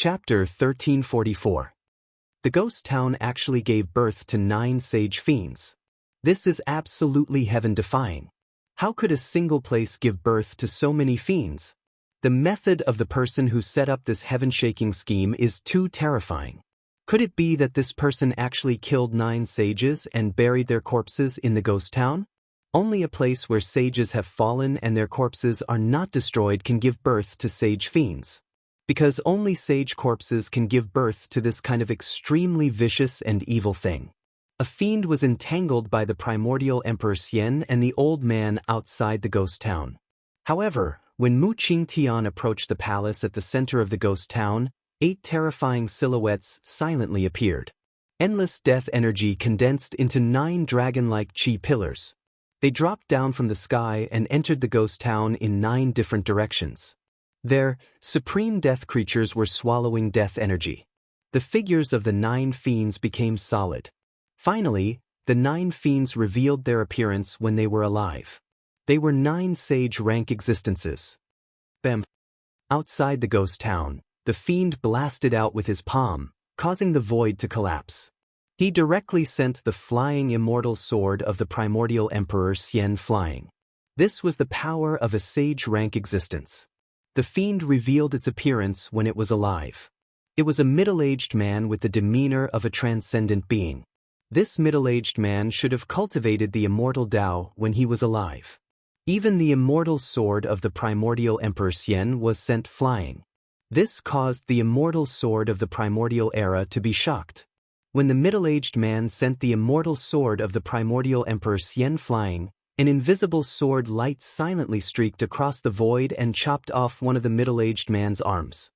Chapter 1344. The ghost town actually gave birth to 9 sage fiends. This is absolutely heaven-defying. How could a single place give birth to so many fiends? The method of the person who set up this heaven-shaking scheme is too terrifying. Could it be that this person actually killed 9 sages and buried their corpses in the ghost town? Only a place where sages have fallen and their corpses are not destroyed can give birth to sage fiends. Because only sage corpses can give birth to this kind of extremely vicious and evil thing. A fiend was entangled by the primordial Emperor Xian and the old man outside the ghost town. However, when Mu Qingtian approached the palace at the center of the ghost town, 8 terrifying silhouettes silently appeared. Endless death energy condensed into 9 dragon-like chi pillars. They dropped down from the sky and entered the ghost town in 9 different directions. Their supreme death creatures were swallowing death energy. The figures of the 9 fiends became solid. Finally, the 9 fiends revealed their appearance when they were alive. They were 9 sage-rank existences. Bam! Outside the ghost town, the fiend blasted out with his palm, causing the void to collapse. He directly sent the flying immortal sword of the primordial Emperor Xian flying. This was the power of a sage-rank existence. The fiend revealed its appearance when it was alive. It was a middle-aged man with the demeanor of a transcendent being. This middle-aged man should have cultivated the immortal Tao when he was alive. Even the immortal sword of the primordial Emperor Xian was sent flying. This caused the immortal sword of the primordial era to be shocked. When the middle-aged man sent the immortal sword of the primordial Emperor Xian flying, an invisible sword light silently streaked across the void and chopped off one of the middle-aged man's arms.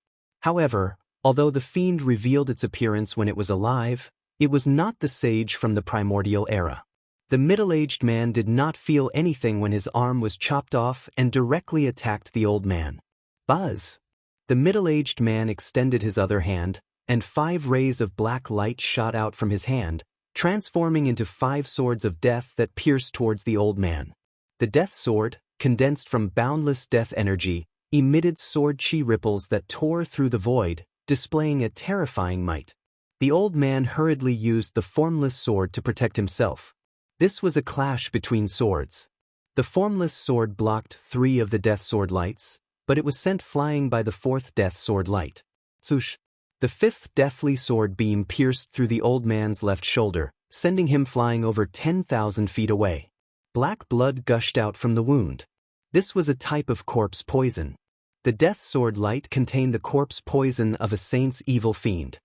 However, although the fiend revealed its appearance when it was alive, it was not the sage from the primordial era. The middle-aged man did not feel anything when his arm was chopped off and directly attacked the old man. Buzz! The middle-aged man extended his other hand, and 5 rays of black light shot out from his hand, transforming into 5 swords of death that pierced towards the old man. The death sword, condensed from boundless death energy, emitted sword chi ripples that tore through the void, displaying a terrifying might. The old man hurriedly used the formless sword to protect himself. This was a clash between swords. The formless sword blocked 3 of the death sword lights, but it was sent flying by the 4th death sword light. Swoosh! The 5th deathly sword beam pierced through the old man's left shoulder, sending him flying over 10,000 feet away. Black blood gushed out from the wound. This was a type of corpse poison. The death sword light contained the corpse poison of a saint's evil fiend.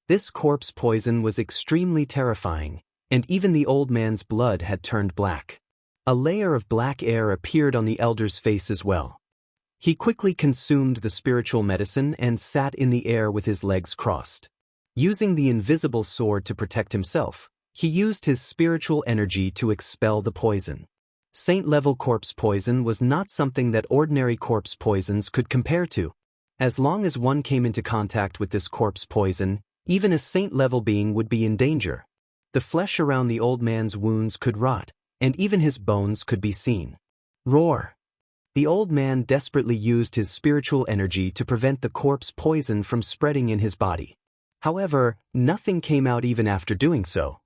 This corpse poison was extremely terrifying, and even the old man's blood had turned black. A layer of black air appeared on the elder's face as well. He quickly consumed the spiritual medicine and sat in the air with his legs crossed. Using the invisible sword to protect himself, he used his spiritual energy to expel the poison. Saint-level corpse poison was not something that ordinary corpse poisons could compare to. As long as one came into contact with this corpse poison, even a saint-level being would be in danger. The flesh around the old man's wounds could rot, and even his bones could be seen. Roar! The old man desperately used his spiritual energy to prevent the corpse poison from spreading in his body. However, nothing came out even after doing so.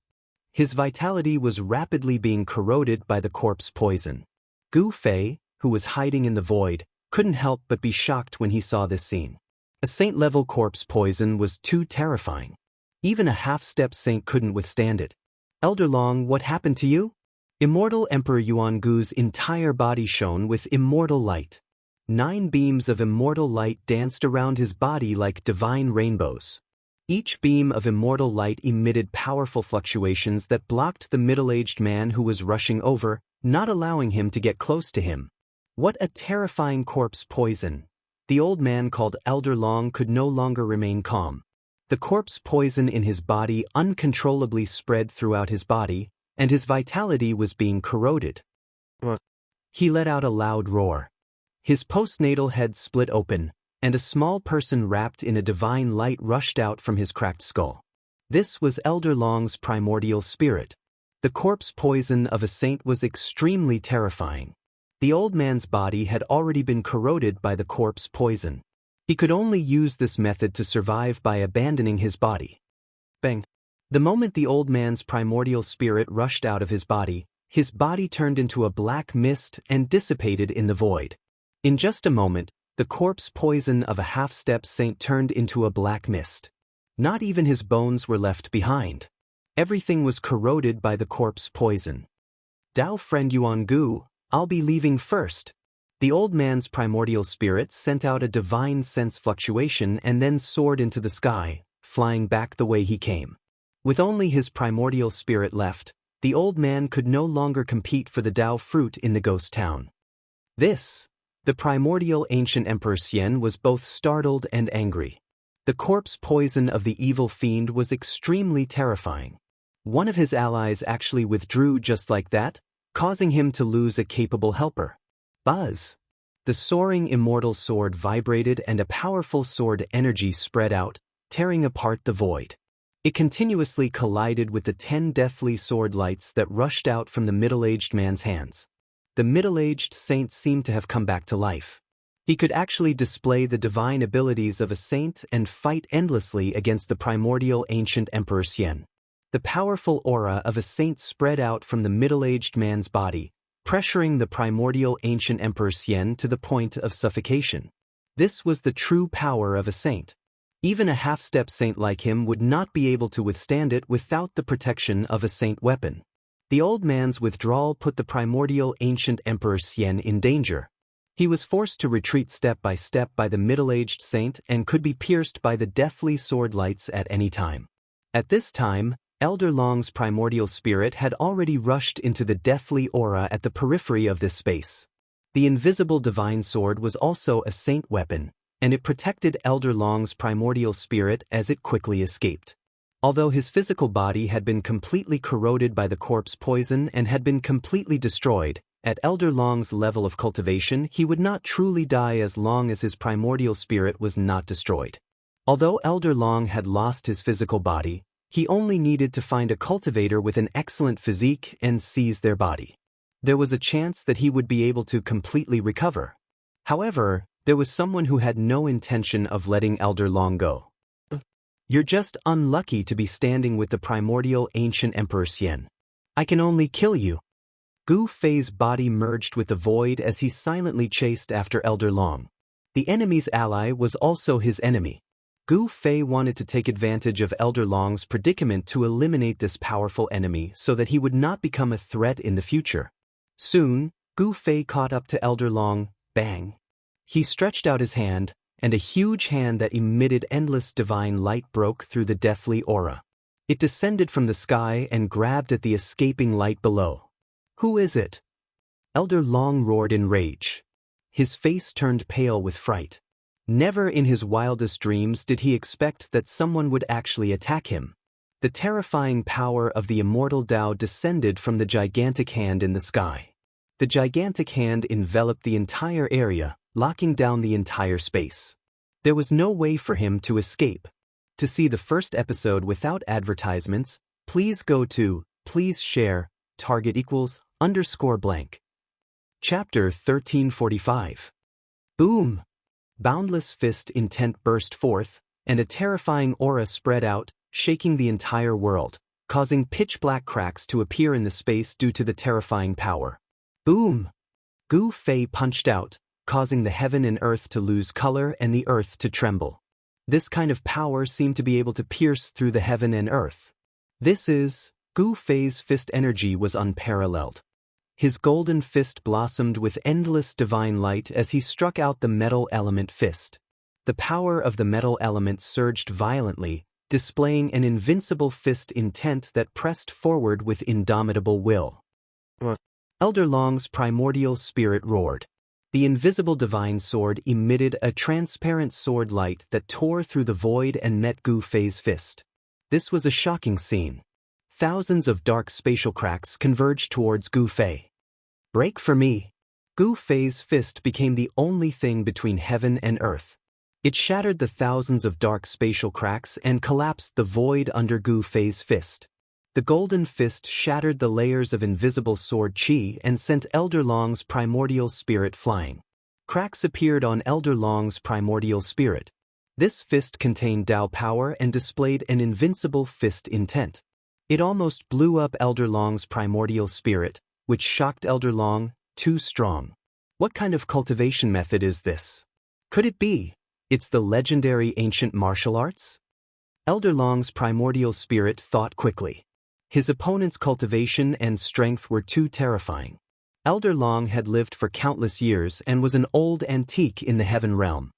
His vitality was rapidly being corroded by the corpse poison. Gu Fei, who was hiding in the void, couldn't help but be shocked when he saw this scene. A saint-level corpse poison was too terrifying. Even a half-step saint couldn't withstand it. Elder Long, what happened to you? Immortal Emperor Yuan Gu's entire body shone with immortal light. 9 beams of immortal light danced around his body like divine rainbows. Each beam of immortal light emitted powerful fluctuations that blocked the middle-aged man who was rushing over, not allowing him to get close to him. What a terrifying corpse poison! The old man called Elder Long could no longer remain calm. The corpse poison in his body uncontrollably spread throughout his body, and his vitality was being corroded. He let out a loud roar. His postnatal head split open, and a small person wrapped in a divine light rushed out from his cracked skull. This was Elder Long's primordial spirit. The corpse poison of a saint was extremely terrifying. The old man's body had already been corroded by the corpse poison. He could only use this method to survive by abandoning his body. Bang! The moment the old man's primordial spirit rushed out of his body turned into a black mist and dissipated in the void. In just a moment, the corpse poison of a half-step saint turned into a black mist. Not even his bones were left behind. Everything was corroded by the corpse poison. Dao friend Yuan Gu, I'll be leaving first. The old man's primordial spirit sent out a divine sense fluctuation and then soared into the sky, flying back the way he came. With only his primordial spirit left, the old man could no longer compete for the Dao fruit in the ghost town. The primordial ancient Emperor Xian was both startled and angry. The corpse poison of the evil fiend was extremely terrifying. One of his allies actually withdrew just like that, causing him to lose a capable helper. Buzz! The soaring immortal sword vibrated and a powerful sword energy spread out, tearing apart the void. It continuously collided with the 10 deathly sword lights that rushed out from the middle-aged man's hands. The middle-aged saint seemed to have come back to life. He could actually display the divine abilities of a saint and fight endlessly against the primordial ancient Emperor Xian. The powerful aura of a saint spread out from the middle-aged man's body, pressuring the primordial ancient Emperor Xian to the point of suffocation. This was the true power of a saint. Even a half-step saint like him would not be able to withstand it without the protection of a saint weapon. The old man's withdrawal put the primordial ancient Emperor Xian in danger. He was forced to retreat step by step by the middle-aged saint and could be pierced by the deathly sword lights at any time. At this time, Elder Long's primordial spirit had already rushed into the deathly aura at the periphery of this space. The invisible divine sword was also a saint weapon, and it protected Elder Long's primordial spirit as it quickly escaped. Although his physical body had been completely corroded by the corpse poison and had been completely destroyed, at Elder Long's level of cultivation he would not truly die as long as his primordial spirit was not destroyed. Although Elder Long had lost his physical body, he only needed to find a cultivator with an excellent physique and seize their body. There was a chance that he would be able to completely recover. However, there was someone who had no intention of letting Elder Long go. You're just unlucky to be standing with the primordial ancient Emperor Xian. I can only kill you. Gu Fei's body merged with the void as he silently chased after Elder Long. The enemy's ally was also his enemy. Gu Fei wanted to take advantage of Elder Long's predicament to eliminate this powerful enemy so that he would not become a threat in the future. Soon, Gu Fei caught up to Elder Long. Bang! He stretched out his hand, and a huge hand that emitted endless divine light broke through the deathly aura. It descended from the sky and grabbed at the escaping light below. Who is it? Elder Long roared in rage. His face turned pale with fright. Never in his wildest dreams did he expect that someone would actually attack him. The terrifying power of the immortal Dao descended from the gigantic hand in the sky. The gigantic hand enveloped the entire area, locking down the entire space. There was no way for him to escape. To see the first episode without advertisements, please go to please share target =_ blank. Chapter 1345. Boom! Boundless fist intent burst forth, and a terrifying aura spread out, shaking the entire world, causing pitch-black cracks to appear in the space due to the terrifying power. Boom! Gu Fei punched out, causing the heaven and earth to lose color and the earth to tremble. This kind of power seemed to be able to pierce through the heaven and earth. Gu Fei's fist energy was unparalleled. His golden fist blossomed with endless divine light as he struck out the metal element fist. The power of the metal element surged violently, displaying an invincible fist intent that pressed forward with indomitable will. Elder Long's primordial spirit roared. The invisible divine sword emitted a transparent sword light that tore through the void and met Gu Fei's fist. This was a shocking scene. Thousands of dark spatial cracks converged towards Gu Fei. Break for me! Gu Fei's fist became the only thing between heaven and earth. It shattered the thousands of dark spatial cracks and collapsed the void under Gu Fei's fist. The golden fist shattered the layers of invisible sword qi and sent Elder Long's primordial spirit flying. Cracks appeared on Elder Long's primordial spirit. This fist contained Dao power and displayed an invincible fist intent. It almost blew up Elder Long's primordial spirit, which shocked Elder Long. Too strong. What kind of cultivation method is this? Could it be? It's the legendary ancient martial arts? Elder Long's primordial spirit thought quickly. His opponent's cultivation and strength were too terrifying. Elder Long had lived for countless years and was an old antique in the heaven realm.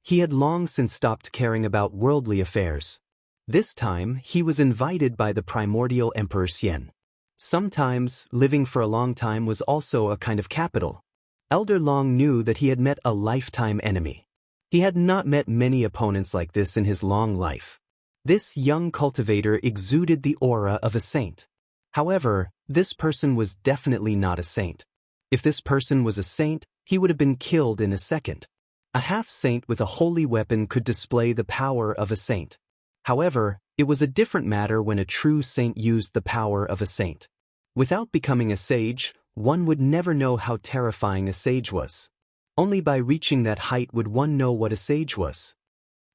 He had long since stopped caring about worldly affairs. This time, he was invited by the primordial Emperor Xian. Sometimes, living for a long time was also a kind of capital. Elder Long knew that he had met a lifetime enemy. He had not met many opponents like this in his long life. This young cultivator exuded the aura of a saint. However, this person was definitely not a saint. If this person was a saint, he would have been killed in a second. A half-saint with a holy weapon could display the power of a saint. However, it was a different matter when a true saint used the power of a saint. Without becoming a sage, one would never know how terrifying a sage was. Only by reaching that height would one know what a sage was.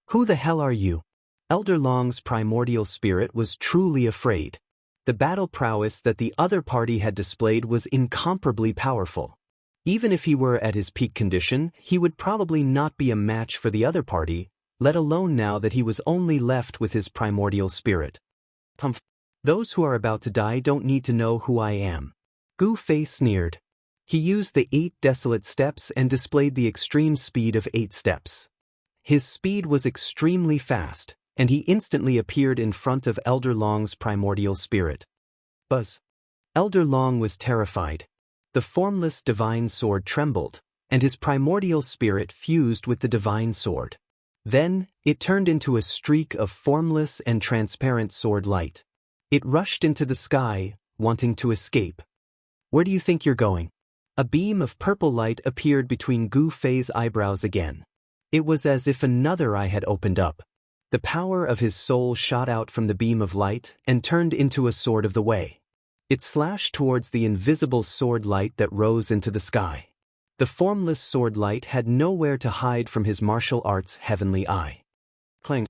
Who the hell are you? Elder Long's primordial spirit was truly afraid. The battle prowess that the other party had displayed was incomparably powerful. Even if he were at his peak condition, he would probably not be a match for the other party, let alone now that he was only left with his primordial spirit. Those who are about to die don't need to know who I am. Gu Fei sneered. He used the 8 desolate steps and displayed the extreme speed of 8 steps. His speed was extremely fast, and he instantly appeared in front of Elder Long's primordial spirit. Buzz. Elder Long was terrified. The formless divine sword trembled, and his primordial spirit fused with the divine sword. Then, it turned into a streak of formless and transparent sword light. It rushed into the sky, wanting to escape. Where do you think you're going? A beam of purple light appeared between Gu Fei's eyebrows again. It was as if another eye had opened up. The power of his soul shot out from the beam of light and turned into a sword of the way. It slashed towards the invisible sword light that rose into the sky. The formless sword light had nowhere to hide from his martial arts' heavenly eye. Clang.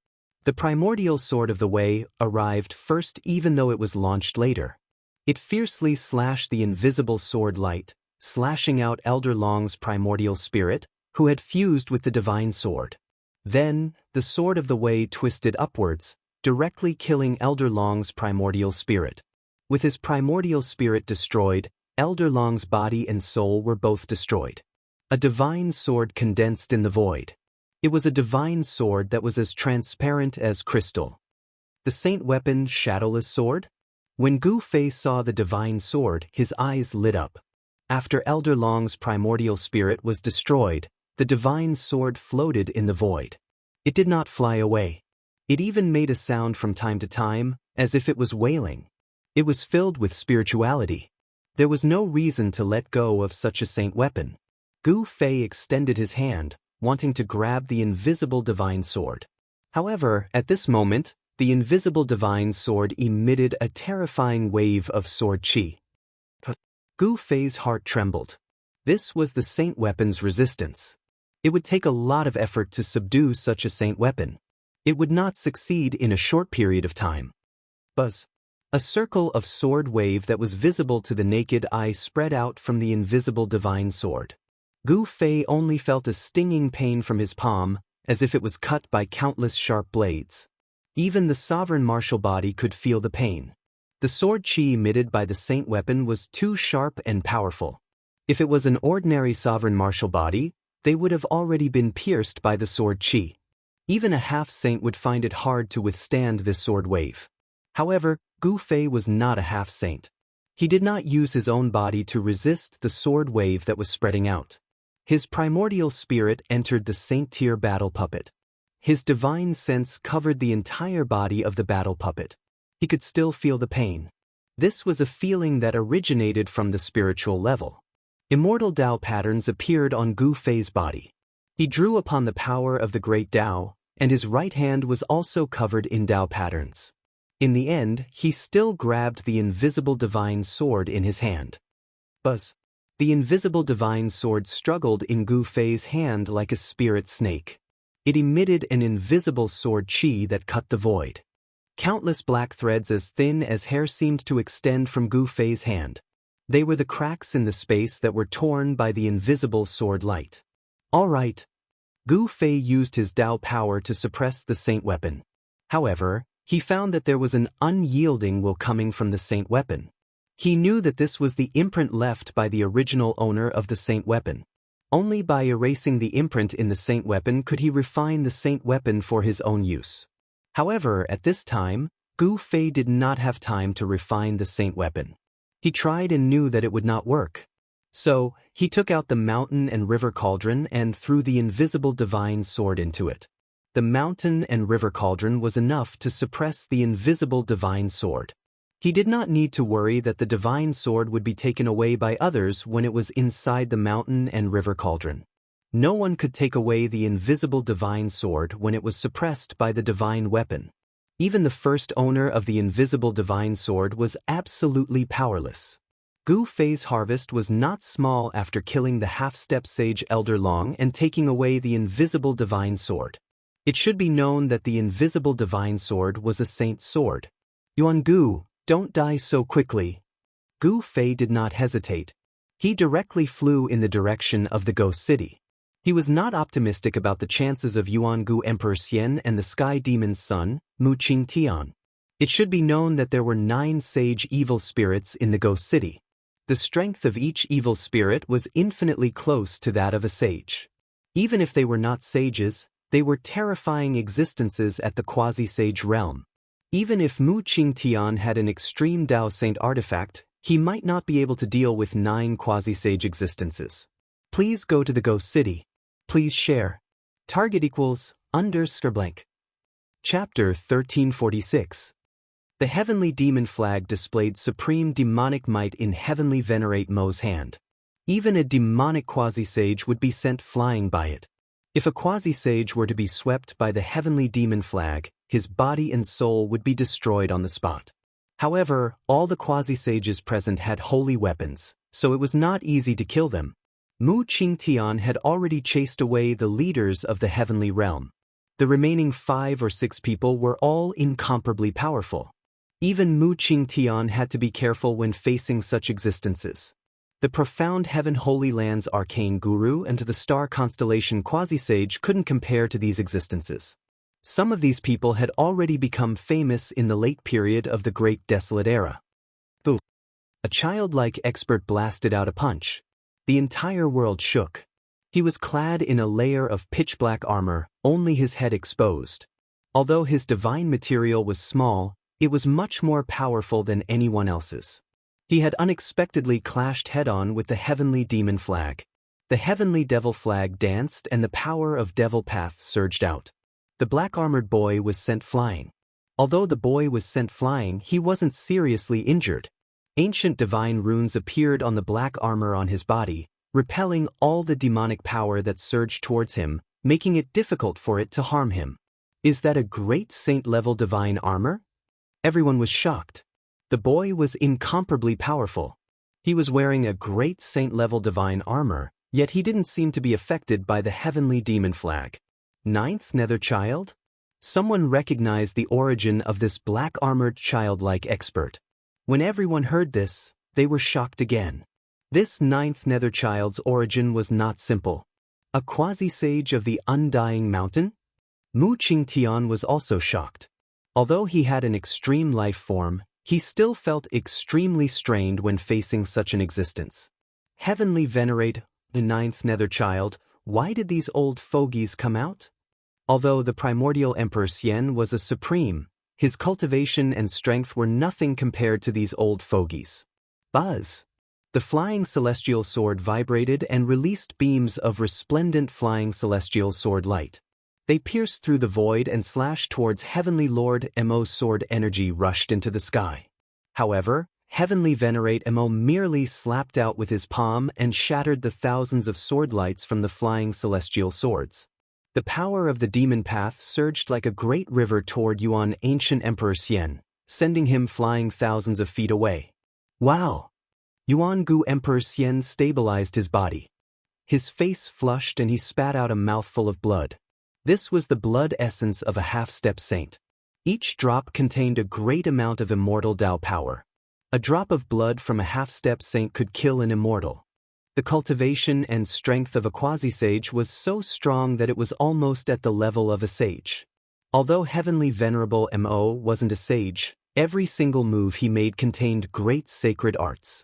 The primordial sword of the way arrived first even though it was launched later. It fiercely slashed the invisible sword light, slashing out Elder Long's primordial spirit, who had fused with the divine sword. Then, the sword of the way twisted upwards, directly killing Elder Long's primordial spirit. With his primordial spirit destroyed, Elder Long's body and soul were both destroyed. A divine sword condensed in the void. It was a divine sword that was as transparent as crystal. The saint weapon Shadowless Sword? When Gu Fei saw the divine sword, his eyes lit up. After Elder Long's primordial spirit was destroyed, the divine sword floated in the void. It did not fly away. It even made a sound from time to time, as if it was wailing. It was filled with spirituality. There was no reason to let go of such a saint weapon. Gu Fei extended his hand, wanting to grab the invisible divine sword. However, at this moment, the invisible divine sword emitted a terrifying wave of sword chi. Gu Fei's heart trembled. This was the saint weapon's resistance. It would take a lot of effort to subdue such a saint weapon. It would not succeed in a short period of time. Buzz. A circle of sword wave that was visible to the naked eye spread out from the invisible divine sword. Gu Fei only felt a stinging pain from his palm, as if it was cut by countless sharp blades. Even the sovereign martial body could feel the pain. The sword chi emitted by the saint weapon was too sharp and powerful. If it was an ordinary sovereign martial body, they would have already been pierced by the sword chi. Even a half-saint would find it hard to withstand this sword wave. However, Gu Fei was not a half-saint. He did not use his own body to resist the sword wave that was spreading out. His primordial spirit entered the saint-tier battle puppet. His divine sense covered the entire body of the battle puppet. He could still feel the pain. This was a feeling that originated from the spiritual level. Immortal Dao patterns appeared on Gu Fei's body. He drew upon the power of the great Dao, and his right hand was also covered in Dao patterns. In the end, he still grabbed the invisible divine sword in his hand. Buzz. The invisible divine sword struggled in Gu Fei's hand like a spirit snake. It emitted an invisible sword chi that cut the void. Countless black threads as thin as hair seemed to extend from Gu Fei's hand. They were the cracks in the space that were torn by the invisible sword light. All right. Gu Fei used his Dao power to suppress the saint weapon. However, he found that there was an unyielding will coming from the saint weapon. He knew that this was the imprint left by the original owner of the saint weapon. Only by erasing the imprint in the saint weapon could he refine the saint weapon for his own use. However, at this time, Gu Fei did not have time to refine the saint weapon. He tried and knew that it would not work. So, he took out the mountain and river cauldron and threw the invisible divine sword into it. The mountain and river cauldron was enough to suppress the invisible divine sword. He did not need to worry that the divine sword would be taken away by others when it was inside the mountain and river cauldron. No one could take away the invisible divine sword when it was suppressed by the divine weapon. Even the first owner of the invisible divine sword was absolutely powerless. Gu Fei's harvest was not small after killing the half-step sage Elder Long and taking away the invisible divine sword. It should be known that the invisible divine sword was a saint's sword. Yuan Gu, don't die so quickly. Gu Fei did not hesitate. He directly flew in the direction of the ghost city. He was not optimistic about the chances of Yuan Gu Emperor Xian and the Sky Demon's son, Mu Qing Tian. It should be known that there were 9 sage evil spirits in the ghost city. The strength of each evil spirit was infinitely close to that of a sage. Even if they were not sages, they were terrifying existences at the quasi-sage realm. Even if Mu Qing Tian had an extreme Dao Saint artifact, he might not be able to deal with 9 quasi-sage existences. Please go to the ghost city. Please share. Target equals _blank. Chapter 1346. The heavenly demon flag displayed supreme demonic might in heavenly venerate Mo's hand. Even a demonic quasi-sage would be sent flying by it. If a quasi-sage were to be swept by the heavenly demon flag, his body and soul would be destroyed on the spot. However, all the quasi-sages present had holy weapons, so it was not easy to kill them. Mu Qing Tian had already chased away the leaders of the heavenly realm. The remaining 5 or 6 people were all incomparably powerful. Even Mu Qing Tian had to be careful when facing such existences. The profound Heaven Holy Land's arcane guru and the star constellation quasi-sage couldn't compare to these existences. Some of these people had already become famous in the late period of the Great Desolate Era. Boo! A childlike expert blasted out a punch. The entire world shook. He was clad in a layer of pitch-black armor, only his head exposed. Although his divine material was small, it was much more powerful than anyone else's. He had unexpectedly clashed head-on with the heavenly demon flag. The heavenly devil flag danced and the power of devil path surged out. The black-armored boy was sent flying. Although the boy was sent flying, he wasn't seriously injured. Ancient divine runes appeared on the black armor on his body, repelling all the demonic power that surged towards him, making it difficult for it to harm him. Is that a great saint-level divine armor? Everyone was shocked. The boy was incomparably powerful. He was wearing a great saint-level divine armor, yet he didn't seem to be affected by the heavenly demon flag. 9th nether child? Someone recognized the origin of this black-armored childlike expert. When everyone heard this, they were shocked again. This 9th nether child's origin was not simple. A quasi-sage of the Undying mountain? Mu Qing Tian was also shocked. Although he had an extreme life form, he still felt extremely strained when facing such an existence. Heavenly venerate, the 9th nether child, why did these old fogies come out? Although the primordial Emperor Xian was a supreme, his cultivation and strength were nothing compared to these old fogies. Buzz! The flying celestial sword vibrated and released beams of resplendent flying celestial sword light. They pierced through the void and slashed towards Heavenly Lord Mo's sword. Energy rushed into the sky. However, Heavenly Venerate Mo merely slapped out with his palm and shattered the thousands of sword lights from the flying celestial swords. The power of the demon path surged like a great river toward Yuan ancient Emperor Xian, sending him flying thousands of feet away. Wow! Yuan-gu Emperor Xian stabilized his body. His face flushed and he spat out a mouthful of blood. This was the blood essence of a half-step saint. Each drop contained a great amount of immortal Tao power. A drop of blood from a half-step saint could kill an immortal. The cultivation and strength of a quasi-sage was so strong that it was almost at the level of a sage. Although Heavenly Venerable Mo wasn't a sage, every single move he made contained great sacred arts.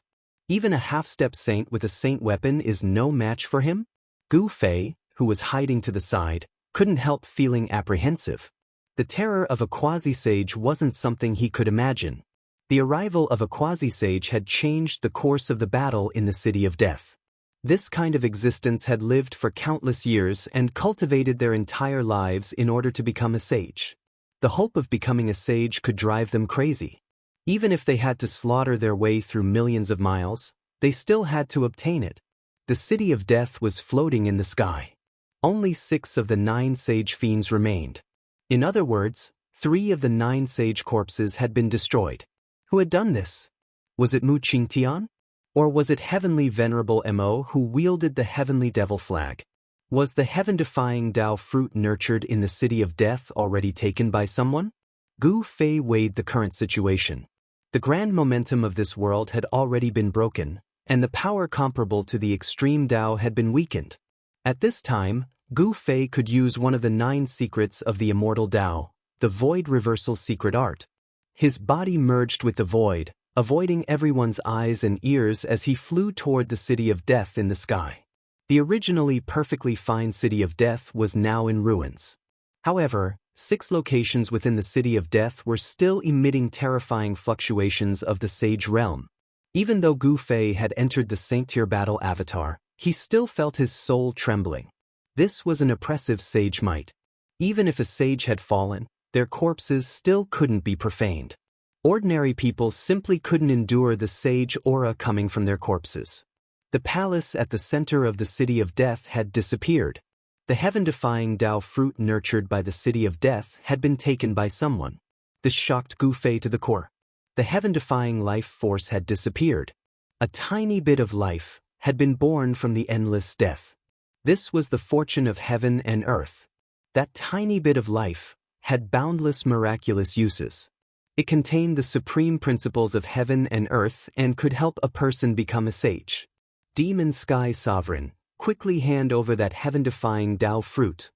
Even a half-step saint with a saint weapon is no match for him? Gu Fei, who was hiding to the side, couldn't help feeling apprehensive. The terror of a quasi-sage wasn't something he could imagine. The arrival of a quasi-sage had changed the course of the battle in the City of Death. This kind of existence had lived for countless years and cultivated their entire lives in order to become a sage. The hope of becoming a sage could drive them crazy. Even if they had to slaughter their way through millions of miles, they still had to obtain it. The City of Death was floating in the sky. Only 6 of the 9 sage fiends remained. In other words, 3 of the 9 sage corpses had been destroyed. Who had done this? Was it Mu Qingtian? Or was it Heavenly Venerable Mo who wielded the Heavenly Devil flag? Was the heaven-defying Tao fruit nurtured in the City of Death already taken by someone? Gu Fei weighed the current situation. The grand momentum of this world had already been broken, and the power comparable to the extreme Tao had been weakened. At this time, Gu Fei could use one of the 9 secrets of the immortal Tao, the Void Reversal Secret Art. His body merged with the void, avoiding everyone's eyes and ears as he flew toward the City of Death in the sky. The originally perfectly fine City of Death was now in ruins. However, 6 locations within the City of Death were still emitting terrifying fluctuations of the Sage realm. Even though Gu Fei had entered the Saint-tier battle avatar, he still felt his soul trembling. This was an oppressive sage might. Even if a sage had fallen, their corpses still couldn't be profaned. Ordinary people simply couldn't endure the sage aura coming from their corpses. The palace at the center of the City of Death had disappeared. The heaven-defying Tao fruit nurtured by the City of Death had been taken by someone. This shocked Gu Fei to the core. The heaven-defying life force had disappeared. A tiny bit of life had been born from the endless death. This was the fortune of heaven and earth. That tiny bit of life had boundless miraculous uses. It contained the supreme principles of heaven and earth and could help a person become a sage. Demon Sky Sovereign, quickly hand over that heaven-defying Tao fruit.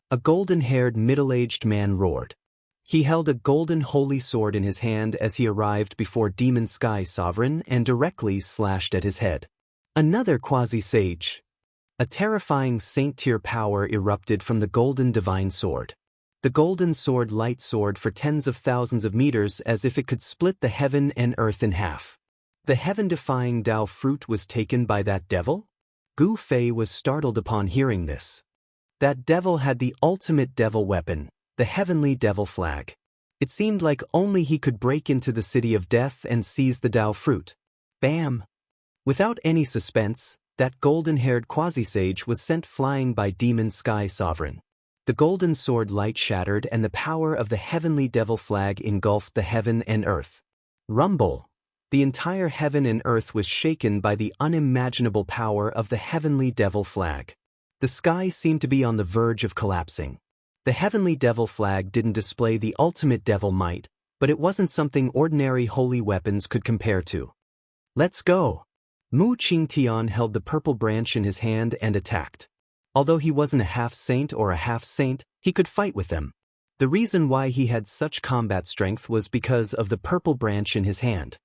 A golden-haired middle-aged man roared. He held a golden holy sword in his hand as he arrived before Demon Sky Sovereign and directly slashed at his head. Another quasi-sage. A terrifying saint-tier power erupted from the golden divine sword. The golden sword light soared for tens of thousands of meters as if it could split the heaven and earth in half. The heaven-defying Tao fruit was taken by that devil? Gu Fei was startled upon hearing this. That devil had the ultimate devil weapon, the heavenly devil flag. It seemed like only he could break into the City of Death and seize the Tao fruit. Bam! Without any suspense, that golden-haired quasi-sage was sent flying by Demon Sky Sovereign. The golden sword light shattered and the power of the heavenly devil flag engulfed the heaven and earth. Rumble! The entire heaven and earth was shaken by the unimaginable power of the heavenly devil flag. The sky seemed to be on the verge of collapsing. The heavenly devil flag didn't display the ultimate devil might, but it wasn't something ordinary holy weapons could compare to. Let's go! Mu Qingtian held the purple branch in his hand and attacked. Although he wasn't a half-saint or a half-saint, he could fight with them. The reason why he had such combat strength was because of the purple branch in his hand.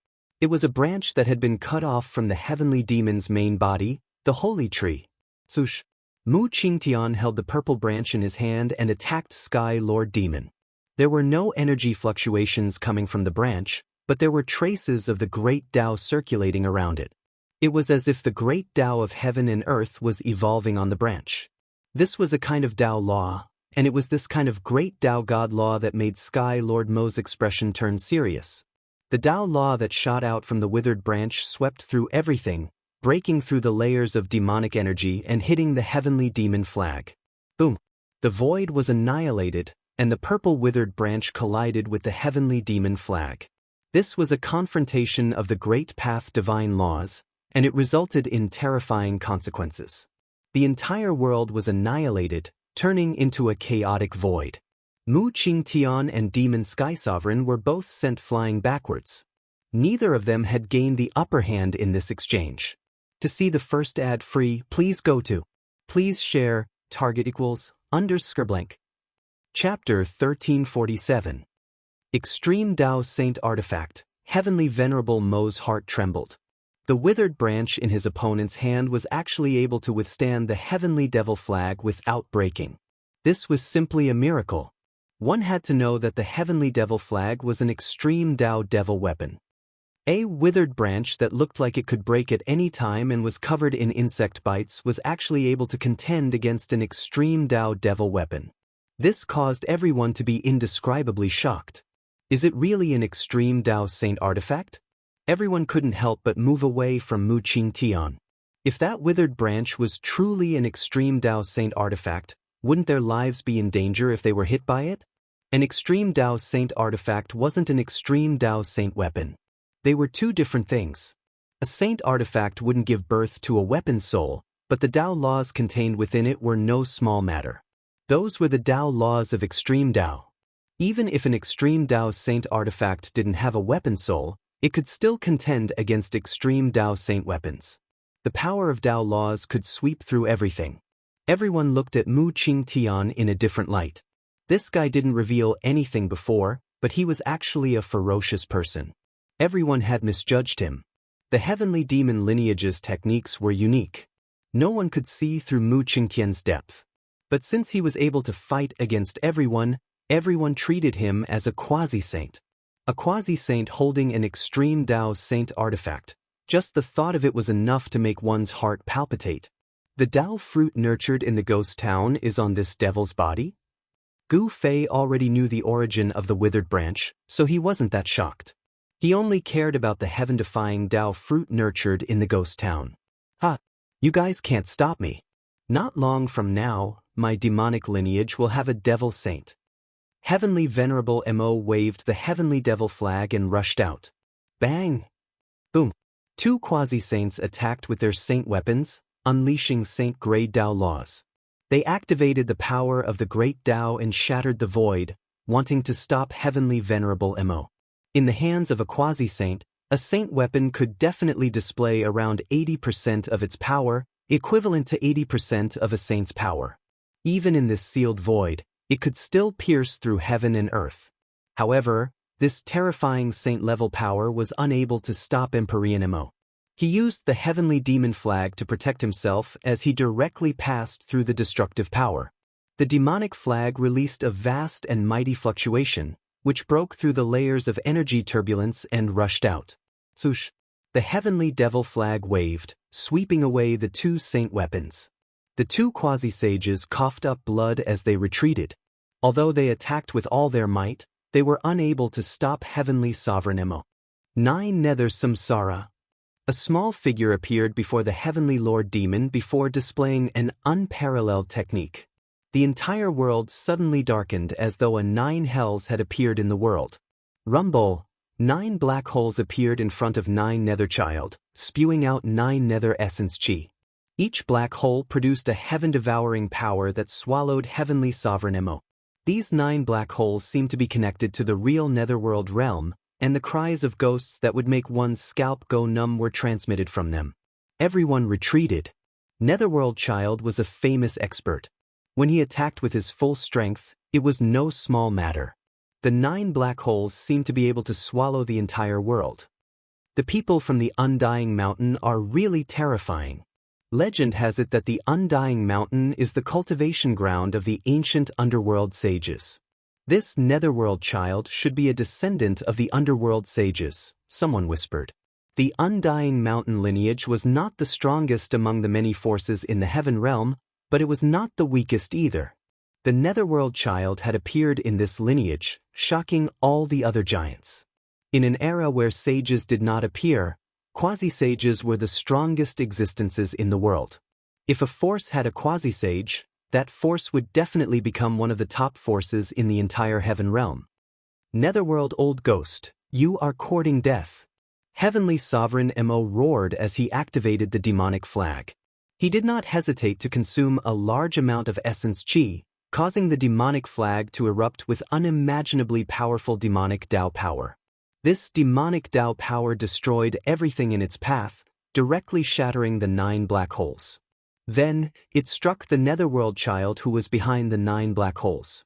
It was a branch that had been cut off from the heavenly demon's main body, the holy tree. Swoosh! Mu Qingtian held the purple branch in his hand and attacked Sky Lord Demon. There were no energy fluctuations coming from the branch, but there were traces of the great Tao circulating around it. It was as if the great Tao of heaven and earth was evolving on the branch. This was a kind of Tao law, and it was this kind of great Tao God law that made Sky Lord Mo's expression turn serious. The Tao law that shot out from the withered branch swept through everything, breaking through the layers of demonic energy and hitting the heavenly demon flag. Boom! The void was annihilated, and the purple withered branch collided with the heavenly demon flag. This was a confrontation of the Great Path divine laws, and it resulted in terrifying consequences. The entire world was annihilated, turning into a chaotic void. Mu Qingtian and Demon Sky Sovereign were both sent flying backwards. Neither of them had gained the upper hand in this exchange. To see the first ad free, please go to Please Share, Target equals _blank. Chapter 1347. Extreme Dao Saint Artifact. Heavenly Venerable Mo's heart trembled. The withered branch in his opponent's hand was actually able to withstand the Heavenly Devil flag without breaking. This was simply a miracle. One had to know that the Heavenly Devil flag was an extreme Dao devil weapon. A withered branch that looked like it could break at any time and was covered in insect bites was actually able to contend against an extreme Dao devil weapon. This caused everyone to be indescribably shocked. Is it really an extreme Dao Saint artifact? Everyone couldn't help but move away from Mu Qingtian. If that withered branch was truly an extreme Dao Saint artifact, wouldn't their lives be in danger if they were hit by it? An extreme Dao Saint artifact wasn't an extreme Dao Saint weapon. They were two different things. A Saint artifact wouldn't give birth to a weapon soul, but the Dao laws contained within it were no small matter. Those were the Dao laws of extreme Dao. Even if an extreme Dao Saint artifact didn't have a weapon soul, it could still contend against extreme Dao Saint weapons. The power of Dao laws could sweep through everything. Everyone looked at Mu Qingtian in a different light. This guy didn't reveal anything before, but he was actually a ferocious person. Everyone had misjudged him. The heavenly demon lineage's techniques were unique. No one could see through Mu Qingtian's depth. But since he was able to fight against everyone treated him as a quasi-saint. A quasi-saint holding an extreme Dao Saint artifact. Just the thought of it was enough to make one's heart palpitate. The Dao fruit nurtured in the ghost town is on this devil's body? Gu Fei already knew the origin of the withered branch, so he wasn't that shocked. He only cared about the heaven-defying Dao fruit nurtured in the ghost town. Ha! You guys can't stop me. Not long from now, my demonic lineage will have a devil saint. Heavenly Venerable Mo waved the Heavenly Devil flag and rushed out. Bang! Boom! Two quasi-saints attacked with their saint weapons, unleashing saint-grade Dao laws. They activated the power of the great Dao and shattered the void, wanting to stop Heavenly Venerable Mo. In the hands of a quasi-saint, a saint weapon could definitely display around 80% of its power, equivalent to 80% of a saint's power. Even in this sealed void, it could still pierce through heaven and earth. However, this terrifying saint-level power was unable to stop Empyrean Mo. He used the heavenly demon flag to protect himself as he directly passed through the destructive power. The demonic flag released a vast and mighty fluctuation, which broke through the layers of energy turbulence and rushed out. Swoosh! The heavenly devil flag waved, sweeping away the two saint weapons. The two quasi-sages coughed up blood as they retreated. Although they attacked with all their might, they were unable to stop Heavenly Sovereign Mo. 9 Nether Samsara. A small figure appeared before the Heavenly Lord Demon before displaying an unparalleled technique. The entire world suddenly darkened as though a 9 hells had appeared in the world. Rumble! 9 black holes appeared in front of 9 Nether Child, spewing out 9 Nether Essence Chi. Each black hole produced a heaven-devouring power that swallowed Heavenly Sovereign Mo. These 9 black holes seemed to be connected to the real Netherworld realm, and the cries of ghosts that would make one's scalp go numb were transmitted from them. Everyone retreated. Netherworld Child was a famous expert. When he attacked with his full strength, it was no small matter. The 9 black holes seemed to be able to swallow the entire world. The people from the Undying Mountain are really terrifying. Legend has it that the Undying Mountain is the cultivation ground of the ancient underworld sages. This Netherworld Child should be a descendant of the underworld sages, someone whispered. The Undying Mountain lineage was not the strongest among the many forces in the heaven realm, but it was not the weakest either. The Netherworld Child had appeared in this lineage, shocking all the other giants. In an era where sages did not appear, quasi-sages were the strongest existences in the world. If a force had a quasi-sage, that force would definitely become one of the top forces in the entire heaven realm. Netherworld Old Ghost, You are courting death. Heavenly Sovereign Mo roared as he activated the demonic flag. He did not hesitate to consume a large amount of essence qi, causing the demonic flag to erupt with unimaginably powerful demonic Dao power. This demonic Dao power destroyed everything in its path, directly shattering the 9 black holes. Then, it struck the Netherworld child who was behind the 9 black holes.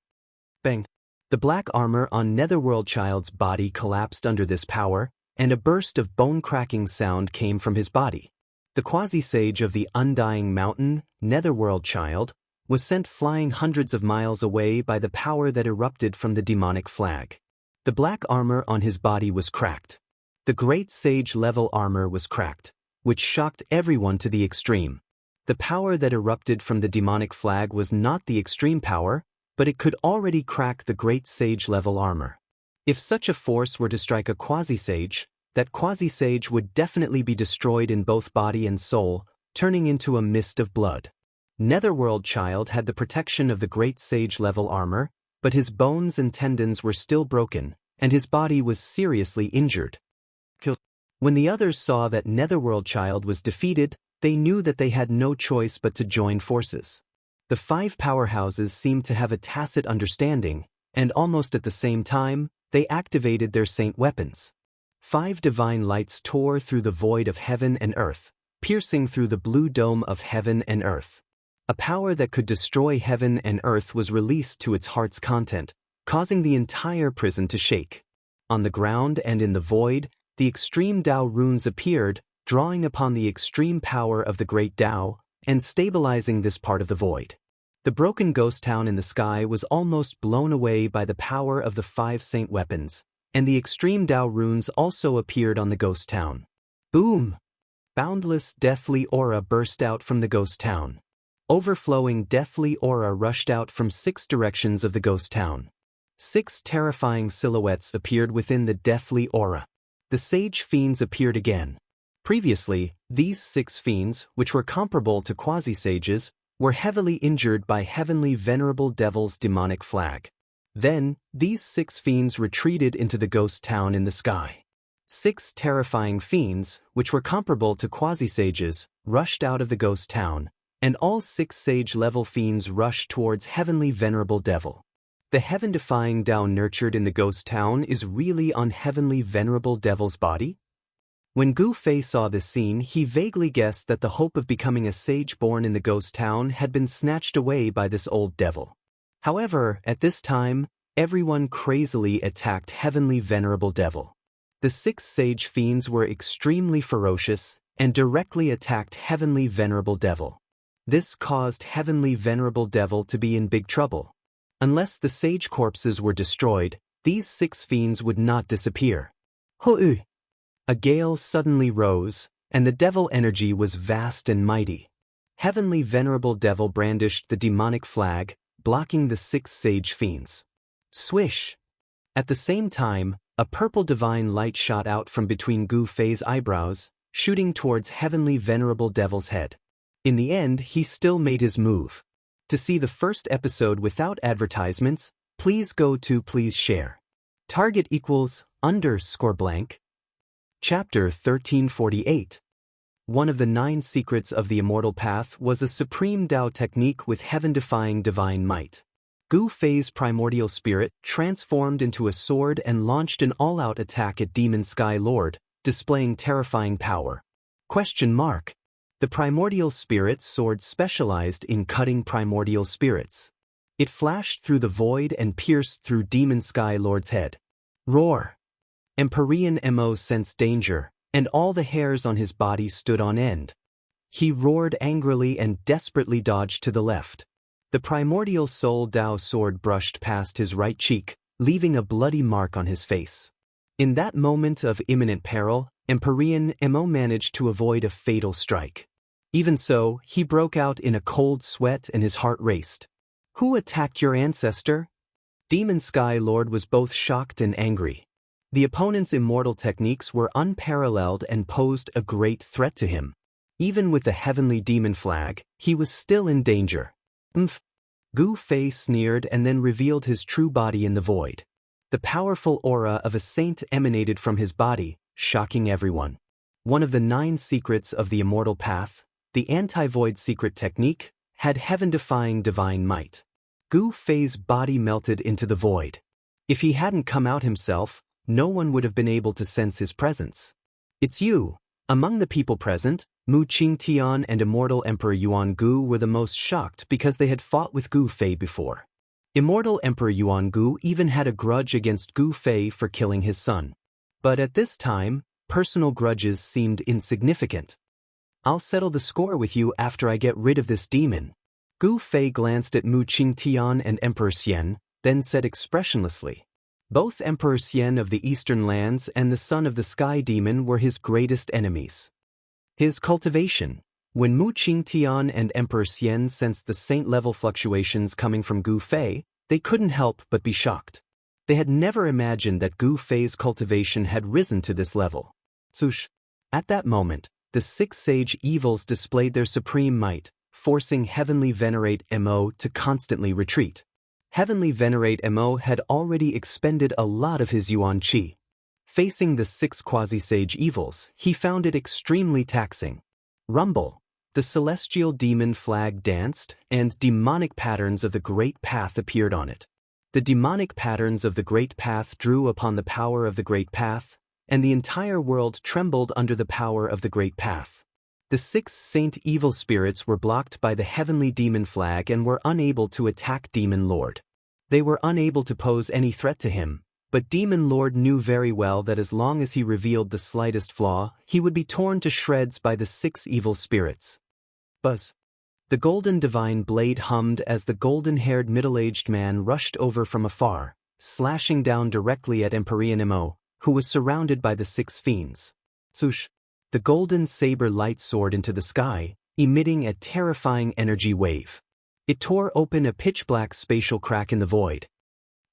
Bang! The black armor on Netherworld child's body collapsed under this power, and a burst of bone-cracking sound came from his body. The quasi-sage of the Undying Mountain, Netherworld child, was sent flying hundreds of miles away by the power that erupted from the demonic flag. The black armor on his body was cracked. The great sage-level armor was cracked, which shocked everyone to the extreme. The power that erupted from the demonic flag was not the extreme power, but it could already crack the great sage-level armor. If such a force were to strike a quasi-sage, that quasi-sage would definitely be destroyed in both body and soul, turning into a mist of blood. Netherworld child had the protection of the great sage-level armor, but his bones and tendons were still broken, and his body was seriously injured. When the others saw that Netherworld child was defeated, they knew that they had no choice but to join forces. The 5 powerhouses seemed to have a tacit understanding, and almost at the same time, they activated their saint weapons. 5 divine lights tore through the void of heaven and earth, piercing through the blue dome of heaven and earth. A power that could destroy heaven and earth was released to its heart's content, causing the entire prison to shake. On the ground and in the void, the extreme Dao runes appeared, drawing upon the extreme power of the great Dao, and stabilizing this part of the void. The broken ghost town in the sky was almost blown away by the power of the 5 saint weapons, and the extreme Dao runes also appeared on the ghost town. Boom! Boundless deathly aura burst out from the ghost town. Overflowing deathly aura rushed out from 6 directions of the ghost town. 6 terrifying silhouettes appeared within the deathly aura. The sage fiends appeared again. Previously, these 6 fiends, which were comparable to quasi-sages, were heavily injured by Heavenly Venerable Devil's demonic flag. Then, these 6 fiends retreated into the ghost town in the sky. 6 terrifying fiends, which were comparable to quasi-sages, rushed out of the ghost town, and all 6 sage-level fiends rushed towards Heavenly Venerable Devil. The heaven-defying Dao nurtured in the ghost town is really on Heavenly Venerable Devil's body? When Gu Fei saw this scene, he vaguely guessed that the hope of becoming a sage born in the ghost town had been snatched away by this old devil. However, at this time, everyone crazily attacked Heavenly Venerable Devil. The 6 sage fiends were extremely ferocious and directly attacked Heavenly Venerable Devil. This caused Heavenly Venerable Devil to be in big trouble. Unless the sage corpses were destroyed, these 6 fiends would not disappear. Ho'u! A gale suddenly rose, and the devil energy was vast and mighty. Heavenly Venerable Devil brandished the demonic flag, blocking the 6 sage fiends. Swish! At the same time, a purple divine light shot out from between Gu Fei's eyebrows, shooting towards Heavenly Venerable Devil's head. In the end, he still made his move. To see the first episode without advertisements, please go to Please Share. Target =_blank. Chapter 1348. One of the 9 secrets of the Immortal Path was a supreme Dao technique with heaven-defying divine might. Gu Fei's primordial spirit transformed into a sword and launched an all-out attack at Demon Sky Lord, displaying terrifying power. The primordial spirit sword specialized in cutting primordial spirits. It flashed through the void and pierced through Demon Sky Lord's head. Roar! Empyrean Mo sensed danger, and all the hairs on his body stood on end. He roared angrily and desperately dodged to the left. The primordial soul Dao sword brushed past his right cheek, leaving a bloody mark on his face. In that moment of imminent peril, Empyrean Mo managed to avoid a fatal strike. Even so, he broke out in a cold sweat and his heart raced. Who attacked your ancestor? Demon Sky Lord was both shocked and angry. The opponent's immortal techniques were unparalleled and posed a great threat to him. Even with the heavenly demon flag, he was still in danger. Gu Fei sneered and then revealed his true body in the void. The powerful aura of a saint emanated from his body, shocking everyone. One of the 9 secrets of the immortal path, the anti-void secret technique, had heaven-defying divine might. Gu Fei's body melted into the void. If he hadn't come out himself, no one would have been able to sense his presence. "It's you." Among the people present, Mu Qingtian and Immortal Emperor Yuan Gu were the most shocked because they had fought with Gu Fei before. Immortal Emperor Yuan Gu even had a grudge against Gu Fei for killing his son. But at this time, personal grudges seemed insignificant. "I'll settle the score with you after I get rid of this demon." Gu Fei glanced at Mu Qingtian and Emperor Xian, then said expressionlessly. Both Emperor Xian of the Eastern Lands and the son of the Sky Demon were his greatest enemies. His cultivation. When Mu Qingtian and Emperor Xian sensed the saint-level fluctuations coming from Gu Fei, they couldn't help but be shocked. They had never imagined that Gu Fei's cultivation had risen to this level. Sush. At that moment, the 6 sage evils displayed their supreme might, forcing Heavenly Venerate Mo to constantly retreat. Heavenly Venerate Mo had already expended a lot of his yuan qi. Facing the 6 quasi-sage evils, he found it extremely taxing. Rumble. The celestial demon flag danced, and demonic patterns of the Great Path appeared on it. The demonic patterns of the Great Path drew upon the power of the Great Path, and the entire world trembled under the power of the Great Path. The 6 saint evil spirits were blocked by the heavenly demon flag and were unable to attack Demon Lord. They were unable to pose any threat to him, but Demon Lord knew very well that as long as he revealed the slightest flaw, he would be torn to shreds by the 6 evil spirits. Buzz. The golden divine blade hummed as the golden-haired middle-aged man rushed over from afar, slashing down directly at Emperor Mo, who was surrounded by the 6 fiends. Swoosh. The golden saber light soared into the sky, emitting a terrifying energy wave. It tore open a pitch-black spatial crack in the void.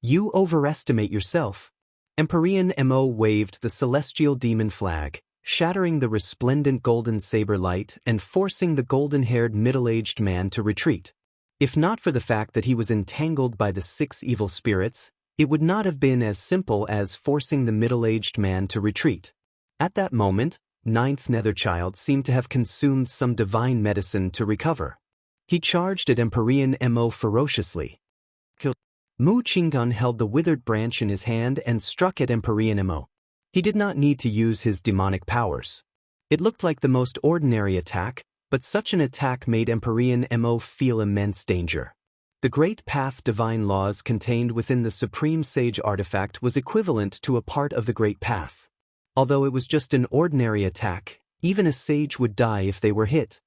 "You overestimate yourself." Emperor Mo waved the celestial demon flag, shattering the resplendent golden saber light and forcing the golden-haired middle-aged man to retreat. If not for the fact that he was entangled by the 6 evil spirits, it would not have been as simple as forcing the middle-aged man to retreat. At that moment, 9th Netherchild seemed to have consumed some divine medicine to recover. He charged at Emperor Mo ferociously. Mu Qingdan held the withered branch in his hand and struck at Emperor Mo. He did not need to use his demonic powers. It looked like the most ordinary attack, but such an attack made Emperor Mo feel immense danger. The Great Path divine laws contained within the Supreme Sage artifact was equivalent to a part of the Great Path. Although it was just an ordinary attack, even a sage would die if they were hit.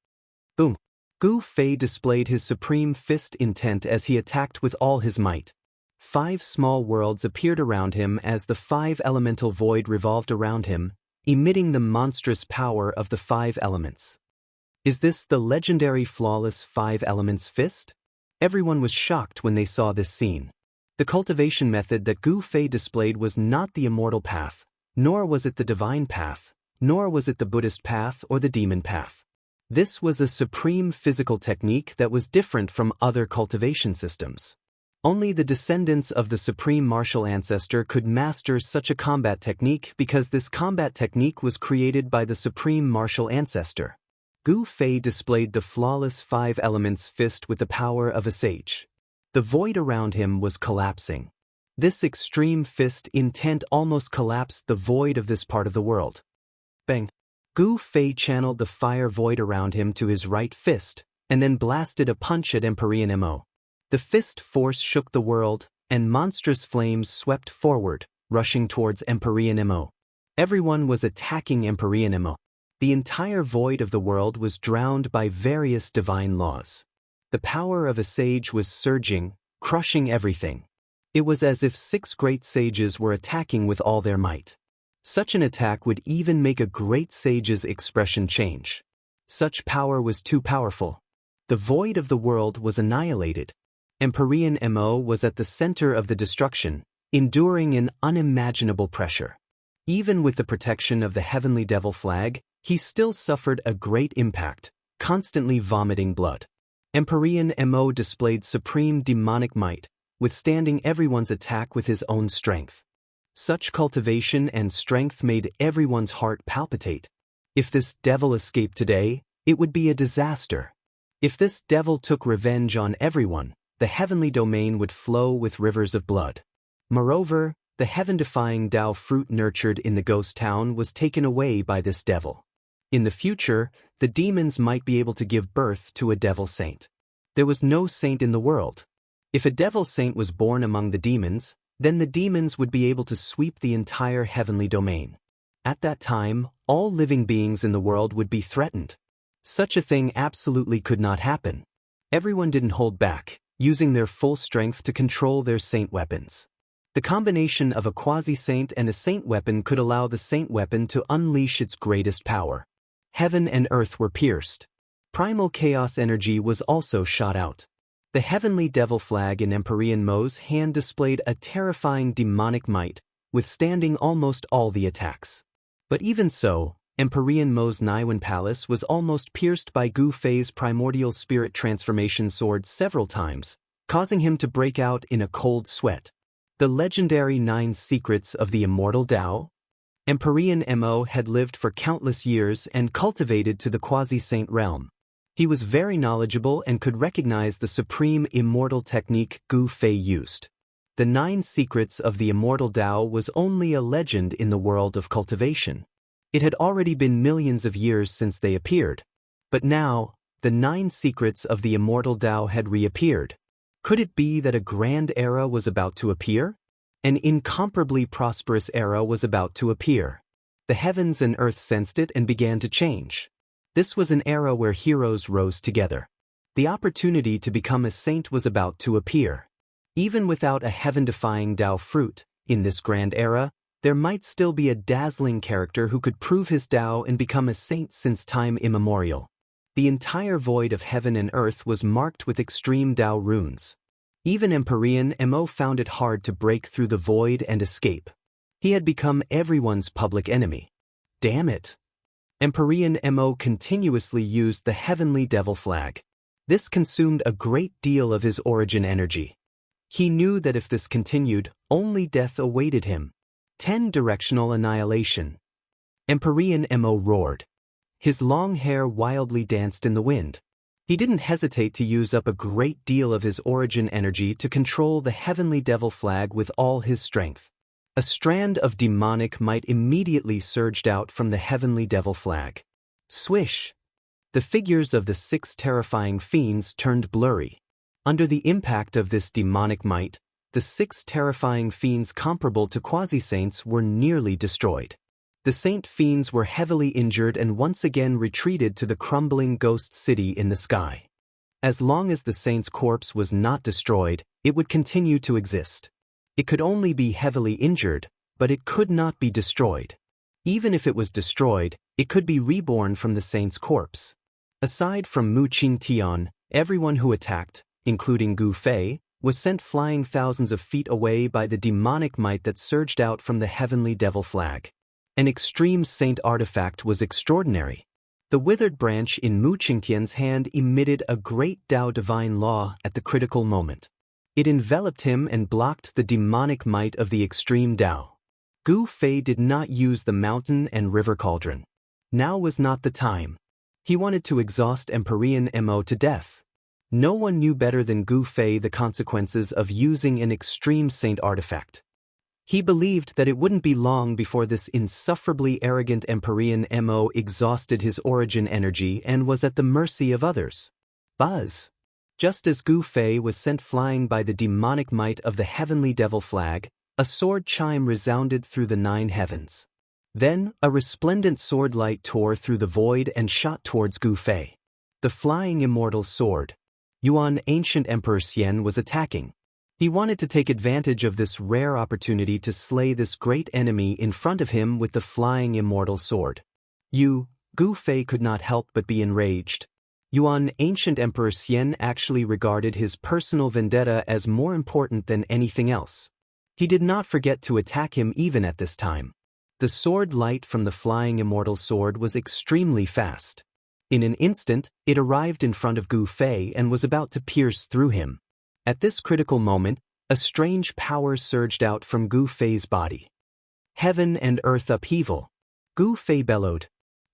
Boom. Gu Fei displayed his supreme fist intent as he attacked with all his might. 5 small worlds appeared around him as the 5 elemental void revolved around him, emitting the monstrous power of the 5 elements. Is this the legendary flawless 5 elements fist? Everyone was shocked when they saw this scene. The cultivation method that Gu Fei displayed was not the immortal path, nor was it the divine path, nor was it the Buddhist path or the demon path. This was a supreme physical technique that was different from other cultivation systems. Only the descendants of the supreme martial ancestor could master such a combat technique because this combat technique was created by the supreme martial ancestor. Gu Fei displayed the flawless 5 elements fist with the power of a sage. The void around him was collapsing. This extreme fist intent almost collapsed the void of this part of the world. Bang! Gu Fei channeled the fire void around him to his right fist, and then blasted a punch at Emperor Mo. The fist force shook the world, and monstrous flames swept forward, rushing towards Emperor Mo. Everyone was attacking Emperor Mo. The entire void of the world was drowned by various divine laws. The power of a sage was surging, crushing everything. It was as if 6 great sages were attacking with all their might. Such an attack would even make a great sage's expression change. Such power was too powerful. The void of the world was annihilated. Emperor Mo was at the center of the destruction, enduring an unimaginable pressure. Even with the protection of the heavenly devil flag, he still suffered a great impact, constantly vomiting blood. Emperor Mo displayed supreme demonic might, withstanding everyone's attack with his own strength. Such cultivation and strength made everyone's heart palpitate. If this devil escaped today, it would be a disaster. If this devil took revenge on everyone, the heavenly domain would flow with rivers of blood. Moreover, the heaven-defying Tao fruit nurtured in the ghost town was taken away by this devil. In the future, the demons might be able to give birth to a devil saint. There was no saint in the world. If a devil saint was born among the demons, then the demons would be able to sweep the entire heavenly domain. At that time, all living beings in the world would be threatened. Such a thing absolutely could not happen. Everyone didn't hold back, using their full strength to control their saint weapons. The combination of a quasi-saint and a saint weapon could allow the saint weapon to unleash its greatest power. Heaven and earth were pierced. Primal chaos energy was also shot out. The heavenly devil flag in Emperor Mo's hand displayed a terrifying demonic might, withstanding almost all the attacks. But even so, Emperor Mo's Naiwan Palace was almost pierced by Gu Fei's primordial spirit transformation sword several times, causing him to break out in a cold sweat. The legendary 9 secrets of the immortal Tao? Emperor Mo had lived for countless years and cultivated to the quasi-saint realm. He was very knowledgeable and could recognize the supreme immortal technique Gu Fei used. The 9 secrets of the immortal Tao was only a legend in the world of cultivation. It had already been millions of years since they appeared. But now, the 9 secrets of the immortal Tao had reappeared. Could it be that a grand era was about to appear? An incomparably prosperous era was about to appear. The heavens and earth sensed it and began to change. This was an era where heroes rose together. The opportunity to become a saint was about to appear. Even without a heaven-defying Tao fruit, in this grand era, there might still be a dazzling character who could prove his Tao and become a saint since time immemorial. The entire void of heaven and earth was marked with extreme Tao runes. Even Emperor Mo found it hard to break through the void and escape. He had become everyone's public enemy. Damn it! Emperor Mo continuously used the heavenly devil flag. This consumed a great deal of his origin energy. He knew that if this continued, only death awaited him. 10 directional annihilation. Emperor Mo roared. His long hair wildly danced in the wind. He didn't hesitate to use up a great deal of his origin energy to control the heavenly devil flag with all his strength. A strand of demonic might immediately surged out from the heavenly devil flag. Swish! The figures of the 6 terrifying fiends turned blurry. Under the impact of this demonic might, the 6 terrifying fiends comparable to quasi-saints were nearly destroyed. The saint fiends were heavily injured and once again retreated to the crumbling ghost city in the sky. As long as the saint's corpse was not destroyed, it would continue to exist. It could only be heavily injured, but it could not be destroyed. Even if it was destroyed, it could be reborn from the saint's corpse. Aside from Mu Qingtian, everyone who attacked, including Gu Fei, was sent flying thousands of feet away by the demonic might that surged out from the heavenly devil flag. An extreme saint artifact was extraordinary. The withered branch in Mu Qingtian's hand emitted a great Tao divine law at the critical moment. It enveloped him and blocked the demonic might of the extreme Tao. Gu Fei did not use the mountain and river cauldron. Now was not the time. He wanted to exhaust Emperor Mo to death. No one knew better than Gu Fei the consequences of using an extreme saint artifact. He believed that it wouldn't be long before this insufferably arrogant Emperor Mo exhausted his origin energy and was at the mercy of others. Buzz! Just as Gu Fei was sent flying by the demonic might of the heavenly devil flag, a sword chime resounded through the 9 heavens. Then, a resplendent sword light tore through the void and shot towards Gu Fei. The flying immortal sword. Yuan ancient Emperor Xian was attacking. He wanted to take advantage of this rare opportunity to slay this great enemy in front of him with the flying immortal sword. Gu Fei could not help but be enraged. Yuan ancient Emperor Xian actually regarded his personal vendetta as more important than anything else. He did not forget to attack him even at this time. The sword light from the flying immortal sword was extremely fast. In an instant, it arrived in front of Gu Fei and was about to pierce through him. At this critical moment, A strange power surged out from Gu Fei's body. Heaven and earth upheaval. Gu Fei bellowed.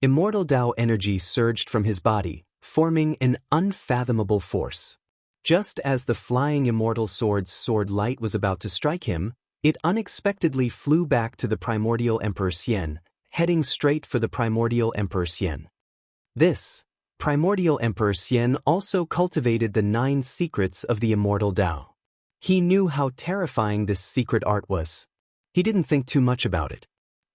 Immortal Tao energy surged from his body, forming an unfathomable force. Just as the flying immortal sword's sword light was about to strike him, it unexpectedly flew back to the primordial Emperor Xian, heading straight for the primordial Emperor Xian. This primordial Emperor Xian also cultivated the 9 secrets of the immortal Tao. He knew how terrifying this secret art was. He didn't think too much about it.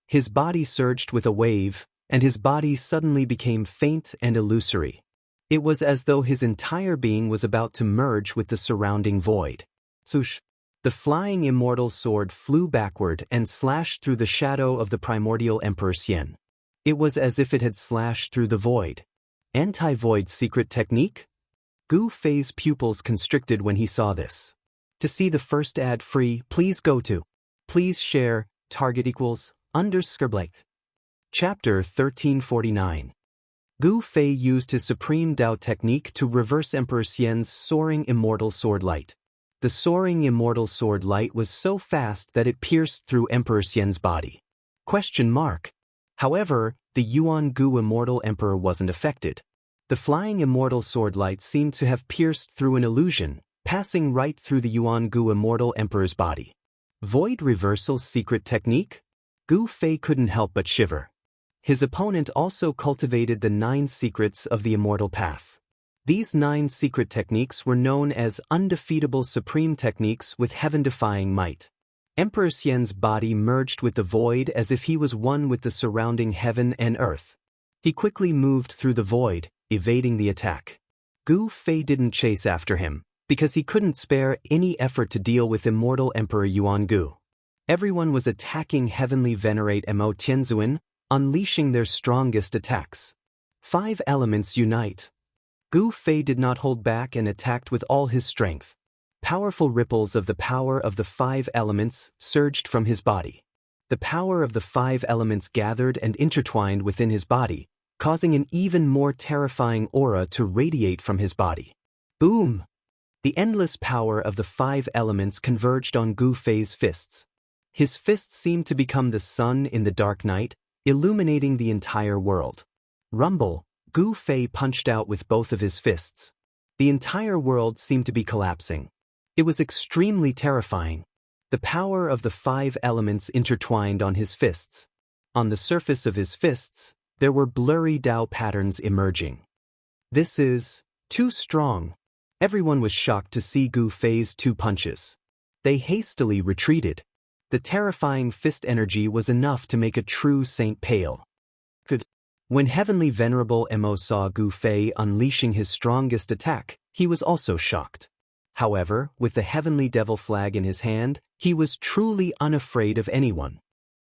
His body surged with a wave, and his body suddenly became faint and illusory. It was as though his entire being was about to merge with the surrounding void. Swoosh! The flying immortal sword flew backward and slashed through the shadow of the primordial Emperor Xian. It was as if it had slashed through the void. Anti-void secret technique? Gu Fei's pupils constricted when he saw this. To see the first ad-free, please go to. Please share, target equals, _Blake. Chapter 1349. Gu Fei used his supreme Tao technique to reverse Emperor Xian's soaring immortal sword light. The soaring immortal sword light was so fast that it pierced through Emperor Xian's body. However, the Yuan Gu immortal emperor wasn't affected. The flying immortal sword light seemed to have pierced through an illusion, passing right through the Yuan Gu immortal emperor's body. Void reversal secret technique? Gu Fei couldn't help but shiver. His opponent also cultivated the 9 secrets of the immortal path. These 9 secret techniques were known as undefeatable supreme techniques with heaven-defying might. Emperor Xian's body merged with the void as if he was one with the surrounding heaven and earth. He quickly moved through the void, evading the attack. Gu Fei didn't chase after him, because he couldn't spare any effort to deal with immortal Emperor Yuan Gu. Everyone was attacking heavenly venerate Mo Tianzuan, unleashing their strongest attacks. 5 elements unite. Gu Fei did not hold back and attacked with all his strength. Powerful ripples of the power of the 5 elements surged from his body. The power of the 5 elements gathered and intertwined within his body, causing an even more terrifying aura to radiate from his body. Boom! The endless power of the 5 elements converged on Gu Fei's fists. His fists seemed to become the sun in the dark night, illuminating the entire world. Rumble! Gu Fei punched out with both of his fists. The entire world seemed to be collapsing. It was extremely terrifying. The power of the 5 elements intertwined on his fists. On the surface of his fists, there were blurry Tao patterns emerging. This is too strong. Everyone was shocked to see Gu Fei's 2 punches. They hastily retreated. The terrifying fist energy was enough to make a true saint pale. When Heavenly Venerable Mo saw Gu Fei unleashing his strongest attack, he was also shocked. However, with the Heavenly Devil flag in his hand, he was truly unafraid of anyone.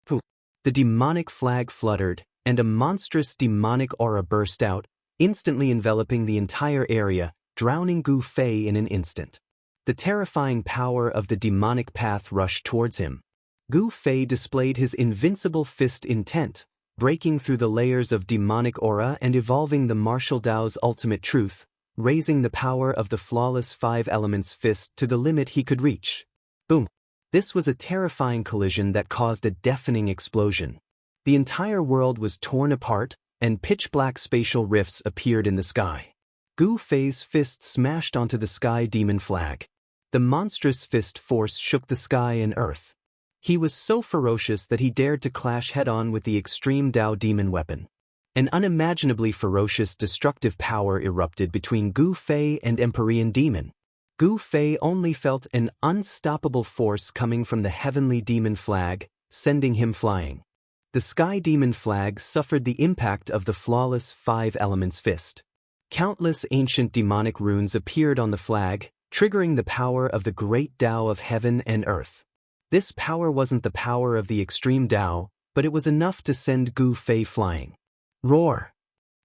The demonic flag fluttered, and a monstrous demonic aura burst out, instantly enveloping the entire area, drowning Gu Fei in an instant. The terrifying power of the demonic path rushed towards him. Gu Fei displayed his invincible fist intent, breaking through the layers of demonic aura and evolving the martial Tao's ultimate truth, raising the power of the flawless 5 elements fist to the limit he could reach. Boom! This was a terrifying collision that caused a deafening explosion. The entire world was torn apart, and pitch-black spatial rifts appeared in the sky. Gu Fei's fist smashed onto the sky demon flag. The monstrous fist force shook the sky and earth. He was so ferocious that he dared to clash head-on with the extreme Tao demon weapon. An unimaginably ferocious destructive power erupted between Gu Fei and Empyrean Demon. Gu Fei only felt an unstoppable force coming from the heavenly demon flag, sending him flying. The sky demon flag suffered the impact of the flawless 5 elements fist. Countless ancient demonic runes appeared on the flag, triggering the power of the great Tao of heaven and earth. This power wasn't the power of the extreme Tao, but it was enough to send Gu Fei flying. Roar!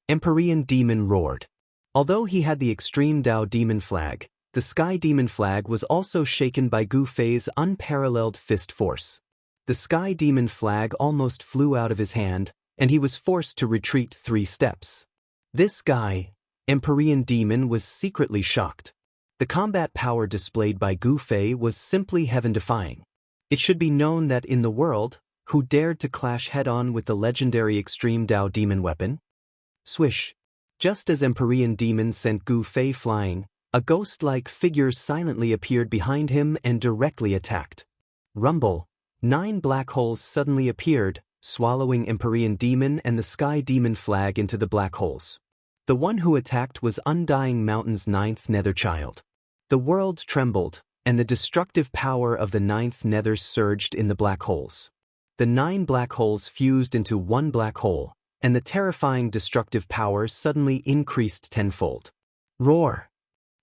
Empyrean Demon roared. Although he had the extreme Tao demon flag, the sky demon flag was also shaken by Gu Fei's unparalleled fist force. The sky demon flag almost flew out of his hand, and he was forced to retreat 3 steps. This guy, Empyrean Demon, was secretly shocked. The combat power displayed by Gu Fei was simply heaven-defying. It should be known that in the world, who dared to clash head-on with the legendary Extreme Dao Demon weapon? Swish. Just as Empyrean Demon sent Gu Fei flying, a ghost-like figure silently appeared behind him and directly attacked. Rumble. 9 black holes suddenly appeared, swallowing Empyrean Demon and the Sky Demon flag into the black holes. The one who attacked was Undying Mountain's 9th Nether Child. The world trembled, and the destructive power of the 9th Nether surged in the black holes. The 9 black holes fused into one black hole, and the terrifying destructive power suddenly increased tenfold. Roar!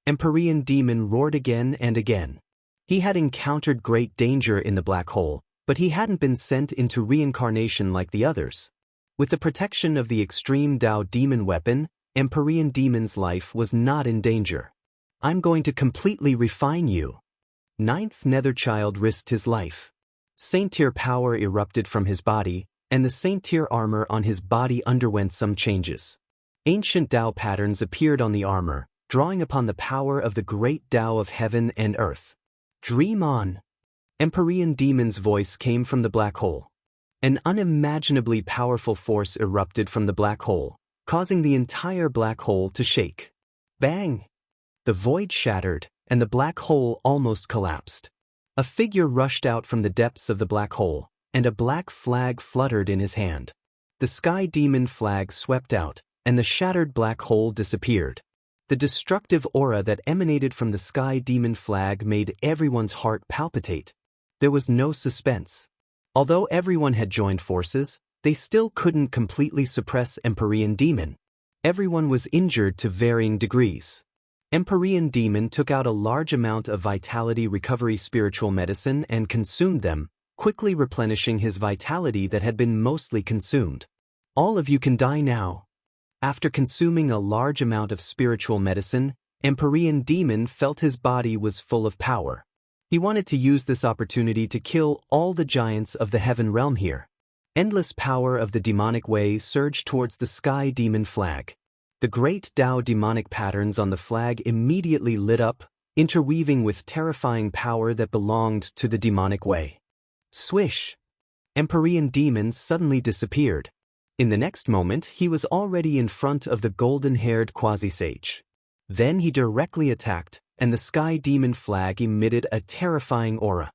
Empyrean Demon roared again and again. He had encountered great danger in the black hole, but he hadn't been sent into reincarnation like the others. With the protection of the Extreme Dao Demon weapon, Empyrean Demon's life was not in danger. I'm going to completely refine you. 9th Nether Child risked his life. Saint Tier power erupted from his body, and the Saint Tier armor on his body underwent some changes. Ancient Dao patterns appeared on the armor, drawing upon the power of the great Dao of heaven and earth. Dream on! Empyrean Demon's voice came from the black hole. An unimaginably powerful force erupted from the black hole, causing the entire black hole to shake. Bang! The void shattered, and the black hole almost collapsed. A figure rushed out from the depths of the black hole, and a black flag fluttered in his hand. The Sky Demon flag swept out, and the shattered black hole disappeared. The destructive aura that emanated from the Sky Demon flag made everyone's heart palpitate. There was no suspense. Although everyone had joined forces, they still couldn't completely suppress Empyrean Demon. Everyone was injured to varying degrees. Empyrean Demon took out a large amount of vitality recovery spiritual medicine and consumed them, quickly replenishing his vitality that had been mostly consumed. All of you can die now. After consuming a large amount of spiritual medicine, Empyrean Demon felt his body was full of power. He wanted to use this opportunity to kill all the giants of the heaven realm here. Endless power of the demonic way surged towards the Sky Demon flag. The great Dao demonic patterns on the flag immediately lit up, interweaving with terrifying power that belonged to the demonic way. Swish! Empyrean Demon suddenly disappeared. In the next moment, he was already in front of the golden-haired quasi-sage. Then he directly attacked, and the Sky Demon flag emitted a terrifying aura.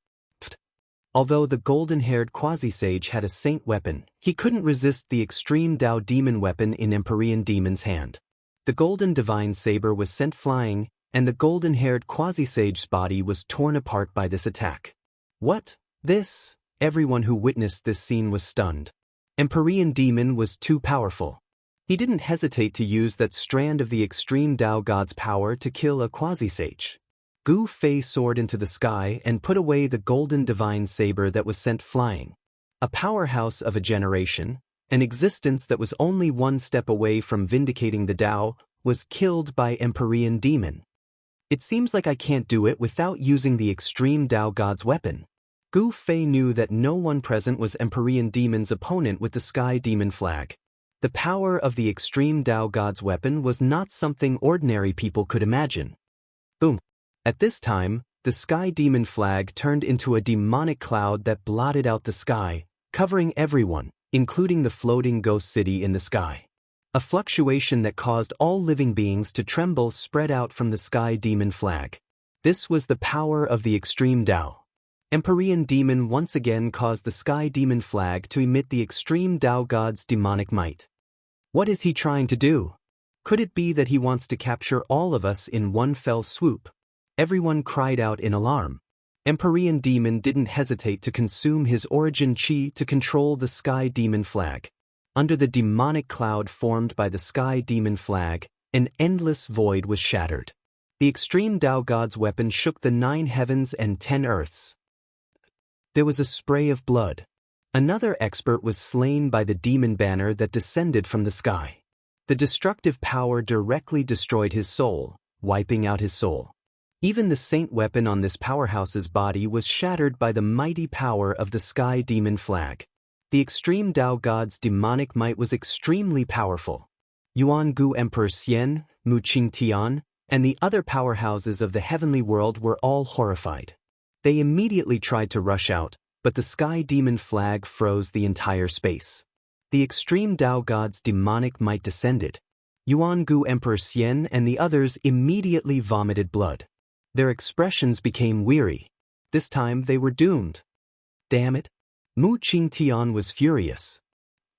Although the golden-haired quasi-sage had a saint weapon, he couldn't resist the Extreme Dao Demon weapon in Empyrean Demon's hand. The golden divine saber was sent flying, and the golden-haired quasi-sage's body was torn apart by this attack. What? This? Everyone who witnessed this scene was stunned. Empyrean Demon was too powerful. He didn't hesitate to use that strand of the Extreme Dao God's power to kill a quasi-sage. Gu Fei soared into the sky and put away the golden divine saber that was sent flying. A powerhouse of a generation, an existence that was only one step away from vindicating the Dao, was killed by Empyrean Demon. It seems like I can't do it without using the Extreme Dao God's weapon. Gu Fei knew that no one present was Empyrean Demon's opponent with the Sky Demon flag. The power of the Extreme Dao God's weapon was not something ordinary people could imagine. Boom! At this time, the Sky Demon flag turned into a demonic cloud that blotted out the sky, covering everyone, including the floating ghost city in the sky. A fluctuation that caused all living beings to tremble spread out from the Sky Demon flag. This was the power of the Extreme Dao. Empyrean Demon once again caused the Sky Demon flag to emit the Extreme Dao God's demonic might. What is he trying to do? Could it be that he wants to capture all of us in one fell swoop? Everyone cried out in alarm. Empyrean Demon didn't hesitate to consume his origin chi to control the Sky Demon flag. Under the demonic cloud formed by the Sky Demon flag, an endless void was shattered. The Extreme Dao God's weapon shook the 9 heavens and 10 earths. There was a spray of blood. Another expert was slain by the demon banner that descended from the sky. The destructive power directly destroyed his soul, wiping out his soul. Even the saint weapon on this powerhouse's body was shattered by the mighty power of the Sky Demon flag. The Extreme Dao God's demonic might was extremely powerful. Yuan Gu Emperor Xian, Mu Qing Tian, and the other powerhouses of the heavenly world were all horrified. They immediately tried to rush out, but the sky demon flag froze the entire space. The extreme Dao god's demonic might descended. Yuangu Emperor Xian and the others immediately vomited blood. Their expressions became weary. This time they were doomed. Damn it! Mu Qingtian was furious.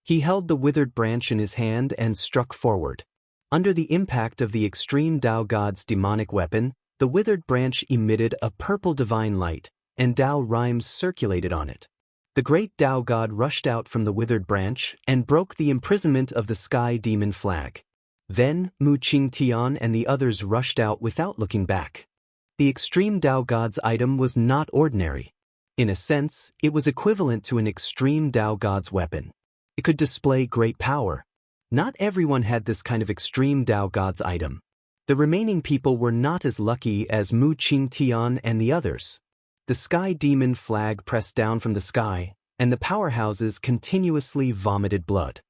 He held the withered branch in his hand and struck forward. Under the impact of the extreme Dao god's demonic weapon, the withered branch emitted a purple divine light, and Dao rhymes circulated on it. The great Dao god rushed out from the withered branch and broke the imprisonment of the sky demon flag. Then, Mu Qingtian and the others rushed out without looking back. The extreme Dao god's item was not ordinary. In a sense, it was equivalent to an extreme Dao god's weapon. It could display great power. Not everyone had this kind of extreme Dao god's item. The remaining people were not as lucky as Mu Qingtian and the others. The sky demon flag pressed down from the sky, and the powerhouses continuously vomited blood.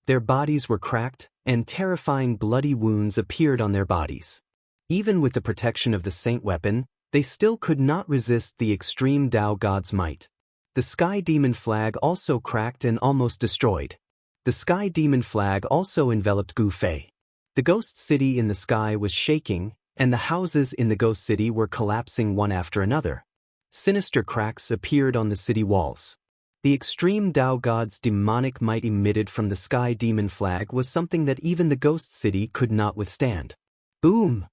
Their bodies were cracked, and terrifying bloody wounds appeared on their bodies. Even with the protection of the saint weapon, they still could not resist the extreme Dao god's might. The sky demon flag also cracked and almost destroyed. The sky demon flag also enveloped Gu Fei. The ghost city in the sky was shaking, and the houses in the ghost city were collapsing one after another. Sinister cracks appeared on the city walls. The extreme Dao god's demonic might emitted from the sky demon flag was something that even the ghost city could not withstand. Boom!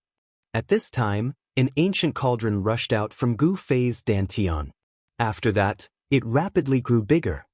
At this time, an ancient cauldron rushed out from Gu Fei's dantian. After that, it rapidly grew bigger.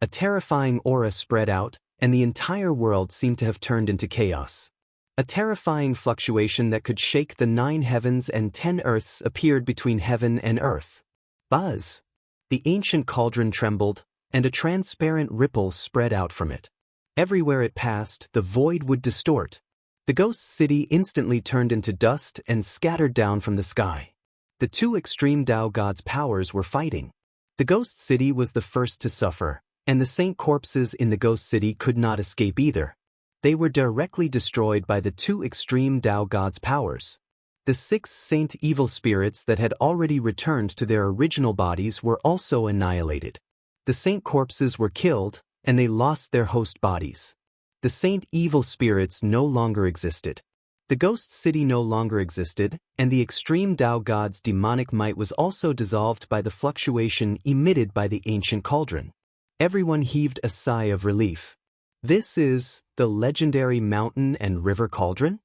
A terrifying aura spread out, and the entire world seemed to have turned into chaos. A terrifying fluctuation that could shake the 9 heavens and 10 earths appeared between heaven and earth. Buzz! The ancient cauldron trembled, and a transparent ripple spread out from it. Everywhere it passed, the void would distort. The ghost city instantly turned into dust and scattered down from the sky. The two extreme Dao gods' powers were fighting. The ghost city was the first to suffer, and the saint corpses in the ghost city could not escape either. They were directly destroyed by the two extreme Dao gods' powers. The 6 saint evil spirits that had already returned to their original bodies were also annihilated. The saint corpses were killed, and they lost their host bodies. The saint evil spirits no longer existed. The ghost city no longer existed, and the extreme Dao god's demonic might was also dissolved by the fluctuation emitted by the ancient cauldron. Everyone heaved a sigh of relief. This is the legendary mountain and river cauldron?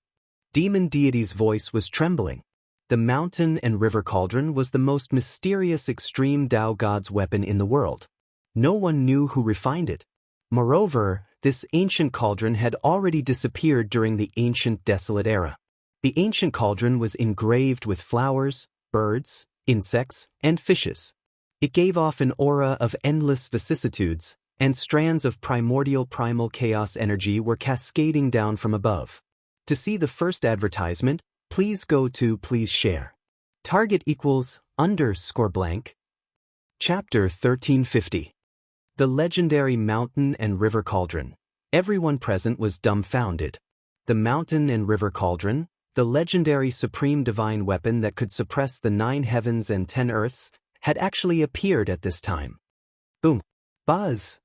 Demon deity's voice was trembling. The mountain and river cauldron was the most mysterious extreme Dao god's weapon in the world. No one knew who refined it. Moreover, this ancient cauldron had already disappeared during the ancient desolate era. The ancient cauldron was engraved with flowers, birds, insects, and fishes. It gave off an aura of endless vicissitudes, and strands of primordial primal chaos energy were cascading down from above. To see the first advertisement, please go to Please Share. Target equals _blank. Chapter 1350. The legendary mountain and river cauldron. Everyone present was dumbfounded. The mountain and river cauldron, the legendary supreme divine weapon that could suppress the 9 heavens and 10 earths, had actually appeared at this time. Boom! Buzz!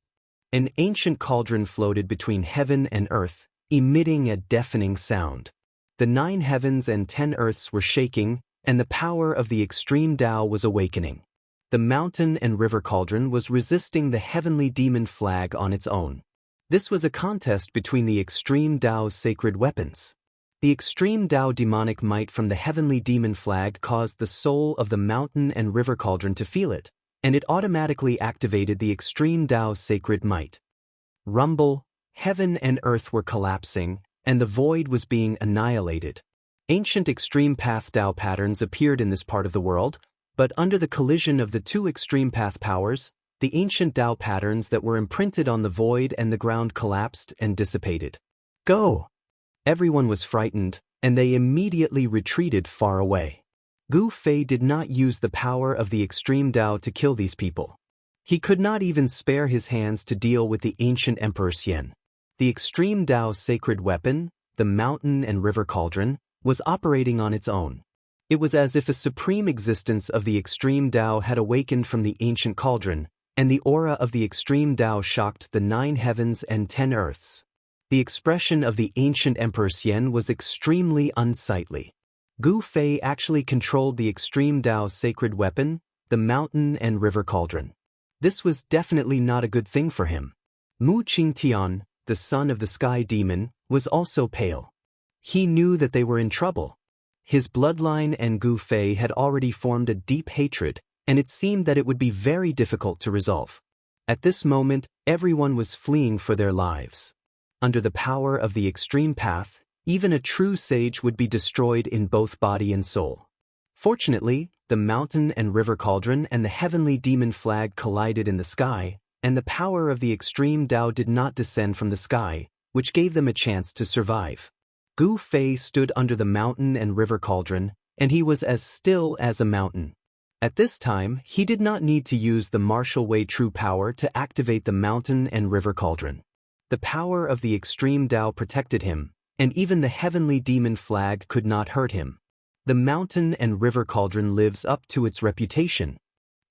An ancient cauldron floated between heaven and earth, emitting a deafening sound. The 9 heavens and 10 earths were shaking, and the power of the extreme Dao was awakening. The mountain and river cauldron was resisting the heavenly demon flag on its own. This was a contest between the extreme Dao's sacred weapons. The extreme Dao demonic might from the heavenly demon flag caused the soul of the mountain and river cauldron to feel it, and it automatically activated the extreme Dao's sacred might. Rumble, heaven and earth were collapsing, and the void was being annihilated. Ancient extreme path Dao patterns appeared in this part of the world, but under the collision of the two extreme path powers, the ancient Dao patterns that were imprinted on the void and the ground collapsed and dissipated. Go! Everyone was frightened, and they immediately retreated far away. Gu Fei did not use the power of the extreme Dao to kill these people. He could not even spare his hands to deal with the ancient Emperor Xian. The extreme Dao's sacred weapon, the mountain and river cauldron, was operating on its own. It was as if a supreme existence of the extreme Tao had awakened from the ancient cauldron, and the aura of the extreme Tao shocked the 9 heavens and 10 earths. The expression of the ancient Emperor Xian was extremely unsightly. Gu Fei actually controlled the extreme Tao's sacred weapon, the mountain and river cauldron. This was definitely not a good thing for him. Mu Qingtian, the son of the sky demon, was also pale. He knew that they were in trouble. His bloodline and Gu Fei had already formed a deep hatred, and it seemed that it would be very difficult to resolve. At this moment, everyone was fleeing for their lives. Under the power of the extreme path, even a true sage would be destroyed in both body and soul. Fortunately, the mountain and river cauldron and the heavenly demon flag collided in the sky, and the power of the extreme Tao did not descend from the sky, which gave them a chance to survive. Gu Fei stood under the mountain and river cauldron, and he was as still as a mountain. At this time, he did not need to use the martial way true power to activate the mountain and river cauldron. The power of the extreme Tao protected him, and even the heavenly demon flag could not hurt him. The mountain and river cauldron lives up to its reputation.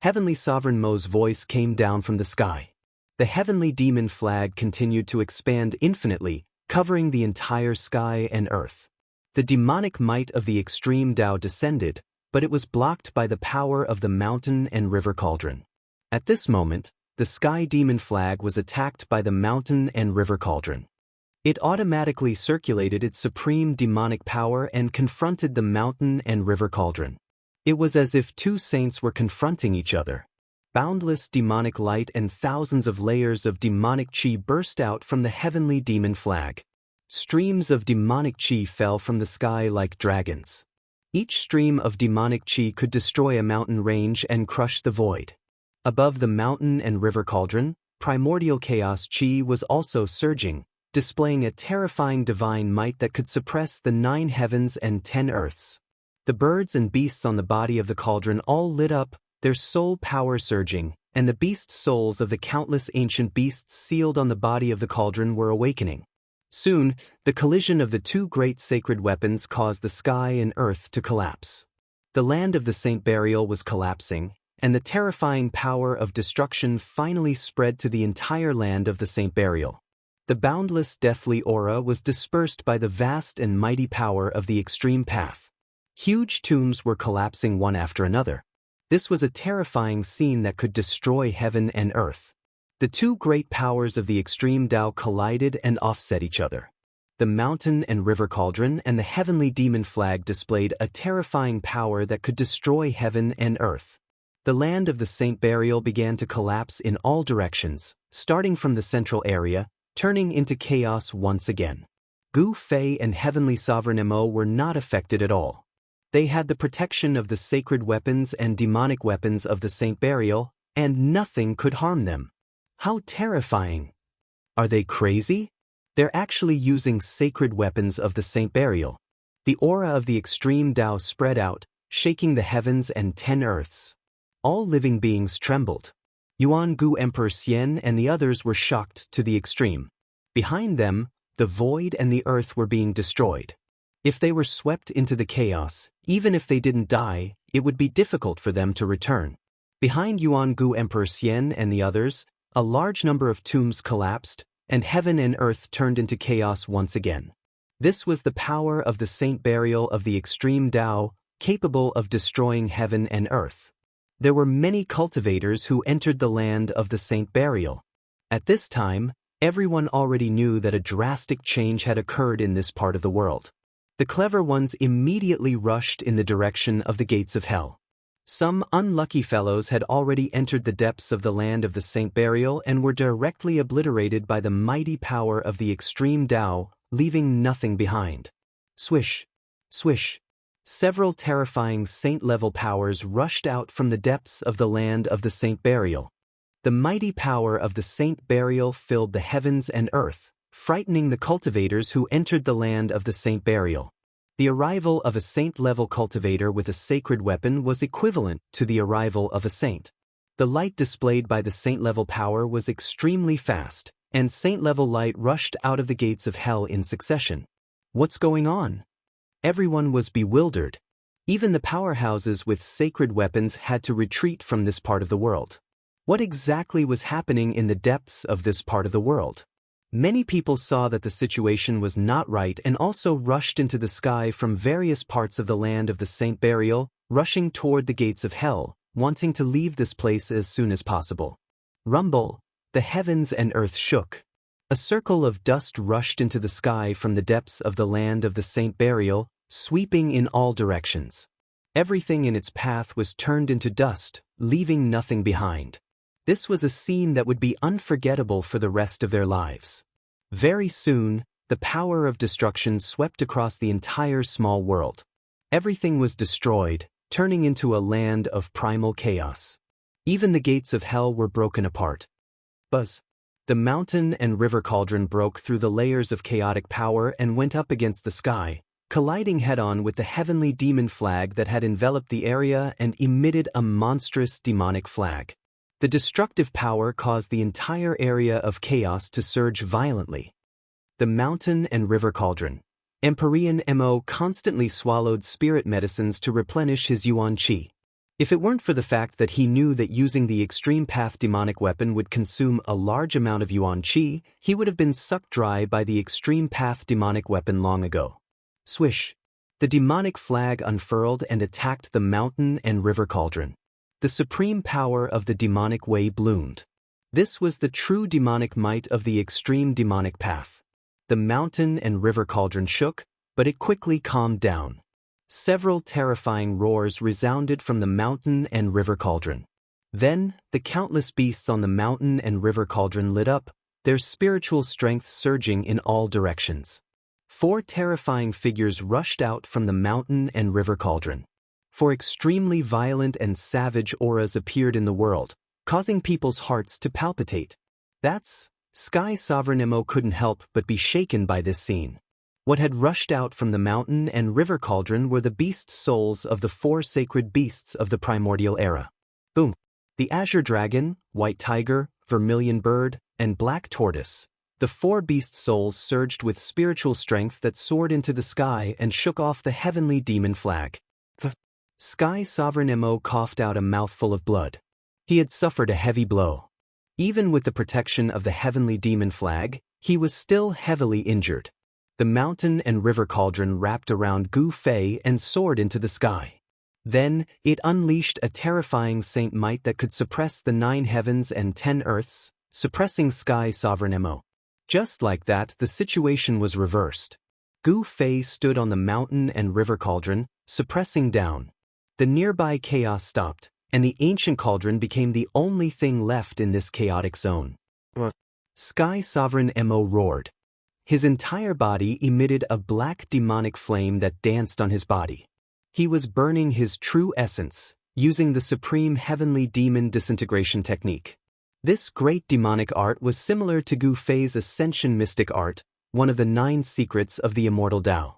Heavenly Sovereign Mo's voice came down from the sky. The heavenly demon flag continued to expand infinitely, covering the entire sky and earth. The demonic might of the extreme Tao descended, but it was blocked by the power of the mountain and river cauldron. At this moment, the sky demon flag was attacked by the mountain and river cauldron. It automatically circulated its supreme demonic power and confronted the mountain and river cauldron. It was as if two saints were confronting each other. Boundless demonic light and thousands of layers of demonic chi burst out from the heavenly demon flag. Streams of demonic chi fell from the sky like dragons. Each stream of demonic chi could destroy a mountain range and crush the void. Above the mountain and river cauldron, primordial chaos chi was also surging, displaying a terrifying divine might that could suppress the 9 heavens and 10 earths. The birds and beasts on the body of the cauldron all lit up, their soul power surging, and the beast souls of the countless ancient beasts sealed on the body of the cauldron were awakening. Soon, the collision of the 2 great sacred weapons caused the sky and earth to collapse. The land of the Saint Burial was collapsing, and the terrifying power of destruction finally spread to the entire land of the Saint Burial. The boundless deathly aura was dispersed by the vast and mighty power of the extreme path. Huge tombs were collapsing one after another. This was a terrifying scene that could destroy heaven and earth. The 2 great powers of the extreme Tao collided and offset each other. The mountain and river cauldron and the heavenly demon flag displayed a terrifying power that could destroy heaven and earth. The land of the Saint Burial began to collapse in all directions, starting from the central area, turning into chaos once again. Gu Fei and Heavenly Sovereign Mo were not affected at all. They had the protection of the sacred weapons and demonic weapons of the Saint Burial, and nothing could harm them. How terrifying! Are they crazy? They're actually using sacred weapons of the Saint Burial. The aura of the extreme Tao spread out, shaking the heavens and 10 earths. All living beings trembled. Yuan Gu Emperor Xian and the others were shocked to the extreme. Behind them, the void and the earth were being destroyed. If they were swept into the chaos, even if they didn't die, it would be difficult for them to return. Behind Yuan Gu Emperor Xian and the others, a large number of tombs collapsed, and heaven and earth turned into chaos once again. This was the power of the Saint Burial of the extreme Tao, capable of destroying heaven and earth. There were many cultivators who entered the land of the Saint Burial. At this time, everyone already knew that a drastic change had occurred in this part of the world. The clever ones immediately rushed in the direction of the gates of hell. Some unlucky fellows had already entered the depths of the land of the Saint Burial and were directly obliterated by the mighty power of the extreme Tao, leaving nothing behind. Swish, swish. Several terrifying saint-level powers rushed out from the depths of the land of the Saint Burial. The mighty power of the Saint Burial filled the heavens and earth, frightening the cultivators who entered the land of the Saint Burial. The arrival of a saint-level cultivator with a sacred weapon was equivalent to the arrival of a saint. The light displayed by the saint-level power was extremely fast, and saint-level light rushed out of the gates of hell in succession. What's going on? Everyone was bewildered. Even the powerhouses with sacred weapons had to retreat from this part of the world. What exactly was happening in the depths of this part of the world? Many people saw that the situation was not right and also rushed into the sky from various parts of the land of the Saint Burial, rushing toward the gates of hell, wanting to leave this place as soon as possible. Rumble, the heavens and earth shook. A circle of dust rushed into the sky from the depths of the land of the Saint Burial, sweeping in all directions. Everything in its path was turned into dust, leaving nothing behind. This was a scene that would be unforgettable for the rest of their lives. Very soon, the power of destruction swept across the entire small world. Everything was destroyed, turning into a land of primal chaos. Even the gates of hell were broken apart. Buzz. The mountain and river cauldron broke through the layers of chaotic power and went up against the sky, colliding head-on with the heavenly demon flag that had enveloped the area and emitted a monstrous demonic flag. The destructive power caused the entire area of chaos to surge violently. The mountain and river cauldron. Empyrean Mo constantly swallowed spirit medicines to replenish his yuan qi. If it weren't for the fact that he knew that using the extreme path demonic weapon would consume a large amount of yuan qi, he would have been sucked dry by the extreme path demonic weapon long ago. Swish. The demonic flag unfurled and attacked the mountain and river cauldron. The supreme power of the demonic way bloomed. This was the true demonic might of the extreme demonic path. The mountain and river cauldron shook, but it quickly calmed down. Several terrifying roars resounded from the mountain and river cauldron. Then, the countless beasts on the mountain and river cauldron lit up, their spiritual strength surging in all directions. 4 terrifying figures rushed out from the mountain and river cauldron. 4 extremely violent and savage auras appeared in the world, causing people's hearts to palpitate. Sky Sovereign Mo couldn't help but be shaken by this scene. What had rushed out from the mountain and river cauldron were the beast souls of the 4 sacred beasts of the primordial era. Boom! The azure dragon, white tiger, vermilion bird, and black tortoise. The 4 beast souls surged with spiritual strength that soared into the sky and shook off the heavenly demon flag. Sky Sovereign Mo coughed out a mouthful of blood. He had suffered a heavy blow. Even with the protection of the heavenly demon flag, he was still heavily injured. The mountain and river cauldron wrapped around Gu Fei and soared into the sky. Then, it unleashed a terrifying saint might that could suppress the 9 heavens and 10 earths, suppressing Sky Sovereign Mo. Just like that, the situation was reversed. Gu Fei stood on the mountain and river cauldron, suppressing down. The nearby chaos stopped, and the ancient cauldron became the only thing left in this chaotic zone. Sky Sovereign Mo roared. His entire body emitted a black demonic flame that danced on his body. He was burning his true essence, using the supreme heavenly demon disintegration technique. This great demonic art was similar to Gu Fei's ascension mystic art, one of the 9 secrets of the immortal Tao.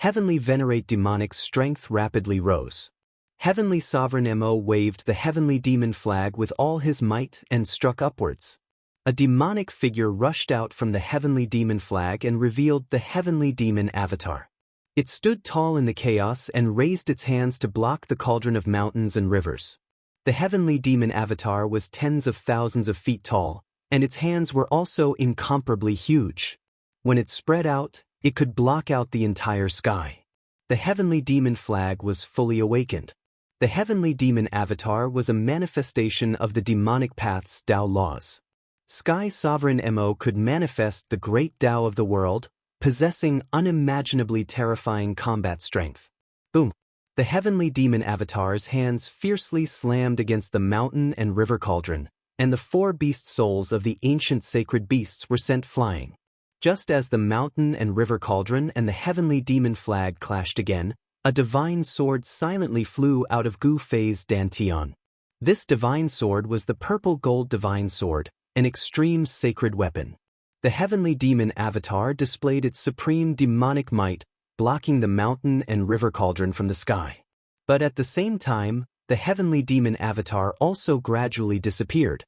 Heavenly venerate demonic strength rapidly rose. Heavenly Sovereign Mo waved the heavenly demon flag with all his might and struck upwards. A demonic figure rushed out from the heavenly demon flag and revealed the heavenly demon avatar. It stood tall in the chaos and raised its hands to block the cauldron of mountains and rivers. The heavenly demon avatar was tens of thousands of feet tall, and its hands were also incomparably huge. When it spread out, it could block out the entire sky. The heavenly demon flag was fully awakened. The heavenly demon avatar was a manifestation of the demonic path's Tao laws. Sky Sovereign Mo could manifest the great Tao of the world, possessing unimaginably terrifying combat strength. Boom! The heavenly demon avatar's hands fiercely slammed against the mountain and river cauldron, and the 4 beast souls of the ancient sacred beasts were sent flying. Just as the mountain and river cauldron and the heavenly demon flag clashed again, a divine sword silently flew out of Gu Fei's dantian. This divine sword was the purple gold divine sword, an extreme sacred weapon. The heavenly demon avatar displayed its supreme demonic might, blocking the mountain and river cauldron from the sky. But at the same time, the heavenly demon avatar also gradually disappeared.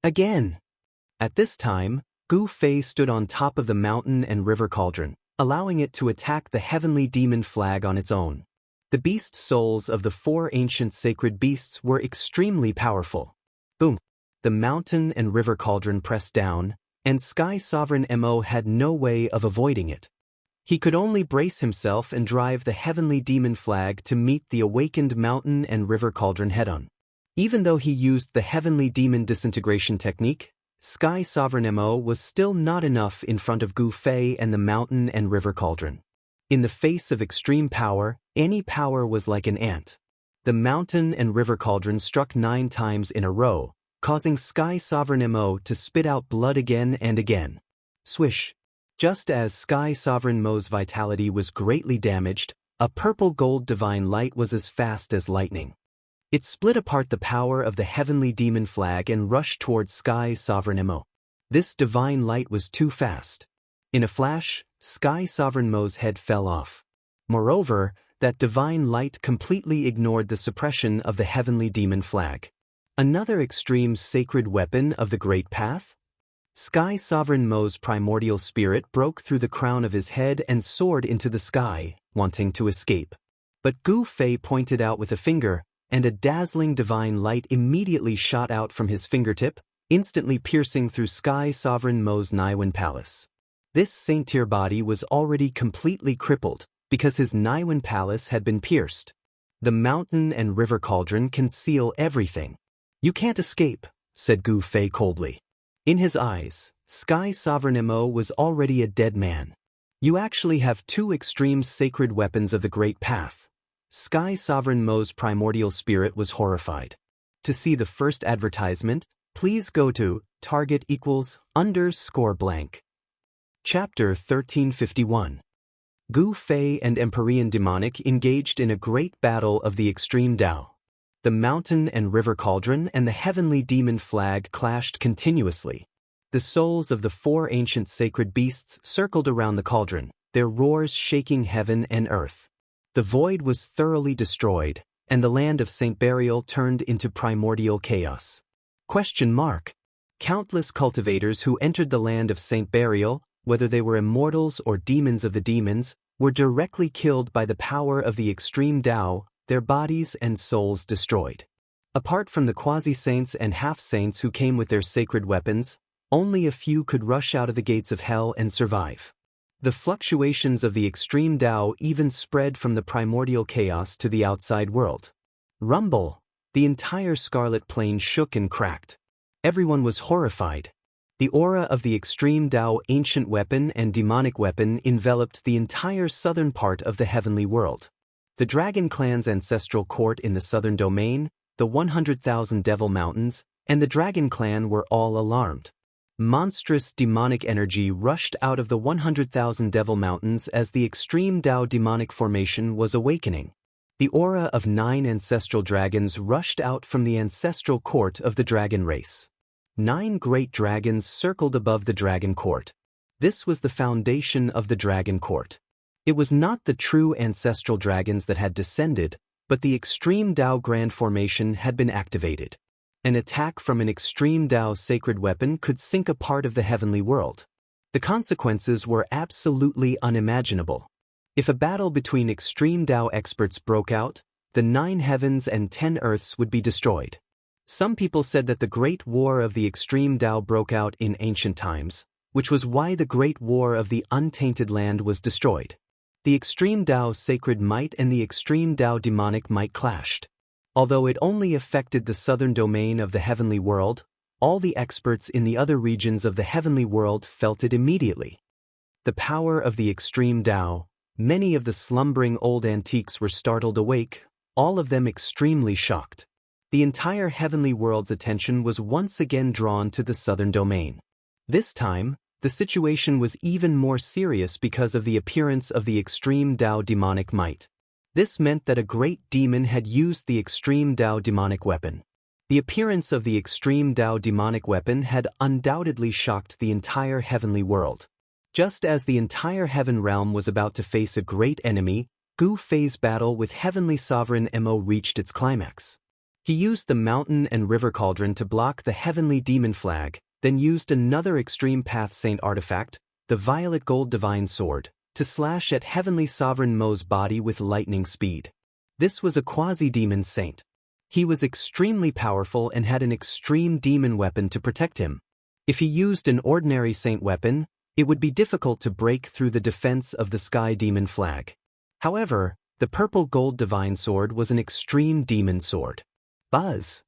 Again! At this time, Gu Fei stood on top of the mountain and river cauldron, allowing it to attack the heavenly demon flag on its own. The beast souls of the 4 ancient sacred beasts were extremely powerful. Boom! The mountain and river cauldron pressed down, and Sky Sovereign Mo had no way of avoiding it. He could only brace himself and drive the heavenly demon flag to meet the awakened mountain and river cauldron head-on. Even though he used the heavenly demon disintegration technique, Sky Sovereign Mo was still not enough in front of Gu Fei and the mountain and river cauldron. In the face of extreme power, any power was like an ant. The mountain and river cauldron struck 9 times in a row, causing Sky Sovereign Mo to spit out blood again and again. Swish! Just as Sky Sovereign Mo's vitality was greatly damaged, a purple-gold divine light was as fast as lightning. It split apart the power of the heavenly demon flag and rushed towards Sky Sovereign Mo. This divine light was too fast. In a flash, Sky Sovereign Mo's head fell off. Moreover, that divine light completely ignored the suppression of the heavenly demon flag. Another extreme sacred weapon of the Great Path? Sky Sovereign Mo's primordial spirit broke through the crown of his head and soared into the sky, wanting to escape. But Gu Fei pointed out with a finger, and a dazzling divine light immediately shot out from his fingertip, instantly piercing through Sky Sovereign Mo's Niwen Palace. This saint-tier body was already completely crippled, because his Niwen Palace had been pierced. The mountain and river cauldron conceal everything. "You can't escape," said Gu Fei coldly. In his eyes, Sky Sovereign Mo was already a dead man. "You actually have 2 extreme sacred weapons of the Great Path." Sky Sovereign Mo's primordial spirit was horrified. To see the first advertisement, please go to target=_blank. Chapter 1351. Gu Fei and Empyrean Demonic engaged in a great battle of the extreme Tao. The mountain and river cauldron and the heavenly demon flag clashed continuously. The souls of the 4 ancient sacred beasts circled around the cauldron, their roars shaking heaven and earth. The void was thoroughly destroyed, and the land of Saint Burial turned into primordial chaos. Countless cultivators who entered the land of Saint Burial, whether they were immortals or demons of the demons, were directly killed by the power of the extreme Tao, their bodies and souls destroyed. Apart from the quasi-saints and half-saints who came with their sacred weapons, only a few could rush out of the gates of hell and survive. The fluctuations of the extreme Tao even spread from the primordial chaos to the outside world. Rumble! The entire Scarlet Plain shook and cracked. Everyone was horrified. The aura of the extreme Tao ancient weapon and demonic weapon enveloped the entire southern part of the heavenly world. The Dragon Clan's ancestral court in the southern domain, the 100,000 Devil Mountains, and the Dragon Clan were all alarmed. Monstrous demonic energy rushed out of the 100,000 Devil Mountains as the extreme Tao demonic formation was awakening. The aura of 9 ancestral dragons rushed out from the ancestral court of the dragon race. 9 great dragons circled above the dragon court. This was the foundation of the dragon court. It was not the true ancestral dragons that had descended, but the extreme Tao grand formation had been activated. An attack from an extreme Tao sacred weapon could sink a part of the heavenly world. The consequences were absolutely unimaginable. If a battle between extreme Tao experts broke out, the 9 heavens and 10 earths would be destroyed. Some people said that the Great War of the extreme Tao broke out in ancient times, which was why the Great War of the Untainted Land was destroyed. The extreme Tao sacred might and the extreme Tao demonic might clashed. Although it only affected the southern domain of the heavenly world, all the experts in the other regions of the heavenly world felt it immediately. The power of the extreme Tao, many of the slumbering old antiques were startled awake, all of them extremely shocked. The entire heavenly world's attention was once again drawn to the southern domain. This time, the situation was even more serious because of the appearance of the extreme Tao demonic might. This meant that a great demon had used the extreme Tao demonic weapon. The appearance of the extreme Tao demonic weapon had undoubtedly shocked the entire heavenly world. Just as the entire heaven realm was about to face a great enemy, Gu Fei's battle with Heavenly Sovereign Mo reached its climax. He used the mountain and river cauldron to block the heavenly demon flag, then used another extreme path saint artifact, the violet gold divine sword, to slash at Heavenly Sovereign Mo's body with lightning speed. This was a quasi-demon saint. He was extremely powerful and had an extreme demon weapon to protect him. If he used an ordinary saint weapon, it would be difficult to break through the defense of the Sky Demon flag. However, the purple gold divine sword was an extreme demon sword. Buzz!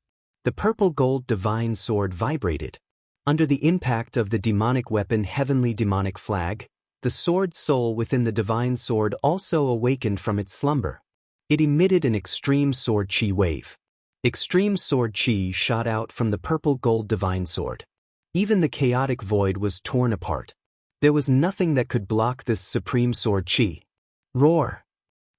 The purple gold divine sword vibrated. Under the impact of the demonic weapon Heavenly Demonic Flag, the sword soul within the divine sword also awakened from its slumber. It emitted an extreme sword chi wave. Extreme sword chi shot out from the purple gold divine sword. Even the chaotic void was torn apart. There was nothing that could block this supreme sword chi. Roar!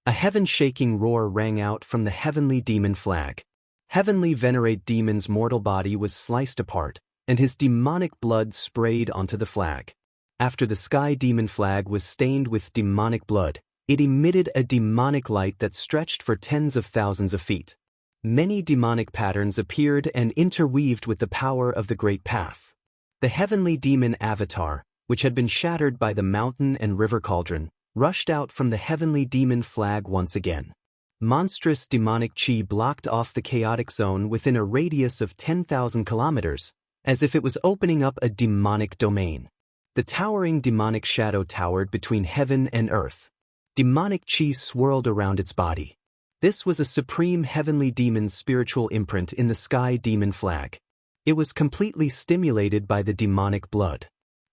A heaven-shaking roar rang out from the Heavenly Demon Flag. Heavenly Venerate Demon's mortal body was sliced apart, and his demonic blood sprayed onto the flag. After the Sky Demon Flag was stained with demonic blood, it emitted a demonic light that stretched for tens of thousands of feet. Many demonic patterns appeared and interweaved with the power of the Great Path. The Heavenly Demon Avatar, which had been shattered by the mountain and river cauldron, rushed out from the Heavenly Demon Flag once again. Monstrous demonic chi blocked off the chaotic zone within a radius of 10,000 kilometers, as if it was opening up a demonic domain. The towering demonic shadow towered between heaven and earth. Demonic chi swirled around its body. This was a supreme heavenly demon's spiritual imprint in the Sky Demon Flag. It was completely stimulated by the demonic blood.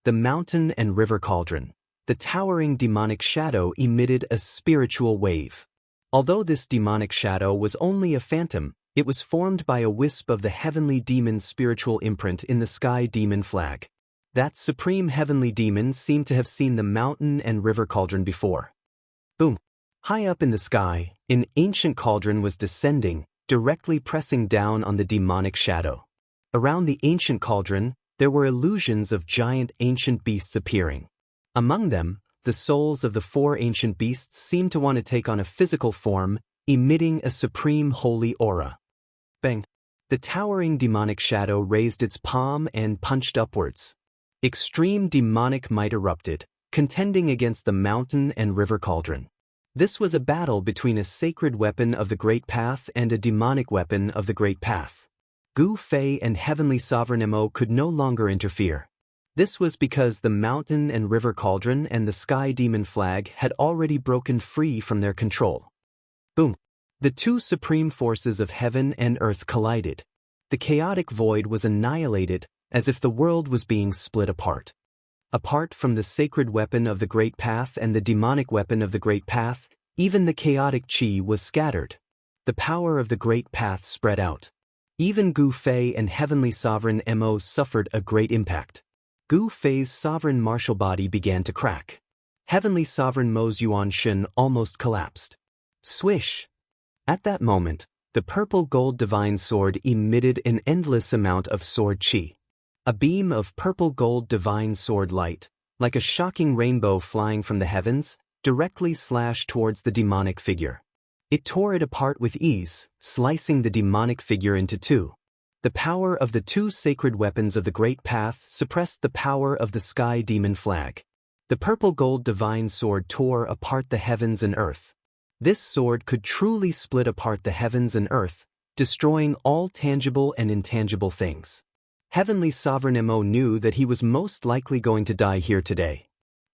The mountain and river cauldron, the towering demonic shadow emitted a spiritual wave. Although this demonic shadow was only a phantom, it was formed by a wisp of the heavenly demon's spiritual imprint in the Sky Demon Flag. That supreme heavenly demon seemed to have seen the mountain and river cauldron before. Boom! High up in the sky, an ancient cauldron was descending, directly pressing down on the demonic shadow. Around the ancient cauldron, there were illusions of giant ancient beasts appearing. Among them, the souls of the 4 ancient beasts seemed to want to take on a physical form, emitting a supreme holy aura. Bang! The towering demonic shadow raised its palm and punched upwards. Extreme demonic might erupted, contending against the mountain and river cauldron. This was a battle between a sacred weapon of the Great Path and a demonic weapon of the Great Path. Gu Fei and Heavenly Sovereign Mo could no longer interfere. This was because the mountain and river cauldron and the Sky Demon Flag had already broken free from their control. Boom! The 2 supreme forces of heaven and earth collided. The chaotic void was annihilated, as if the world was being split apart. Apart from the sacred weapon of the Great Path and the demonic weapon of the Great Path, even the chaotic chi was scattered. The power of the Great Path spread out. Even Gu Fei and Heavenly Sovereign Mo suffered a great impact. Gu Fei's sovereign martial body began to crack. Heavenly Sovereign Mo's Yuan Shen almost collapsed. Swish! At that moment, the purple gold divine sword emitted an endless amount of sword chi. A beam of purple gold divine sword light, like a shocking rainbow flying from the heavens, directly slashed towards the demonic figure. It tore it apart with ease, slicing the demonic figure into 2. The power of the 2 sacred weapons of the Great Path suppressed the power of the Sky Demon Flag. The purple gold divine sword tore apart the heavens and earth. This sword could truly split apart the heavens and earth, destroying all tangible and intangible things. Heavenly Sovereign Mo knew that he was most likely going to die here today.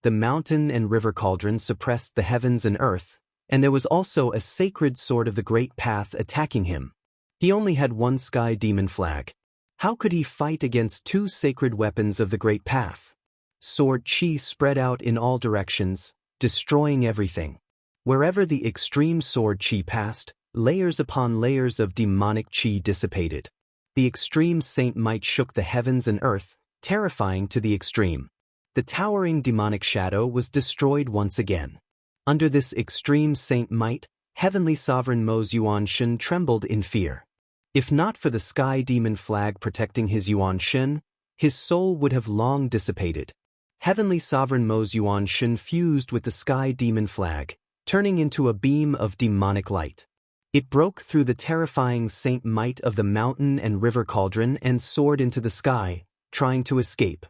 The mountain and river cauldron suppressed the heavens and earth, and there was also a sacred sword of the Great Path attacking him. He only had 1 Sky Demon Flag. How could he fight against 2 sacred weapons of the Great Path? Sword chi spread out in all directions, destroying everything. Wherever the extreme sword chi passed, layers upon layers of demonic chi dissipated. The extreme saint might shook the heavens and earth, terrifying to the extreme. The towering demonic shadow was destroyed once again. Under this extreme saint might, Heavenly Sovereign Mo's Yuan Shen trembled in fear. If not for the Sky Demon Flag protecting his Yuan Shen, his soul would have long dissipated. Heavenly Sovereign Mo's Yuan Shen fused with the Sky Demon Flag, turning into a beam of demonic light. It broke through the terrifying saint might of the mountain and river cauldron and soared into the sky, trying to escape.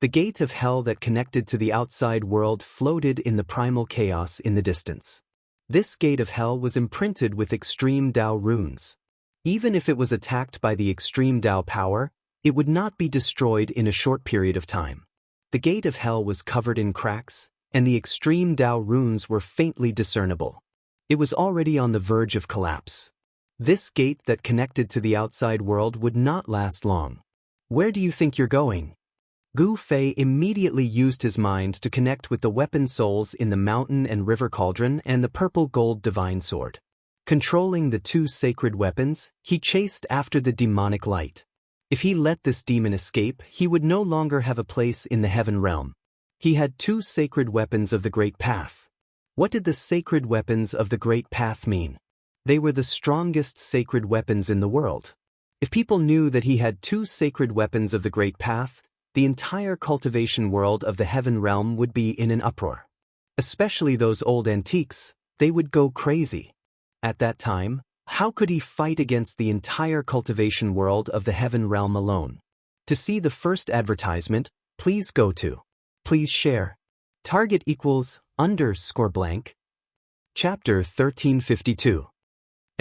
The gate of hell that connected to the outside world floated in the primal chaos in the distance. This gate of hell was imprinted with extreme Dao runes. Even if it was attacked by the extreme Dao power, it would not be destroyed in a short period of time. The gate of hell was covered in cracks, and the extreme Dao runes were faintly discernible. It was already on the verge of collapse. This gate that connected to the outside world would not last long. Where do you think you're going? Gu Fei immediately used his mind to connect with the weapon souls in the mountain and river cauldron and the purple gold divine sword. Controlling the two sacred weapons, he chased after the demonic light. If he let this demon escape, he would no longer have a place in the heaven realm. He had two sacred weapons of the Great Path. What did the sacred weapons of the Great Path mean? They were the strongest sacred weapons in the world. If people knew that he had two sacred weapons of the Great Path, the entire cultivation world of the heaven realm would be in an uproar. Especially those old antiques, they would go crazy. At that time, how could he fight against the entire cultivation world of the heaven realm alone? To see the first advertisement, please go to. Please share. Target equals _blank. Chapter 1352.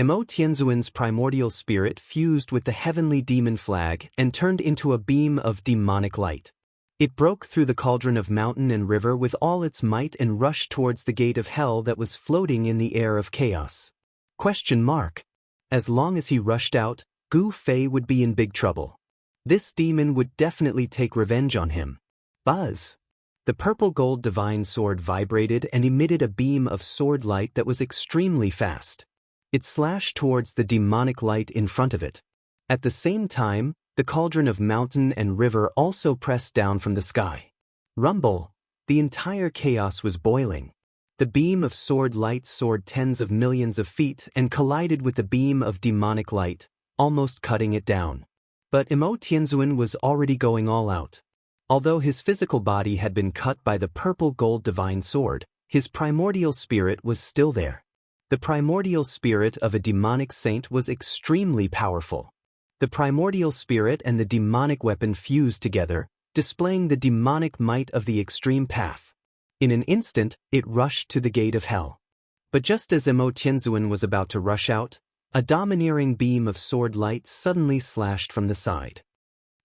Mo Tianzuan's primordial spirit fused with the heavenly demon flag and turned into a beam of demonic light. It broke through the cauldron of mountain and river with all its might and rushed towards the gate of hell that was floating in the air of chaos. As long as he rushed out, Gu Fei would be in big trouble. This demon would definitely take revenge on him. Buzz! The purple gold divine sword vibrated and emitted a beam of sword light that was extremely fast. It slashed towards the demonic light in front of it. At the same time, the cauldron of mountain and river also pressed down from the sky. Rumble! The entire chaos was boiling. The beam of sword light soared tens of millions of feet and collided with the beam of demonic light, almost cutting it down. But Mo Tianzuan was already going all out. Although his physical body had been cut by the purple gold divine sword, his primordial spirit was still there. The primordial spirit of a demonic saint was extremely powerful. The primordial spirit and the demonic weapon fused together, displaying the demonic might of the extreme path. In an instant, it rushed to the gate of hell. But just as Mo Tianzuan was about to rush out, a domineering beam of sword light suddenly slashed from the side.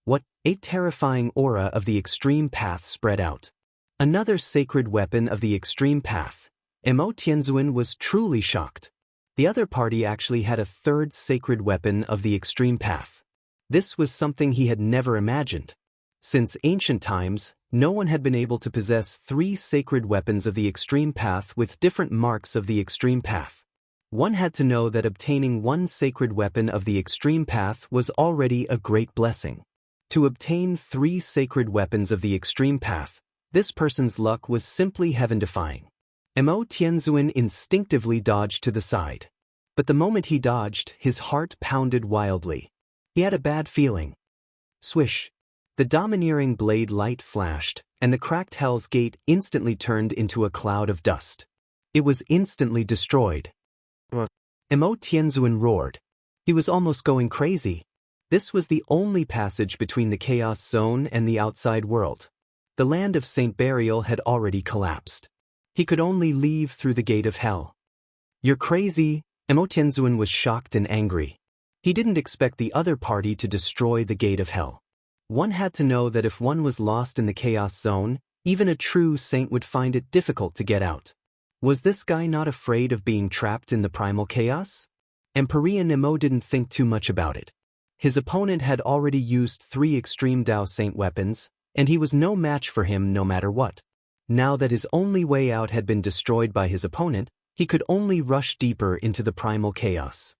What? A terrifying aura of the extreme path spread out. Another sacred weapon of the extreme path. Mo Tianzuan was truly shocked. The other party actually had a third sacred weapon of the extreme path. This was something he had never imagined. Since ancient times, no one had been able to possess three sacred weapons of the extreme path with different marks of the extreme path. One had to know that obtaining one sacred weapon of the extreme path was already a great blessing. To obtain three sacred weapons of the extreme path, this person's luck was simply heaven-defying. Mo Tianzuan instinctively dodged to the side. But the moment he dodged, his heart pounded wildly. He had a bad feeling. Swish! The domineering blade light flashed, and the cracked hell's gate instantly turned into a cloud of dust. It was instantly destroyed. Mo Tianzuan roared. He was almost going crazy. This was the only passage between the chaos zone and the outside world. The land of Saint Burial had already collapsed. He could only leave through the gate of hell. You're crazy! Mo Tianzuan was shocked and angry. He didn't expect the other party to destroy the gate of hell. One had to know that if one was lost in the chaos zone, even a true saint would find it difficult to get out. Was this guy not afraid of being trapped in the primal chaos? Emperor Nemo didn't think too much about it. His opponent had already used 3 extreme Dao Saint weapons, and he was no match for him no matter what. Now that his only way out had been destroyed by his opponent, he could only rush deeper into the primal chaos.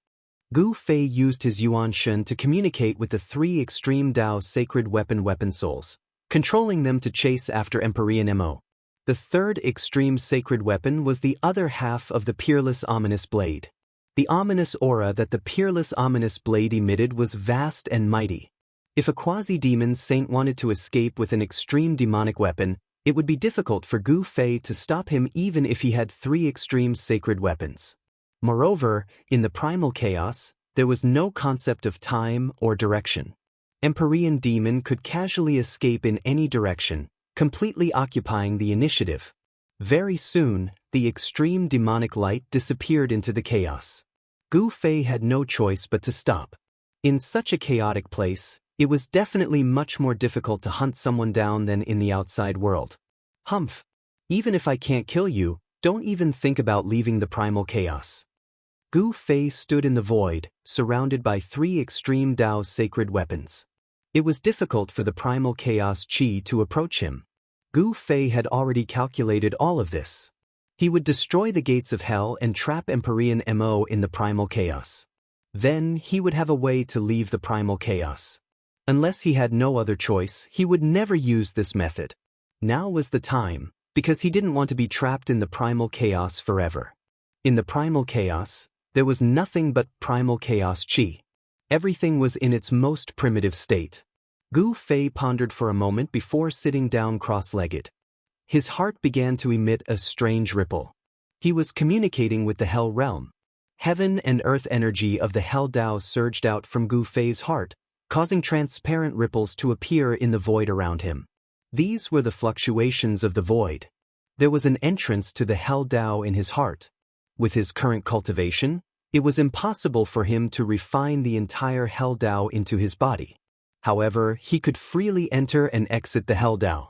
Gu Fei used his Yuan Shen to communicate with the 3 extreme Dao sacred weapon souls, controlling them to chase after Emperor Nemo. The third extreme sacred weapon was the other half of the peerless ominous blade. The ominous aura that the peerless ominous blade emitted was vast and mighty. If a quasi-demon saint wanted to escape with an extreme demonic weapon, it would be difficult for Gu Fei to stop him even if he had 3 extreme sacred weapons. Moreover, in the primal chaos, there was no concept of time or direction. Empyrean demon could casually escape in any direction, completely occupying the initiative. Very soon, the extreme demonic light disappeared into the chaos. Gu Fei had no choice but to stop. In such a chaotic place, it was definitely much more difficult to hunt someone down than in the outside world. Humph! Even if I can't kill you, don't even think about leaving the primal chaos. Gu Fei stood in the void, surrounded by 3 extreme Dao sacred weapons. It was difficult for the primal chaos chi to approach him. Gu Fei had already calculated all of this. He would destroy the gates of hell and trap Empyrean Mo in the primal chaos. Then he would have a way to leave the primal chaos. Unless he had no other choice, he would never use this method. Now was the time, because he didn't want to be trapped in the primal chaos forever. In the primal chaos, there was nothing but primal chaos chi. Everything was in its most primitive state. Gu Fei pondered for a moment before sitting down cross-legged. His heart began to emit a strange ripple. He was communicating with the Hell realm. Heaven and earth energy of the Hell Dao surged out from Gu Fei's heart, causing transparent ripples to appear in the void around him. These were the fluctuations of the void. There was an entrance to the Hell Dao in his heart. With his current cultivation, it was impossible for him to refine the entire Hell Dao into his body. However, he could freely enter and exit the Hell Dao.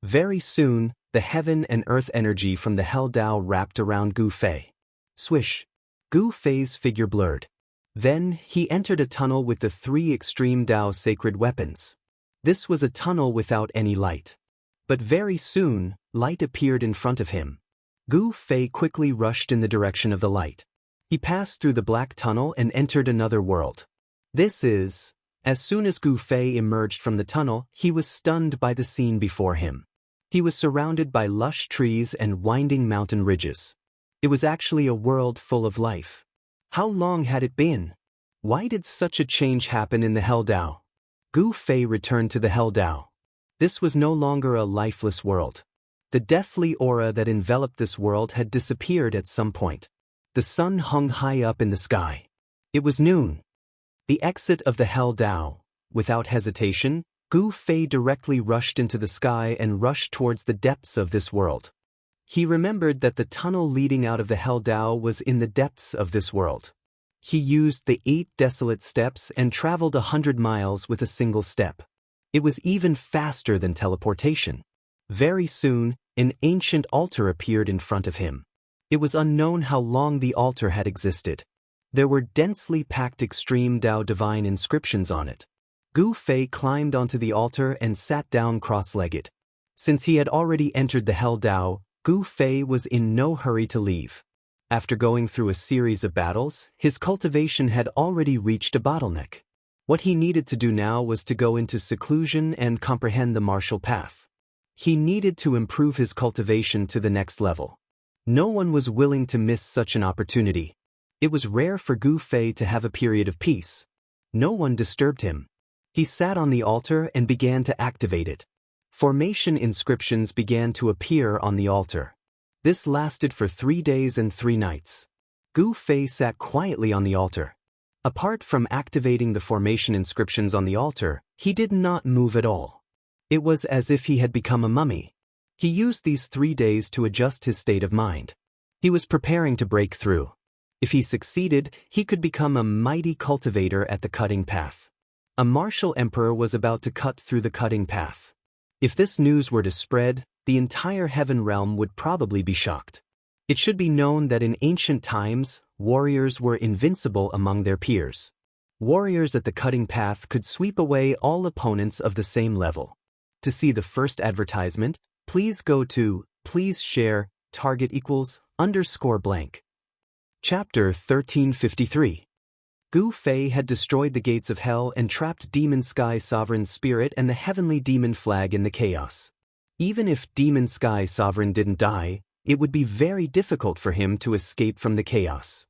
Very soon, the heaven and earth energy from the Hell Dao wrapped around Gu Fei. Swish! Gu Fei's figure blurred. Then, he entered a tunnel with the 3 extreme Dao sacred weapons. This was a tunnel without any light. But very soon, light appeared in front of him. Gu Fei quickly rushed in the direction of the light. He passed through the black tunnel and entered another world. As soon as Gu Fei emerged from the tunnel, he was stunned by the scene before him. He was surrounded by lush trees and winding mountain ridges. It was actually a world full of life. How long had it been? Why did such a change happen in the Hell Dao? Gu Fei returned to the Hell Dao. This was no longer a lifeless world. The deathly aura that enveloped this world had disappeared at some point. The sun hung high up in the sky. It was noon. The exit of the Hell Dao. Without hesitation, Gu Fei directly rushed into the sky and rushed towards the depths of this world. He remembered that the tunnel leading out of the Hell Dao was in the depths of this world. He used the 8 desolate steps and traveled 100 miles with a single step. It was even faster than teleportation. Very soon, an ancient altar appeared in front of him. It was unknown how long the altar had existed. There were densely packed extreme Dao divine inscriptions on it. Gu Fei climbed onto the altar and sat down cross-legged. Since he had already entered the Hell Dao, Gu Fei was in no hurry to leave. After going through a series of battles, his cultivation had already reached a bottleneck. What he needed to do now was to go into seclusion and comprehend the martial path. He needed to improve his cultivation to the next level. No one was willing to miss such an opportunity. It was rare for Gu Fei to have a period of peace. No one disturbed him. He sat on the altar and began to activate it. Formation inscriptions began to appear on the altar. This lasted for 3 days and 3 nights. Gu Fei sat quietly on the altar. Apart from activating the formation inscriptions on the altar, he did not move at all. It was as if he had become a mummy. He used these 3 days to adjust his state of mind. He was preparing to break through. If he succeeded, he could become a mighty cultivator at the cutting path. A martial emperor was about to cut through the cutting path. If this news were to spread, the entire heaven realm would probably be shocked. It should be known that in ancient times, warriors were invincible among their peers. Warriors at the cutting path could sweep away all opponents of the same level. To see the first advertisement, please go to please share target =_blank. Chapter 1353. Gu Fei had destroyed the gates of hell and trapped Demon Sky Sovereign Spirit and the heavenly demon flag in the chaos. Even if Demon Sky Sovereign didn't die, it would be very difficult for him to escape from the chaos.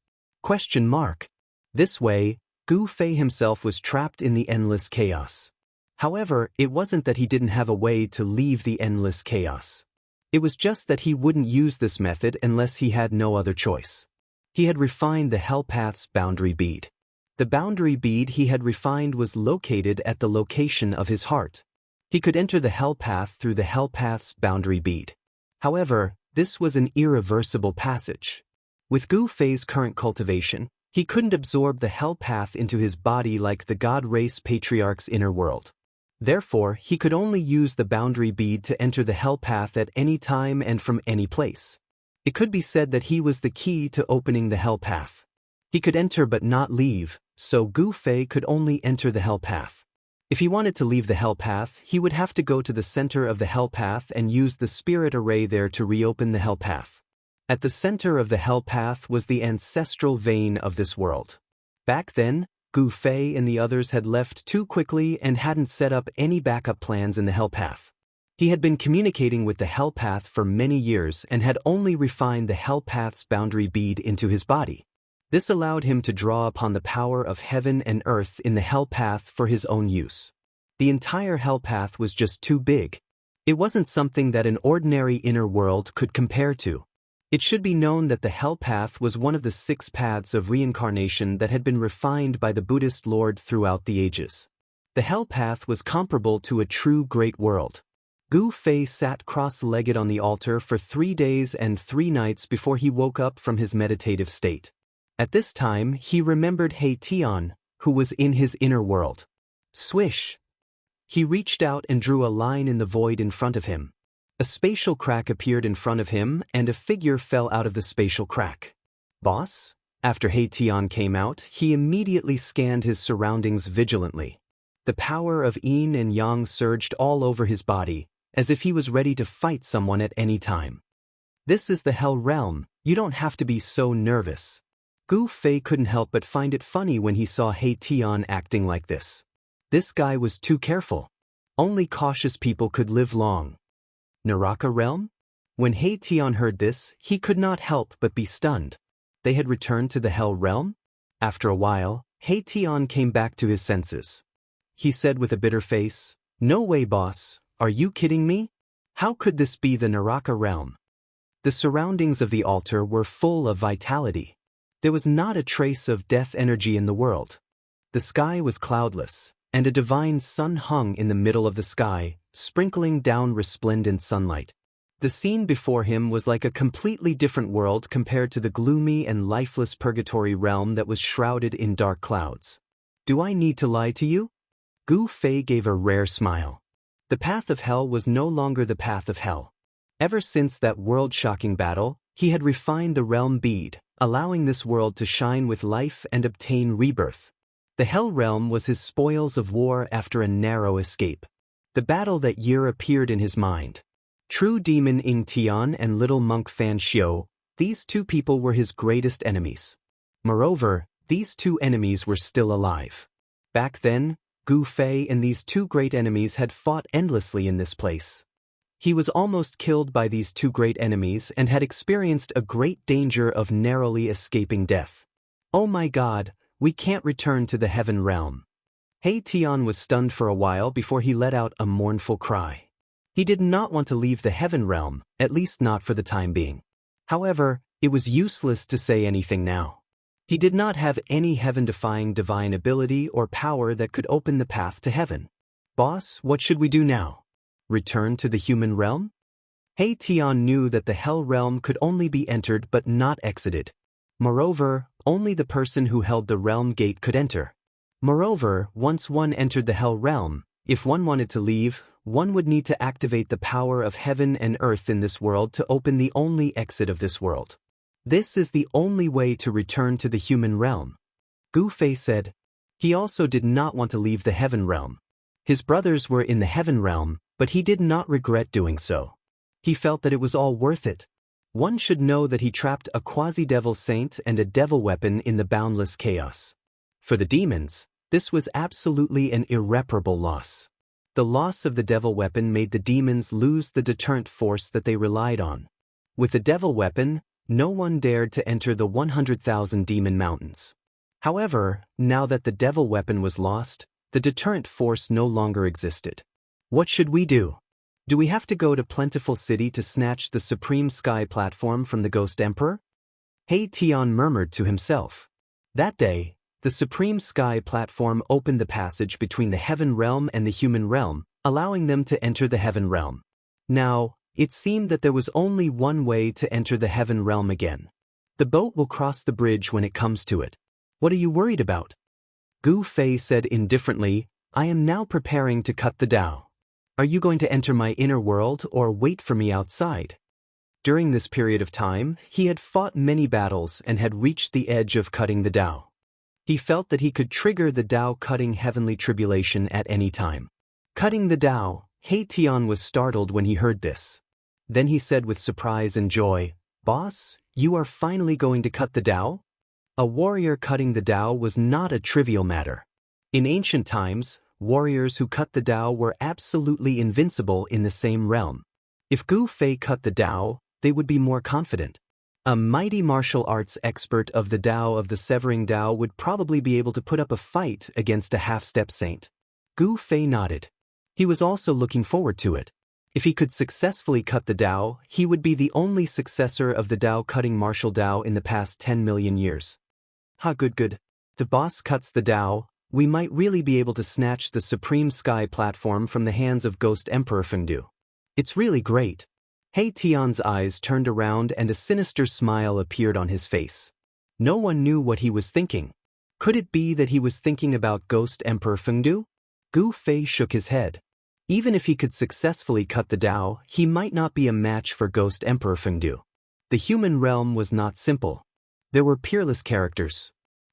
This way, Gu Fei himself was trapped in the endless chaos. However, it wasn't that he didn't have a way to leave the endless chaos. It was just that he wouldn't use this method unless he had no other choice. He had refined the Hell Path's boundary bead. The boundary bead he had refined was located at the location of his heart. He could enter the hell path through the hell path's boundary bead. However, this was an irreversible passage. With Gu Fei's current cultivation, he couldn't absorb the hell path into his body like the god race patriarch's inner world. Therefore, he could only use the boundary bead to enter the hell path at any time and from any place. It could be said that he was the key to opening the hell path. He could enter but not leave, so Gu Fei could only enter the hell path. If he wanted to leave the hell path, he would have to go to the center of the hell path and use the spirit array there to reopen the hell path. At the center of the hell path was the ancestral vein of this world. Back then, Gu Fei and the others had left too quickly and hadn't set up any backup plans in the hell path. He had been communicating with the hell path for many years and had only refined the hell path's boundary bead into his body. This allowed him to draw upon the power of heaven and earth in the hell path for his own use. The entire hell path was just too big. It wasn't something that an ordinary inner world could compare to. It should be known that the hell path was one of the 6 paths of reincarnation that had been refined by the Buddhist Lord throughout the ages. The hell path was comparable to a true great world. Gu Fei sat cross-legged on the altar for 3 days and 3 nights before he woke up from his meditative state. At this time, he remembered He Tian, who was in his inner world. Swish! He reached out and drew a line in the void in front of him. A spatial crack appeared in front of him and a figure fell out of the spatial crack. Boss? After He Tian came out, he immediately scanned his surroundings vigilantly. The power of yin and yang surged all over his body, as if he was ready to fight someone at any time. This is the hell realm, you don't have to be so nervous. Gu Fei couldn't help but find it funny when he saw He Tian acting like this. This guy was too careful. Only cautious people could live long. Naraka realm? When He Tian heard this, he could not help but be stunned. They had returned to the hell realm? After a while, He Tian came back to his senses. He said with a bitter face, "No way, boss, are you kidding me? How could this be the Naraka realm?" The surroundings of the altar were full of vitality. There was not a trace of death energy in the world. The sky was cloudless, and a divine sun hung in the middle of the sky, sprinkling down resplendent sunlight. The scene before him was like a completely different world compared to the gloomy and lifeless purgatory realm that was shrouded in dark clouds. Do I need to lie to you? Gu Fei gave a rare smile. The path of hell was no longer the path of hell. Ever since that world-shocking battle, he had refined the realm bead, allowing this world to shine with life and obtain rebirth. The hell realm was his spoils of war after a narrow escape. The battle that year appeared in his mind. True demon Ying Tian and little monk Fan Xiu, these 2 people were his greatest enemies. Moreover, these 2 enemies were still alive. Back then, Gu Fei and these 2 great enemies had fought endlessly in this place. He was almost killed by these 2 great enemies and had experienced a great danger of narrowly escaping death. Oh my God, we can't return to the heaven realm. He Tian was stunned for a while before he let out a mournful cry. He did not want to leave the heaven realm, at least not for the time being. However, it was useless to say anything now. He did not have any heaven-defying divine ability or power that could open the path to heaven. Boss, what should we do now? Return to the human realm? He Tian knew that the hell realm could only be entered but not exited. Moreover, only the person who held the realm gate could enter. Moreover, once one entered the hell realm, if one wanted to leave, one would need to activate the power of heaven and earth in this world to open the only exit of this world. This is the only way to return to the human realm. Gu Fei said. He also did not want to leave the heaven realm. His brothers were in the heaven realm, but he did not regret doing so. He felt that it was all worth it. One should know that he trapped a quasi-devil saint and a devil weapon in the boundless chaos. For the demons, this was absolutely an irreparable loss. The loss of the devil weapon made the demons lose the deterrent force that they relied on. With the devil weapon, no one dared to enter the 100,000 demon mountains. However, now that the devil weapon was lost, the deterrent force no longer existed. What should we do? Do we have to go to Plentiful City to snatch the Supreme Sky platform from the Ghost Emperor? He Tian murmured to himself. That day, The Supreme Sky platform opened the passage between the heaven realm and the human realm, allowing them to enter the heaven realm. Now, it seemed that there was only one way to enter the heaven realm again. The boat will cross the bridge when it comes to it. What are you worried about? Gu Fei said indifferently, I am now preparing to cut the Tao. Are you going to enter my inner world or wait for me outside? During this period of time, he had fought many battles and had reached the edge of cutting the Tao. He felt that he could trigger the Tao-cutting heavenly tribulation at any time. Cutting the Tao, He Tian was startled when he heard this. Then he said with surprise and joy, Boss, you are finally going to cut the Tao? A warrior cutting the Tao was not a trivial matter. In ancient times, warriors who cut the Tao were absolutely invincible in the same realm. If Gu Fei cut the Tao, they would be more confident. A mighty martial arts expert of the Tao of the Severing Tao would probably be able to put up a fight against a half-step saint. Gu Fei nodded. He was also looking forward to it. If he could successfully cut the Tao, he would be the only successor of the Tao-cutting martial Tao in the past 10 million years. Ha, good. The boss cuts the Tao, we might really be able to snatch the Supreme Sky platform from the hands of Ghost Emperor Fengdu. It's really great. He Tian's eyes turned around and a sinister smile appeared on his face. No one knew what he was thinking. Could it be that he was thinking about Ghost Emperor Fengdu? Gu Fei shook his head. Even if he could successfully cut the Tao, he might not be a match for Ghost Emperor Fengdu. The human realm was not simple. There were peerless characters.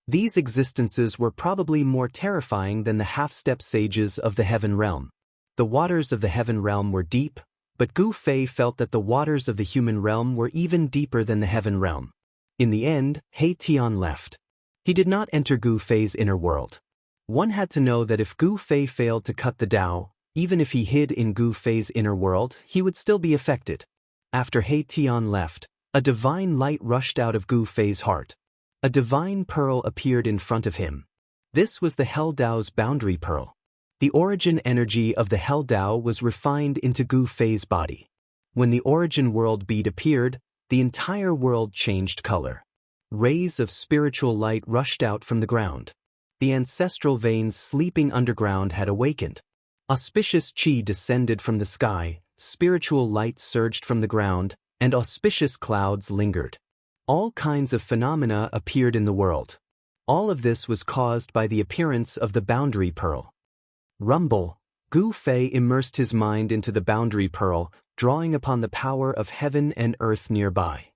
These existences were probably more terrifying than the half-step sages of the heaven realm. The waters of the heaven realm were deep, but Gu Fei felt that the waters of the human realm were even deeper than the heaven realm. In the end, He Tian left. He did not enter Gu Fei's inner world. One had to know that if Gu Fei failed to cut the Tao, even if he hid in Gu Fei's inner world, he would still be affected. After He Tian left, a divine light rushed out of Gu Fei's heart. A divine pearl appeared in front of him. This was the Hell Tao's boundary pearl. The origin energy of the Hell Tao was refined into Gu Fei's body. When the origin world bead appeared, the entire world changed color. Rays of spiritual light rushed out from the ground. The ancestral veins sleeping underground had awakened. Auspicious qi descended from the sky, spiritual light surged from the ground, and auspicious clouds lingered. All kinds of phenomena appeared in the world. All of this was caused by the appearance of the boundary pearl. Rumble. Gu Fei immersed his mind into the boundary pearl, drawing upon the power of heaven and earth nearby.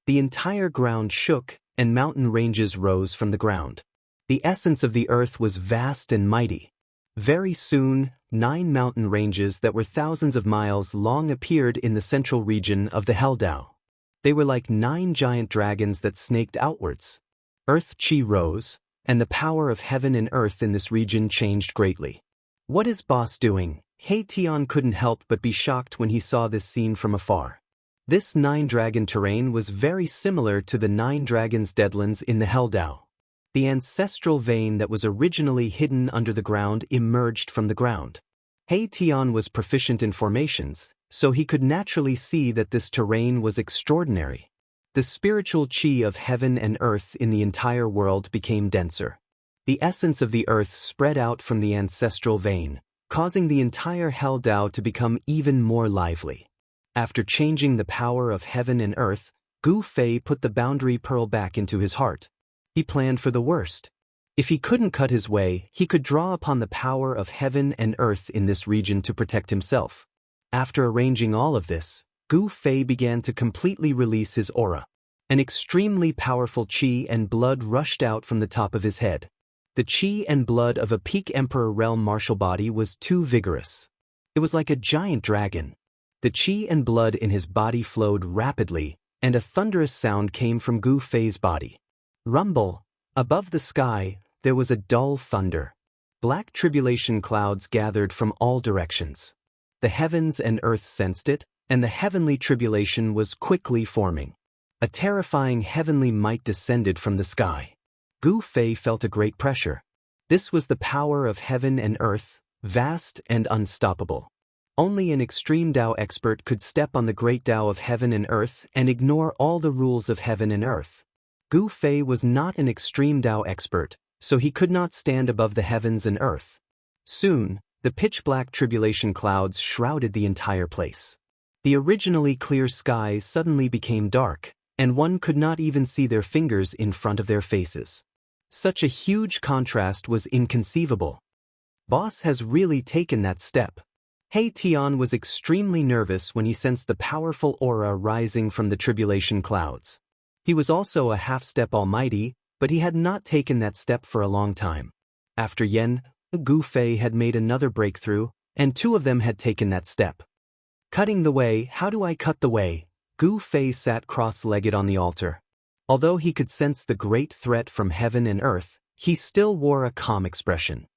The entire ground shook, and mountain ranges rose from the ground. The essence of the earth was vast and mighty. Very soon, 9 mountain ranges that were thousands of miles long appeared in the central region of the Hell Tao. They were like 9 giant dragons that snaked outwards. Earth Qi rose, and the power of heaven and earth in this region changed greatly. What is boss doing? He Tian couldn't help but be shocked when he saw this scene from afar. This 9-dragon terrain was very similar to the 9 dragons deadlands in the Hell Tao. The ancestral vein that was originally hidden under the ground emerged from the ground. He Tian was proficient in formations, so he could naturally see that this terrain was extraordinary. The spiritual qi of heaven and earth in the entire world became denser. The essence of the earth spread out from the ancestral vein, causing the entire Hell Tao to become even more lively. After changing the power of heaven and earth, Gu Fei put the boundary pearl back into his heart. He planned for the worst. If he couldn't cut his way, he could draw upon the power of heaven and earth in this region to protect himself. After arranging all of this, Gu Fei began to completely release his aura. An extremely powerful qi and blood rushed out from the top of his head. The qi and blood of a peak emperor realm martial body was too vigorous. It was like a giant dragon. The qi and blood in his body flowed rapidly, and a thunderous sound came from Gu Fei's body. Rumble. Above the sky, there was a dull thunder. Black tribulation clouds gathered from all directions. The heavens and earth sensed it, and the heavenly tribulation was quickly forming. A terrifying heavenly might descended from the sky. Gu Fei felt a great pressure. This was the power of heaven and earth, vast and unstoppable. Only an extreme Tao expert could step on the great Tao of heaven and earth and ignore all the rules of heaven and earth. Gu Fei was not an extreme Tao expert, so he could not stand above the heavens and earth. Soon, the pitch-black tribulation clouds shrouded the entire place. The originally clear skies suddenly became dark, and one could not even see their fingers in front of their faces. Such a huge contrast was inconceivable. Boss has really taken that step. He Tian was extremely nervous when he sensed the powerful aura rising from the tribulation clouds. He was also a half-step almighty, but he had not taken that step for a long time. After Yen, Gu Fei had made another breakthrough, and two of them had taken that step. Cutting the way, how do I cut the way? Gu Fei sat cross-legged on the altar. Although he could sense the great threat from heaven and earth, he still wore a calm expression.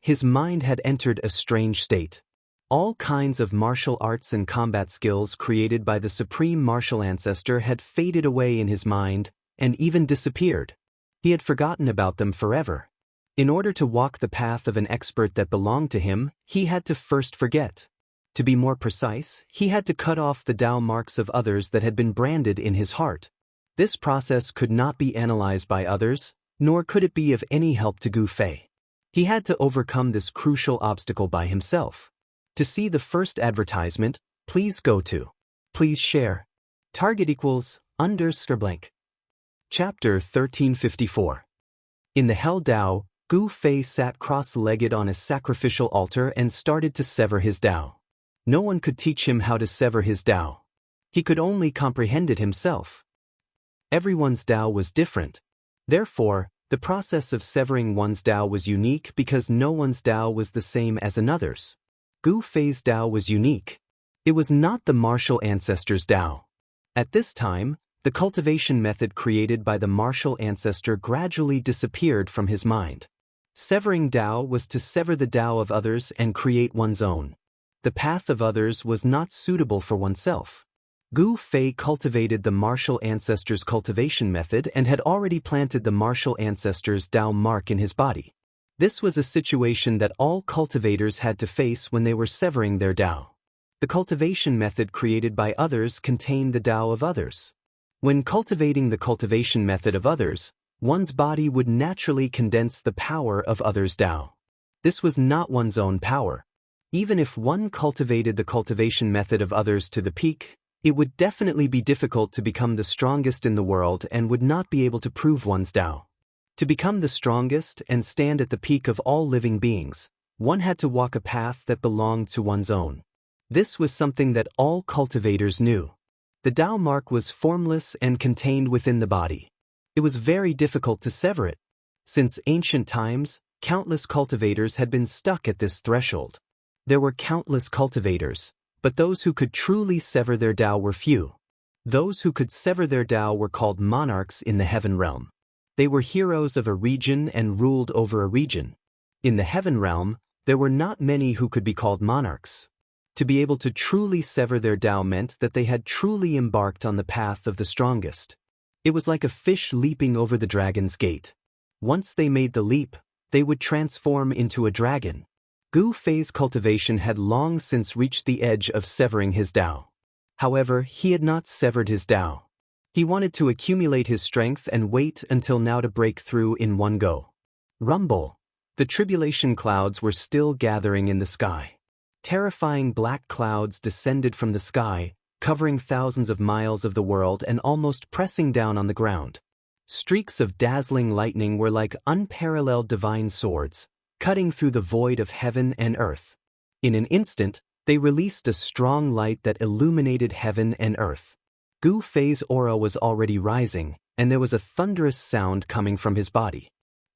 His mind had entered a strange state. All kinds of martial arts and combat skills created by the Supreme Martial Ancestor had faded away in his mind, and even disappeared. He had forgotten about them forever. In order to walk the path of an expert that belonged to him, he had to first forget. To be more precise, he had to cut off the Tao marks of others that had been branded in his heart. This process could not be analyzed by others, nor could it be of any help to Gu Fei. He had to overcome this crucial obstacle by himself. To see the first advertisement, please go to. Please share. Target equals _blank. Chapter 1354. In the Hell Dao, Gu Fei sat cross-legged on a sacrificial altar and started to sever his Dao. No one could teach him how to sever his Dao. He could only comprehend it himself. Everyone's Dao was different. Therefore, the process of severing one's Dao was unique because no one's Dao was the same as another's. Gu Fei's Dao was unique. It was not the martial ancestor's Dao. At this time, the cultivation method created by the martial ancestor gradually disappeared from his mind. Severing Dao was to sever the Dao of others and create one's own. The path of others was not suitable for oneself. Gu Fei cultivated the martial ancestor's cultivation method and had already planted the martial ancestor's Dao mark in his body. This was a situation that all cultivators had to face when they were severing their Dao. The cultivation method created by others contained the Dao of others. When cultivating the cultivation method of others, one's body would naturally condense the power of others' Dao. This was not one's own power. Even if one cultivated the cultivation method of others to the peak, it would definitely be difficult to become the strongest in the world and would not be able to prove one's Dao. To become the strongest and stand at the peak of all living beings, one had to walk a path that belonged to one's own. This was something that all cultivators knew. The Dao mark was formless and contained within the body. It was very difficult to sever it. Since ancient times, countless cultivators had been stuck at this threshold. There were countless cultivators, but those who could truly sever their Dao were few. Those who could sever their Dao were called monarchs in the heaven realm. They were heroes of a region and ruled over a region. In the heaven realm, there were not many who could be called monarchs. To be able to truly sever their Dao meant that they had truly embarked on the path of the strongest. It was like a fish leaping over the dragon's gate. Once they made the leap, they would transform into a dragon. Gu Fei's cultivation had long since reached the edge of severing his Dao. However, he had not severed his Dao. He wanted to accumulate his strength and wait until now to break through in one go. Rumble. The tribulation clouds were still gathering in the sky. Terrifying black clouds descended from the sky, covering thousands of miles of the world and almost pressing down on the ground. Streaks of dazzling lightning were like unparalleled divine swords, cutting through the void of heaven and earth. In an instant, they released a strong light that illuminated heaven and earth. Gu Fei's aura was already rising, and there was a thunderous sound coming from his body.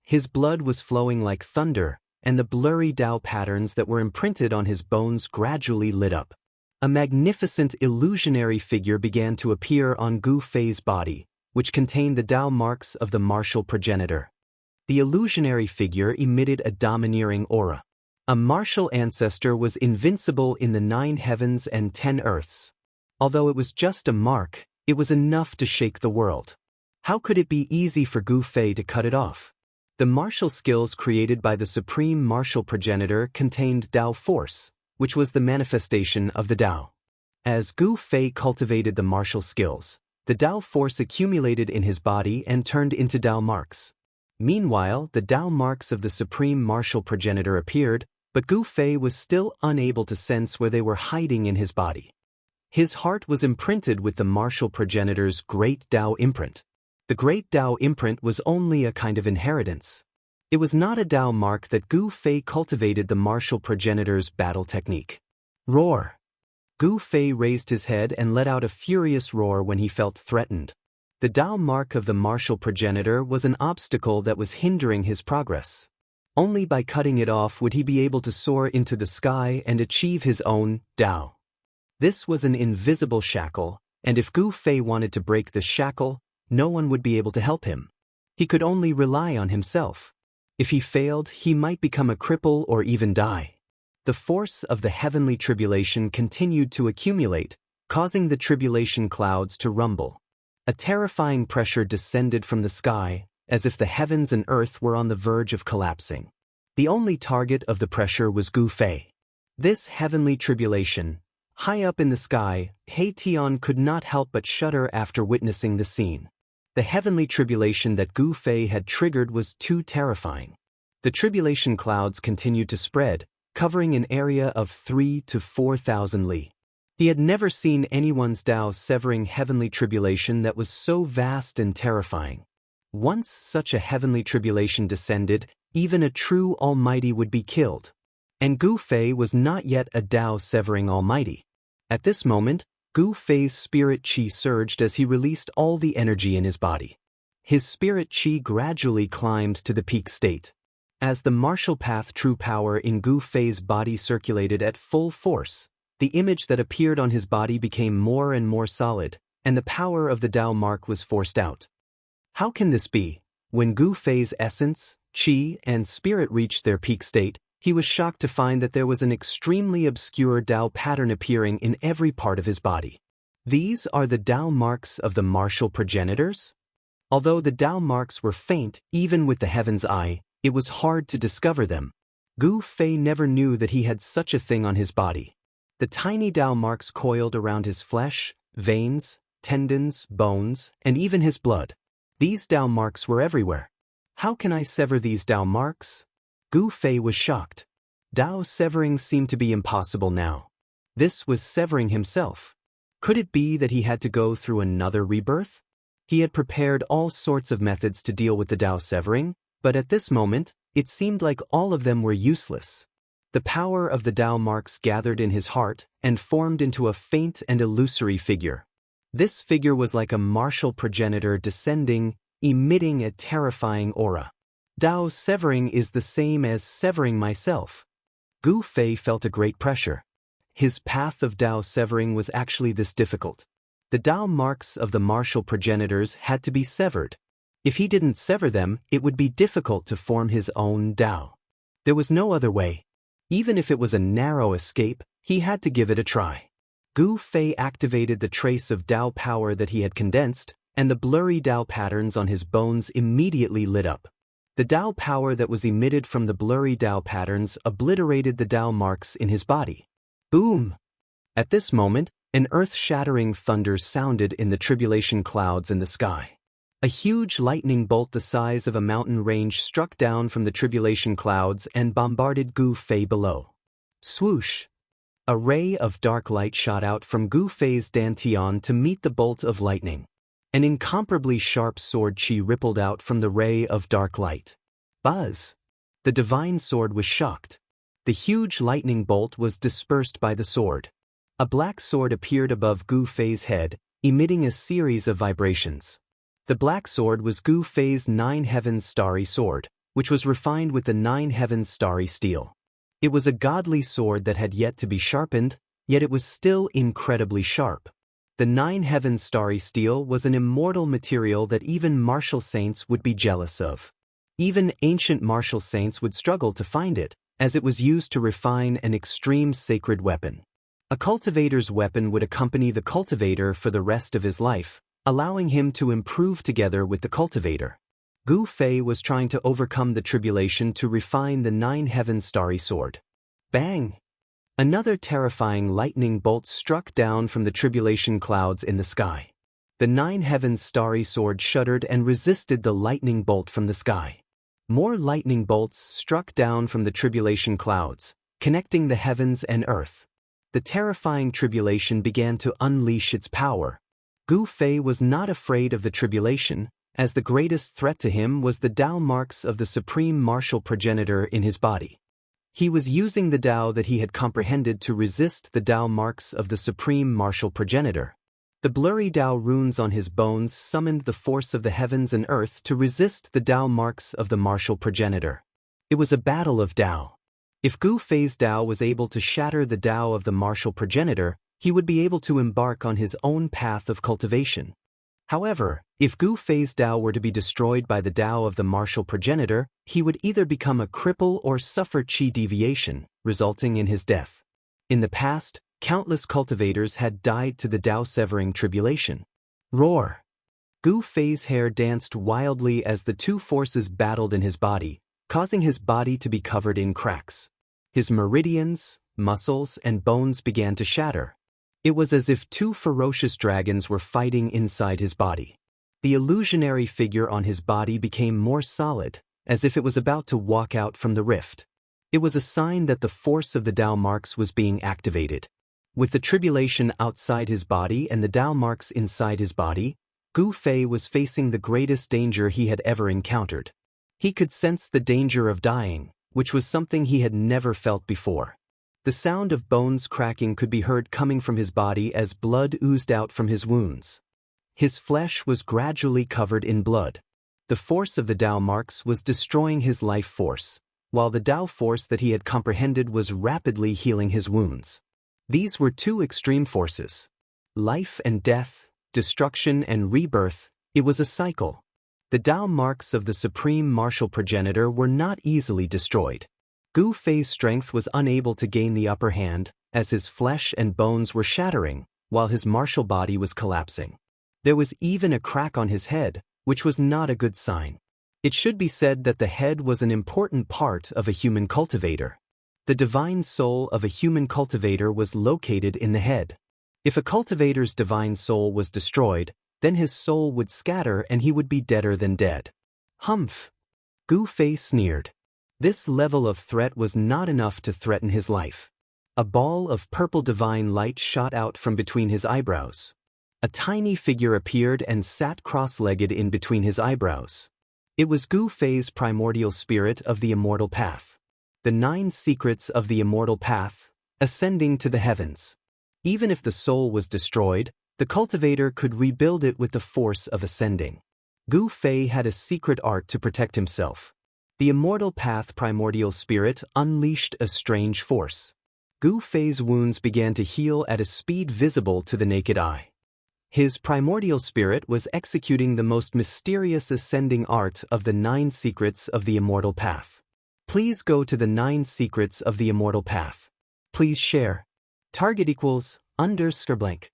His blood was flowing like thunder, and the blurry Dao patterns that were imprinted on his bones gradually lit up. A magnificent illusionary figure began to appear on Gu Fei's body, which contained the Dao marks of the martial progenitor. The illusionary figure emitted a domineering aura. A martial ancestor was invincible in the 9 heavens and 10 earths. Although it was just a mark, it was enough to shake the world. How could it be easy for Gu Fei to cut it off? The martial skills created by the supreme martial progenitor contained Dao force, which was the manifestation of the Dao. As Gu Fei cultivated the martial skills, the Dao force accumulated in his body and turned into Dao marks. Meanwhile, the Tao marks of the supreme martial progenitor appeared, but Gu Fei was still unable to sense where they were hiding in his body. His heart was imprinted with the martial progenitor's great Tao imprint. The great Tao imprint was only a kind of inheritance. It was not a Tao mark that Gu Fei cultivated the martial progenitor's battle technique. Roar! Gu Fei raised his head and let out a furious roar when he felt threatened. The Tao mark of the martial progenitor was an obstacle that was hindering his progress. Only by cutting it off would he be able to soar into the sky and achieve his own Tao. This was an invisible shackle, and if Gu Fei wanted to break the shackle, no one would be able to help him. He could only rely on himself. If he failed, he might become a cripple or even die. The force of the heavenly tribulation continued to accumulate, causing the tribulation clouds to rumble. A terrifying pressure descended from the sky, as if the heavens and earth were on the verge of collapsing. The only target of the pressure was Gu Fei. This heavenly tribulation, high up in the sky, He Tian could not help but shudder after witnessing the scene. The heavenly tribulation that Gu Fei had triggered was too terrifying. The tribulation clouds continued to spread, covering an area of 3,000 to 4,000 li. He had never seen anyone's Tao severing heavenly tribulation that was so vast and terrifying. Once such a heavenly tribulation descended, even a true almighty would be killed. And Gu Fei was not yet a Tao-severing almighty. At this moment, Gu Fei's spirit qi surged as he released all the energy in his body. His spirit qi gradually climbed to the peak state. As the martial path true power in Gu Fei's body circulated at full force, the image that appeared on his body became more and more solid, and the power of the Tao mark was forced out. How can this be? When Gu Fei's essence, qi, and spirit reached their peak state, he was shocked to find that there was an extremely obscure Tao pattern appearing in every part of his body. These are the Tao marks of the martial progenitors? Although the Tao marks were faint, even with the heaven's eye, it was hard to discover them. Gu Fei never knew that he had such a thing on his body. The tiny Tao marks coiled around his flesh, veins, tendons, bones, and even his blood. These Tao marks were everywhere. How can I sever these Tao marks? Gu Fei was shocked. Tao severing seemed to be impossible now. This was severing himself. Could it be that he had to go through another rebirth? He had prepared all sorts of methods to deal with the Tao severing, but at this moment, it seemed like all of them were useless. The power of the Tao marks gathered in his heart and formed into a faint and illusory figure. This figure was like a martial progenitor descending, emitting a terrifying aura. Tao severing is the same as severing myself. Gu Fei felt a great pressure. His path of Tao severing was actually this difficult. The Tao marks of the martial progenitors had to be severed. If he didn't sever them, it would be difficult to form his own Tao. There was no other way. Even if it was a narrow escape, he had to give it a try. Gu Fei activated the trace of Tao power that he had condensed, and the blurry Tao patterns on his bones immediately lit up. The Tao power that was emitted from the blurry Tao patterns obliterated the Tao marks in his body. Boom! At this moment, an earth-shattering thunder sounded in the tribulation clouds in the sky. A huge lightning bolt the size of a mountain range struck down from the tribulation clouds and bombarded Gu Fei below. Swoosh! A ray of dark light shot out from Gu Fei's dantian to meet the bolt of lightning. An incomparably sharp sword qi rippled out from the ray of dark light. Buzz! The divine sword was shocked. The huge lightning bolt was dispersed by the sword. A black sword appeared above Gu Fei's head, emitting a series of vibrations. The black sword was Gu Fei's 9 heavens starry sword, which was refined with the 9 heavens starry steel. It was a godly sword that had yet to be sharpened, yet it was still incredibly sharp. The 9 heavens starry steel was an immortal material that even martial saints would be jealous of. Even ancient martial saints would struggle to find it, as it was used to refine an extreme sacred weapon. A cultivator's weapon would accompany the cultivator for the rest of his life, allowing him to improve together with the cultivator. Gu Fei was trying to overcome the tribulation to refine the 9 heavens starry sword. Bang! Another terrifying lightning bolt struck down from the tribulation clouds in the sky. The 9 heavens starry sword shuddered and resisted the lightning bolt from the sky. More lightning bolts struck down from the tribulation clouds, connecting the heavens and earth. The terrifying tribulation began to unleash its power. Gu Fei was not afraid of the tribulation, as the greatest threat to him was the Tao marks of the supreme martial progenitor in his body. He was using the Tao that he had comprehended to resist the Tao marks of the supreme martial progenitor. The blurry Tao runes on his bones summoned the force of the heavens and earth to resist the Tao marks of the martial progenitor. It was a battle of Tao. If Gu Fei's Tao was able to shatter the Tao of the martial progenitor, he would be able to embark on his own path of cultivation. However, if Gu Fei's Tao were to be destroyed by the Tao of the martial progenitor, he would either become a cripple or suffer qi deviation, resulting in his death. In the past, countless cultivators had died to the Tao-severing tribulation. Roar! Gu Fei's hair danced wildly as the two forces battled in his body, causing his body to be covered in cracks. His meridians, muscles, and bones began to shatter. It was as if two ferocious dragons were fighting inside his body. The illusionary figure on his body became more solid, as if it was about to walk out from the rift. It was a sign that the force of the Tao marks was being activated. With the tribulation outside his body and the Tao marks inside his body, Gu Fei was facing the greatest danger he had ever encountered. He could sense the danger of dying, which was something he had never felt before. The sound of bones cracking could be heard coming from his body as blood oozed out from his wounds. His flesh was gradually covered in blood. The force of the Tao marks was destroying his life force, while the Tao force that he had comprehended was rapidly healing his wounds. These were two extreme forces. Life and death, destruction and rebirth, it was a cycle. The Tao marks of the supreme martial progenitor were not easily destroyed. Gu Fei's strength was unable to gain the upper hand, as his flesh and bones were shattering, while his martial body was collapsing. There was even a crack on his head, which was not a good sign. It should be said that the head was an important part of a human cultivator. The divine soul of a human cultivator was located in the head. If a cultivator's divine soul was destroyed, then his soul would scatter and he would be deader than dead. Humph! Gu Fei sneered. This level of threat was not enough to threaten his life. A ball of purple divine light shot out from between his eyebrows. A tiny figure appeared and sat cross-legged in between his eyebrows. It was Gu Fei's primordial spirit of the immortal path. The 9 secrets of the immortal path, ascending to the heavens. Even if the soul was destroyed, the cultivator could rebuild it with the force of ascending. Gu Fei had a secret art to protect himself. The immortal path primordial spirit unleashed a strange force. Gu Fei's wounds began to heal at a speed visible to the naked eye. His primordial spirit was executing the most mysterious ascending art of the 9 secrets of the immortal path. Please go to the 9 secrets of the immortal path. Please share. Target equals _blank.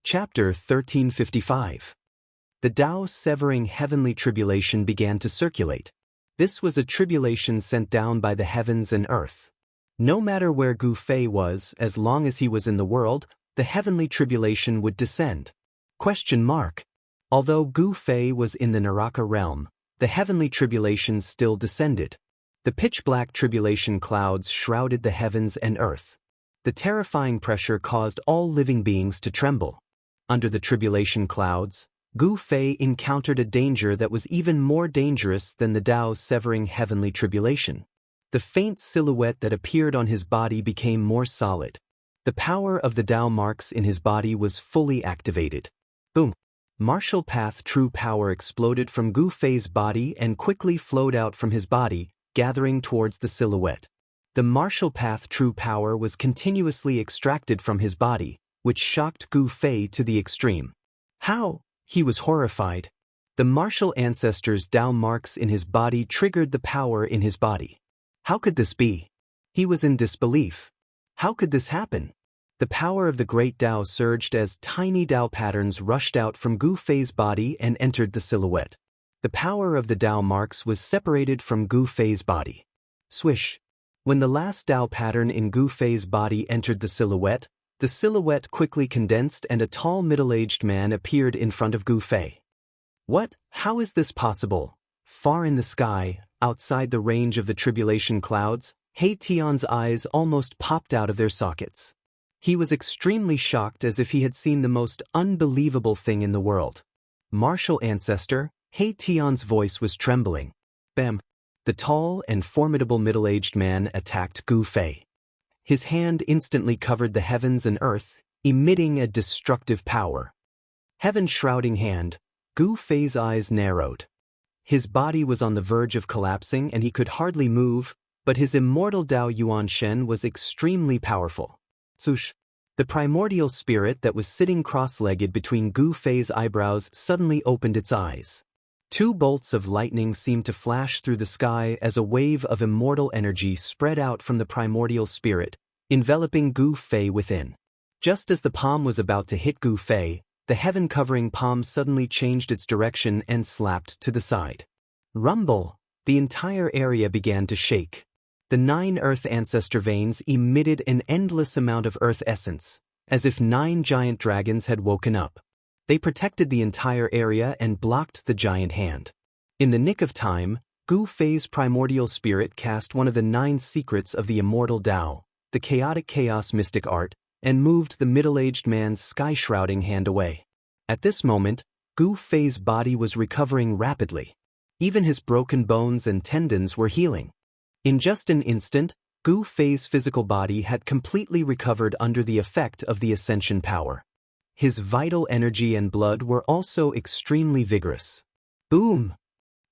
Chapter 1355. The Tao-severing heavenly tribulation began to circulate. This was a tribulation sent down by the heavens and earth. No matter where Gu Fei was, as long as he was in the world, the heavenly tribulation would descend. Although Gu Fei was in the Naraka realm, the heavenly tribulation still descended. The pitch-black tribulation clouds shrouded the heavens and earth. The terrifying pressure caused all living beings to tremble. Under the tribulation clouds, Gu Fei encountered a danger that was even more dangerous than the Tao-severing heavenly tribulation. The faint silhouette that appeared on his body became more solid. The power of the Tao marks in his body was fully activated. Boom! Martial path true power exploded from Gu Fei's body and quickly flowed out from his body, gathering towards the silhouette. The martial path true power was continuously extracted from his body, which shocked Gu Fei to the extreme. How? He was horrified. The martial ancestor's Tao marks in his body triggered the power in his body. How could this be? He was in disbelief. How could this happen? The power of the great Tao surged as tiny Tao patterns rushed out from Gu Fei's body and entered the silhouette. The power of the Tao marks was separated from Gu Fei's body. Swish! When the last Tao pattern in Gu Fei's body entered the silhouette quickly condensed and a tall middle-aged man appeared in front of Gu Fei. What? How is this possible? Far in the sky, Outside the range of the tribulation clouds, He Tian's eyes almost popped out of their sockets. He was extremely shocked, as if he had seen the most unbelievable thing in the world. Martial ancestor, He Tian's voice was trembling. Bam! The tall and formidable middle-aged man attacked Gu Fei. His hand instantly covered the heavens and earth, emitting a destructive power. Heaven-shrouding hand, Gu Fei's eyes narrowed. His body was on the verge of collapsing and he could hardly move, but his immortal Dao Yuan Shen was extremely powerful. Swoosh! The primordial spirit that was sitting cross-legged between Gu Fei's eyebrows suddenly opened its eyes. Two bolts of lightning seemed to flash through the sky as a wave of immortal energy spread out from the primordial spirit, enveloping Gu Fei within. Just as the palm was about to hit Gu Fei, the heaven-covering palm suddenly changed its direction and slapped to the side. Rumble! The entire area began to shake. The 9 earth ancestor veins emitted an endless amount of earth essence, as if 9 giant dragons had woken up. They protected the entire area and blocked the giant hand. In the nick of time, Gu Fei's primordial spirit cast one of the 9 secrets of the immortal Tao, the chaotic chaos mystic art, and moved the middle-aged man's sky-shrouding hand away. At this moment, Gu Fei's body was recovering rapidly. Even his broken bones and tendons were healing. In just an instant, Gu Fei's physical body had completely recovered under the effect of the ascension power. His vital energy and blood were also extremely vigorous. Boom!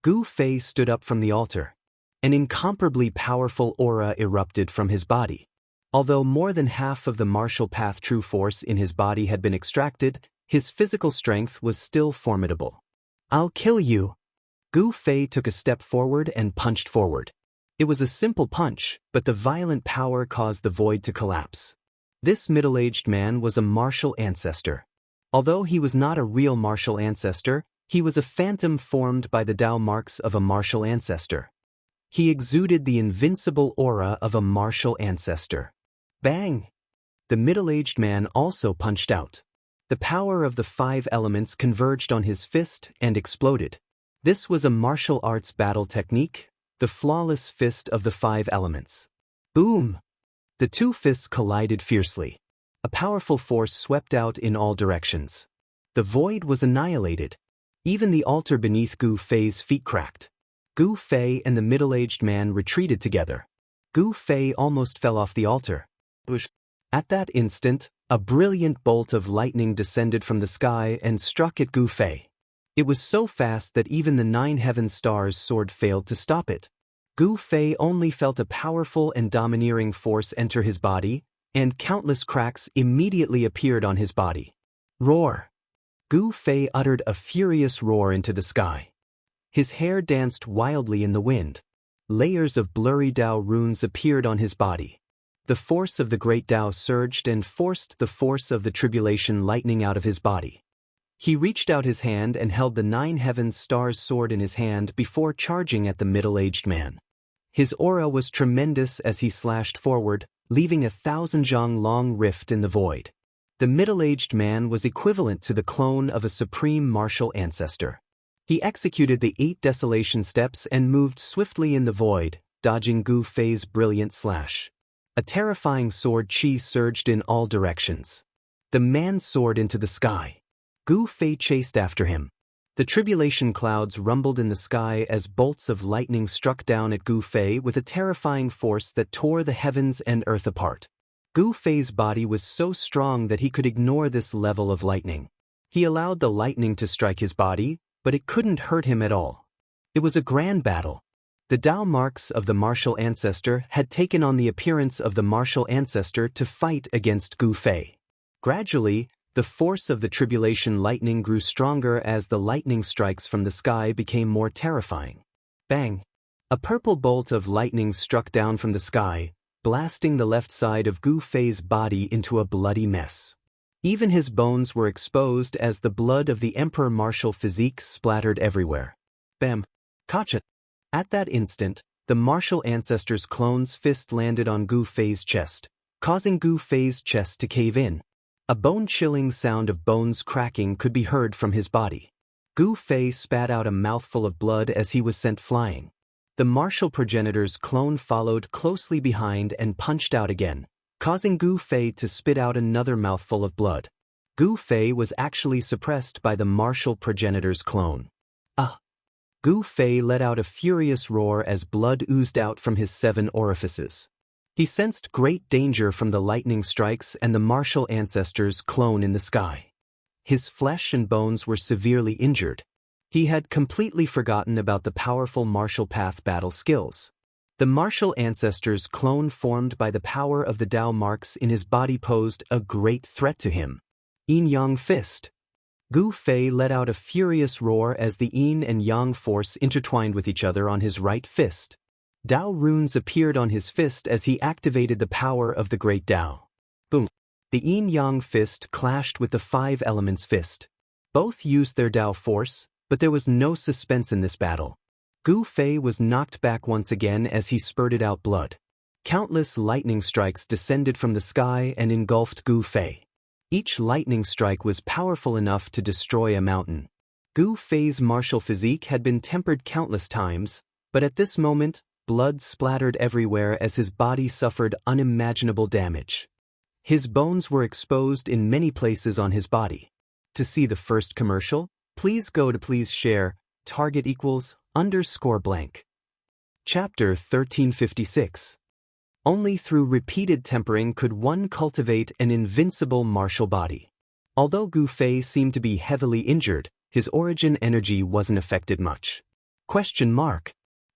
Gu Fei stood up from the altar. An incomparably powerful aura erupted from his body. Although more than half of the martial path true force in his body had been extracted, his physical strength was still formidable. I'll kill you! Gu Fei took a step forward and punched forward. It was a simple punch, but the violent power caused the void to collapse. This middle-aged man was a martial ancestor. Although he was not a real martial ancestor, he was a phantom formed by the Tao marks of a martial ancestor. He exuded the invincible aura of a martial ancestor. Bang! The middle-aged man also punched out. The power of the 5 elements converged on his fist and exploded. This was a martial arts battle technique, the flawless fist of the 5 elements. Boom! The 2 fists collided fiercely. A powerful force swept out in all directions. The void was annihilated. Even the altar beneath Gu Fei's feet cracked. Gu Fei and the middle-aged man retreated together. Gu Fei almost fell off the altar. At that instant, a brilliant bolt of lightning descended from the sky and struck at Gu Fei. It was so fast that even the 9 heaven stars' sword failed to stop it. Gu Fei only felt a powerful and domineering force enter his body, and countless cracks immediately appeared on his body. Roar! Gu Fei uttered a furious roar into the sky. His hair danced wildly in the wind. Layers of blurry Tao runes appeared on his body. The force of the great Tao surged and forced the force of the tribulation lightning out of his body. He reached out his hand and held the 9 heavens stars' sword in his hand before charging at the middle-aged man. His aura was tremendous as he slashed forward, leaving a 1,000-zhang-long rift in the void. The middle-aged man was equivalent to the clone of a supreme martial ancestor. He executed the 8 desolation steps and moved swiftly in the void, dodging Gu Fei's brilliant slash. A terrifying sword chi surged in all directions. The man soared into the sky. Gu Fei chased after him. The tribulation clouds rumbled in the sky as bolts of lightning struck down at Gu Fei with a terrifying force that tore the heavens and earth apart. Gu Fei's body was so strong that he could ignore this level of lightning. He allowed the lightning to strike his body, but it couldn't hurt him at all. It was a grand battle. The Tao marks of the martial ancestor had taken on the appearance of the martial ancestor to fight against Gu Fei. Gradually, the force of the tribulation lightning grew stronger as the lightning strikes from the sky became more terrifying. Bang! A purple bolt of lightning struck down from the sky, blasting the left side of Gu Fei's body into a bloody mess. Even his bones were exposed as the blood of the Emperor martial physique splattered everywhere. Bam! Gotcha! At that instant, the martial ancestor's clone's fist landed on Gu Fei's chest, causing Gu Fei's chest to cave in. A bone-chilling sound of bones cracking could be heard from his body. Gu Fei spat out a mouthful of blood as he was sent flying. The martial progenitor's clone followed closely behind and punched out again, causing Gu Fei to spit out another mouthful of blood. Gu Fei was actually suppressed by the martial progenitor's clone. Ah! Gu Fei let out a furious roar as blood oozed out from his 7 orifices. He sensed great danger from the lightning strikes and the martial ancestor's clone in the sky. His flesh and bones were severely injured. He had completely forgotten about the powerful martial path battle skills. The martial ancestor's clone formed by the power of the Dao marks in his body posed a great threat to him. Yin-Yang Fist. Gu Fei let out a furious roar as the Yin and Yang force intertwined with each other on his right fist. Dao runes appeared on his fist as he activated the power of the Great Dao. Boom! The Yin-Yang fist clashed with the 5 elements fist. Both used their Dao force, but there was no suspense in this battle. Gu Fei was knocked back once again as he spurted out blood. Countless lightning strikes descended from the sky and engulfed Gu Fei. Each lightning strike was powerful enough to destroy a mountain. Gu Fei's martial physique had been tempered countless times, but at this moment, blood splattered everywhere as his body suffered unimaginable damage. His bones were exposed in many places on his body. To see the first commercial, please go to please share, target =_blank. Chapter 1356. Only through repeated tempering could one cultivate an invincible martial body. Although Gu Fei seemed to be heavily injured, his origin energy wasn't affected much.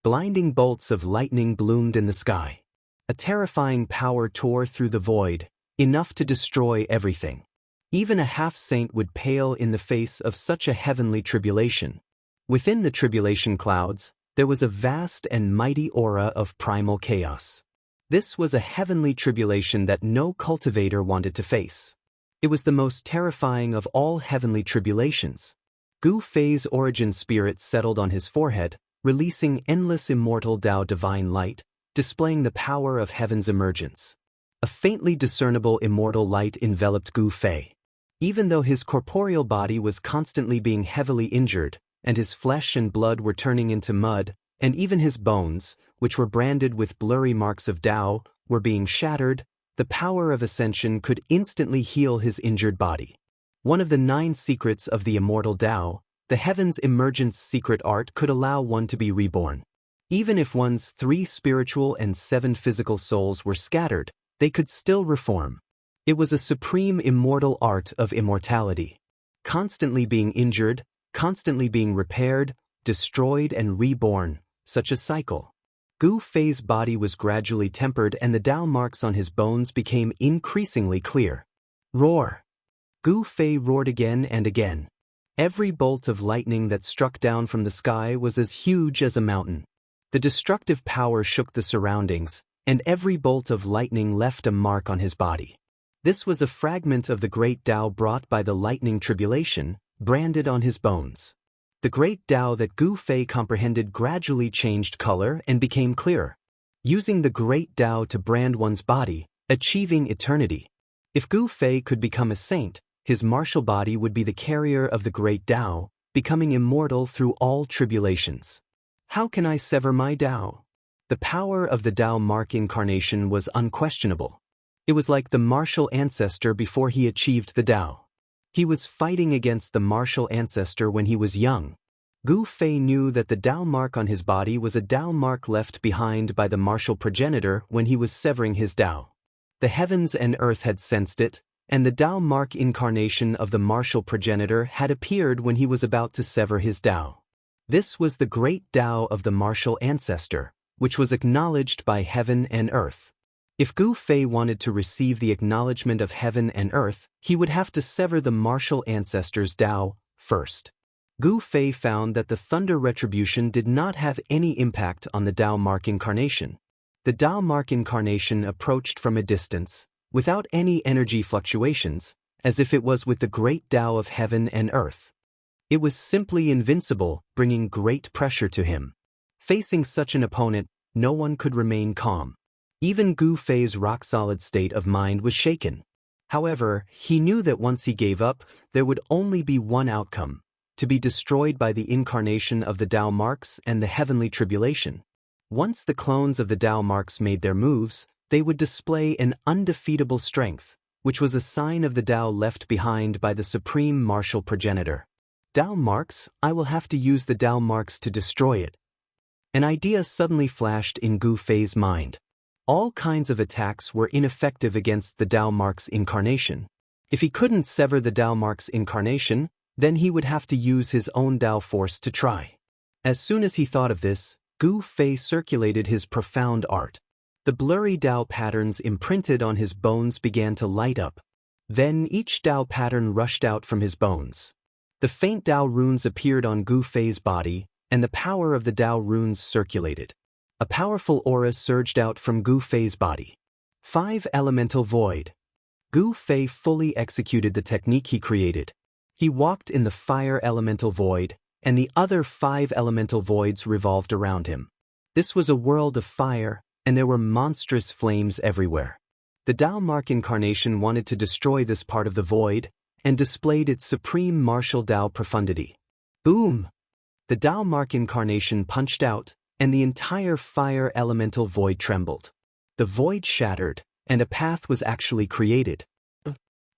Blinding bolts of lightning bloomed in the sky. A terrifying power tore through the void, enough to destroy everything. Even a half-saint would pale in the face of such a heavenly tribulation. Within the tribulation clouds, there was a vast and mighty aura of primal chaos. This was a heavenly tribulation that no cultivator wanted to face. It was the most terrifying of all heavenly tribulations. Gu Fei's origin spirit settled on his forehead, releasing endless immortal Dao divine light, displaying the power of heaven's emergence. A faintly discernible immortal light enveloped Gu Fei. Even though his corporeal body was constantly being heavily injured, and his flesh and blood were turning into mud, and even his bones, which were branded with blurry marks of Dao, were being shattered, the power of ascension could instantly heal his injured body. One of the 9 secrets of the immortal Dao, the heaven's emergence secret art, could allow one to be reborn. Even if one's 3 spiritual and 7 physical souls were scattered, they could still reform. It was a supreme immortal art of immortality. Constantly being injured, constantly being repaired, destroyed and reborn, such a cycle. Gu Fei's body was gradually tempered and the Dao marks on his bones became increasingly clear. Roar! Gu Fei roared again and again. Every bolt of lightning that struck down from the sky was as huge as a mountain. The destructive power shook the surroundings, and every bolt of lightning left a mark on his body. This was a fragment of the great Dao brought by the lightning tribulation, branded on his bones. The great Dao that Gu Fei comprehended gradually changed color and became clearer. Using the great Dao to brand one's body, achieving eternity. If Gu Fei could become a saint, his martial body would be the carrier of the great Dao, becoming immortal through all tribulations. How can I sever my Dao? The power of the Dao mark incarnation was unquestionable. It was like the martial ancestor before he achieved the Dao. He was fighting against the martial ancestor when he was young. Gu Fei knew that the Dao mark on his body was a Dao mark left behind by the martial progenitor when he was severing his Dao. The heavens and earth had sensed it, and the Dao mark incarnation of the martial progenitor had appeared when he was about to sever his Dao. This was the great Dao of the martial ancestor, which was acknowledged by heaven and earth. If Gu Fei wanted to receive the acknowledgement of heaven and earth, he would have to sever the martial ancestor's Dao first. Gu Fei found that the thunder retribution did not have any impact on the Dao mark incarnation. The Dao mark incarnation approached from a distance, without any energy fluctuations, as if it was with the great Dao of heaven and earth. It was simply invincible, bringing great pressure to him. Facing such an opponent, no one could remain calm. Even Gu Fei's rock-solid state of mind was shaken. However, he knew that once he gave up, there would only be one outcome: to be destroyed by the incarnation of the Dao marks and the heavenly tribulation. Once the clones of the Dao marks made their moves, they would display an undefeatable strength, which was a sign of the Dao left behind by the supreme martial progenitor. Dao marks, I will have to use the Dao marks to destroy it. An idea suddenly flashed in Gu Fei's mind. All kinds of attacks were ineffective against the Dao marks incarnation. If he couldn't sever the Dao marks incarnation, then he would have to use his own Dao force to try. As soon as he thought of this, Gu Fei circulated his profound art. The blurry Dao patterns imprinted on his bones began to light up. Then each Dao pattern rushed out from his bones. The faint Dao runes appeared on Gu Fei's body, and the power of the Dao runes circulated. A powerful aura surged out from Gu Fei's body. 5 Elemental Void. Gu Fei fully executed the technique he created. He walked in the fire elemental void, and the other 5 elemental voids revolved around him. This was a world of fire, and there were monstrous flames everywhere. The Dao Mark incarnation wanted to destroy this part of the void, and displayed its supreme martial Dao profundity. Boom! The Dao Mark incarnation punched out, and the entire fire elemental void trembled. The void shattered, and a path was actually created.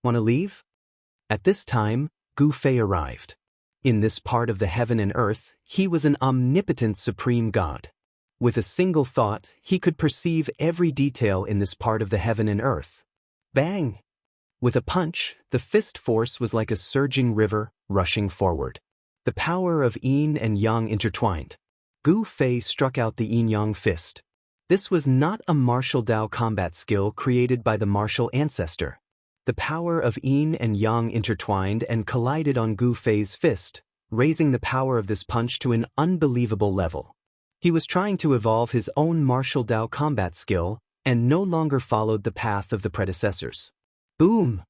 Wanna leave? At this time, Gu Fei arrived. In this part of the heaven and earth, he was an omnipotent supreme god. With a single thought, he could perceive every detail in this part of the heaven and earth. Bang! With a punch, the fist force was like a surging river, rushing forward. The power of yin and yang intertwined. Gu Fei struck out the yin-yang fist. This was not a martial Dao combat skill created by the martial ancestor. The power of yin and yang intertwined and collided on Gu Fei's fist, raising the power of this punch to an unbelievable level. He was trying to evolve his own martial Dao combat skill, and no longer followed the path of the predecessors. Boom!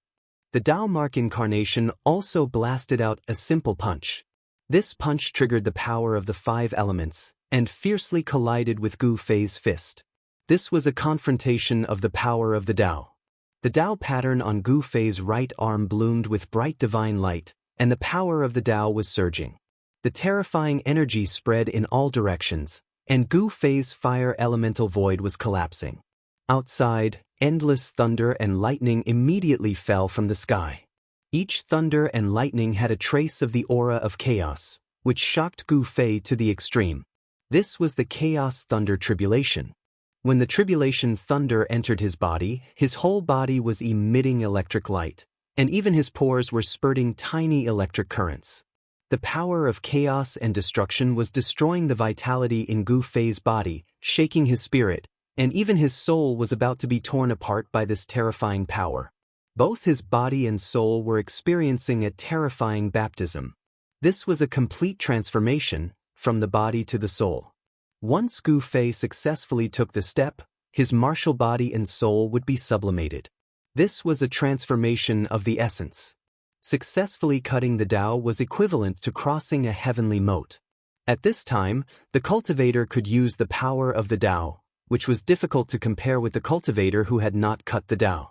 The Dao Mark incarnation also blasted out a simple punch. This punch triggered the power of the 5 elements, and fiercely collided with Gu Fei's fist. This was a confrontation of the power of the Dao. The Dao pattern on Gu Fei's right arm bloomed with bright divine light, and the power of the Dao was surging. The terrifying energy spread in all directions, and Gu Fei's fire elemental void was collapsing. Outside, endless thunder and lightning immediately fell from the sky. Each thunder and lightning had a trace of the aura of chaos, which shocked Gu Fei to the extreme. This was the chaos thunder tribulation. When the tribulation thunder entered his whole body was emitting electric light, and even his pores were spurting tiny electric currents. The power of chaos and destruction was destroying the vitality in Gu Fei's body, shaking his spirit, and even his soul was about to be torn apart by this terrifying power. Both his body and soul were experiencing a terrifying baptism. This was a complete transformation, from the body to the soul. Once Gu Fei successfully took the step, his martial body and soul would be sublimated. This was a transformation of the essence. Successfully cutting the Dao was equivalent to crossing a heavenly moat. At this time, the cultivator could use the power of the Dao, which was difficult to compare with the cultivator who had not cut the Dao.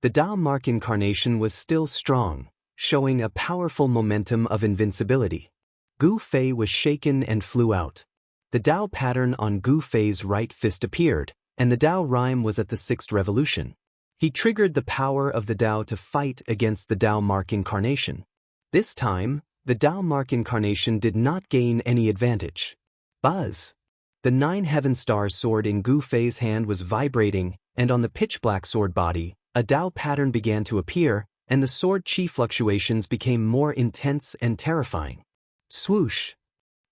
The Dao Mark incarnation was still strong, showing a powerful momentum of invincibility. Gu Fei was shaken and flew out. The Dao pattern on Gu Fei's right fist appeared, and the Dao rhyme was at the 6th revolution. He triggered the power of the Dao to fight against the Dao Mark incarnation. This time, the Dao Mark incarnation did not gain any advantage. Buzz! The 9 heaven stars sword in Gu Fei's hand was vibrating, and on the pitch-black sword body, a Dao pattern began to appear, and the sword chi fluctuations became more intense and terrifying. Swoosh!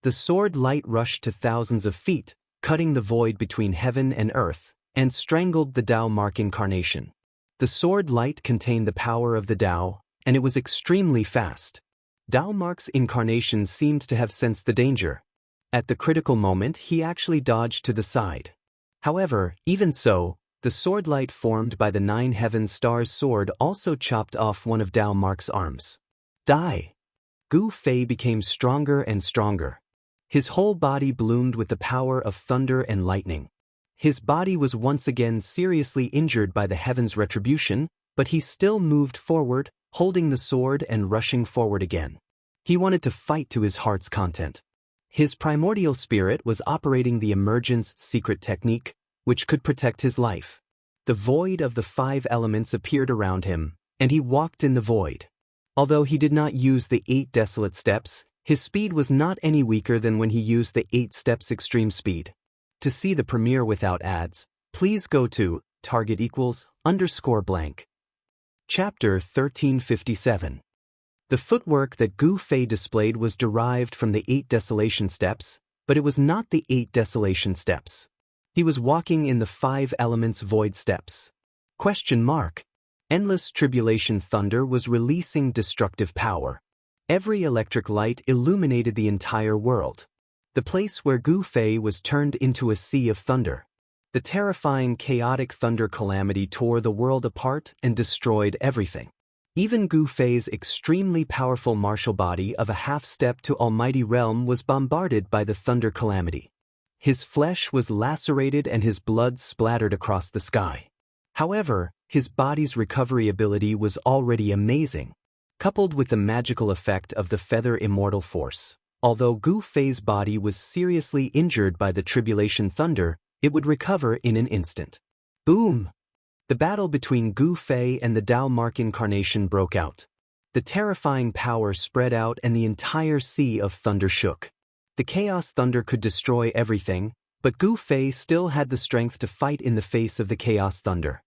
The sword light rushed to thousands of feet, cutting the void between heaven and earth, and strangled the Dao Mark incarnation. The sword light contained the power of the Dao, and it was extremely fast. Dao Mark's incarnation seemed to have sensed the danger. At the critical moment, he actually dodged to the side. However, even so, the sword light formed by the 9 heaven stars sword also chopped off one of Dao Mark's arms. Die! Gu Fei became stronger and stronger. His whole body bloomed with the power of thunder and lightning. His body was once again seriously injured by the heaven's retribution, but he still moved forward, holding the sword and rushing forward again. He wanted to fight to his heart's content. His primordial spirit was operating the emergence secret technique, which could protect his life. The void of the 5 elements appeared around him, and he walked in the void. Although he did not use the 8 desolate steps, his speed was not any weaker than when he used the 8 steps extreme speed. To see the premiere without ads, please go to *_blank. Chapter 1357. The footwork that Gu Fei displayed was derived from the 8 desolation steps, but it was not the 8 desolation steps. He was walking in the 5 elements void steps. Endless tribulation thunder was releasing destructive power. Every electric light illuminated the entire world. The place where Gu Fei was turned into a sea of thunder. The terrifying chaotic thunder calamity tore the world apart and destroyed everything. Even Gu Fei's extremely powerful martial body of a half-step to almighty realm was bombarded by the thunder calamity. His flesh was lacerated and his blood splattered across the sky. However, his body's recovery ability was already amazing, coupled with the magical effect of the feather immortal force. Although Gu Fei's body was seriously injured by the tribulation thunder, it would recover in an instant. Boom! The battle between Gu Fei and the Tao Mark incarnation broke out. The terrifying power spread out and the entire sea of thunder shook. The chaos thunder could destroy everything, but Gu Fei still had the strength to fight in the face of the chaos thunder.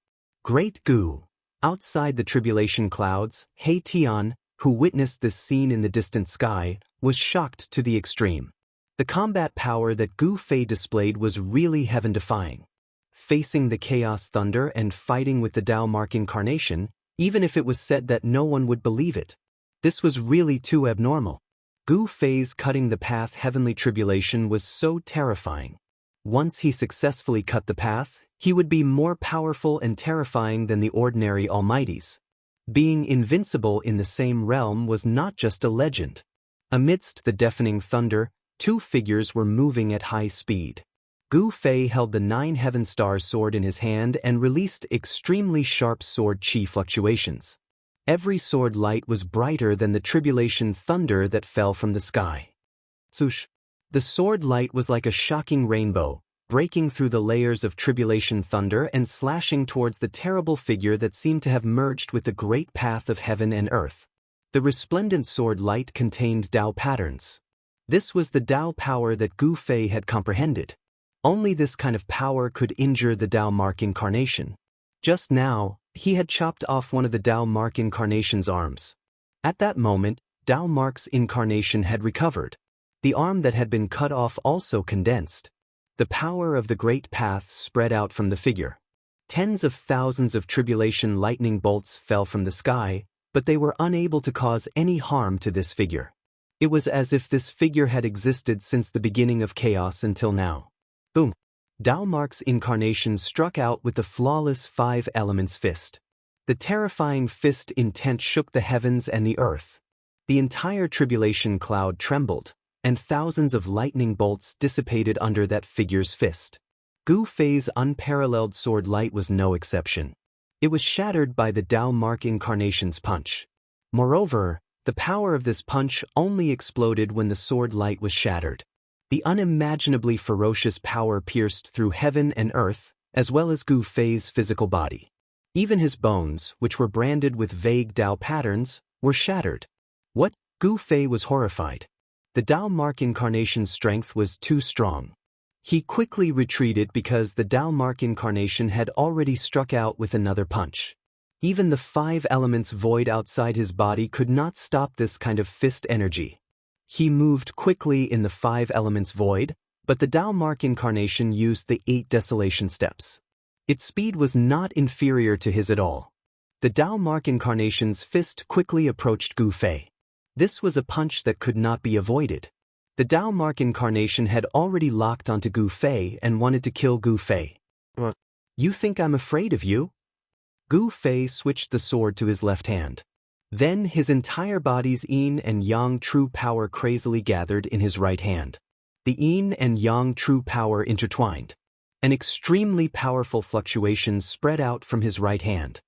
Great Gu! Outside the tribulation clouds, He Tian, who witnessed this scene in the distant sky, was shocked to the extreme. The combat power that Gu Fei displayed was really heaven-defying. Facing the chaos thunder and fighting with the Tao Mark incarnation, even if it was said that no one would believe it. This was really too abnormal. Gu Fei's cutting the path heavenly tribulation was so terrifying. Once he successfully cut the path, he would be more powerful and terrifying than the ordinary almighties. Being invincible in the same realm was not just a legend. Amidst the deafening thunder, 2 figures were moving at high speed. Gu Fei held the 9 Heaven Star sword in his hand and released extremely sharp sword chi fluctuations. Every sword light was brighter than the tribulation thunder that fell from the sky. Swoosh! The sword light was like a shocking rainbow, breaking through the layers of tribulation thunder and slashing towards the terrible figure that seemed to have merged with the great path of heaven and earth. The resplendent sword light contained Tao patterns. This was the Tao power that Gu Fei had comprehended. Only this kind of power could injure the Tao Mark incarnation. Just now, he had chopped off one of the Tao Mark incarnation's arms. At that moment, Tao Mark's incarnation had recovered. The arm that had been cut off also condensed. The power of the great path spread out from the figure. Tens of thousands of tribulation lightning bolts fell from the sky, but they were unable to cause any harm to this figure. It was as if this figure had existed since the beginning of chaos until now. Boom! Tao Mark's incarnation struck out with the flawless 5 elements fist. The terrifying fist intent shook the heavens and the earth. The entire tribulation cloud trembled, and thousands of lightning bolts dissipated under that figure's fist. Gu Fei's unparalleled sword light was no exception. It was shattered by the Tao Mark incarnation's punch. Moreover, the power of this punch only exploded when the sword light was shattered. The unimaginably ferocious power pierced through heaven and earth, as well as Gu Fei's physical body. Even his bones, which were branded with vague Tao patterns, were shattered. What? Gu Fei was horrified. The Tao Mark incarnation's strength was too strong. He quickly retreated because the Tao Mark incarnation had already struck out with another punch. Even the 5 elements void outside his body could not stop this kind of fist energy. He moved quickly in the 5 elements void, but the Tao Mark incarnation used the 8 desolation steps. Its speed was not inferior to his at all. The Tao Mark incarnation's fist quickly approached Gu Fei. This was a punch that could not be avoided. The Tao Mark incarnation had already locked onto Gu Fei and wanted to kill Gu Fei. What? You think I'm afraid of you? Gu Fei switched the sword to his left hand. Then his entire body's yin and yang true power crazily gathered in his right hand. The yin and yang true power intertwined. An extremely powerful fluctuation spread out from his right hand.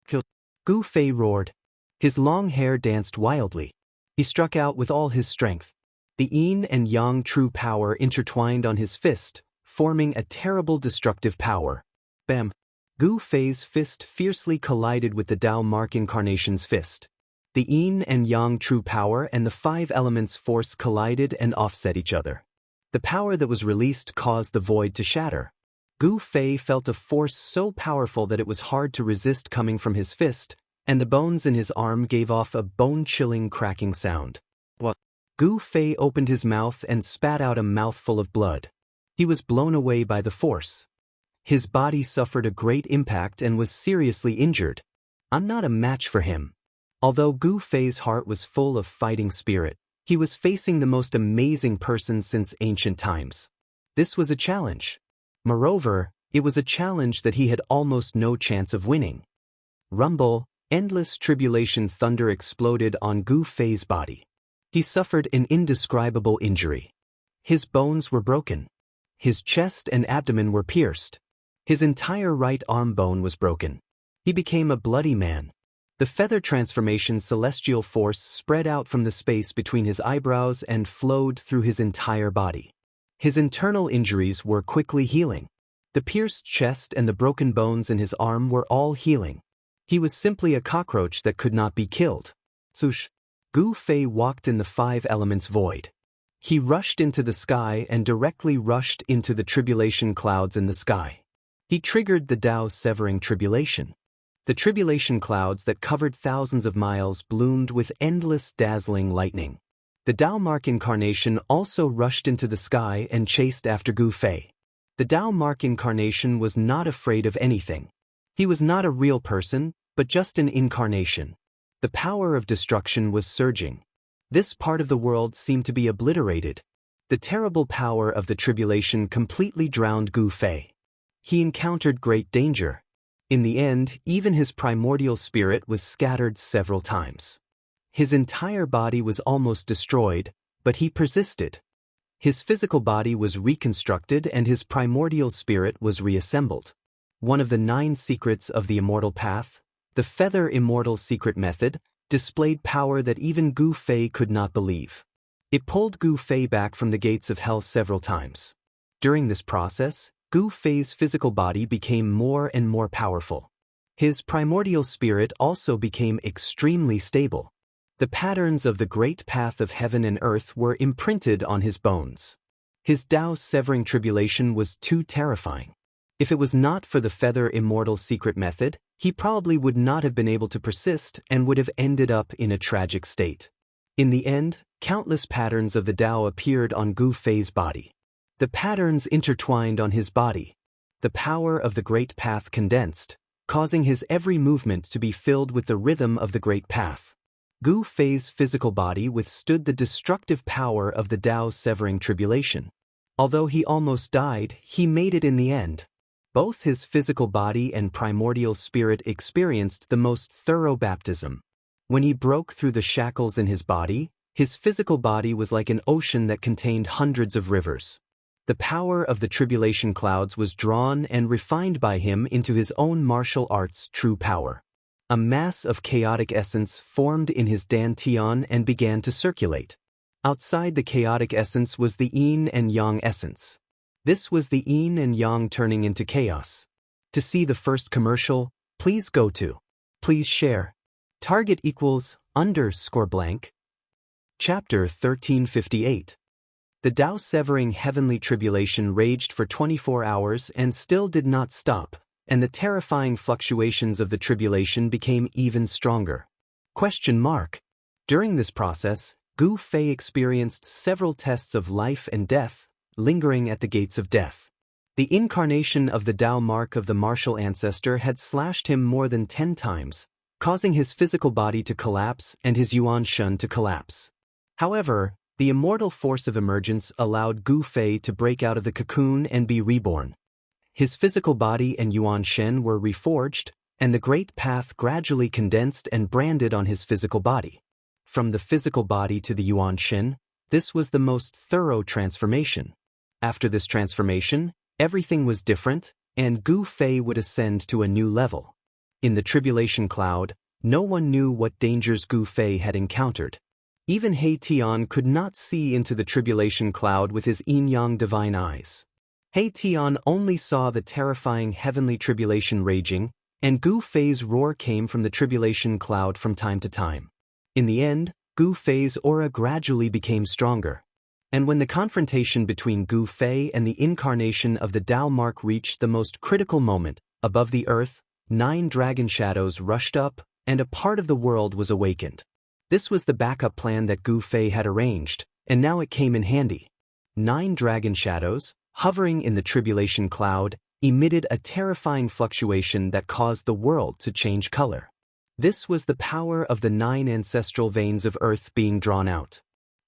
Kill! Gu Fei roared. His long hair danced wildly. He struck out with all his strength. The yin and yang true power intertwined on his fist, forming a terrible destructive power. Bam! Gu Fei's fist fiercely collided with the Tao Mark Incarnation's fist. The yin and yang true power and the five elements force collided and offset each other. The power that was released caused the void to shatter. Gu Fei felt a force so powerful that it was hard to resist coming from his fist, and the bones in his arm gave off a bone-chilling cracking sound. What? Gu Fei opened his mouth and spat out a mouthful of blood. He was blown away by the force. His body suffered a great impact and was seriously injured. I'm not a match for him. Although Gu Fei's heart was full of fighting spirit, he was facing the most amazing person since ancient times. This was a challenge. Moreover, it was a challenge that he had almost no chance of winning. Rumble, endless tribulation thunder exploded on Gu Fei's body. He suffered an indescribable injury. His bones were broken. His chest and abdomen were pierced. His entire right arm bone was broken. He became a bloody man. The feather transformation celestial force spread out from the space between his eyebrows and flowed through his entire body. His internal injuries were quickly healing. The pierced chest and the broken bones in his arm were all healing. He was simply a cockroach that could not be killed. Swoosh! Gu Fei walked in the five elements void. He rushed into the sky and directly rushed into the tribulation clouds in the sky. He triggered the Tao severing tribulation. The tribulation clouds that covered thousands of miles bloomed with endless dazzling lightning. The Tao Mark Incarnation also rushed into the sky and chased after Gu Fei. The Tao Mark Incarnation was not afraid of anything. He was not a real person, but just an incarnation. The power of destruction was surging. This part of the world seemed to be obliterated. The terrible power of the tribulation completely drowned Gu Fei. He encountered great danger. In the end, even his primordial spirit was scattered several times. His entire body was almost destroyed, but he persisted. His physical body was reconstructed and his primordial spirit was reassembled. One of the 9 secrets of the immortal path, the Feather Immortal Secret Method, displayed power that even Gu Fei could not believe. It pulled Gu Fei back from the gates of hell several times. During this process, Gu Fei's physical body became more and more powerful. His primordial spirit also became extremely stable. The patterns of the great path of heaven and earth were imprinted on his bones. His Tao severing tribulation was too terrifying. If it was not for the Feather Immortal Secret Method, he probably would not have been able to persist and would have ended up in a tragic state. In the end, countless patterns of the Tao appeared on Gu Fei's body. The patterns intertwined on his body. The power of the great path condensed, causing his every movement to be filled with the rhythm of the great path. Gu Fei's physical body withstood the destructive power of the Tao severing tribulation. Although he almost died, he made it in the end. Both his physical body and primordial spirit experienced the most thorough baptism. When he broke through the shackles in his body, his physical body was like an ocean that contained hundreds of rivers. The power of the tribulation clouds was drawn and refined by him into his own martial arts' true power. A mass of chaotic essence formed in his dantian and began to circulate. Outside the chaotic essence was the yin and yang essence. This was the yin and yang turning into chaos. To see the first commercial, please go to. Please share. Target equals _blank. Chapter 1358. The Tao severing heavenly tribulation raged for 24 hours and still did not stop, and the terrifying fluctuations of the tribulation became even stronger. During this process, Gu Fei experienced several tests of life and death, lingering at the gates of death. The incarnation of the Tao mark of the martial ancestor had slashed him more than 10 times, causing his physical body to collapse and his Yuan Shen to collapse. However, the immortal force of emergence allowed Gu Fei to break out of the cocoon and be reborn. His physical body and Yuan Shen were reforged, and the great path gradually condensed and branded on his physical body. From the physical body to the Yuan Shen, this was the most thorough transformation. After this transformation, everything was different, and Gu Fei would ascend to a new level. In the tribulation cloud, no one knew what dangers Gu Fei had encountered. Even He Tian could not see into the tribulation cloud with his yin-yang divine eyes. He Tian only saw the terrifying heavenly tribulation raging, and Gu Fei's roar came from the tribulation cloud from time to time. In the end, Gu Fei's aura gradually became stronger. And when the confrontation between Gu Fei and the incarnation of the Tao mark reached the most critical moment, above the earth, 9 dragon shadows rushed up, and a part of the world was awakened. This was the backup plan that Gu Fei had arranged, and now it came in handy. 9 dragon shadows, hovering in the tribulation cloud, emitted a terrifying fluctuation that caused the world to change color. This was the power of the 9 ancestral veins of earth being drawn out.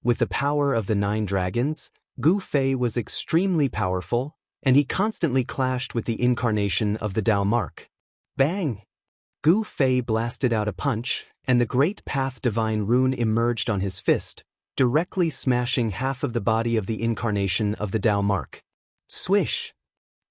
With the power of the 9 dragons, Gu Fei was extremely powerful, and he constantly clashed with the incarnation of the Tao mark. Bang! Gu Fei blasted out a punch, and the Great Path Divine Rune emerged on his fist, directly smashing half of the body of the incarnation of the Tao mark. Swish!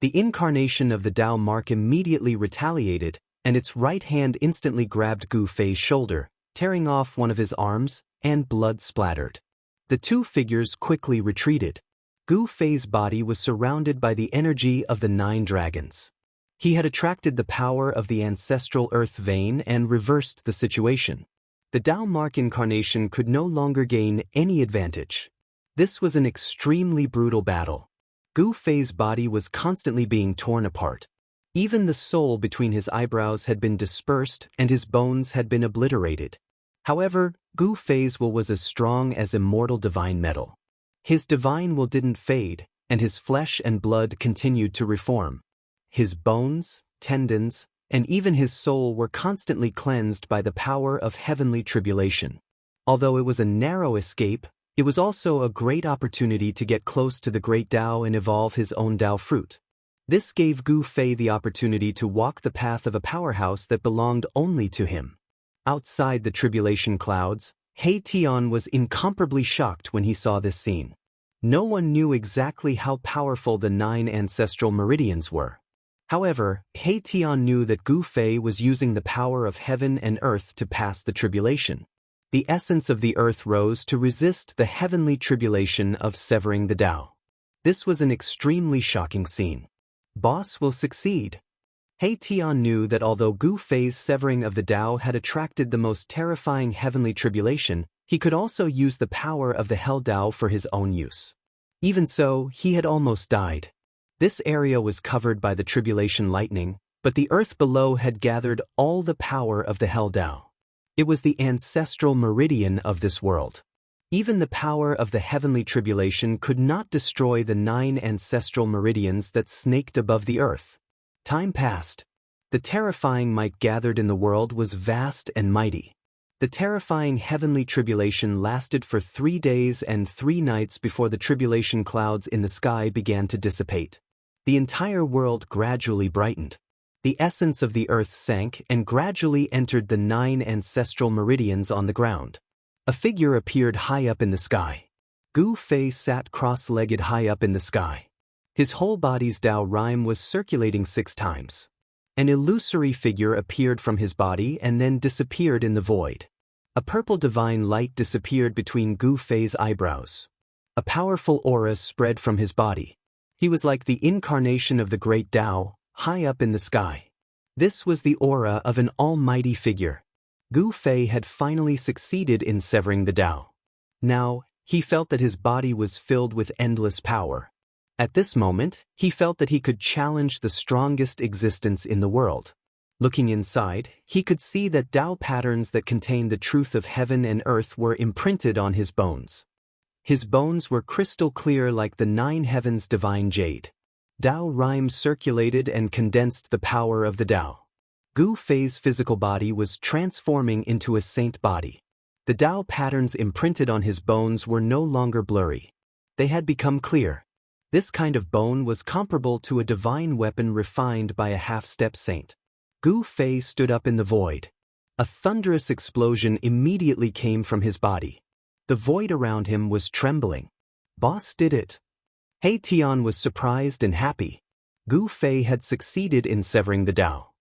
The incarnation of the Tao mark immediately retaliated, and its right hand instantly grabbed Gu Fei's shoulder, tearing off one of his arms, and blood splattered. The 2 figures quickly retreated. Gu Fei's body was surrounded by the energy of the 9 dragons. He had attracted the power of the ancestral earth vein and reversed the situation. The Tao mark incarnation could no longer gain any advantage. This was an extremely brutal battle. Gu Fei's body was constantly being torn apart. Even the soul between his eyebrows had been dispersed and his bones had been obliterated. However, Gu Fei's will was as strong as immortal divine metal. His divine will didn't fade, and his flesh and blood continued to reform. His bones, tendons, and even his soul were constantly cleansed by the power of heavenly tribulation. Although it was a narrow escape, it was also a great opportunity to get close to the great Tao and evolve his own Tao fruit. This gave Gu Fei the opportunity to walk the path of a powerhouse that belonged only to him. Outside the tribulation clouds, He Tian was incomparably shocked when he saw this scene. No one knew exactly how powerful the 9 ancestral meridians were. However, He Tian knew that Gu Fei was using the power of heaven and earth to pass the tribulation. The essence of the earth rose to resist the heavenly tribulation of severing the Tao. This was an extremely shocking scene. Boss will succeed. He Tian knew that although Gu Fei's severing of the Tao had attracted the most terrifying heavenly tribulation, he could also use the power of the Hell Tao for his own use. Even so, he had almost died. This area was covered by the tribulation lightning, but the earth below had gathered all the power of the Hell Tao. It was the ancestral meridian of this world. Even the power of the heavenly tribulation could not destroy the 9 ancestral meridians that snaked above the earth. Time passed. The terrifying might gathered in the world was vast and mighty. The terrifying heavenly tribulation lasted for 3 days and 3 nights before the tribulation clouds in the sky began to dissipate. The entire world gradually brightened. The essence of the earth sank and gradually entered the 9 ancestral meridians on the ground. A figure appeared high up in the sky. Gu Fei sat cross-legged high up in the sky. His whole body's Tao rhyme was circulating 6 times. An illusory figure appeared from his body and then disappeared in the void. A purple divine light disappeared between Gu Fei's eyebrows. A powerful aura spread from his body. He was like the incarnation of the great Tao, high up in the sky. This was the aura of an almighty figure. Gu Fei had finally succeeded in severing the Tao. Now, he felt that his body was filled with endless power. At this moment, he felt that he could challenge the strongest existence in the world. Looking inside, he could see that Tao patterns that contained the truth of heaven and earth were imprinted on his bones. His bones were crystal clear like the 9 heavens' divine jade. Tao rhyme circulated and condensed the power of the Tao. Gu Fei's physical body was transforming into a saint body. The Tao patterns imprinted on his bones were no longer blurry. They had become clear. This kind of bone was comparable to a divine weapon refined by a half-step saint. Gu Fei stood up in the void. A thunderous explosion immediately came from his body. The void around him was trembling. Boss did it. He Tian was surprised and happy. Gu Fei had succeeded in severing the Tao.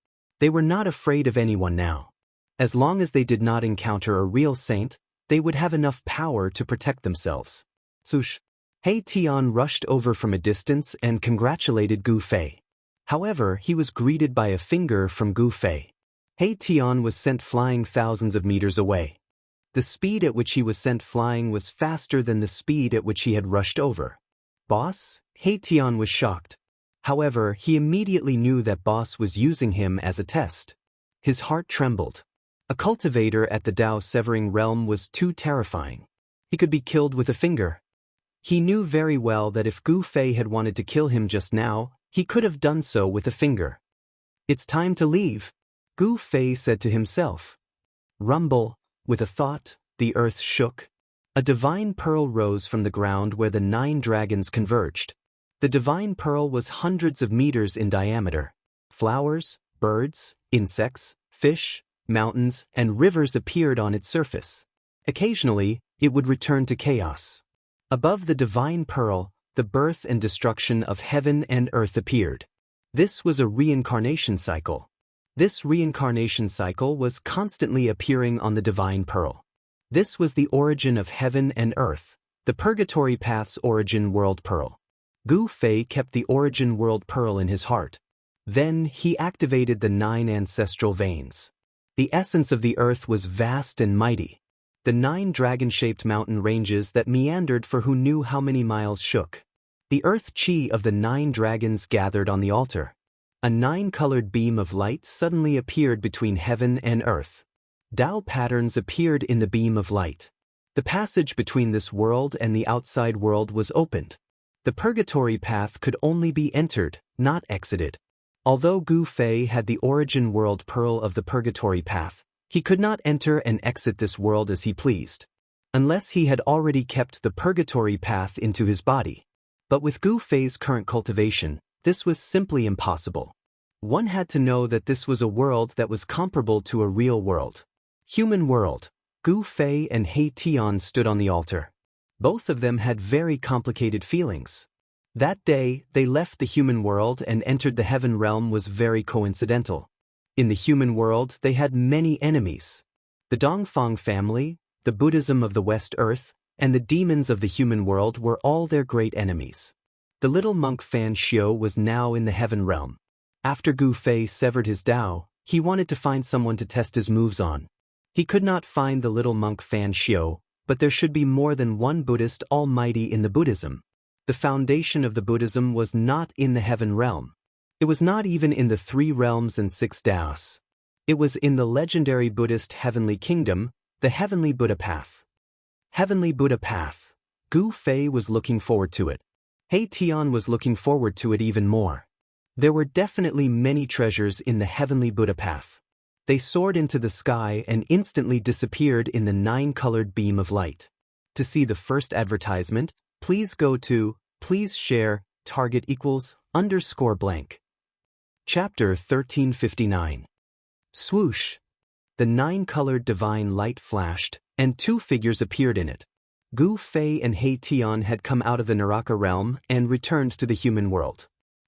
They were not afraid of anyone now. As long as they did not encounter a real saint, they would have enough power to protect themselves. Swoosh! He Tian rushed over from a distance and congratulated Gu Fei. However, he was greeted by a finger from Gu Fei. He Tian was sent flying thousands of meters away. The speed at which he was sent flying was faster than the speed at which he had rushed over. Boss? He Tian was shocked. However, he immediately knew that Boss was using him as a test. His heart trembled. A cultivator at the Dao-severing realm was too terrifying. He could be killed with a finger. He knew very well that if Gu Fei had wanted to kill him just now, he could have done so with a finger. It's time to leave, Gu Fei said to himself. Rumble. With a thought, the earth shook. A divine pearl rose from the ground where the 9 dragons converged. The divine pearl was hundreds of meters in diameter. Flowers, birds, insects, fish, mountains, and rivers appeared on its surface. Occasionally, it would return to chaos. Above the divine pearl, the birth and destruction of heaven and earth appeared. This was a reincarnation cycle. This reincarnation cycle was constantly appearing on the divine pearl. This was the origin of heaven and earth, the purgatory path's origin world pearl. Gu Fei kept the origin world pearl in his heart. Then he activated the 9 ancestral veins. The essence of the earth was vast and mighty. The 9 dragon-shaped mountain ranges that meandered for who knew how many miles shook. The earth chi of the 9 dragons gathered on the altar. A 9-colored beam of light suddenly appeared between heaven and earth. Dao patterns appeared in the beam of light. The passage between this world and the outside world was opened. The purgatory path could only be entered, not exited. Although Gu Fei had the origin world pearl of the purgatory path, he could not enter and exit this world as he pleased, unless he had already kept the purgatory path into his body. But with Gu Fei's current cultivation, this was simply impossible. One had to know that this was a world that was comparable to a real world. Human world. Gu Fei and He Tian stood on the altar. Both of them had very complicated feelings. That day, they left the human world and entered the heaven realm was very coincidental. In the human world, they had many enemies. The Dongfang family, the Buddhism of the West Earth, and the demons of the human world were all their great enemies. The little monk Fan Xiu was now in the heaven realm. After Gu Fei severed his Dao, he wanted to find someone to test his moves on. He could not find the little monk Fan Xiu, but there should be more than one Buddhist almighty in the Buddhism. The foundation of the Buddhism was not in the heaven realm. It was not even in the 3 realms and 6 Daos. It was in the legendary Buddhist heavenly kingdom, the heavenly Buddha path. Heavenly Buddha path. Gu Fei was looking forward to it. He Tian was looking forward to it even more. There were definitely many treasures in the heavenly Buddha path. They soared into the sky and instantly disappeared in the 9-colored beam of light. To see the first advertisement, please go to, please share, target =_ blank. Chapter 1359. Swoosh! The 9-colored divine light flashed, and 2 figures appeared in it. Gu Fei and He Tian had come out of the Naraka realm and returned to the human world.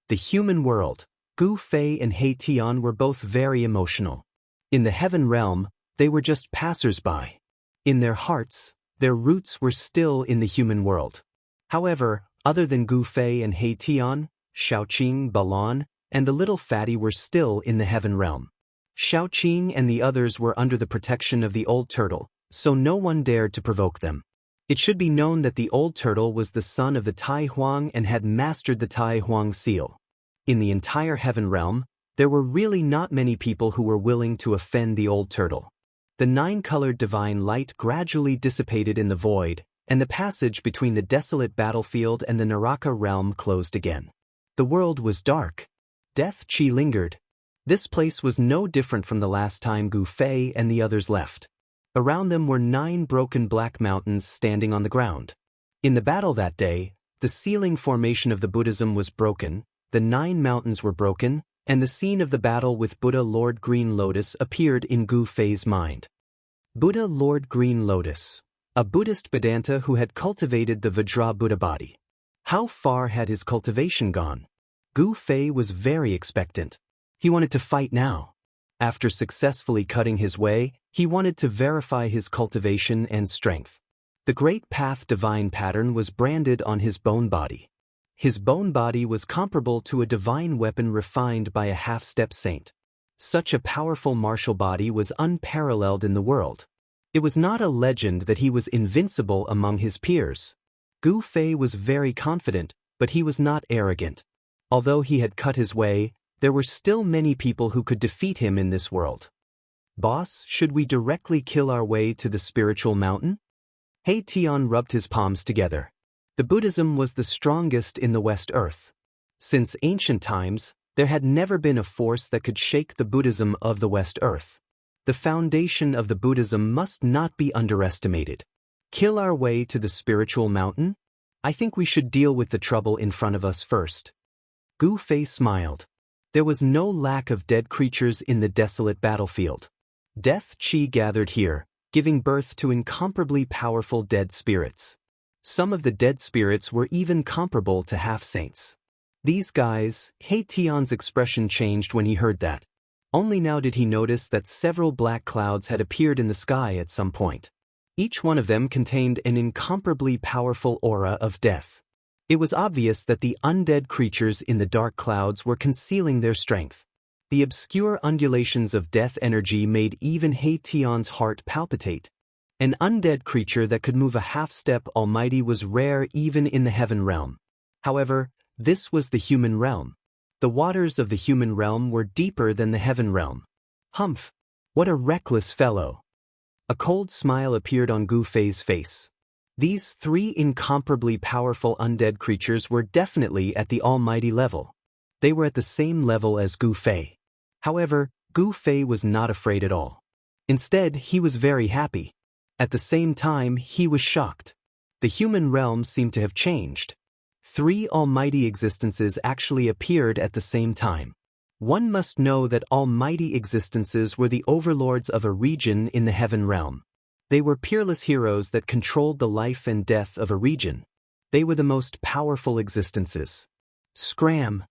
The human world. Gu Fei and He Tian were both very emotional. In the heaven realm, they were just passers-by. In their hearts, their roots were still in the human world. However, other than Gu Fei and He Tian, Xiaoqing, Balan, and the little fatty were still in the heaven realm. Xiaoqing and the others were under the protection of the old turtle, so no one dared to provoke them. It should be known that the old turtle was the son of the Tai Huang and had mastered the Tai Huang seal. In the entire heaven realm, there were really not many people who were willing to offend the old turtle. The 9-colored divine light gradually dissipated in the void, and the passage between the desolate battlefield and the Naraka realm closed again. The world was dark. Death chi lingered. This place was no different from the last time Gu Fei and the others left. Around them were 9 broken black mountains standing on the ground. In the battle that day, the ceiling formation of the Buddhism was broken, the 9 mountains were broken, and the scene of the battle with Buddha Lord Green Lotus appeared in Gu Fei's mind. Buddha Lord Green Lotus, a Buddhist Vedanta who had cultivated the Vajra Buddha body. How far had his cultivation gone? Gu Fei was very expectant. He wanted to fight now. After successfully cutting his way, he wanted to verify his cultivation and strength. The Great Path Divine pattern was branded on his bone body. His bone body was comparable to a divine weapon refined by a half-step saint. Such a powerful martial body was unparalleled in the world. It was not a legend that he was invincible among his peers. Gu Fei was very confident, but he was not arrogant. Although he had cut his way, there were still many people who could defeat him in this world. Boss, should we directly kill our way to the spiritual mountain? He Tian rubbed his palms together. The Buddhism was the strongest in the West Earth. Since ancient times, there had never been a force that could shake the Buddhism of the West Earth. The foundation of the Buddhism must not be underestimated. Kill our way to the spiritual mountain? I think we should deal with the trouble in front of us first. Gu Fei smiled. There was no lack of dead creatures in the desolate battlefield. Death Qi gathered here, giving birth to incomparably powerful dead spirits. Some of the dead spirits were even comparable to half-saints. These guys, He Tian's expression changed when he heard that. Only now did he notice that several black clouds had appeared in the sky at some point. Each one of them contained an incomparably powerful aura of death. It was obvious that the undead creatures in the dark clouds were concealing their strength. The obscure undulations of death energy made even He Tian's heart palpitate. An undead creature that could move a half-step almighty was rare even in the heaven realm. However, this was the human realm. The waters of the human realm were deeper than the heaven realm. Humph! What a reckless fellow! A cold smile appeared on Gu Fei's face. These three incomparably powerful undead creatures were definitely at the almighty level. They were at the same level as Gu Fei. However, Gu Fei was not afraid at all. Instead, he was very happy. At the same time, he was shocked. The human realm seemed to have changed. Three almighty existences actually appeared at the same time. One must know that almighty existences were the overlords of a region in the heaven realm. They were peerless heroes that controlled the life and death of a region. They were the most powerful existences. Scram!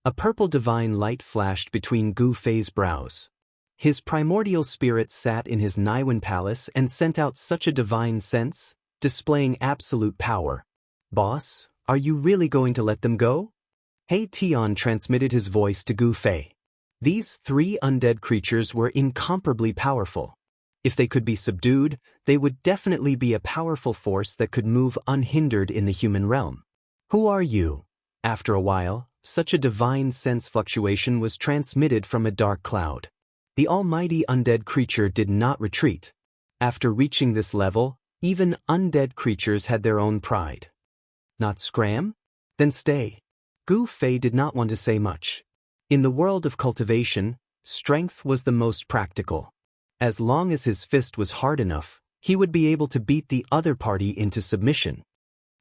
A purple divine light flashed between Gu Fei's brows. His primordial spirit sat in his Naiwen palace and sent out such a divine sense, displaying absolute power. Boss, are you really going to let them go? He Tian transmitted his voice to Gu Fei. These three undead creatures were incomparably powerful. If they could be subdued, they would definitely be a powerful force that could move unhindered in the human realm. Who are you? After a while, such a divine sense fluctuation was transmitted from a dark cloud. The almighty undead creature did not retreat. After reaching this level, even undead creatures had their own pride. Not scram? Then stay. Gu Fei did not want to say much. In the world of cultivation, strength was the most practical. As long as his fist was hard enough, he would be able to beat the other party into submission.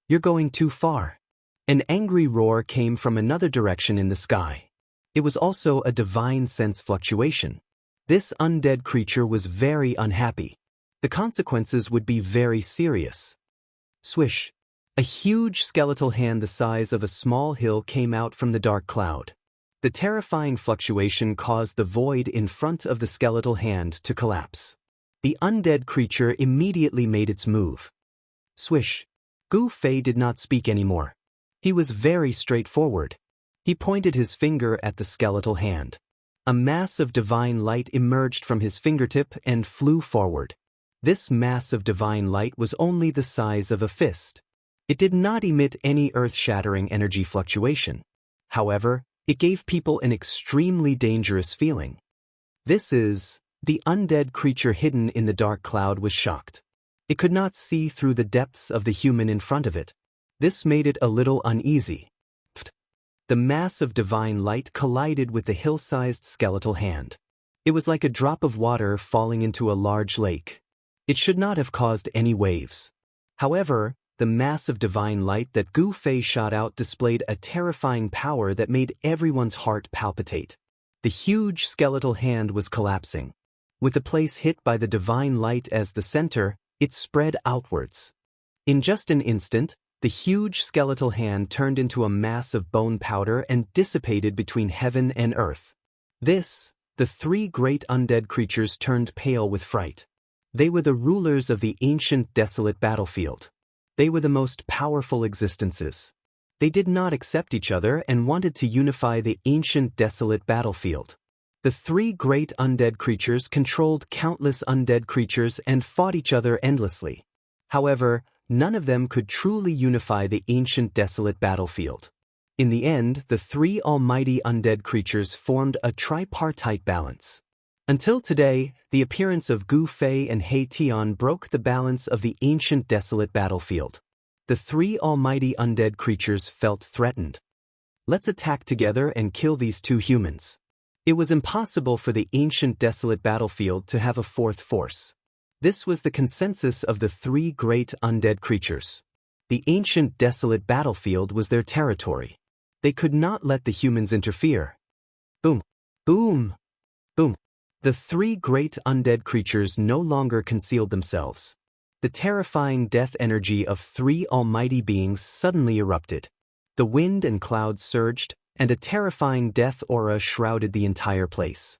You're going too far. An angry roar came from another direction in the sky. It was also a divine sense fluctuation. This undead creature was very unhappy. The consequences would be very serious. Swish! A huge skeletal hand the size of a small hill came out from the dark cloud. The terrifying fluctuation caused the void in front of the skeletal hand to collapse. The undead creature immediately made its move. Swish! Gu Fei did not speak anymore. He was very straightforward. He pointed his finger at the skeletal hand. A mass of divine light emerged from his fingertip and flew forward. This mass of divine light was only the size of a fist. It did not emit any earth-shattering energy fluctuation. However, it gave people an extremely dangerous feeling. The undead creature hidden in the dark cloud was shocked. It could not see through the depths of the human in front of it. This made it a little uneasy. The mass of divine light collided with the hill-sized skeletal hand. It was like a drop of water falling into a large lake. It should not have caused any waves. However, the mass of divine light that Gu Fei shot out displayed a terrifying power that made everyone's heart palpitate. The huge skeletal hand was collapsing. With the place hit by the divine light as the center, it spread outwards. In just an instant, the huge skeletal hand turned into a mass of bone powder and dissipated between heaven and earth. This The three great undead creatures turned pale with fright. They were the rulers of the ancient desolate battlefield. They were the most powerful existences. They did not accept each other and wanted to unify the ancient desolate battlefield. The three great undead creatures controlled countless undead creatures and fought each other endlessly. However, none of them could truly unify the ancient desolate battlefield. In the end, the three almighty undead creatures formed a tripartite balance. Until today, the appearance of Gu Fei and He Tian broke the balance of the ancient desolate battlefield. The three almighty undead creatures felt threatened. Let's attack together and kill these two humans. It was impossible for the ancient desolate battlefield to have a fourth force. This was the consensus of the three great undead creatures. The ancient desolate battlefield was their territory. They could not let the humans interfere. Boom! Boom! Boom! The three great undead creatures no longer concealed themselves. The terrifying death energy of three almighty beings suddenly erupted. The wind and clouds surged, and a terrifying death aura shrouded the entire place.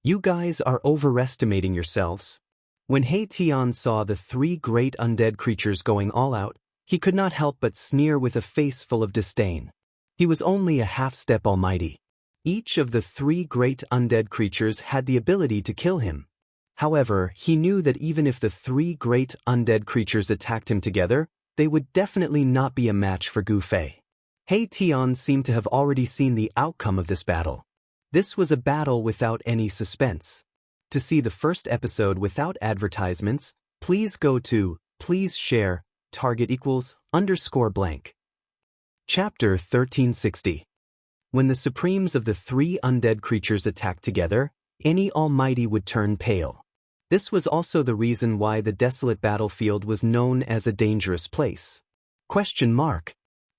You guys are overestimating yourselves. When He Tian saw the three great undead creatures going all out, he could not help but sneer with a face full of disdain. He was only a half-step almighty. Each of the three great undead creatures had the ability to kill him. However, he knew that even if the three great undead creatures attacked him together, they would definitely not be a match for Gu Fei. He Tian seemed to have already seen the outcome of this battle. This was a battle without any suspense. To see the first episode without advertisements, please go to please share target =_blank. Chapter 1360. When the supremes of the three undead creatures attacked together, any almighty would turn pale. This was also the reason why the desolate battlefield was known as a dangerous place.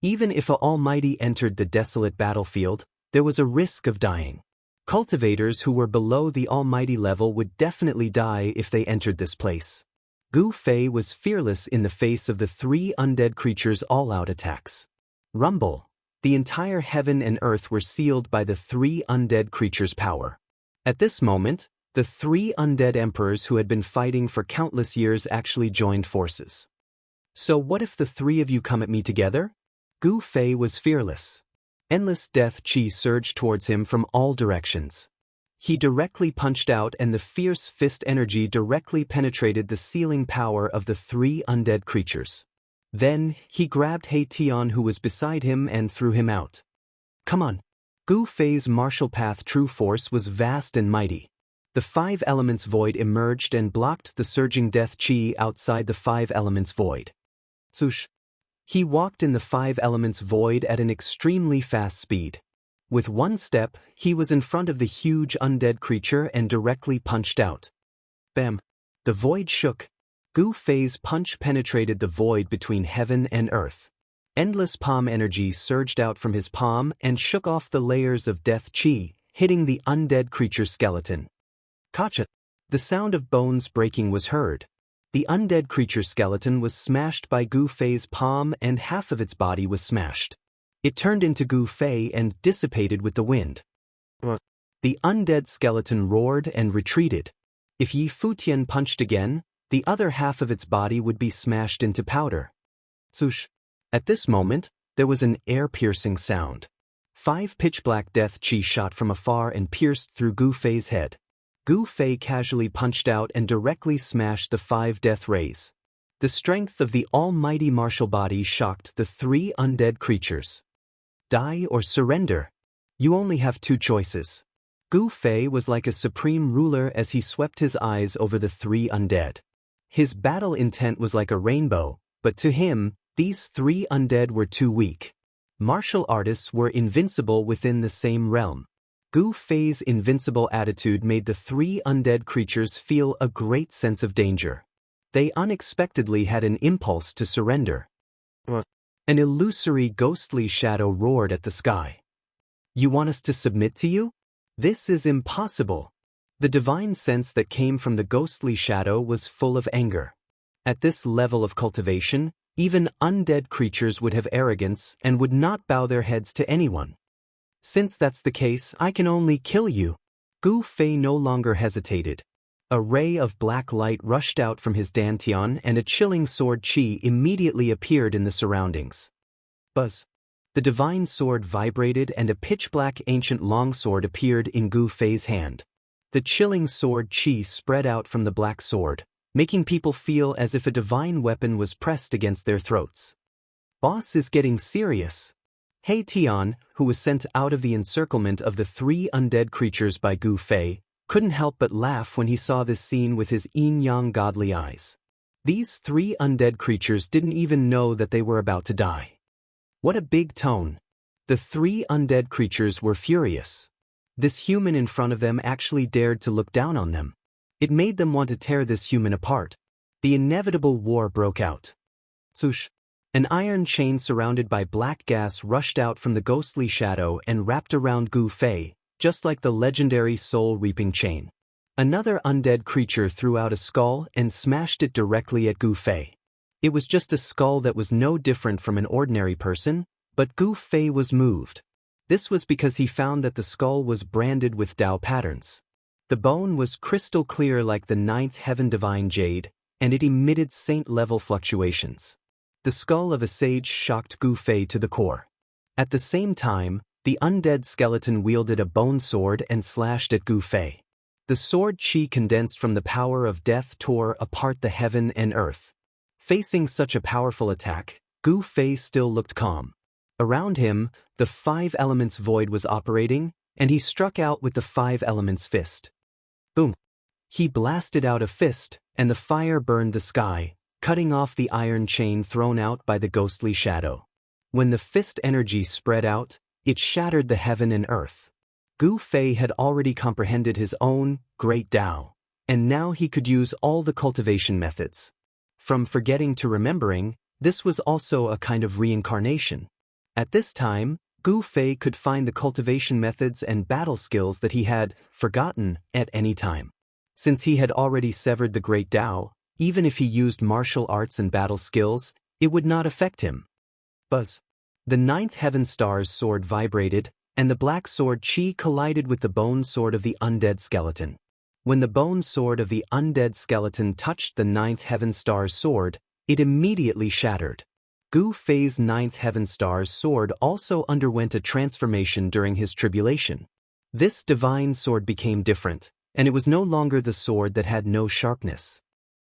Even if an almighty entered the desolate battlefield, there was a risk of dying. Cultivators who were below the almighty level would definitely die if they entered this place. Gu Fei was fearless in the face of the three undead creatures' all-out attacks. Rumble! The entire heaven and earth were sealed by the three undead creatures' power. At this moment, the three undead emperors who had been fighting for countless years actually joined forces. So what if the three of you come at me together? Gu Fei was fearless. Endless death chi surged towards him from all directions. He directly punched out and the fierce fist energy directly penetrated the sealing power of the three undead creatures. Then, he grabbed He Tian who was beside him and threw him out. Come on! Gu Fei's martial path true force was vast and mighty. The five elements void emerged and blocked the surging death chi outside the five elements void. Swoosh! He walked in the five elements void at an extremely fast speed. With one step, he was in front of the huge undead creature and directly punched out. Bam! The void shook. Gu Fei's punch penetrated the void between heaven and earth. Endless palm energy surged out from his palm and shook off the layers of death chi, hitting the undead creature's skeleton. Kacha! The sound of bones breaking was heard. The undead creature's skeleton was smashed by Gu Fei's palm and half of its body was smashed. It turned into Gu Fei and dissipated with the wind. The undead skeleton roared and retreated. If Yi Futian punched again, the other half of its body would be smashed into powder. Swoosh! At this moment, there was an air-piercing sound. 5 pitch-black death chi shot from afar and pierced through Gu Fei's head. Gu Fei casually punched out and directly smashed the 5 death rays. The strength of the almighty martial body shocked the 3 undead creatures. Die or surrender. You only have 2 choices. Gu Fei was like a supreme ruler as he swept his eyes over the 3 undead. His battle intent was like a rainbow, but to him, these 3 undead were too weak. Martial artists were invincible within the same realm. Gu Fei's invincible attitude made the 3 undead creatures feel a great sense of danger. They unexpectedly had an impulse to surrender. An illusory ghostly shadow roared at the sky. You want us to submit to you? This is impossible. The divine sense that came from the ghostly shadow was full of anger. At this level of cultivation, even undead creatures would have arrogance and would not bow their heads to anyone. Since that's the case, I can only kill you. Gu Fei no longer hesitated. A ray of black light rushed out from his dantian and a chilling sword qi immediately appeared in the surroundings. Buzz. The divine sword vibrated and a pitch-black ancient longsword appeared in Gu Fei's hand. The chilling sword qi spread out from the black sword, making people feel as if a divine weapon was pressed against their throats. Boss is getting serious. He Tian, who was sent out of the encirclement of the 3 undead creatures by Gu Fei, couldn't help but laugh when he saw this scene with his yin-yang godly eyes. These 3 undead creatures didn't even know that they were about to die. What a big tone. The 3 undead creatures were furious. This human in front of them actually dared to look down on them. It made them want to tear this human apart. The inevitable war broke out. Swoosh. An iron chain surrounded by black gas rushed out from the ghostly shadow and wrapped around Gu Fei, just like the legendary soul-reaping chain. Another undead creature threw out a skull and smashed it directly at Gu Fei. It was just a skull that was no different from an ordinary person, but Gu Fei was moved. This was because he found that the skull was branded with Dao patterns. The bone was crystal clear like the 9th heaven divine jade, and it emitted saint-level fluctuations. The skull of a sage shocked Gu Fei to the core. At the same time, the undead skeleton wielded a bone sword and slashed at Gu Fei. The sword qi condensed from the power of death tore apart the heaven and earth. Facing such a powerful attack, Gu Fei still looked calm. Around him, the 5 elements void was operating, and he struck out with the 5 elements fist. Boom! He blasted out a fist, and the fire burned the sky, cutting off the iron chain thrown out by the ghostly shadow. When the fist energy spread out, it shattered the heaven and earth. Gu Fei had already comprehended his own great Tao, and now he could use all the cultivation methods. From forgetting to remembering, this was also a kind of reincarnation. At this time, Gu Fei could find the cultivation methods and battle skills that he had forgotten at any time. Since he had already severed the great Tao, even if he used martial arts and battle skills, it would not affect him. Buzz. The 9th heaven star's sword vibrated, and the black sword qi collided with the bone sword of the undead skeleton. When the bone sword of the undead skeleton touched the 9th heaven star's sword, it immediately shattered. Gu Fei's 9th heaven star's sword also underwent a transformation during his tribulation. This divine sword became different, and it was no longer the sword that had no sharpness.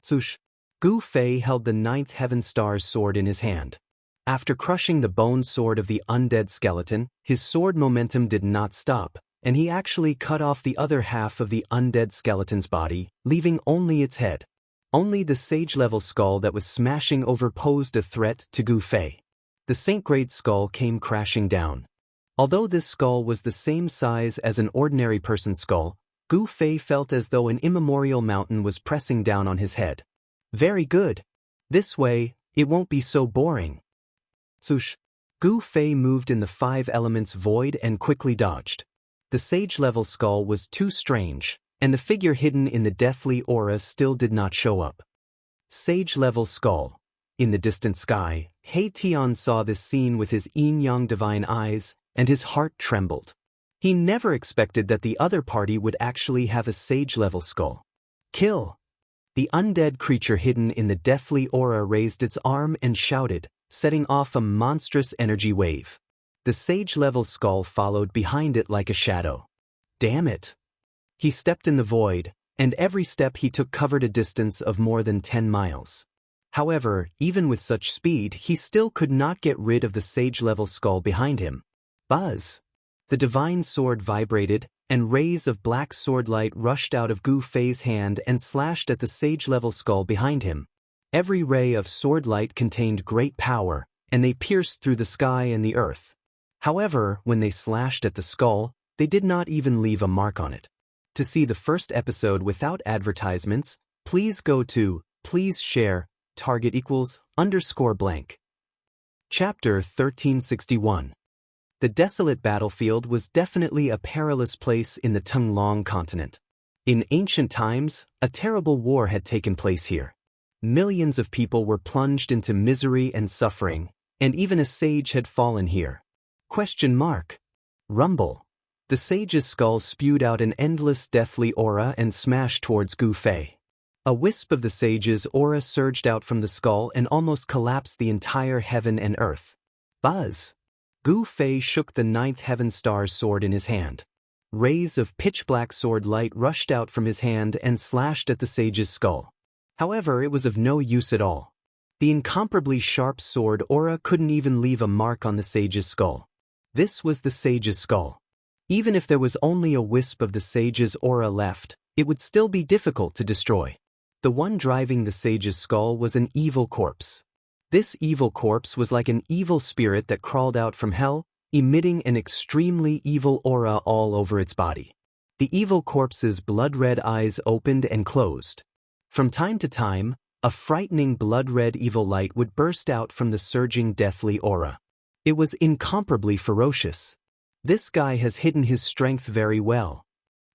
Swoosh. Gu Fei held the 9th heaven star's sword in his hand. After crushing the bone sword of the undead skeleton, his sword momentum did not stop, and he actually cut off the other half of the undead skeleton's body, leaving only its head. Only the sage-level skull that was smashing over posed a threat to Gu Fei. The saint-grade skull came crashing down. Although this skull was the same size as an ordinary person's skull, Gu Fei felt as though an immemorial mountain was pressing down on his head. Very good. This way, it won't be so boring. Swoosh. Gu Fei moved in the 5 elements void and quickly dodged. The sage-level skull was too strange, and the figure hidden in the deathly aura still did not show up. Sage-level skull. In the distant sky, He Tian saw this scene with his yin-yang divine eyes, and his heart trembled. He never expected that the other party would actually have a sage-level skull. Kill! The undead creature hidden in the deathly aura raised its arm and shouted, setting off a monstrous energy wave. The sage-level skull followed behind it like a shadow. Damn it! He stepped in the void, and every step he took covered a distance of more than 10 miles. However, even with such speed, he still could not get rid of the sage-level skull behind him. Buzz! The divine sword vibrated, and rays of black sword light rushed out of Gu Fei's hand and slashed at the sage-level skull behind him. Every ray of sword light contained great power, and they pierced through the sky and the earth. However, when they slashed at the skull, they did not even leave a mark on it. To see the first episode without advertisements, please go to please share target =_blank. Chapter 1361. The desolate battlefield was definitely a perilous place in the Tenglong continent. In ancient times, a terrible war had taken place here. Millions of people were plunged into misery and suffering, and even a sage had fallen here. Rumble. The sage's skull spewed out an endless deathly aura and smashed towards Gu Fei. A wisp of the sage's aura surged out from the skull and almost collapsed the entire heaven and earth. Buzz! Gu Fei shook the ninth heaven star's sword in his hand. Rays of pitch-black sword light rushed out from his hand and slashed at the sage's skull. However, it was of no use at all. The incomparably sharp sword aura couldn't even leave a mark on the sage's skull. This was the sage's skull. Even if there was only a wisp of the sage's aura left, it would still be difficult to destroy. The one driving the sage's skull was an evil corpse. This evil corpse was like an evil spirit that crawled out from hell, emitting an extremely evil aura all over its body. The evil corpse's blood-red eyes opened and closed. From time to time, a frightening blood-red evil light would burst out from the surging deathly aura. It was incomparably ferocious. This guy has hidden his strength very well.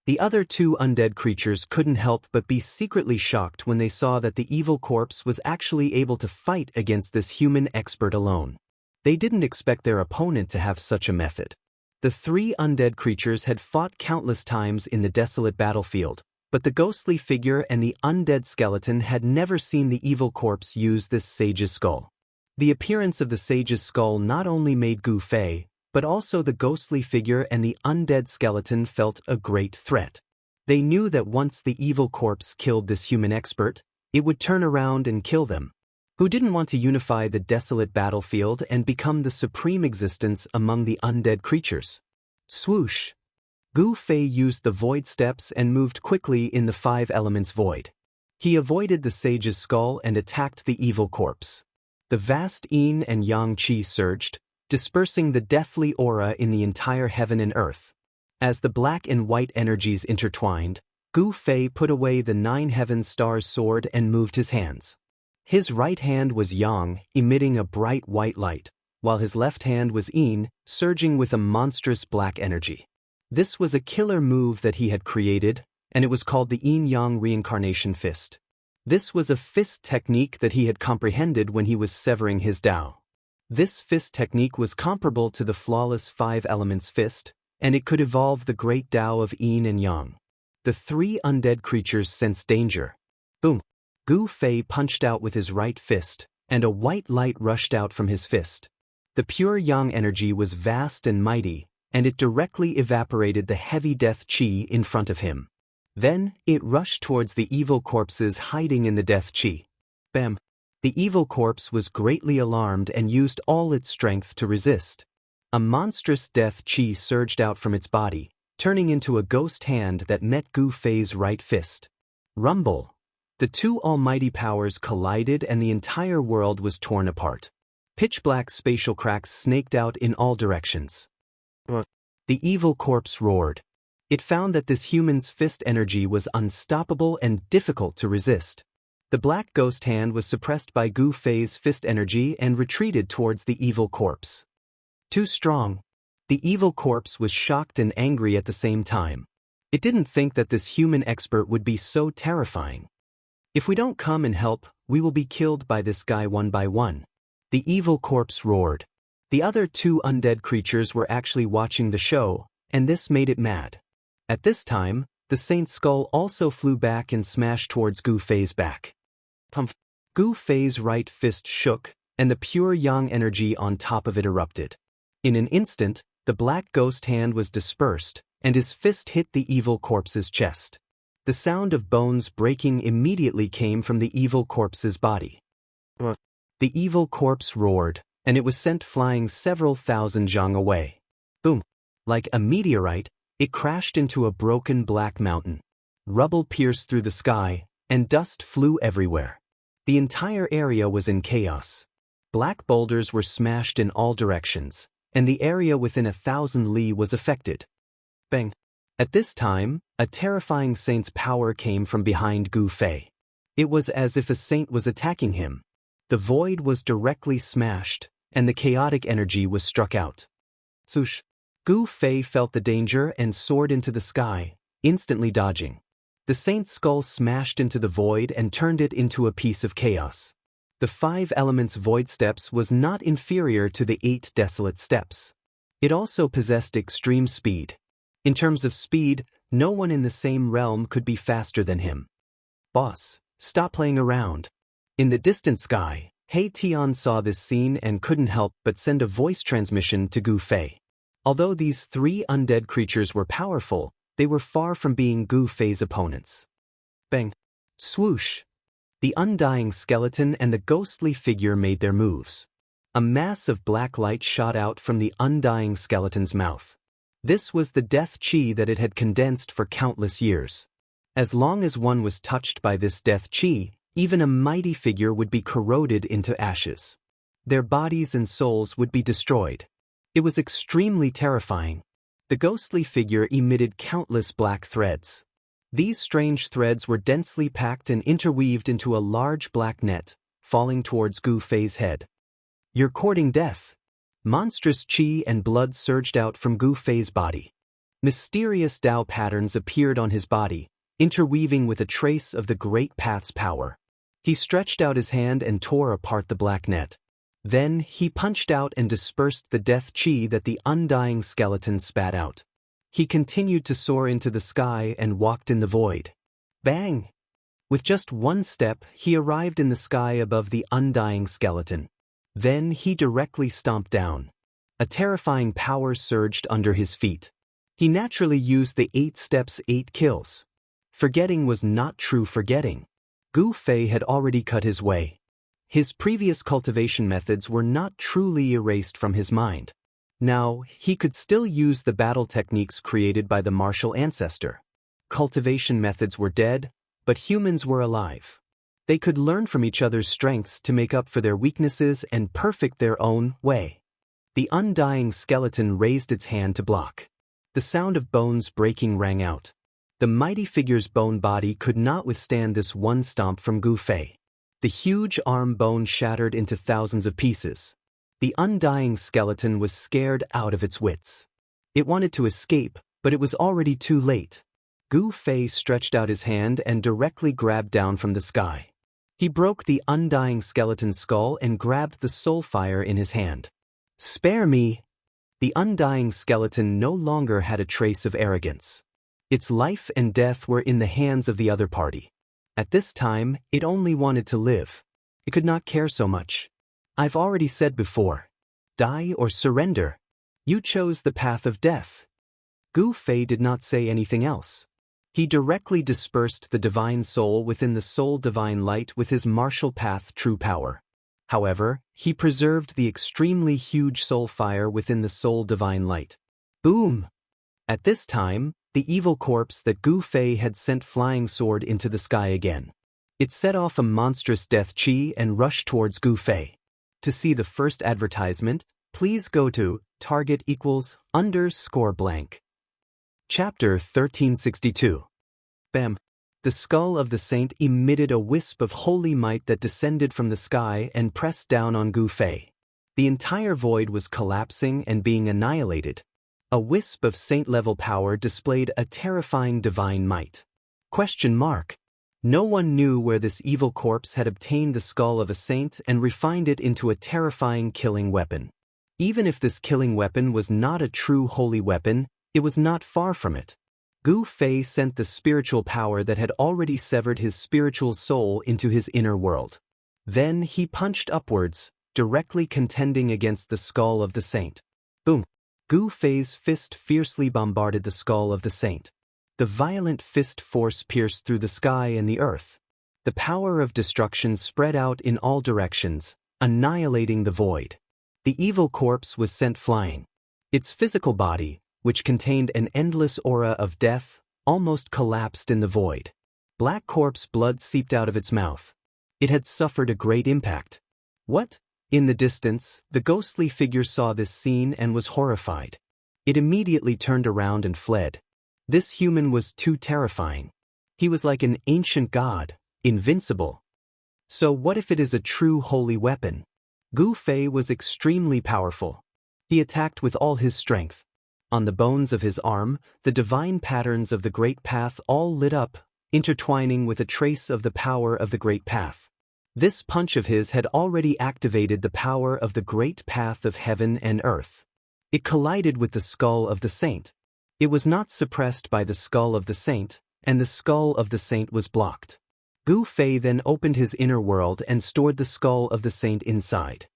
The other two undead creatures couldn't help but be secretly shocked when they saw that the evil corpse was actually able to fight against this human expert alone. They didn't expect their opponent to have such a method. The three undead creatures had fought countless times in the desolate battlefield, but the ghostly figure and the undead skeleton had never seen the evil corpse use this sage's skull. The appearance of the sage's skull not only made Gu Fei, but also the ghostly figure and the undead skeleton felt a great threat. They knew that once the evil corpse killed this human expert, it would turn around and kill them. Who didn't want to unify the desolate battlefield and become the supreme existence among the undead creatures? Swoosh! Gu Fei used the void steps and moved quickly in the five elements void. He avoided the sage's skull and attacked the evil corpse. The vast yin and yang qi surged, dispersing the deathly aura in the entire heaven and earth. As the black and white energies intertwined, Gu Fei put away the nine heaven star's sword and moved his hands. His right hand was yang, emitting a bright white light, while his left hand was yin, surging with a monstrous black energy. This was a killer move that he had created, and it was called the yin-yang reincarnation fist. This was a fist technique that he had comprehended when he was severing his Tao. This fist technique was comparable to the flawless five elements fist, and it could evolve the great Tao of yin and yang. The three undead creatures sensed danger. Boom! Gu Fei punched out with his right fist, and a white light rushed out from his fist. The pure yang energy was vast and mighty, and it directly evaporated the heavy death qi in front of him. Then, it rushed towards the evil corpses hiding in the death qi. Bam! The evil corpse was greatly alarmed and used all its strength to resist. A monstrous death qi surged out from its body, turning into a ghost hand that met Gu Fei's right fist. Rumble! The two almighty powers collided and the entire world was torn apart. Pitch-black spatial cracks snaked out in all directions. The evil corpse roared. It found that this human's fist energy was unstoppable and difficult to resist. The black ghost hand was suppressed by Gu Fei's fist energy and retreated towards the evil corpse. Too strong. The evil corpse was shocked and angry at the same time. It didn't think that this human expert would be so terrifying. If we don't come and help, we will be killed by this guy one by one. The evil corpse roared. The other two undead creatures were actually watching the show, and this made it mad. At this time, the saint's skull also flew back and smashed towards Gu Fei's back. Pumph! Gu Fei's right fist shook, and the pure yang energy on top of it erupted. In an instant, the black ghost hand was dispersed, and his fist hit the evil corpse's chest. The sound of bones breaking immediately came from the evil corpse's body. The evil corpse roared, and it was sent flying several thousand zhang away. Boom! Like a meteorite, it crashed into a broken black mountain. Rubble pierced through the sky, and dust flew everywhere. The entire area was in chaos. Black boulders were smashed in all directions, and the area within 1,000 li was affected. Bang! At this time, a terrifying saint's power came from behind Gu Fei. It was as if a saint was attacking him. The void was directly smashed, and the chaotic energy was struck out. Swoosh! Gu Fei felt the danger and soared into the sky, instantly dodging. The saint's skull smashed into the void and turned it into a piece of chaos. The five elements void steps was not inferior to the 8 desolate steps. It also possessed extreme speed. In terms of speed, no one in the same realm could be faster than him. Boss, stop playing around. In the distant sky, He Tian saw this scene and couldn't help but send a voice transmission to Gu Fei. Although these three undead creatures were powerful, they were far from being Gu Fei's opponents. Bang! Swoosh! The undying skeleton and the ghostly figure made their moves. A mass of black light shot out from the undying skeleton's mouth. This was the death chi that it had condensed for countless years. As long as one was touched by this death chi, even a mighty figure would be corroded into ashes. Their bodies and souls would be destroyed. It was extremely terrifying. The ghostly figure emitted countless black threads. These strange threads were densely packed and interweaved into a large black net, falling towards Gu Fei's head. You're courting death. Monstrous chi and blood surged out from Gu Fei's body. Mysterious Tao patterns appeared on his body, interweaving with a trace of the Great Path's power. He stretched out his hand and tore apart the black net. Then, he punched out and dispersed the death chi that the undying skeleton spat out. He continued to soar into the sky and walked in the void. Bang! With just one step, he arrived in the sky above the undying skeleton. Then he directly stomped down. A terrifying power surged under his feet. He naturally used the 8 steps 8 kills. Forgetting was not true forgetting. Gu Fei had already cut his way. His previous cultivation methods were not truly erased from his mind. Now, he could still use the battle techniques created by the martial ancestor. Cultivation methods were dead, but humans were alive. They could learn from each other's strengths to make up for their weaknesses and perfect their own way. The undying skeleton raised its hand to block. The sound of bones breaking rang out. The mighty figure's bone body could not withstand this one stomp from Gu Fei. The huge arm bone shattered into thousands of pieces. The undying skeleton was scared out of its wits. It wanted to escape, but it was already too late. Gu Fei stretched out his hand and directly grabbed down from the sky. He broke the undying skeleton's skull and grabbed the soul fire in his hand. Spare me! The undying skeleton no longer had a trace of arrogance. Its life and death were in the hands of the other party. At this time, it only wanted to live. It could not care so much. I've already said before. Die or surrender. You chose the path of death. Gu Fei did not say anything else. He directly dispersed the divine soul within the soul divine light with his martial path true power. However, he preserved the extremely huge soul fire within the soul divine light. Boom! At this time, the evil corpse that Gu Fei had sent flying soared into the sky again. It set off a monstrous death chi and rushed towards Gu Fei. To see the first advertisement, please go to target=_blank. Chapter 1362. Bam! The skull of the saint emitted a wisp of holy might that descended from the sky and pressed down on Gu Fei. The entire void was collapsing and being annihilated. A wisp of saint-level power displayed a terrifying divine might. No one knew where this evil corpse had obtained the skull of a saint and refined it into a terrifying killing weapon. Even if this killing weapon was not a true holy weapon, it was not far from it. Gu Fei sent the spiritual power that had already severed his spiritual soul into his inner world. Then he punched upwards, directly contending against the skull of the saint. Boom! Gu Fei's fist fiercely bombarded the skull of the saint. The violent fist force pierced through the sky and the earth. The power of destruction spread out in all directions, annihilating the void. The evil corpse was sent flying. Its physical body, which contained an endless aura of death, almost collapsed in the void. Black corpse blood seeped out of its mouth. It had suffered a great impact. What? In the distance, the ghostly figure saw this scene and was horrified. It immediately turned around and fled. This human was too terrifying. He was like an ancient god, invincible. So what if it is a true holy weapon? Gu Fei was extremely powerful. He attacked with all his strength. On the bones of his arm, the divine patterns of the Great Path all lit up, intertwining with a trace of the power of the Great Path. This punch of his had already activated the power of the Great Path of heaven and earth. It collided with the skull of the saint. It was not suppressed by the skull of the saint, and the skull of the saint was blocked. Gu Fei then opened his inner world and stored the skull of the saint inside.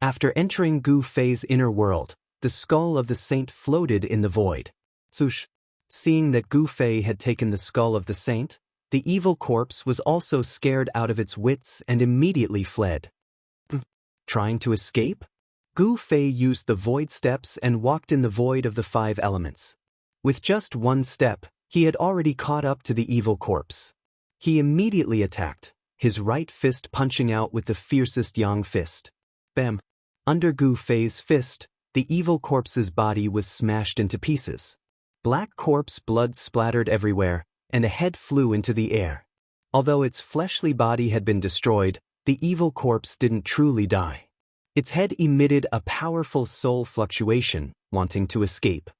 After entering Gu Fei's inner world, the skull of the saint floated in the void. Sush. Seeing that Gu Fei had taken the skull of the saint, the evil corpse was also scared out of its wits and immediately fled. Trying to escape? Gu Fei used the void steps and walked in the void of the 5 elements. With just one step, he had already caught up to the evil corpse. He immediately attacked, his right fist punching out with the fiercest yang fist. Bam! Under Gu Fei's fist, the evil corpse's body was smashed into pieces. Black corpse blood splattered everywhere, and a head flew into the air. Although its fleshly body had been destroyed, the evil corpse didn't truly die. Its head emitted a powerful soul fluctuation, wanting to escape.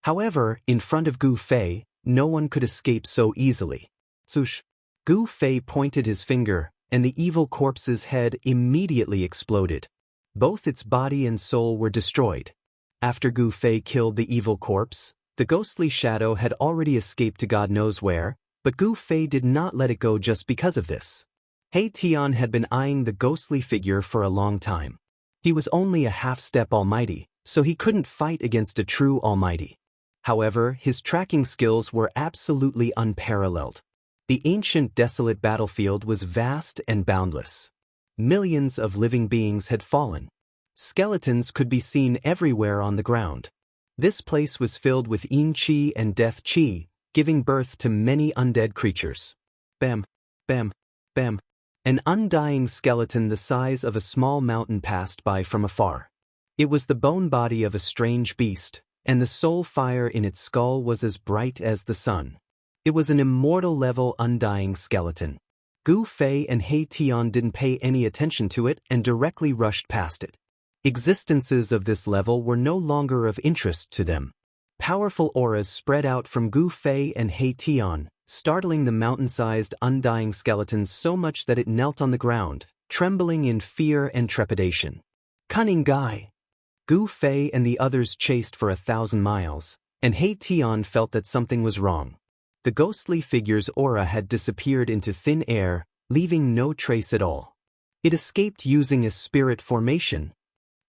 However, in front of Gu Fei, no one could escape so easily. Sush. Gu Fei pointed his finger, and the evil corpse's head immediately exploded. Both its body and soul were destroyed. After Gu Fei killed the evil corpse, the ghostly shadow had already escaped to God knows where, but Gu Fei did not let it go just because of this. He Tian had been eyeing the ghostly figure for a long time. He was only a half-step almighty, so he couldn't fight against a true almighty. However, his tracking skills were absolutely unparalleled. The ancient desolate battlefield was vast and boundless. Millions of living beings had fallen. Skeletons could be seen everywhere on the ground. This place was filled with Yin Qi and Death Qi, giving birth to many undead creatures. Bam, bam, bam. An undying skeleton the size of a small mountain passed by from afar. It was the bone body of a strange beast, and the soul fire in its skull was as bright as the sun. It was an immortal-level undying skeleton. Gu Fei and He Tian didn't pay any attention to it and directly rushed past it. Existences of this level were no longer of interest to them. Powerful auras spread out from Gu Fei and He Tian, startling the mountain-sized undying skeleton so much that it knelt on the ground, trembling in fear and trepidation. Cunning guy! Gu Fei and the others chased for 1,000 miles, and He Tian felt that something was wrong. The ghostly figure's aura had disappeared into thin air, leaving no trace at all. It escaped using a spirit formation.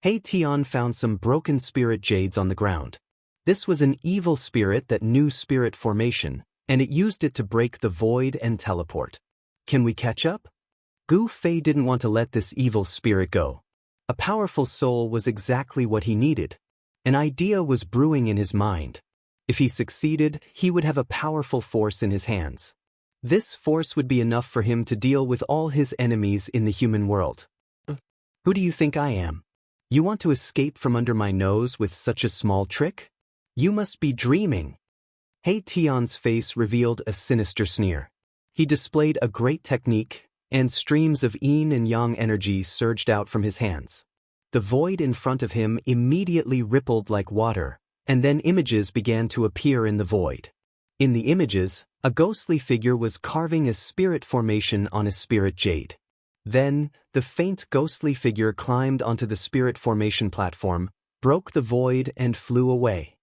He Tian found some broken spirit jades on the ground. This was an evil spirit that knew spirit formation, and it used it to break the void and teleport. Can we catch up? Gu Fei didn't want to let this evil spirit go. A powerful soul was exactly what he needed. An idea was brewing in his mind. If he succeeded, he would have a powerful force in his hands. This force would be enough for him to deal with all his enemies in the human world. Who do you think I am? You want to escape from under my nose with such a small trick? You must be dreaming. He Tian's face revealed a sinister sneer. He displayed a great technique, and streams of yin and yang energy surged out from his hands. The void in front of him immediately rippled like water, and then images began to appear in the void. In the images, a ghostly figure was carving a spirit formation on a spirit jade. Then, the faint ghostly figure climbed onto the spirit formation platform, broke the void and flew away.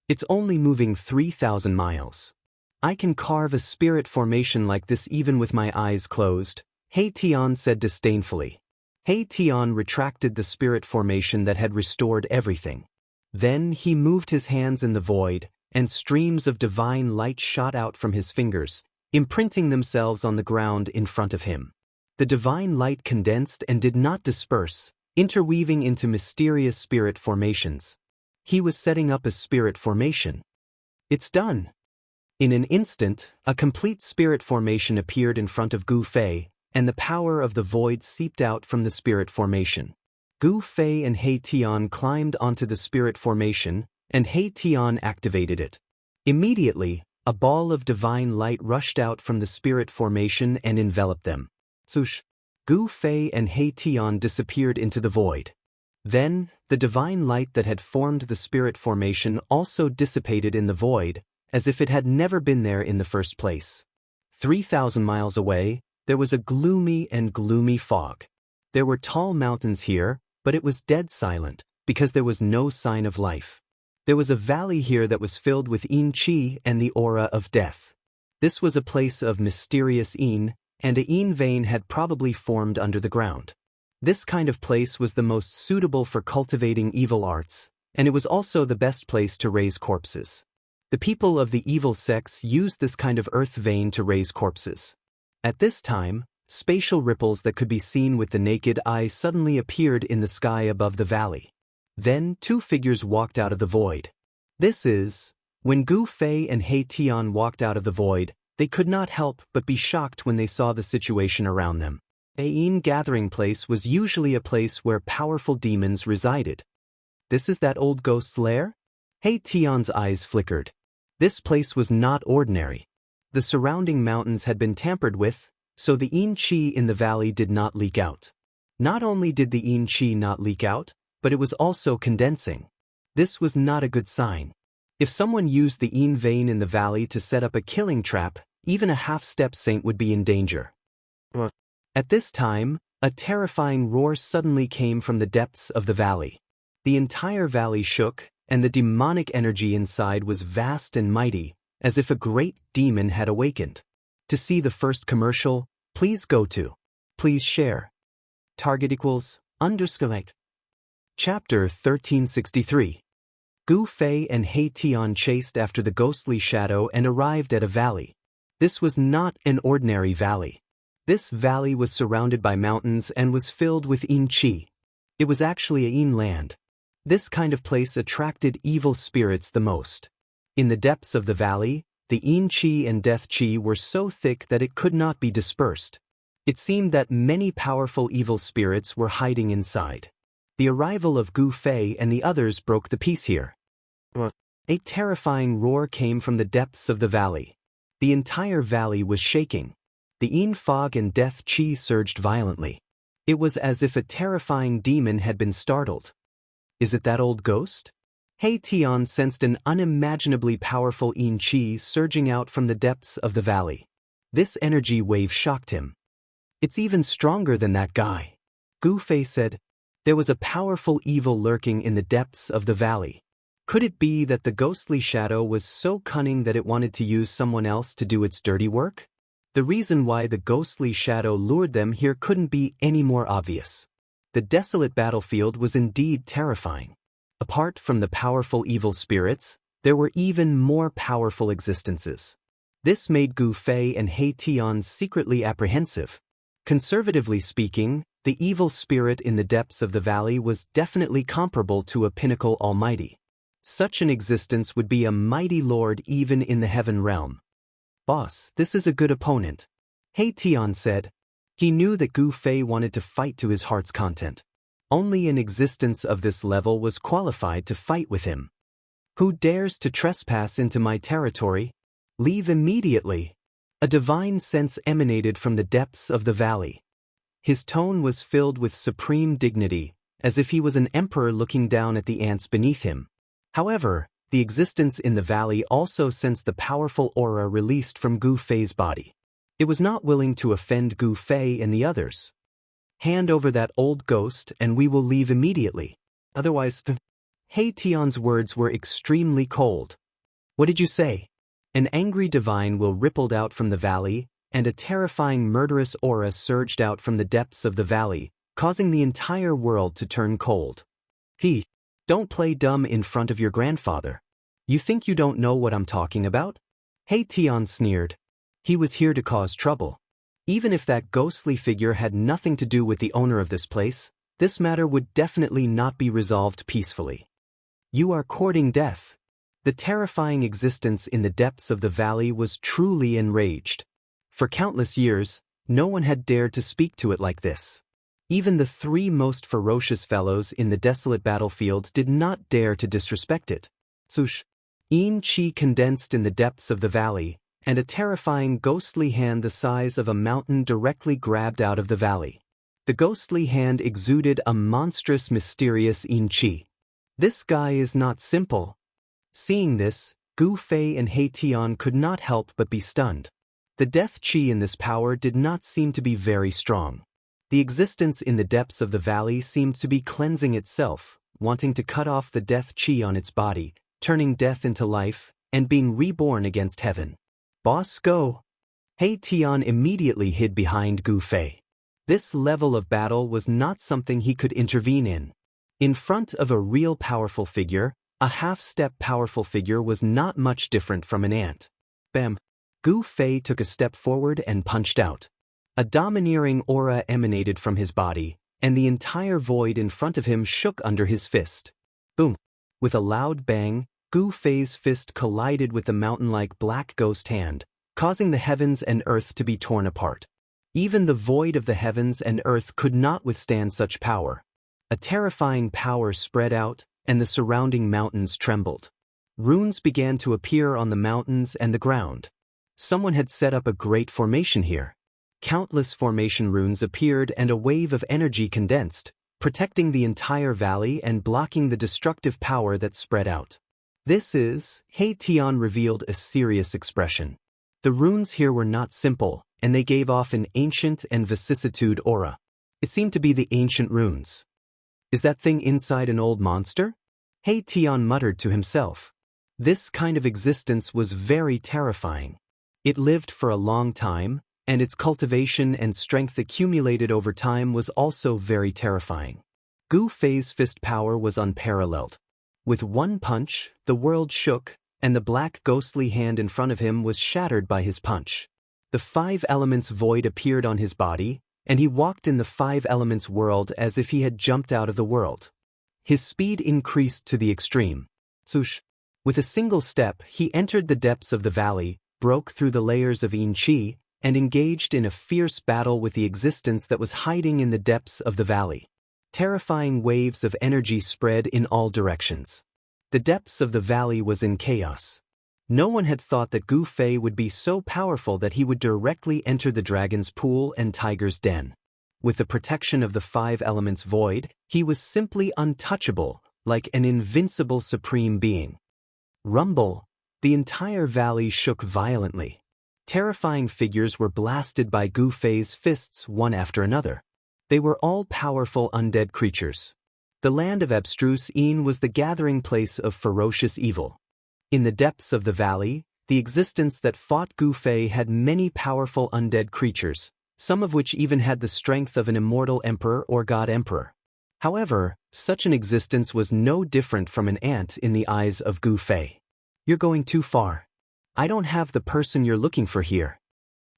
It's only moving 3,000 miles. I can carve a spirit formation like this even with my eyes closed, He Tian said disdainfully. He Tian retracted the spirit formation that had restored everything. Then he moved his hands in the void, and streams of divine light shot out from his fingers, imprinting themselves on the ground in front of him. The divine light condensed and did not disperse, interweaving into mysterious spirit formations. He was setting up a spirit formation. It's done. In an instant, a complete spirit formation appeared in front of Gu Fei, and the power of the void seeped out from the spirit formation. Gu Fei and He Tian climbed onto the spirit formation, and He Tian activated it. Immediately, a ball of divine light rushed out from the spirit formation and enveloped them. Swoosh! Gu Fei and He Tian disappeared into the void. Then, the divine light that had formed the spirit formation also dissipated in the void, as if it had never been there in the first place. 3,000 miles away, there was a gloomy fog. There were tall mountains here, but it was dead silent, because there was no sign of life. There was a valley here that was filled with Yin Qi and the aura of death. This was a place of mysterious Yin, and a Yin vein had probably formed under the ground. This kind of place was the most suitable for cultivating evil arts, and it was also the best place to raise corpses. The people of the evil sects used this kind of earth vein to raise corpses. At this time, spatial ripples that could be seen with the naked eye suddenly appeared in the sky above the valley. Then 2 figures walked out of the void. This is, when Gu Fei and He Tian walked out of the void, they could not help but be shocked when they saw the situation around them. A Yin gathering place was usually a place where powerful demons resided. This is that old ghost's lair? He Tian's eyes flickered. This place was not ordinary. The surrounding mountains had been tampered with, so the Yin Qi in the valley did not leak out. Not only did the Yin Qi not leak out, but it was also condensing. This was not a good sign. If someone used the Yin vein in the valley to set up a killing trap, even a half-step saint would be in danger. At this time, a terrifying roar suddenly came from the depths of the valley. The entire valley shook, and the demonic energy inside was vast and mighty, as if a great demon had awakened. To see the first commercial, please go to. Please share. Target equals _ Chapter 1363. Gu Fei and He Tian chased after the ghostly shadow and arrived at a valley. This was not an ordinary valley. This valley was surrounded by mountains and was filled with Yin Qi. It was actually a Yin land. This kind of place attracted evil spirits the most. In the depths of the valley, the Yin Qi and Death Qi were so thick that it could not be dispersed. It seemed that many powerful evil spirits were hiding inside. The arrival of Gu Fei and the others broke the peace here. A terrifying roar came from the depths of the valley. The entire valley was shaking. The Yin fog and Death Qi surged violently. It was as if a terrifying demon had been startled. Is it that old ghost? He Tian sensed an unimaginably powerful Yin Qi surging out from the depths of the valley. This energy wave shocked him. It's even stronger than that guy. Gu Fei said, there was a powerful evil lurking in the depths of the valley. Could it be that the ghostly shadow was so cunning that it wanted to use someone else to do its dirty work? The reason why the ghostly shadow lured them here couldn't be any more obvious. The desolate battlefield was indeed terrifying. Apart from the powerful evil spirits, there were even more powerful existences. This made Gu Fei and He Tian secretly apprehensive. Conservatively speaking, the evil spirit in the depths of the valley was definitely comparable to a pinnacle almighty. Such an existence would be a mighty lord even in the heaven realm. Boss, this is a good opponent. He Tian said. He knew that Gu Fei wanted to fight to his heart's content. Only an existence of this level was qualified to fight with him. Who dares to trespass into my territory? Leave immediately. A divine sense emanated from the depths of the valley. His tone was filled with supreme dignity, as if he was an emperor looking down at the ants beneath him. However, the existence in the valley also sensed the powerful aura released from Gu Fei's body. It was not willing to offend Gu Fei and the others. Hand over that old ghost and we will leave immediately. Otherwise, He Tian's words were extremely cold. What did you say? An angry divine will rippled out from the valley, and a terrifying murderous aura surged out from the depths of the valley, causing the entire world to turn cold. Don't play dumb in front of your grandfather. You think you don't know what I'm talking about? He Tian sneered. He was here to cause trouble. Even if that ghostly figure had nothing to do with the owner of this place, this matter would definitely not be resolved peacefully. You are courting death. The terrifying existence in the depths of the valley was truly enraged. For countless years, no one had dared to speak to it like this. Even the 3 most ferocious fellows in the desolate battlefield did not dare to disrespect it. Yin Qi condensed in the depths of the valley, and a terrifying ghostly hand the size of a mountain directly grabbed out of the valley. The ghostly hand exuded a monstrous mysterious Yin Qi. This guy is not simple. Seeing this, Gu Fei and He Tian could not help but be stunned. The Death Qi in this power did not seem to be very strong. The existence in the depths of the valley seemed to be cleansing itself, wanting to cut off the Death Qi on its body, turning death into life, and being reborn against heaven. Boss, go! He Tian immediately hid behind Gu Fei. This level of battle was not something he could intervene in. In front of a real powerful figure, a half-step powerful figure was not much different from an ant. Bam! Gu Fei took a step forward and punched out. A domineering aura emanated from his body, and the entire void in front of him shook under his fist. Boom! With a loud bang, Gu Fei's fist collided with the mountain-like black ghost hand, causing the heavens and earth to be torn apart. Even the void of the heavens and earth could not withstand such power. A terrifying power spread out, and the surrounding mountains trembled. Runes began to appear on the mountains and the ground. Someone had set up a great formation here. Countless formation runes appeared and a wave of energy condensed, protecting the entire valley and blocking the destructive power that spread out. He Tian revealed a serious expression. The runes here were not simple, and they gave off an ancient and vicissitude aura. It seemed to be the ancient runes. Is that thing inside an old monster? He Tian muttered to himself. This kind of existence was very terrifying. It lived for a long time, and its cultivation and strength accumulated over time was also very terrifying. Gu Fei's fist power was unparalleled. With one punch, the world shook, and the black ghostly hand in front of him was shattered by his punch. The 5 elements void appeared on his body, and he walked in the 5 elements world as if he had jumped out of the world. His speed increased to the extreme. Swoosh! With a single step, he entered the depths of the valley, broke through the layers of Yin Qi, and engaged in a fierce battle with the existence that was hiding in the depths of the valley. Terrifying waves of energy spread in all directions. The depths of the valley was in chaos. No one had thought that Gu Fei would be so powerful that he would directly enter the dragon's pool and tiger's den. With the protection of the 5 elements void, he was simply untouchable, like an invincible supreme being. Rumble! The entire valley shook violently. Terrifying figures were blasted by Gu Fei's fists one after another. They were all powerful undead creatures. The land of abstruse Yin was the gathering place of ferocious evil. In the depths of the valley, the existence that fought Gu Fei had many powerful undead creatures, some of which even had the strength of an immortal emperor or god emperor. However, such an existence was no different from an ant in the eyes of Gu Fei. You're going too far. I don't have the person you're looking for here.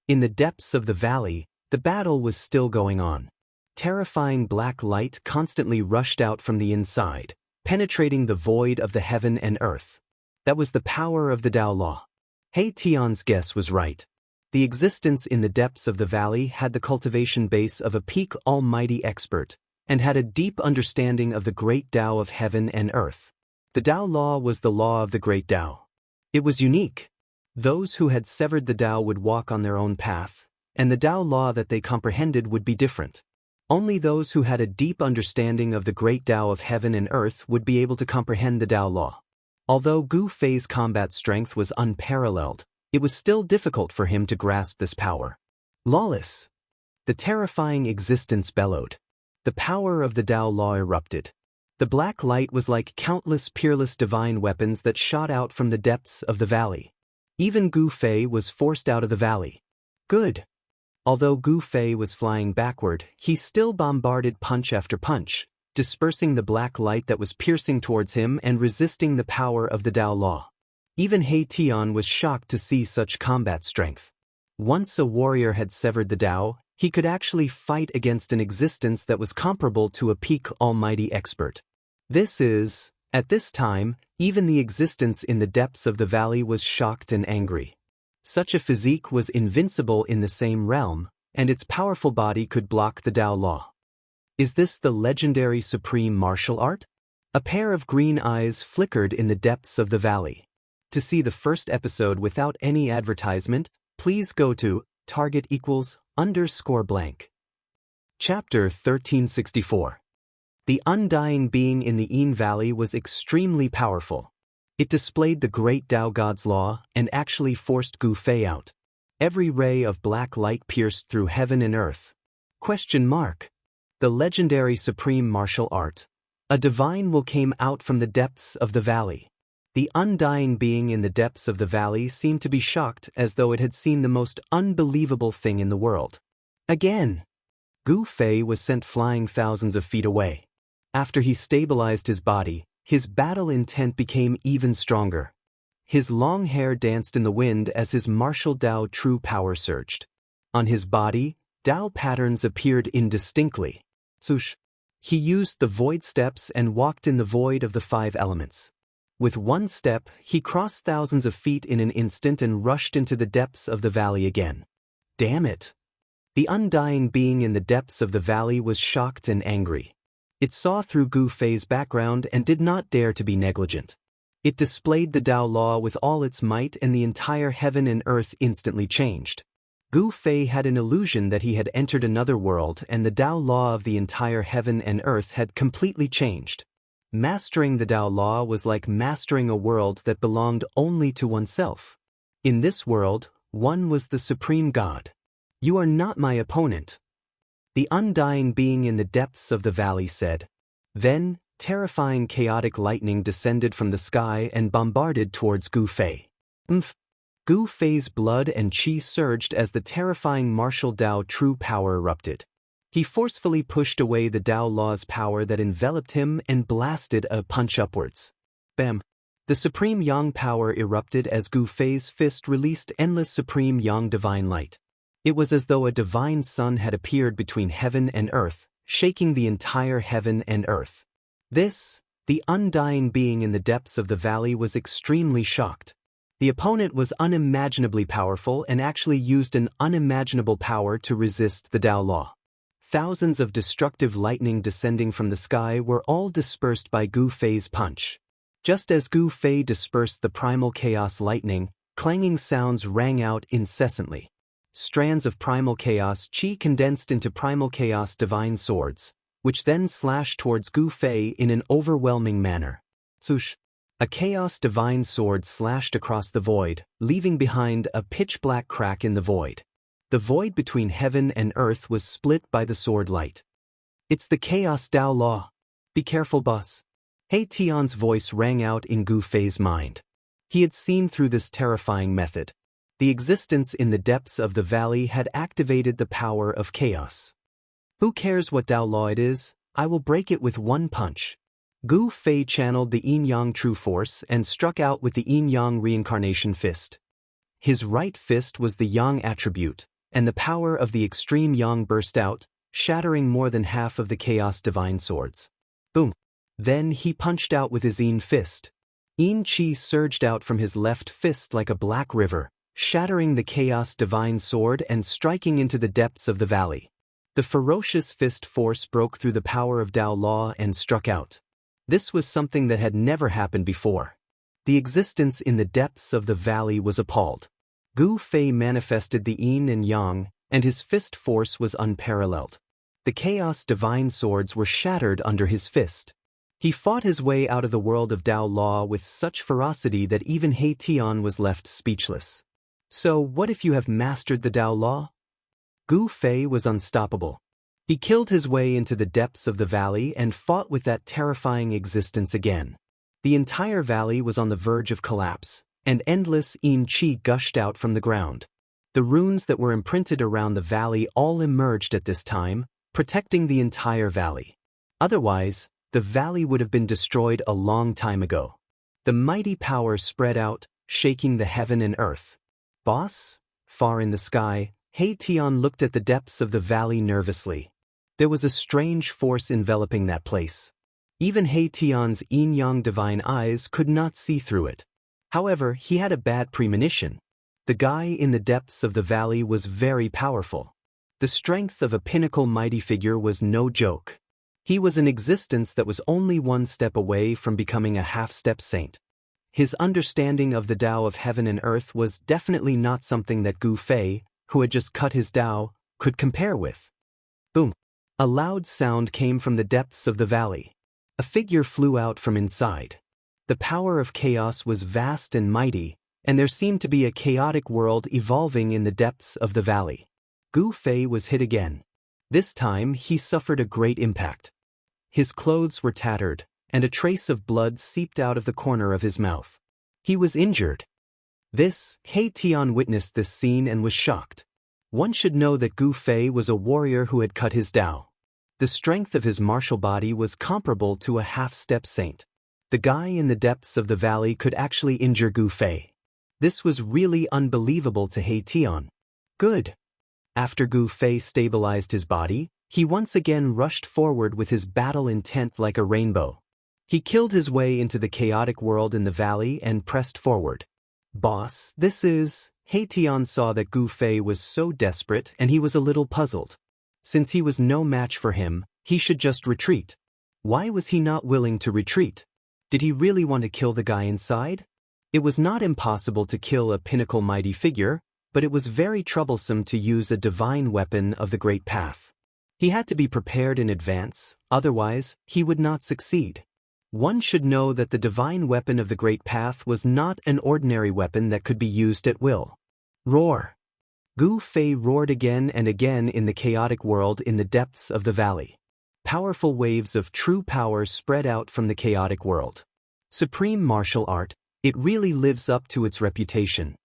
In the depths of the valley, the battle was still going on. Terrifying black light constantly rushed out from the inside, penetrating the void of the heaven and earth. That was the power of the Tao Law. He Tian's guess was right. The existence in the depths of the valley had the cultivation base of a peak almighty expert, and had a deep understanding of the great Tao of heaven and earth. The Tao Law was the law of the great Tao. It was unique. Those who had severed the Tao would walk on their own path, and the Tao Law that they comprehended would be different. Only those who had a deep understanding of the great Tao of heaven and earth would be able to comprehend the Tao Law. Although Gu Fei's combat strength was unparalleled, it was still difficult for him to grasp this power. Lawless! The terrifying existence bellowed. The power of the Tao Law erupted. The black light was like countless peerless divine weapons that shot out from the depths of the valley. Even Gu Fei was forced out of the valley. Good! Although Gu Fei was flying backward, he still bombarded punch after punch, dispersing the black light that was piercing towards him and resisting the power of the Tao Law. Even He Tian was shocked to see such combat strength. Once a warrior had severed the Tao, he could actually fight against an existence that was comparable to a peak almighty expert. At this time, even the existence in the depths of the valley was shocked and angry. Such a physique was invincible in the same realm, and its powerful body could block the Tao Law. Is this the legendary supreme martial art? A pair of green eyes flickered in the depths of the valley. To see the first episode without any advertisement, please go to *_blank. Chapter 1364. The Undying being in the Yin Valley was extremely powerful. It displayed the great Tao God's law and actually forced Gu Fei out. Every ray of black light pierced through heaven and earth. The legendary supreme martial art. A divine will came out from the depths of the valley. The undying being in the depths of the valley seemed to be shocked as though it had seen the most unbelievable thing in the world. Again! Gu Fei was sent flying thousands of feet away. After he stabilized his body, his battle intent became even stronger. His long hair danced in the wind as his martial Dao true power surged. On his body, Dao patterns appeared indistinctly. Swoosh! He used the void steps and walked in the void of the 5 elements. With one step, he crossed thousands of feet in an instant and rushed into the depths of the valley again. Damn it! The undying being in the depths of the valley was shocked and angry. It saw through Gu Fei's background and did not dare to be negligent. It displayed the Dao law with all its might, and the entire heaven and earth instantly changed. Gu Fei had an illusion that he had entered another world, and the Dao law of the entire heaven and earth had completely changed. Mastering the Dao law was like mastering a world that belonged only to oneself. In this world, one was the supreme God. You are not my opponent. The undying being in the depths of the valley said. Then, terrifying chaotic lightning descended from the sky and bombarded towards Gu Fei. Gu Fei's blood and qi surged as the terrifying martial Dao true power erupted. He forcefully pushed away the Dao law's power that enveloped him and blasted a punch upwards. Bam! The supreme yang power erupted as Gu Fei's fist released endless supreme yang divine light. It was as though a divine sun had appeared between heaven and earth, shaking the entire heaven and earth. This, the undying being in the depths of the valley, was extremely shocked. The opponent was unimaginably powerful and actually used an unimaginable power to resist the Dao law. Thousands of destructive lightning descending from the sky were all dispersed by Gu Fei's punch. Just as Gu Fei dispersed the primal chaos lightning, clanging sounds rang out incessantly. Strands of primal chaos qi condensed into primal chaos divine swords, which then slashed towards Gu Fei in an overwhelming manner. Swoosh! A chaos divine sword slashed across the void, leaving behind a pitch-black crack in the void. The void between heaven and earth was split by the sword light. It's the chaos Dao law. Be careful, boss. He Tian's voice rang out in Gu Fei's mind. He had seen through this terrifying method. The existence in the depths of the valley had activated the power of chaos. Who cares what Dao law it is? I will break it with one punch. Gu Fei channeled the yin-yang true force and struck out with the yin-yang reincarnation fist. His right fist was the yang attribute, and the power of the extreme yang burst out, shattering more than half of the chaos divine swords. Boom! Then he punched out with his yin fist. Yin qi surged out from his left fist like a black river, shattering the chaos divine sword and striking into the depths of the valley. The ferocious fist force broke through the power of Dao law and struck out. This was something that had never happened before. The existence in the depths of the valley was appalled. Gu Fei manifested the yin and yang, and his fist force was unparalleled. The chaos divine swords were shattered under his fist. He fought his way out of the world of Dao law with such ferocity that even He Tian was left speechless. So what if you have mastered the Dao law? Gu Fei was unstoppable. He killed his way into the depths of the valley and fought with that terrifying existence again. The entire valley was on the verge of collapse, and endless yin qi gushed out from the ground. The runes that were imprinted around the valley all emerged at this time, protecting the entire valley. Otherwise, the valley would have been destroyed a long time ago. The mighty power spread out, shaking the heaven and earth. Boss? Far in the sky, He Tian looked at the depths of the valley nervously. There was a strange force enveloping that place. Even He Tian's yin-yang divine eyes could not see through it. However, he had a bad premonition. The guy in the depths of the valley was very powerful. The strength of a pinnacle mighty figure was no joke. He was an existence that was only one step away from becoming a half-step saint. His understanding of the Tao of heaven and earth was definitely not something that Gu Fei, who had just cut his Tao, could compare with. Boom! A loud sound came from the depths of the valley. A figure flew out from inside. The power of chaos was vast and mighty, and there seemed to be a chaotic world evolving in the depths of the valley. Gu Fei was hit again. This time he suffered a great impact. His clothes were tattered, and a trace of blood seeped out of the corner of his mouth. He was injured. He Tian witnessed this scene and was shocked. One should know that Gu Fei was a warrior who had cut his Dao. The strength of his martial body was comparable to a half-step saint. The guy in the depths of the valley could actually injure Gu Fei. This was really unbelievable to He Tian. Good. After Gu Fei stabilized his body, he once again rushed forward with his battle intent like a rainbow. He killed his way into the chaotic world in the valley and pressed forward. Boss, He Tian saw that Gu Fei was so desperate and he was a little puzzled. Since he was no match for him, he should just retreat. Why was he not willing to retreat? Did he really want to kill the guy inside? It was not impossible to kill a pinnacle mighty figure, but it was very troublesome to use a divine weapon of the Great Path. He had to be prepared in advance, otherwise, he would not succeed. One should know that the divine weapon of the Great Path was not an ordinary weapon that could be used at will. Roar! Gu Fei roared again and again in the chaotic world in the depths of the valley. Powerful waves of true power spread out from the chaotic world. Supreme martial art, it really lives up to its reputation.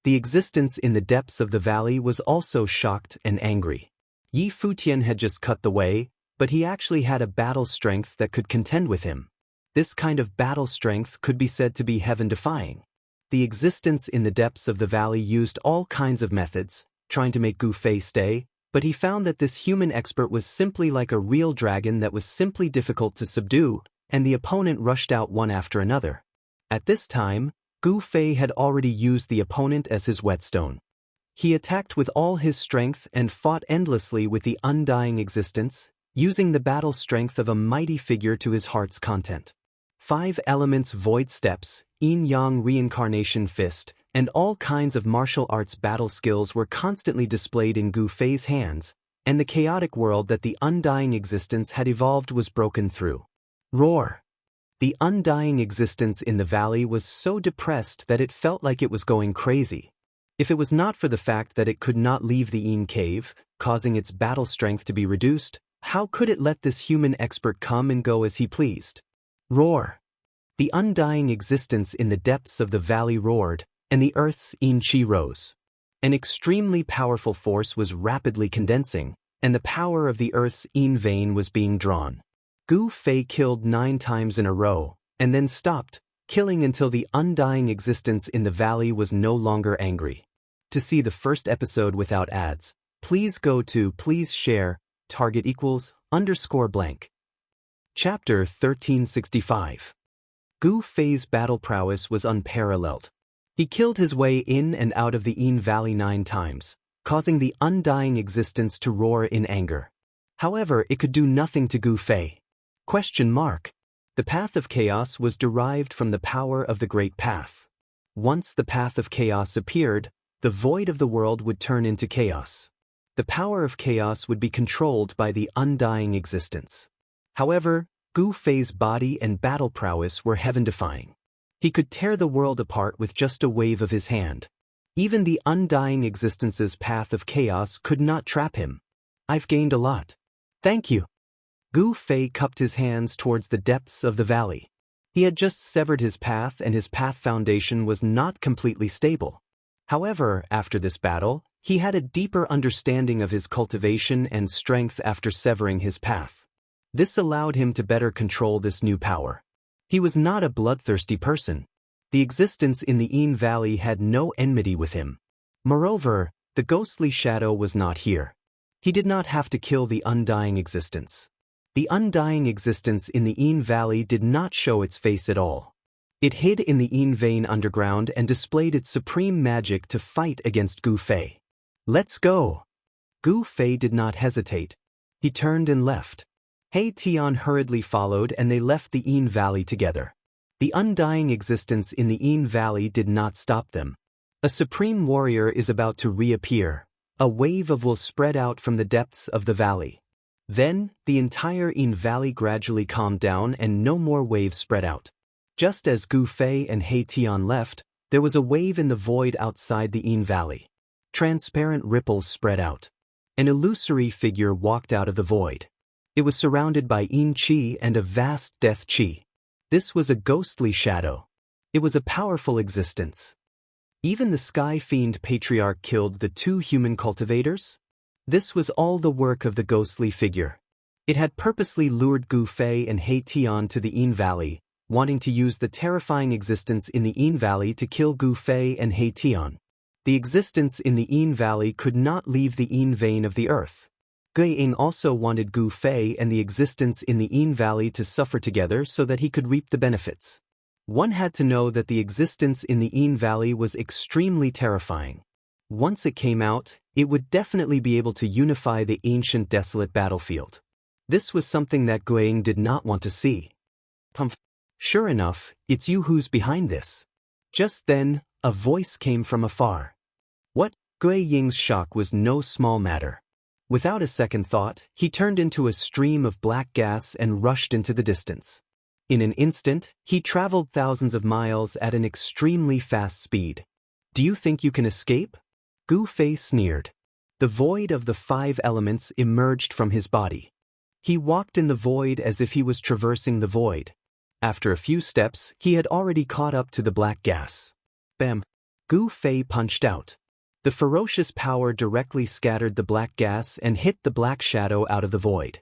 The existence in the depths of the valley was also shocked and angry. Yi Futian had just cut the way, but he actually had a battle strength that could contend with him. This kind of battle strength could be said to be heaven-defying. The existence in the depths of the valley used all kinds of methods, trying to make Gu Fei stay, but he found that this human expert was simply like a real dragon that was simply difficult to subdue, and the opponent rushed out one after another. At this time, Gu Fei had already used the opponent as his whetstone. He attacked with all his strength and fought endlessly with the undying existence, using the battle strength of a mighty figure to his heart's content. 5 elements void steps, yin-yang reincarnation fist, and all kinds of martial arts battle skills were constantly displayed in Gu Fei's hands, and the chaotic world that the undying existence had evolved was broken through. Roar! The undying existence in the valley was so depressed that it felt like it was going crazy. If it was not for the fact that it could not leave the Yin cave, causing its battle strength to be reduced, how could it let this human expert come and go as he pleased? Roar! The undying existence in the depths of the valley roared, and the earth's Yin Qi rose. An extremely powerful force was rapidly condensing, and the power of the earth's Yin vein was being drawn. Gu Fei killed 9 times in a row, and then stopped, killing until the undying existence in the valley was no longer angry. To see the first episode without ads, please go to please share, target =_blank. Chapter 1365. Gu Fei's battle prowess was unparalleled. He killed his way in and out of the Yin Valley 9 times, causing the undying existence to roar in anger. However, it could do nothing to Gu Fei. The path of chaos was derived from the power of the Great Path. Once the path of chaos appeared, the void of the world would turn into chaos. The power of chaos would be controlled by the undying existence. However, Gu Fei's body and battle prowess were heaven-defying. He could tear the world apart with just a wave of his hand. Even the undying existence's path of chaos could not trap him. I've gained a lot. Thank you. Gu Fei cupped his hands towards the depths of the valley. He had just severed his path and his path foundation was not completely stable. However, after this battle, he had a deeper understanding of his cultivation and strength after severing his path. This allowed him to better control this new power. He was not a bloodthirsty person. The existence in the Yin Valley had no enmity with him. Moreover, the ghostly shadow was not here. He did not have to kill the undying existence. The undying existence in the Yin Valley did not show its face at all. It hid in the Yin vein underground and displayed its supreme magic to fight against Gu Fei. Let's go! Gu Fei did not hesitate. He turned and left. He Tian hurriedly followed and they left the Yin Valley together. The undying existence in the Yin Valley did not stop them. A supreme warrior is about to reappear. A wave of will spread out from the depths of the valley. Then, the entire Yin Valley gradually calmed down and no more waves spread out. Just as Gu Fei and He Tian left, there was a wave in the void outside the Yin Valley. Transparent ripples spread out. An illusory figure walked out of the void. It was surrounded by Yin Qi and a vast death Qi. This was a ghostly shadow. It was a powerful existence. Even the Sky Fiend Patriarch killed the 2 human cultivators? This was all the work of the ghostly figure. It had purposely lured Gu Fei and He Tian to the Yin Valley, wanting to use the terrifying existence in the Yin Valley to kill Gu Fei and He Tian. The existence in the Yin Valley could not leave the Yin vein of the earth. Gui Ying also wanted Gu Fei and the existence in the Yin Valley to suffer together so that he could reap the benefits. One had to know that the existence in the Yin Valley was extremely terrifying. Once it came out, it would definitely be able to unify the ancient desolate battlefield. This was something that Gui Ying did not want to see. Sure enough, it's you who's behind this. Just then, a voice came from afar. What? Gui Ying's shock was no small matter. Without a second thought, he turned into a stream of black gas and rushed into the distance. In an instant, he traveled thousands of miles at an extremely fast speed. Do you think you can escape? Gu Fei sneered. The void of the 5 elements emerged from his body. He walked in the void as if he was traversing the void. After a few steps, he had already caught up to the black gas. Bam! Gu Fei punched out. The ferocious power directly scattered the black gas and hit the black shadow out of the void.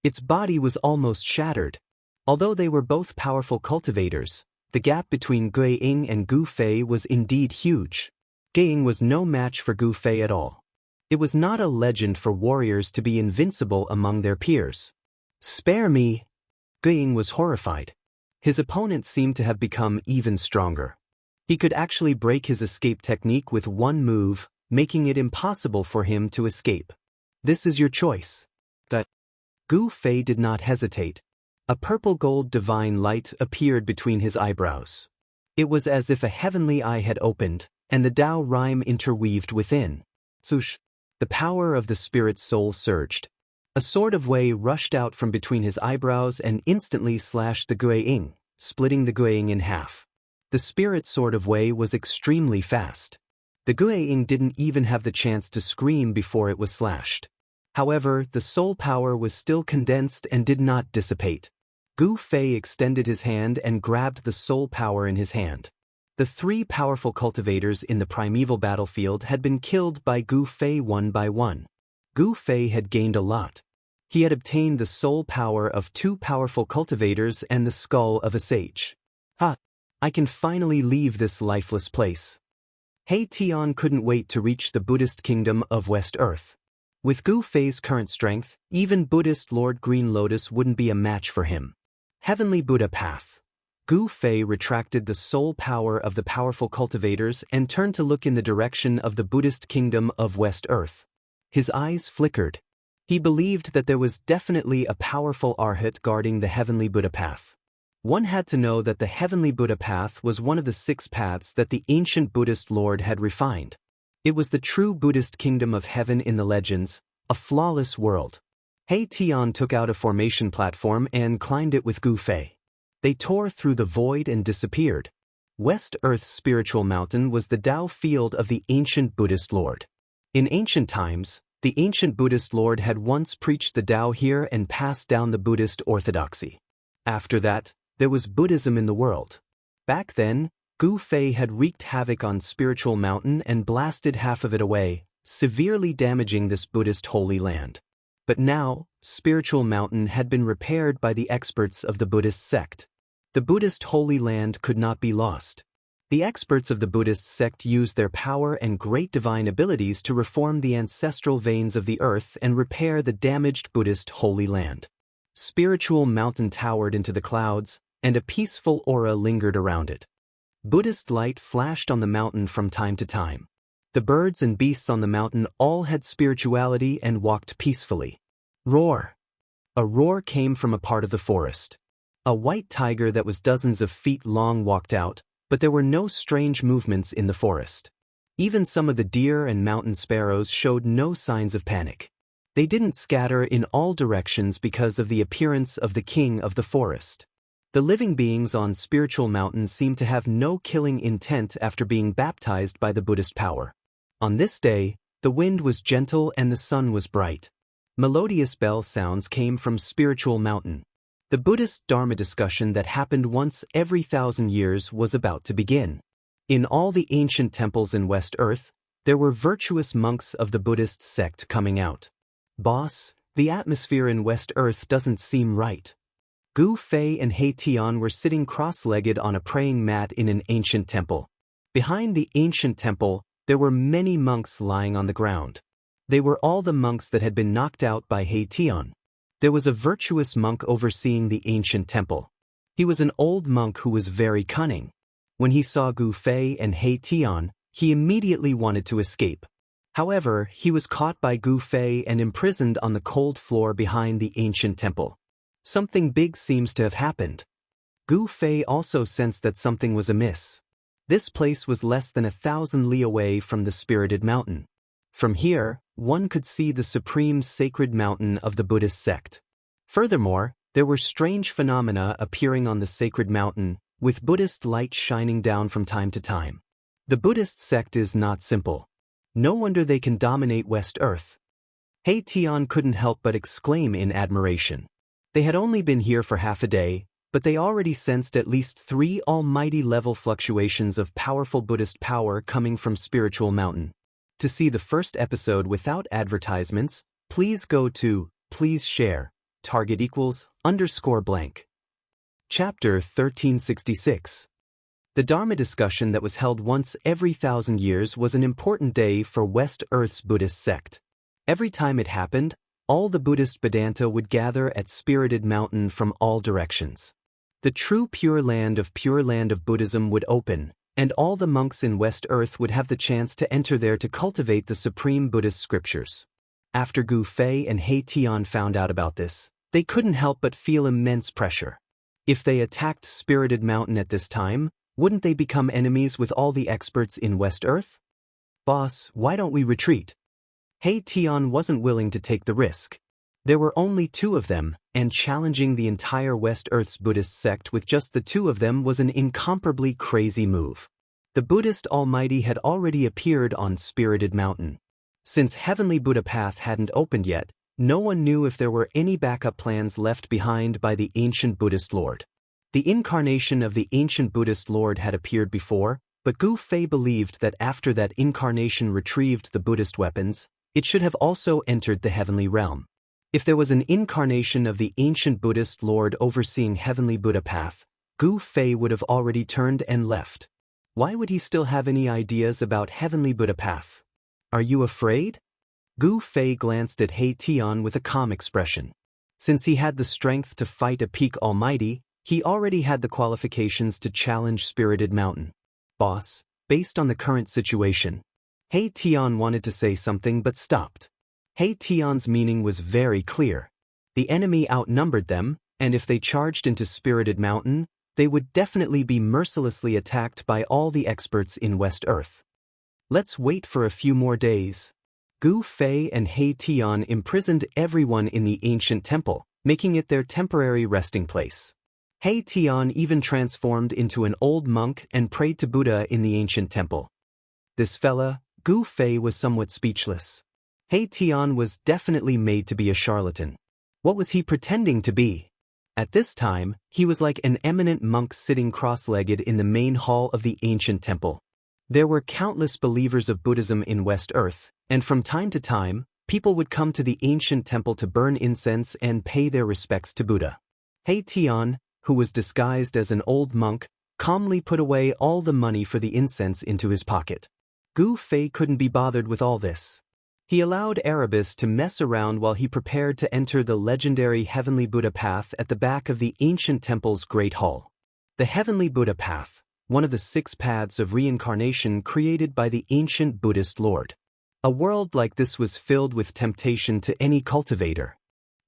Its body was almost shattered. Although they were both powerful cultivators, the gap between Gui Ying and Gu Fei was indeed huge. Gui Ying was no match for Gu Fei at all. It was not a legend for warriors to be invincible among their peers. Spare me! Gui Ying was horrified. His opponent seemed to have become even stronger. He could actually break his escape technique with one move, making it impossible for him to escape. This is your choice. Gu Fei did not hesitate. A purple-gold divine light appeared between his eyebrows. It was as if a heavenly eye had opened, and the Tao rhyme interweaved within. Swoosh! The power of the spirit's soul surged. A sword of Wei rushed out from between his eyebrows and instantly slashed the Gui Ying, splitting the Gui Ying in half. The spirit sword of Wei was extremely fast. The Gui Ying didn't even have the chance to scream before it was slashed. However, the soul power was still condensed and did not dissipate. Gu Fei extended his hand and grabbed the soul power in his hand. The 3 powerful cultivators in the primeval battlefield had been killed by Gu Fei one by one. Gu Fei had gained a lot. He had obtained the soul power of 2 powerful cultivators and the skull of a sage. I can finally leave this lifeless place. He Tian couldn't wait to reach the Buddhist kingdom of West Earth. With Gu Fei's current strength, even Buddhist Lord Green Lotus wouldn't be a match for him. Heavenly Buddha Path. Gu Fei retracted the soul power of the powerful cultivators and turned to look in the direction of the Buddhist kingdom of West Earth. His eyes flickered. He believed that there was definitely a powerful arhat guarding the Heavenly Buddha Path. One had to know that the Heavenly Buddha Path was one of the 6 paths that the ancient Buddhist Lord had refined. It was the true Buddhist kingdom of heaven in the legends, a flawless world. He Tian took out a formation platform and climbed it with Gu Fei. They tore through the void and disappeared. West Earth's spiritual mountain was the Tao field of the ancient Buddhist Lord. In ancient times, the ancient Buddhist Lord had once preached the Tao here and passed down the Buddhist orthodoxy. After that, there was Buddhism in the world. Back then, Gu Fei had wreaked havoc on Spiritual Mountain and blasted half of it away, severely damaging this Buddhist holy land. But now, Spiritual Mountain had been repaired by the experts of the Buddhist sect. The Buddhist holy land could not be lost. The experts of the Buddhist sect used their power and great divine abilities to reform the ancestral veins of the earth and repair the damaged Buddhist holy land. Spiritual Mountain towered into the clouds, and a peaceful aura lingered around it. Buddhist light flashed on the mountain from time to time. The birds and beasts on the mountain all had spirituality and walked peacefully. Roar! A roar came from a part of the forest. A white tiger that was dozens of feet long walked out, but there were no strange movements in the forest. Even some of the deer and mountain sparrows showed no signs of panic. They didn't scatter in all directions because of the appearance of the king of the forest. The living beings on Spiritual Mountain seemed to have no killing intent after being baptized by the Buddhist power. On this day, the wind was gentle and the sun was bright. Melodious bell sounds came from Spiritual Mountain. The Buddhist Dharma discussion that happened once every 1,000 years was about to begin. In all the ancient temples in West Earth, there were virtuous monks of the Buddhist sect coming out. Boss, the atmosphere in West Earth doesn't seem right. Gu Fei and He Tian were sitting cross-legged on a praying mat in an ancient temple. Behind the ancient temple, there were many monks lying on the ground. They were all the monks that had been knocked out by He Tian. There was a virtuous monk overseeing the ancient temple. He was an old monk who was very cunning. When he saw Gu Fei and He Tian, he immediately wanted to escape. However, he was caught by Gu Fei and imprisoned on the cold floor behind the ancient temple. Something big seems to have happened. Gu Fei also sensed that something was amiss. This place was less than 1,000 li away from the spirited mountain. From here, one could see the supreme sacred mountain of the Buddhist sect. Furthermore, there were strange phenomena appearing on the sacred mountain, with Buddhist light shining down from time to time. The Buddhist sect is not simple. No wonder they can dominate West Earth. He Tian couldn't help but exclaim in admiration. They had only been here for half a day, but they already sensed at least 3 almighty level fluctuations of powerful Buddhist power coming from Spiritual Mountain. To see the first episode without advertisements, please go to please share target =_blank. Chapter 1366. The Dharma discussion that was held once every 1,000 years was an important day for West Earth's Buddhist sect. Every time it happened, all the Buddhist Vedanta would gather at Spirited Mountain from all directions. The true Pure Land of Buddhism would open, and all the monks in West Earth would have the chance to enter there to cultivate the supreme Buddhist scriptures. After Gu Fei and He Tian found out about this, they couldn't help but feel immense pressure. If they attacked Spirited Mountain at this time, wouldn't they become enemies with all the experts in West Earth? Boss, why don't we retreat? He Tian wasn't willing to take the risk. There were only 2 of them, and challenging the entire West Earth's Buddhist sect with just the 2 of them was an incomparably crazy move. The Buddhist Almighty had already appeared on Spirited Mountain. Since Heavenly Buddha Path hadn't opened yet, no one knew if there were any backup plans left behind by the ancient Buddhist Lord. The incarnation of the ancient Buddhist Lord had appeared before, but Gu Fei believed that after that incarnation retrieved the Buddhist weapons, it should have also entered the heavenly realm. If there was an incarnation of the ancient Buddhist Lord overseeing Heavenly Buddha Path, Gu Fei would have already turned and left. Why would he still have any ideas about Heavenly Buddha Path? Are you afraid? Gu Fei glanced at He Tian with a calm expression. Since he had the strength to fight a peak almighty, he already had the qualifications to challenge Spirited Mountain. Boss, based on the current situation. He Tian wanted to say something but stopped. He Tian's meaning was very clear. The enemy outnumbered them, and if they charged into Spirited Mountain, they would definitely be mercilessly attacked by all the experts in West Earth. Let's wait for a few more days. Gu Fei and He Tian imprisoned everyone in the ancient temple, making it their temporary resting place. He Tian even transformed into an old monk and prayed to Buddha in the ancient temple. This fella, Gu Fei, was somewhat speechless. He Tian was definitely made to be a charlatan. What was he pretending to be? At this time, he was like an eminent monk sitting cross-legged in the main hall of the ancient temple. There were countless believers of Buddhism in West Earth, and from time to time, people would come to the ancient temple to burn incense and pay their respects to Buddha. He Tian, who was disguised as an old monk, calmly put away all the money for the incense into his pocket. Gu Fei couldn't be bothered with all this. He allowed Erebus to mess around while he prepared to enter the legendary Heavenly Buddha Path at the back of the ancient temple's Great Hall. The Heavenly Buddha Path, one of the 6 paths of reincarnation created by the ancient Buddhist Lord. A world like this was filled with temptation to any cultivator.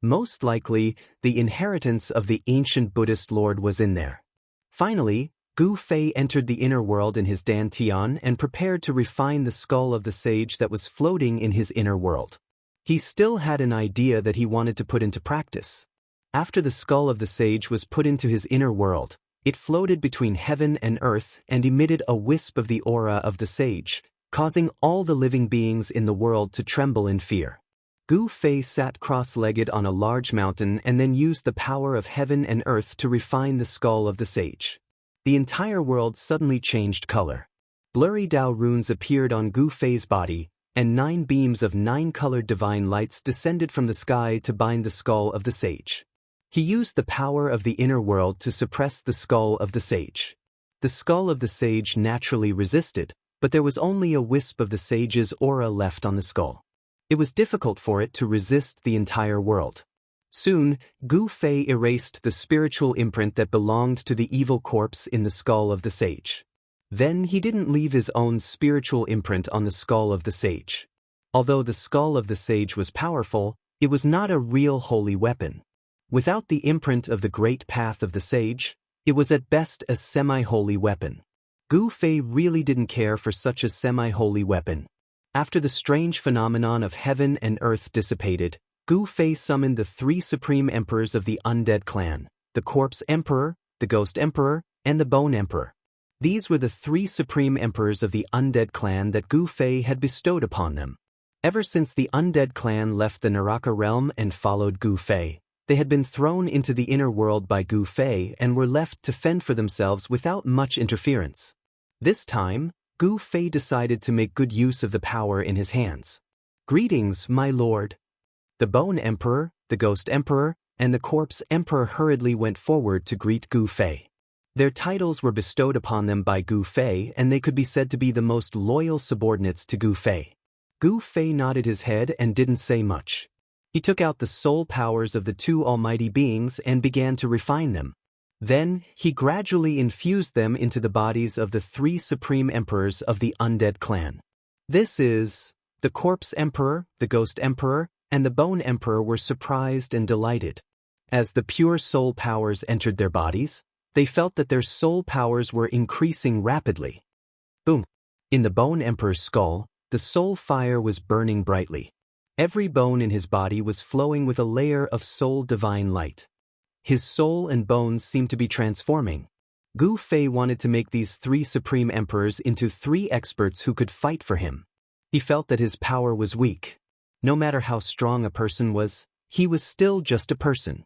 Most likely, the inheritance of the ancient Buddhist Lord was in there. Finally, Gu Fei entered the inner world in his dantian and prepared to refine the skull of the sage that was floating in his inner world. He still had an idea that he wanted to put into practice. After the skull of the sage was put into his inner world, it floated between heaven and earth and emitted a wisp of the aura of the sage, causing all the living beings in the world to tremble in fear. Gu Fei sat cross-legged on a large mountain and then used the power of heaven and earth to refine the skull of the sage. The entire world suddenly changed color. Blurry Dao runes appeared on Gu Fei's body, and 9 beams of 9-colored divine lights descended from the sky to bind the skull of the sage. He used the power of the inner world to suppress the skull of the sage. The skull of the sage naturally resisted, but there was only a wisp of the sage's aura left on the skull. It was difficult for it to resist the entire world. Soon, Gu Fei erased the spiritual imprint that belonged to the evil corpse in the skull of the sage. Then he didn't leave his own spiritual imprint on the skull of the sage. Although the skull of the sage was powerful, it was not a real holy weapon. Without the imprint of the great path of the sage, it was at best a semi-holy weapon. Gu Fei really didn't care for such a semi-holy weapon. After the strange phenomenon of heaven and earth dissipated, Gu Fei summoned the 3 supreme emperors of the undead clan, the Corpse Emperor, the Ghost Emperor, and the Bone Emperor. These were the 3 supreme emperors of the undead clan that Gu Fei had bestowed upon them. Ever since the undead clan left the Naraka realm and followed Gu Fei, they had been thrown into the inner world by Gu Fei and were left to fend for themselves without much interference. This time, Gu Fei decided to make good use of the power in his hands. "Greetings, my lord." The Bone Emperor, the Ghost Emperor, and the Corpse Emperor hurriedly went forward to greet Gu Fei. Their titles were bestowed upon them by Gu Fei, and they could be said to be the most loyal subordinates to Gu Fei. Gu Fei nodded his head and didn't say much. He took out the soul powers of the 2 almighty beings and began to refine them. Then, he gradually infused them into the bodies of the 3 supreme emperors of the undead clan. The Corpse Emperor, the Ghost Emperor, and the Bone Emperor were surprised and delighted. As the pure soul powers entered their bodies, they felt that their soul powers were increasing rapidly. Boom! In the Bone Emperor's skull, the soul fire was burning brightly. Every bone in his body was flowing with a layer of soul divine light. His soul and bones seemed to be transforming. Gu Fei wanted to make these 3 supreme emperors into 3 experts who could fight for him. He felt that his power was weak. No matter how strong a person was, he was still just a person.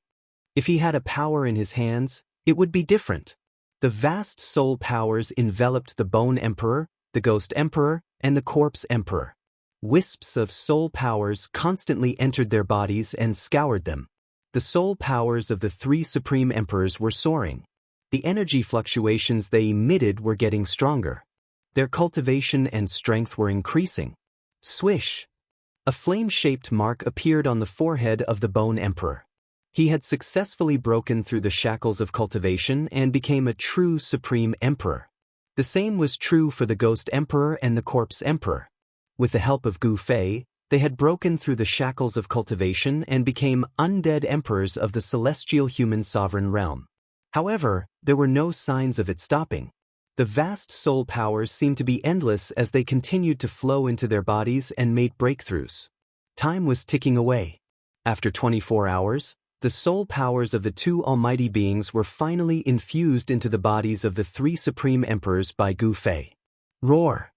If he had a power in his hands, it would be different. The vast soul powers enveloped the Bone Emperor, the Ghost Emperor, and the Corpse Emperor. Wisps of soul powers constantly entered their bodies and scoured them. The soul powers of the 3 supreme emperors were soaring. The energy fluctuations they emitted were getting stronger. Their cultivation and strength were increasing. Swish! A flame-shaped mark appeared on the forehead of the Bone Emperor. He had successfully broken through the shackles of cultivation and became a true supreme emperor. The same was true for the Ghost Emperor and the Corpse Emperor. With the help of Gu Fei, they had broken through the shackles of cultivation and became undead emperors of the celestial human sovereign realm. However, there were no signs of it stopping. The vast soul powers seemed to be endless as they continued to flow into their bodies and made breakthroughs. Time was ticking away. After 24 hours, the soul powers of the 2 almighty beings were finally infused into the bodies of the 3 supreme emperors by Gu Fei. Roar!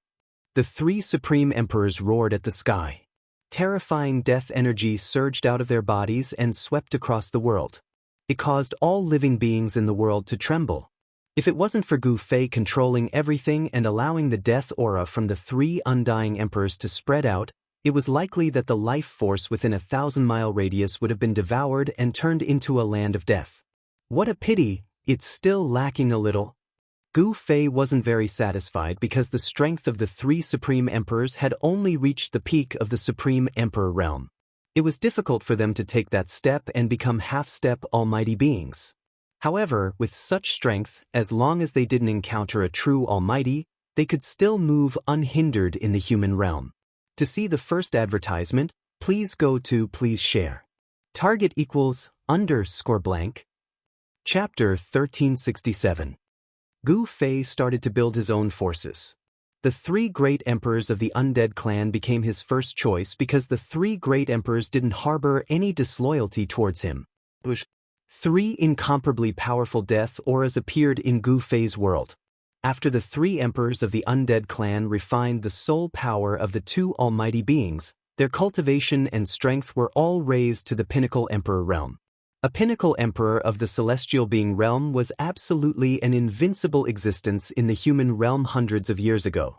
The 3 supreme emperors roared at the sky. Terrifying death energy surged out of their bodies and swept across the world. It caused all living beings in the world to tremble. If it wasn't for Gu Fei controlling everything and allowing the death aura from the 3 undying emperors to spread out, it was likely that the life force within a 1,000-mile radius would have been devoured and turned into a land of death. What a pity, it's still lacking a little. Gu Fei wasn't very satisfied because the strength of the 3 supreme emperors had only reached the peak of the supreme emperor realm. It was difficult for them to take that step and become half-step almighty beings. However, with such strength, as long as they didn't encounter a true almighty, they could still move unhindered in the human realm. To see the first advertisement, please go to Please Share. Target equals _blank. Chapter 1367. Gu Fei started to build his own forces. The 3 great emperors of the undead clan became his first choice because the 3 great emperors didn't harbor any disloyalty towards him. 3 incomparably powerful death auras appeared in Gu Fei's world. After the 3 emperors of the undead clan refined the soul power of the 2 almighty beings, Their cultivation and strength were all raised to the pinnacle emperor realm. A pinnacle emperor of the celestial being realm was absolutely an invincible existence in the human realm hundreds of years ago.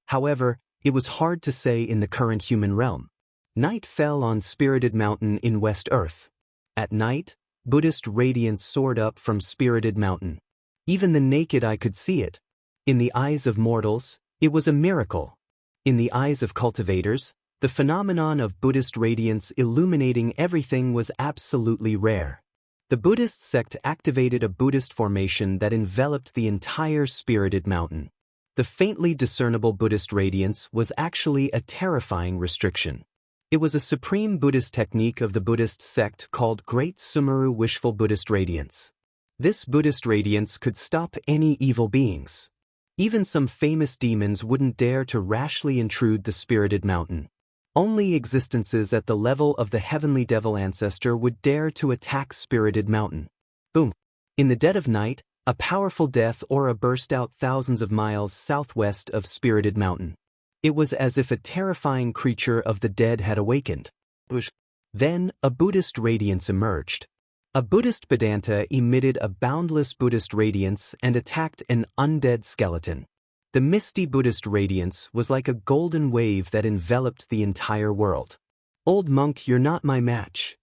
However, it was hard to say in the current human realm. Night fell on Spirited Mountain in West Earth. At night, Buddhist radiance soared up from Spirited Mountain. Even the naked eye could see it. In the eyes of mortals, it was a miracle. In the eyes of cultivators, the phenomenon of Buddhist radiance illuminating everything was absolutely rare. The Buddhist sect activated a Buddhist formation that enveloped the entire Spirited Mountain. The faintly discernible Buddhist radiance was actually a terrifying restriction. It was a supreme Buddhist technique of the Buddhist sect called Great Sumeru Wishful Buddhist Radiance. This Buddhist radiance could stop any evil beings. Even some famous demons wouldn't dare to rashly intrude the Spirited Mountain. Only existences at the level of the heavenly devil ancestor would dare to attack Spirited Mountain. Boom! In the dead of night, a powerful death aura burst out thousands of miles southwest of Spirited Mountain. It was as if a terrifying creature of the dead had awakened. Then, a Buddhist radiance emerged. A Buddhist Vedanta emitted a boundless Buddhist radiance and attacked an undead skeleton. The misty Buddhist radiance was like a golden wave that enveloped the entire world. Old monk, you're not my match.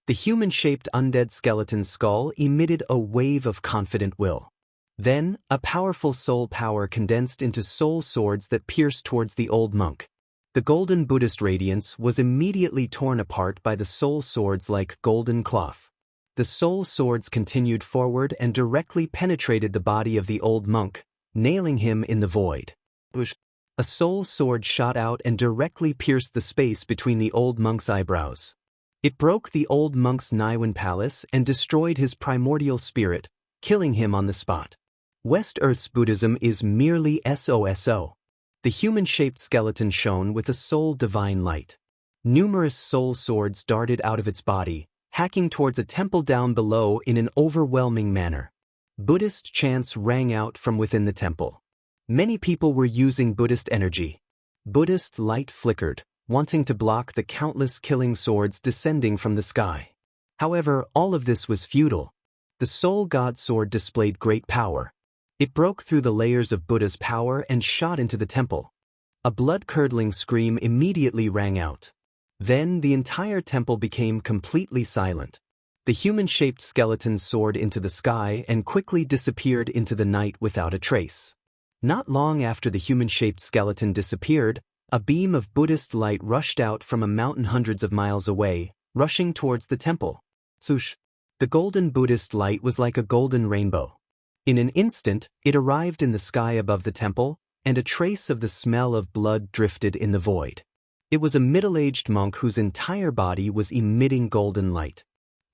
The human-shaped undead skeleton's skull emitted a wave of confident will. Then, a powerful soul power condensed into soul swords that pierced towards the old monk. The golden Buddhist radiance was immediately torn apart by the soul swords like golden cloth. The soul swords continued forward and directly penetrated the body of the old monk, nailing him in the void. A soul sword shot out and directly pierced the space between the old monk's eyebrows. It broke the old monk's Niwen palace and destroyed his primordial spirit, killing him on the spot. West Earth's Buddhism is merely SOSO. The human-shaped skeleton shone with a soul divine light. Numerous soul swords darted out of its body, hacking towards a temple down below in an overwhelming manner. Buddhist chants rang out from within the temple. Many people were using Buddhist energy. Buddhist light flickered, wanting to block the countless killing swords descending from the sky. However, all of this was futile. The Soul God Sword displayed great power. It broke through the layers of Buddha's power and shot into the temple. A blood-curdling scream immediately rang out. Then the entire temple became completely silent. The human-shaped skeleton soared into the sky and quickly disappeared into the night without a trace. Not long after the human-shaped skeleton disappeared, a beam of Buddhist light rushed out from a mountain hundreds of miles away, rushing towards the temple. Swoosh! The golden Buddhist light was like a golden rainbow. In an instant, it arrived in the sky above the temple, and a trace of the smell of blood drifted in the void. It was a middle-aged monk whose entire body was emitting golden light.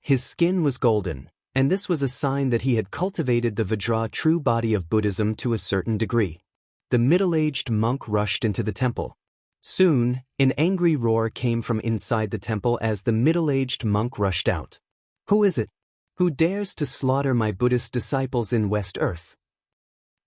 His skin was golden, and this was a sign that he had cultivated the Vajra true body of Buddhism to a certain degree. The middle-aged monk rushed into the temple. Soon, an angry roar came from inside the temple as the middle-aged monk rushed out. "Who is it? Who dares to slaughter my Buddhist disciples in West Earth?"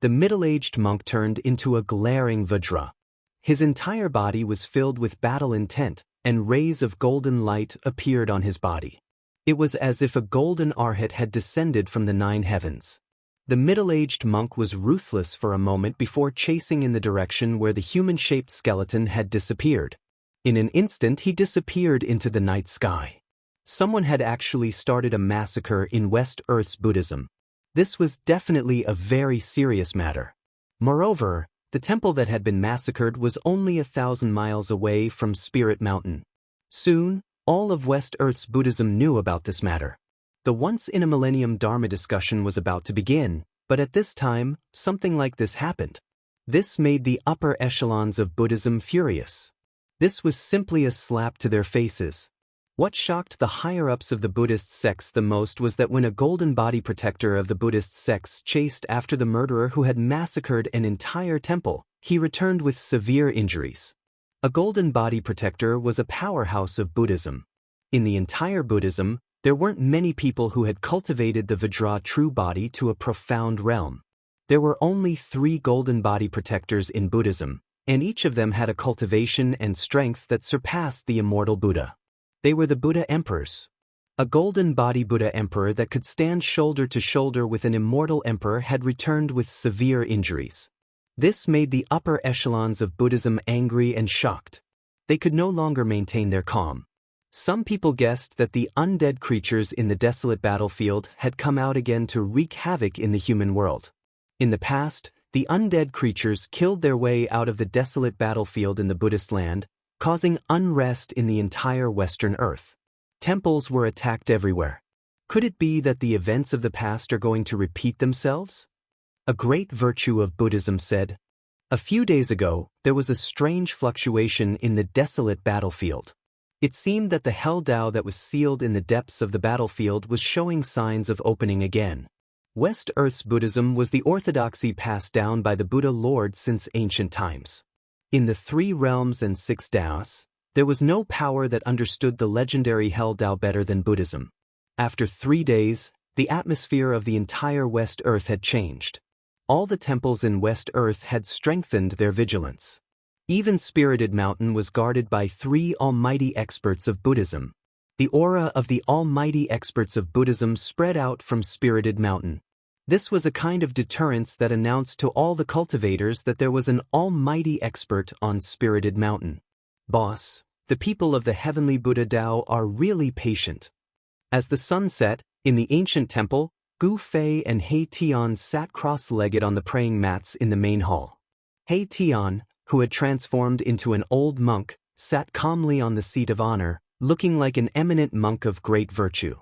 The middle-aged monk turned into a glaring Vajra. His entire body was filled with battle intent, and rays of golden light appeared on his body. It was as if a golden arhat had descended from the 9 heavens. The middle-aged monk was ruthless for a moment before chasing in the direction where the human-shaped skeleton had disappeared. In an instant he disappeared into the night sky. Someone had actually started a massacre in West Earth's Buddhism. This was definitely a very serious matter. Moreover, the temple that had been massacred was only 1,000 miles away from Spirit Mountain. Soon, all of West Earth's Buddhism knew about this matter. The once-in-a-millennium Dharma discussion was about to begin, but at this time, something like this happened. This made the upper echelons of Buddhism furious. This was simply a slap to their faces. What shocked the higher-ups of the Buddhist sects the most was that when a golden body protector of the Buddhist sects chased after the murderer who had massacred an entire temple, he returned with severe injuries. A golden body protector was a powerhouse of Buddhism. In the entire Buddhism, there weren't many people who had cultivated the Vajra true body to a profound realm. There were only 3 golden body protectors in Buddhism, and each of them had a cultivation and strength that surpassed the immortal Buddha. They were the Buddha Emperors. A golden body Buddha Emperor that could stand shoulder to shoulder with an immortal emperor had returned with severe injuries. This made the upper echelons of Buddhism angry and shocked. They could no longer maintain their calm. Some people guessed that the undead creatures in the desolate battlefield had come out again to wreak havoc in the human world. In the past, the undead creatures killed their way out of the desolate battlefield in the Buddhist land, causing unrest in the entire Western Earth. Temples were attacked everywhere. Could it be that the events of the past are going to repeat themselves? A great virtue of Buddhism said, "A few days ago, there was a strange fluctuation in the desolate battlefield. It seemed that the Hell Tao that was sealed in the depths of the battlefield was showing signs of opening again." West Earth's Buddhism was the orthodoxy passed down by the Buddha Lord since ancient times. In the 3 realms and 6 Taos, there was no power that understood the legendary Hell Tao better than Buddhism. After 3 days, the atmosphere of the entire West Earth had changed. All the temples in West Earth had strengthened their vigilance. Even Spirited Mountain was guarded by 3 almighty experts of Buddhism. The aura of the almighty experts of Buddhism spread out from Spirited Mountain. This was a kind of deterrence that announced to all the cultivators that there was an almighty expert on Spirited Mountain. Boss, the people of the heavenly Buddha Tao are really patient. As the sun set, in the ancient temple, Gu Fei and He Tian sat cross-legged on the praying mats in the main hall. He Tian, who had transformed into an old monk, sat calmly on the seat of honor, looking like an eminent monk of great virtue.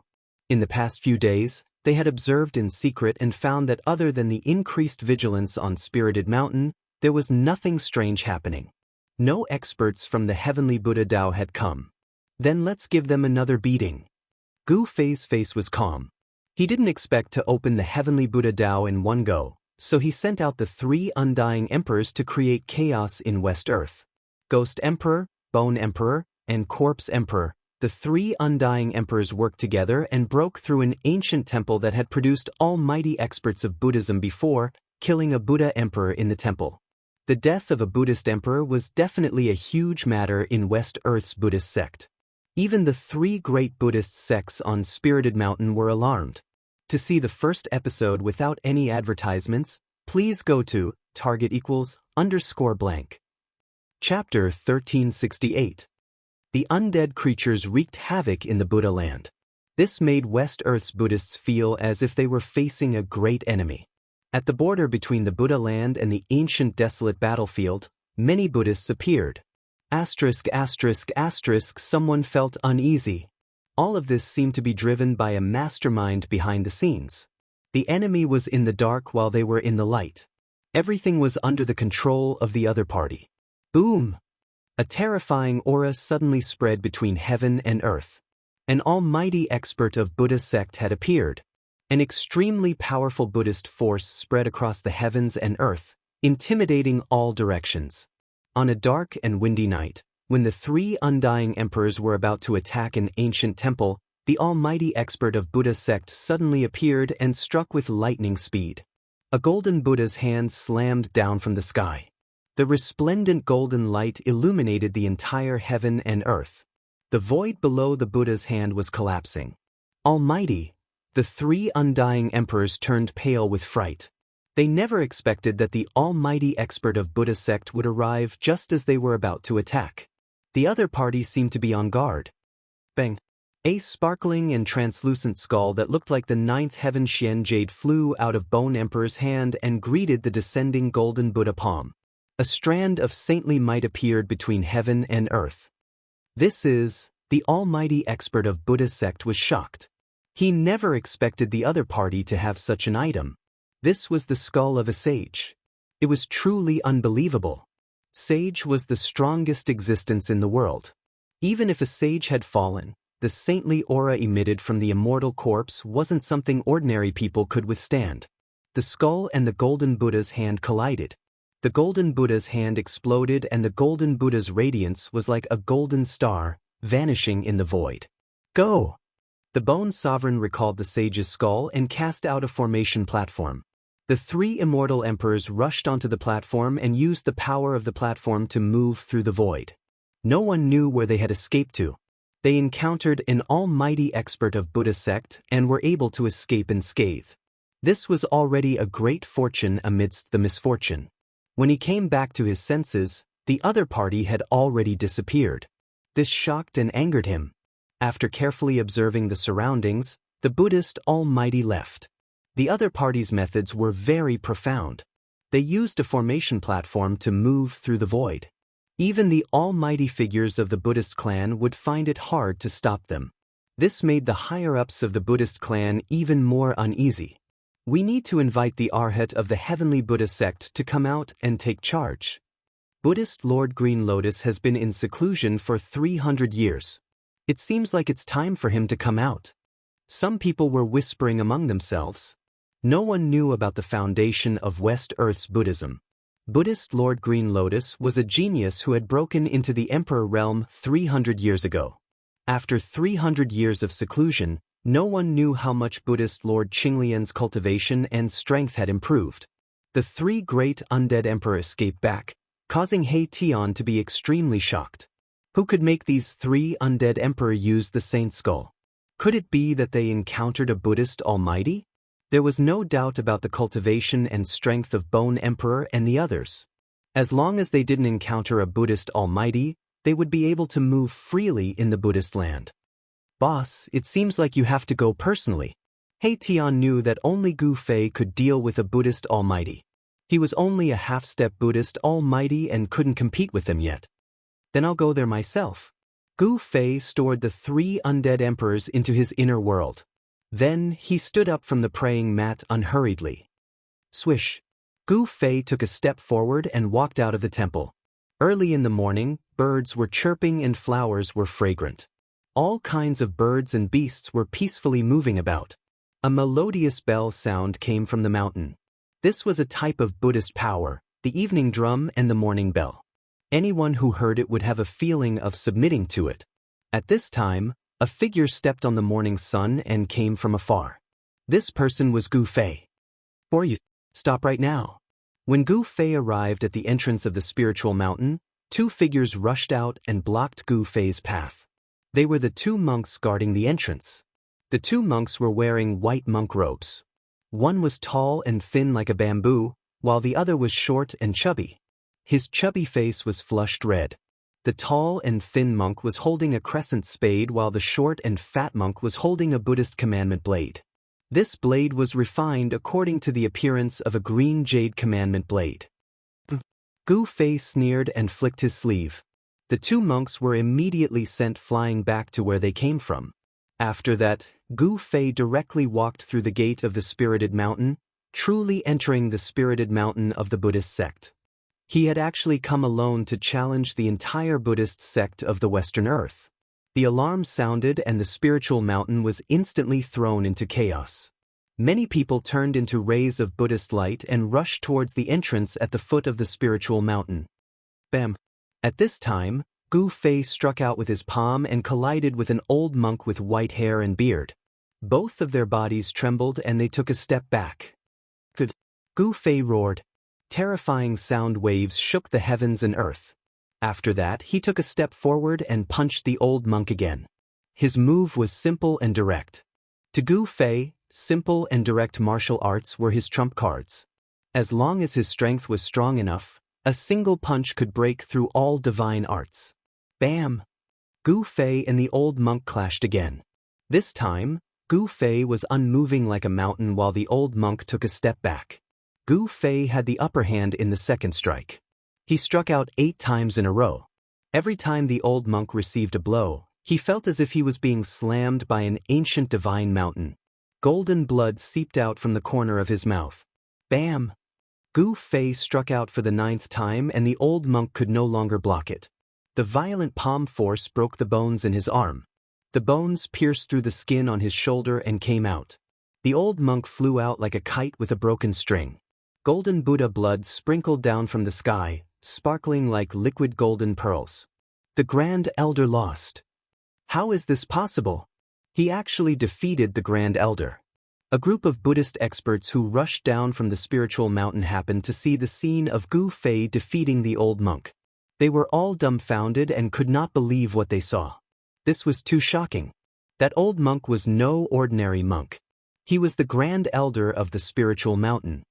In the past few days, they had observed in secret and found that other than the increased vigilance on Spirited Mountain, there was nothing strange happening. No experts from the heavenly Buddha Tao had come. Then let's give them another beating. Gu Fei's face was calm. He didn't expect to open the heavenly Buddha Tao in one go, so he sent out the 3 Undying Emperors to create chaos in West Earth. Ghost Emperor, Bone Emperor, and Corpse Emperor, the 3 Undying Emperors worked together and broke through an ancient temple that had produced almighty experts of Buddhism before, killing a Buddha Emperor in the temple. The death of a Buddhist Emperor was definitely a huge matter in West Earth's Buddhist sect. Even the 3 great Buddhist sects on Spirited Mountain were alarmed. To see the first episode without any advertisements, please go to *_blank. Chapter 1368. The undead creatures wreaked havoc in the Buddha land. This made West Earth's Buddhists feel as if they were facing a great enemy. At the border between the Buddha land and the ancient desolate battlefield, many Buddhists appeared. Someone felt uneasy. All of this seemed to be driven by a mastermind behind the scenes. The enemy was in the dark while they were in the light. Everything was under the control of the other party. Boom! A terrifying aura suddenly spread between heaven and earth. An almighty expert of Buddha sect had appeared. An extremely powerful Buddhist force spread across the heavens and earth, intimidating all directions. On a dark and windy night, when the 3 Undying Emperors were about to attack an ancient temple, the almighty expert of Buddha sect suddenly appeared and struck with lightning speed. A golden Buddha's hand slammed down from the sky. The resplendent golden light illuminated the entire heaven and earth. The void below the Buddha's hand was collapsing. Almighty! The 3 Undying Emperors turned pale with fright. They never expected that the almighty expert of Buddha sect would arrive just as they were about to attack. The other party seemed to be on guard. Bang! A sparkling and translucent skull that looked like the 9th heaven Xian jade flew out of Bone Emperor's hand and greeted the descending golden Buddha palm. A strand of saintly might appeared between heaven and earth. The almighty expert of Buddha sect was shocked. He never expected the other party to have such an item. This was the skull of a sage. It was truly unbelievable. Sage was the strongest existence in the world. Even if a sage had fallen, the saintly aura emitted from the immortal corpse wasn't something ordinary people could withstand. The skull and the golden Buddha's hand collided. The golden Buddha's hand exploded and the golden Buddha's radiance was like a golden star, vanishing in the void. Go! The Bone Sovereign recalled the sage's skull and cast out a formation platform. The three immortal emperors rushed onto the platform and used the power of the platform to move through the void. No one knew where they had escaped to. They encountered an almighty expert of Buddha sect and were able to escape unscathed. This was already a great fortune amidst the misfortune. When he came back to his senses, the other party had already disappeared. This shocked and angered him. After carefully observing the surroundings, the Buddhist almighty left. The other party's methods were very profound. They used a formation platform to move through the void. Even the almighty figures of the Buddhist clan would find it hard to stop them. This made the higher-ups of the Buddhist clan even more uneasy. We need to invite the Arhat of the Heavenly Buddha sect to come out and take charge. Buddhist Lord Green Lotus has been in seclusion for 300 years. It seems like it's time for him to come out. Some people were whispering among themselves. No one knew about the foundation of West Earth's Buddhism. Buddhist Lord Green Lotus was a genius who had broken into the Emperor realm 300 years ago. After 300 years of seclusion, no one knew how much Buddhist Lord Qinglian's cultivation and strength had improved. The three great undead emperor escaped back, causing He Tian to be extremely shocked. Who could make these three undead emperor use the saint skull? Could it be that they encountered a Buddhist almighty? There was no doubt about the cultivation and strength of Bone Emperor and the others. As long as they didn't encounter a Buddhist almighty, they would be able to move freely in the Buddhist land. Boss, it seems like you have to go personally. He Tian knew that only Gu Fei could deal with a Buddhist almighty. He was only a half-step Buddhist almighty and couldn't compete with them yet. Then I'll go there myself. Gu Fei stored the three undead emperors into his inner world. Then he stood up from the praying mat unhurriedly. Swish! Gu Fei took a step forward and walked out of the temple. Early in the morning, birds were chirping and flowers were fragrant. All kinds of birds and beasts were peacefully moving about. A melodious bell sound came from the mountain. This was a type of Buddhist power, the evening drum and the morning bell. Anyone who heard it would have a feeling of submitting to it. At this time, a figure stepped on the morning sun and came from afar. This person was Gu Fei. "For you, stop right now." When Gu Fei arrived at the entrance of the spiritual mountain, two figures rushed out and blocked Gu Fei's path. They were the two monks guarding the entrance. The two monks were wearing white monk robes. One was tall and thin like a bamboo, while the other was short and chubby. His chubby face was flushed red. The tall and thin monk was holding a crescent spade while the short and fat monk was holding a Buddhist commandment blade. This blade was refined according to the appearance of a green jade commandment blade. Gu Fei sneered and flicked his sleeve. The two monks were immediately sent flying back to where they came from. After that, Gu Fei directly walked through the gate of the Spirited Mountain, truly entering the Spirited Mountain of the Buddhist sect. He had actually come alone to challenge the entire Buddhist sect of the Western Earth. The alarm sounded and the spiritual mountain was instantly thrown into chaos. Many people turned into rays of Buddhist light and rushed towards the entrance at the foot of the spiritual mountain. Bam! At this time, Gu Fei struck out with his palm and collided with an old monk with white hair and beard. Both of their bodies trembled and they took a step back. Good! Gu Fei roared. Terrifying sound waves shook the heavens and earth. After that, he took a step forward and punched the old monk again. His move was simple and direct. To Gu Fei, simple and direct martial arts were his trump cards. As long as his strength was strong enough, a single punch could break through all divine arts. Bam! Gu Fei and the old monk clashed again. This time, Gu Fei was unmoving like a mountain while the old monk took a step back. Gu Fei had the upper hand in the second strike. He struck out 8 times in a row. Every time the old monk received a blow, he felt as if he was being slammed by an ancient divine mountain. Golden blood seeped out from the corner of his mouth. Bam! Gu Fei struck out for the 9th time and the old monk could no longer block it. The violent palm force broke the bones in his arm. The bones pierced through the skin on his shoulder and came out. The old monk flew out like a kite with a broken string. Golden Buddha blood sprinkled down from the sky, sparkling like liquid golden pearls. The Grand Elder lost. How is this possible? He actually defeated the Grand Elder. A group of Buddhist experts who rushed down from the spiritual mountain happened to see the scene of Gu Fei defeating the old monk. They were all dumbfounded and could not believe what they saw. This was too shocking. That old monk was no ordinary monk. He was the grand elder of the spiritual mountain.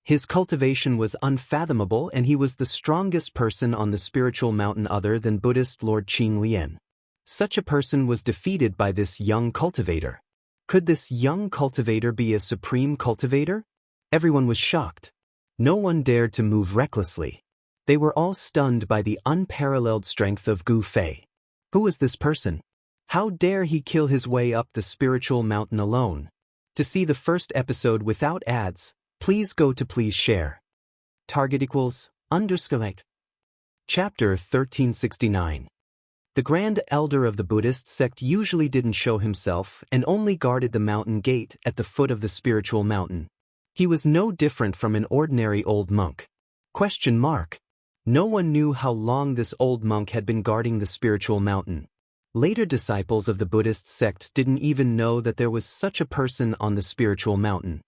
His cultivation was unfathomable, and he was the strongest person on the spiritual mountain other than Buddhist Lord Qing Lian. Such a person was defeated by this young cultivator. Could this young cultivator be a supreme cultivator? Everyone was shocked. No one dared to move recklessly. They were all stunned by the unparalleled strength of Gu Fei. Who was this person? How dare he kill his way up the spiritual mountain alone? To see the first episode without ads, please go to please share. Target equals _ Chapter 1369. The Grand Elder of the Buddhist sect usually didn't show himself and only guarded the mountain gate at the foot of the spiritual mountain. He was no different from an ordinary old monk. No one knew how long this old monk had been guarding the spiritual mountain. Later disciples of the Buddhist sect didn't even know that there was such a person on the spiritual mountain.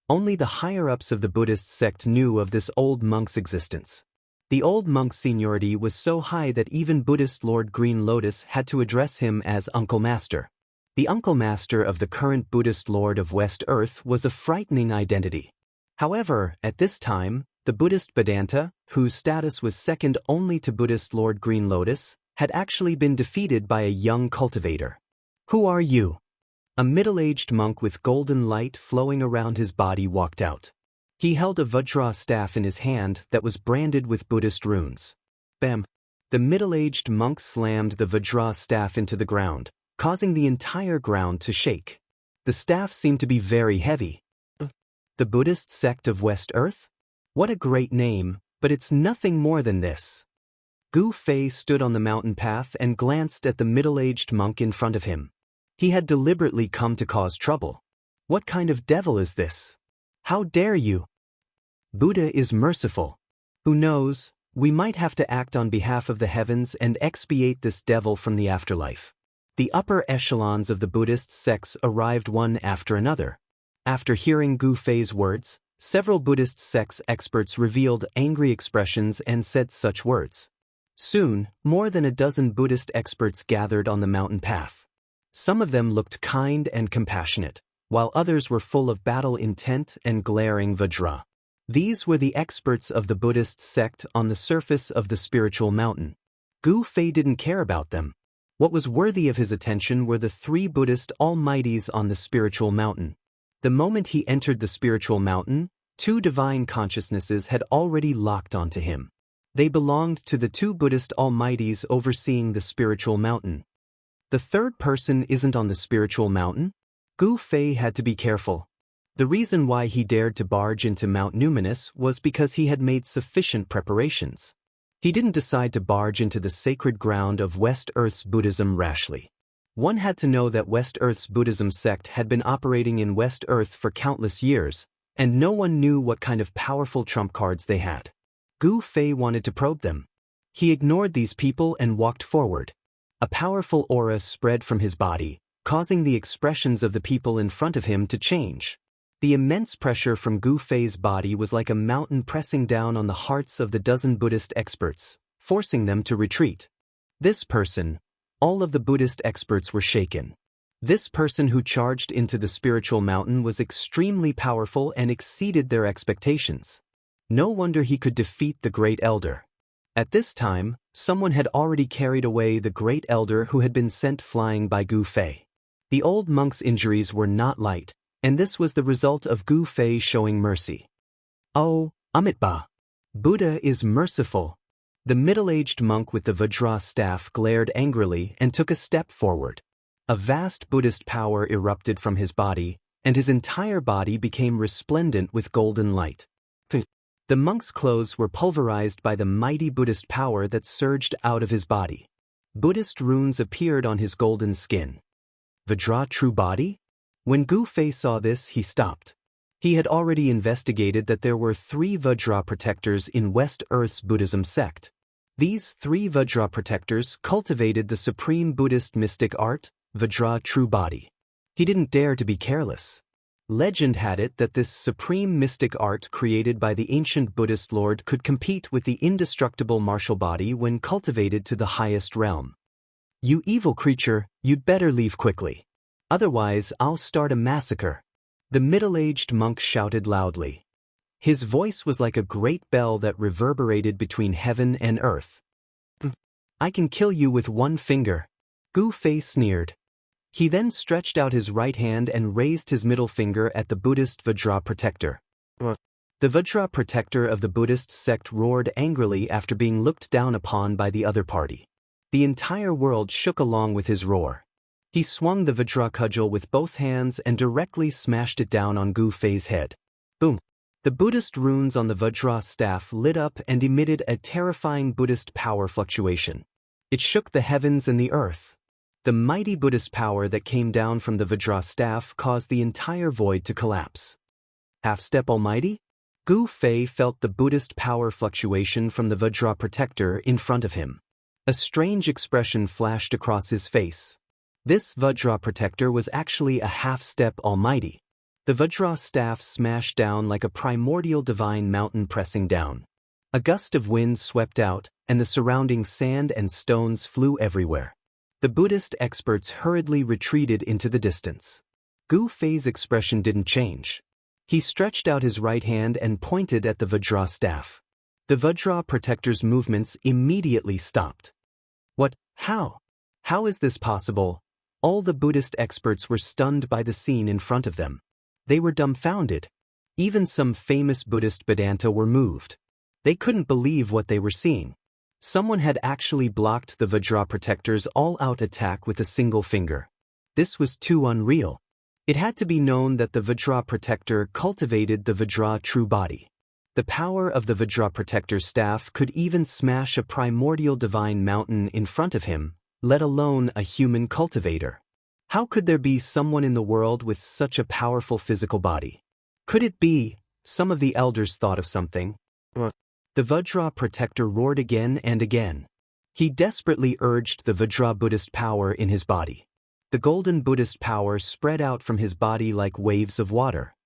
Only the higher-ups of the Buddhist sect knew of this old monk's existence. The old monk's seniority was so high that even Buddhist Lord Green Lotus had to address him as Uncle Master. The Uncle Master of the current Buddhist Lord of West Earth was a frightening identity. However, at this time, the Buddhist Vedanta, whose status was second only to Buddhist Lord Green Lotus, had actually been defeated by a young cultivator. Who are you? A middle-aged monk with golden light flowing around his body walked out. He held a Vajra staff in his hand that was branded with Buddhist runes. Bam! The middle-aged monk slammed the Vajra staff into the ground, causing the entire ground to shake. The staff seemed to be very heavy. The Buddhist sect of West Earth? What a great name, but it's nothing more than this. Gu Fei stood on the mountain path and glanced at the middle-aged monk in front of him. He had deliberately come to cause trouble. What kind of devil is this? How dare you? Buddha is merciful. Who knows, we might have to act on behalf of the heavens and expiate this devil from the afterlife. The upper echelons of the Buddhist sects arrived one after another. After hearing Gu Fei's words, several Buddhist sects experts revealed angry expressions and said such words. Soon, more than a dozen Buddhist experts gathered on the mountain path. Some of them looked kind and compassionate, while others were full of battle intent and glaring Vajra. These were the experts of the Buddhist sect on the surface of the spiritual mountain. Gu Fei didn't care about them. What was worthy of his attention were the three Buddhist almighties on the spiritual mountain. The moment he entered the spiritual mountain, two divine consciousnesses had already locked onto him. They belonged to the two Buddhist almighties overseeing the spiritual mountain. The third person isn't on the spiritual mountain? Gu Fei had to be careful. The reason why he dared to barge into Mount Numinous was because he had made sufficient preparations. He didn't decide to barge into the sacred ground of West Earth's Buddhism rashly. One had to know that West Earth's Buddhism sect had been operating in West Earth for countless years, and no one knew what kind of powerful trump cards they had. Gu Fei wanted to probe them. He ignored these people and walked forward. A powerful aura spread from his body, causing the expressions of the people in front of him to change. The immense pressure from Gu Fei's body was like a mountain pressing down on the hearts of the dozen Buddhist experts, forcing them to retreat. All of the Buddhist experts were shaken. This person who charged into the spiritual mountain was extremely powerful and exceeded their expectations. No wonder he could defeat the Great Elder. At this time, someone had already carried away the Great Elder who had been sent flying by Gu Fei. The old monk's injuries were not light, and this was the result of Gu Fei showing mercy. Oh, Amitabha! Buddha is merciful. The middle-aged monk with the Vajra staff glared angrily and took a step forward. A vast Buddhist power erupted from his body, and his entire body became resplendent with golden light. The monk's clothes were pulverized by the mighty Buddhist power that surged out of his body. Buddhist runes appeared on his golden skin. Vajra true body? When Gu Fei saw this, he stopped. He had already investigated that there were 3 Vajra protectors in West Earth's Buddhism sect. These 3 Vajra protectors cultivated the supreme Buddhist mystic art, Vajra true body. He didn't dare to be careless. Legend had it that this supreme mystic art created by the ancient Buddhist lord could compete with the indestructible martial body when cultivated to the highest realm. "You evil creature, you'd better leave quickly. Otherwise, I'll start a massacre," the middle-aged monk shouted loudly. His voice was like a great bell that reverberated between heaven and earth. "I can kill you with one finger," Gu Fei sneered. He then stretched out his right hand and raised his middle finger at the Buddhist Vajra protector. The Vajra protector of the Buddhist sect roared angrily after being looked down upon by the other party. The entire world shook along with his roar. He swung the Vajra cudgel with both hands and directly smashed it down on Gu Fei's head. Boom! The Buddhist runes on the Vajra staff lit up and emitted a terrifying Buddhist power fluctuation. It shook the heavens and the earth. The mighty Buddhist power that came down from the Vajra staff caused the entire void to collapse. Half-step almighty? Gu Fei felt the Buddhist power fluctuation from the Vajra protector in front of him. A strange expression flashed across his face. This Vajra protector was actually a half-step almighty. The Vajra staff smashed down like a primordial divine mountain pressing down. A gust of wind swept out, and the surrounding sand and stones flew everywhere. The Buddhist experts hurriedly retreated into the distance. Gu Fei's expression didn't change. He stretched out his right hand and pointed at the Vajra staff. The Vajra protector's movements immediately stopped. "What? How? How is this possible?" All the Buddhist experts were stunned by the scene in front of them. They were dumbfounded. Even some famous Buddhist Vedanta were moved. They couldn't believe what they were seeing. Someone had actually blocked the Vajra protector's all-out attack with a single finger. This was too unreal. It had to be known that the Vajra protector cultivated the Vajra true body. The power of the Vajra protector's staff could even smash a primordial divine mountain in front of him, let alone a human cultivator. How could there be someone in the world with such a powerful physical body? Could it be? Some of the elders thought of something. The Vajra protector roared again and again. He desperately urged the Vajra Buddhist power in his body. The golden Buddhist power spread out from his body like waves of water.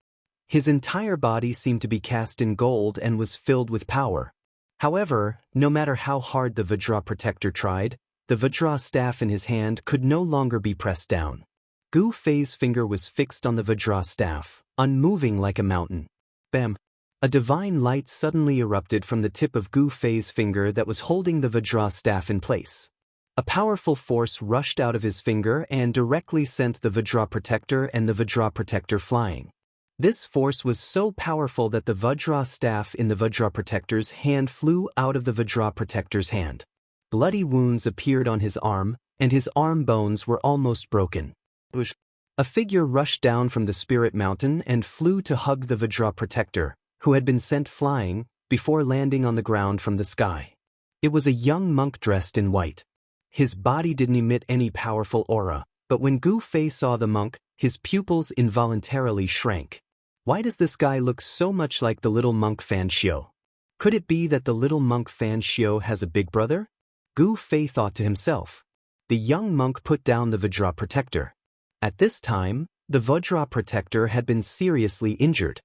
His entire body seemed to be cast in gold and was filled with power. However, no matter how hard the Vajra protector tried, the Vajra staff in his hand could no longer be pressed down. Gu Fei's finger was fixed on the Vajra staff, unmoving like a mountain. Bam! A divine light suddenly erupted from the tip of Gu Fei's finger that was holding the Vajra staff in place. A powerful force rushed out of his finger and directly sent the Vajra protector and the Vajra protector flying. This force was so powerful that the Vajra staff in the Vajra protector's hand flew out of the Vajra protector's hand. Bloody wounds appeared on his arm, and his arm bones were almost broken. A figure rushed down from the spirit mountain and flew to hug the Vajra protector, who had been sent flying, before landing on the ground from the sky. It was a young monk dressed in white. His body didn't emit any powerful aura, but when Gu Fei saw the monk, his pupils involuntarily shrank. Why does this guy look so much like the little monk Xianxia? Could it be that the little monk Xianxia has a big brother? Gu Fei thought to himself. The young monk put down the Vajra protector. At this time, the Vajra protector had been seriously injured.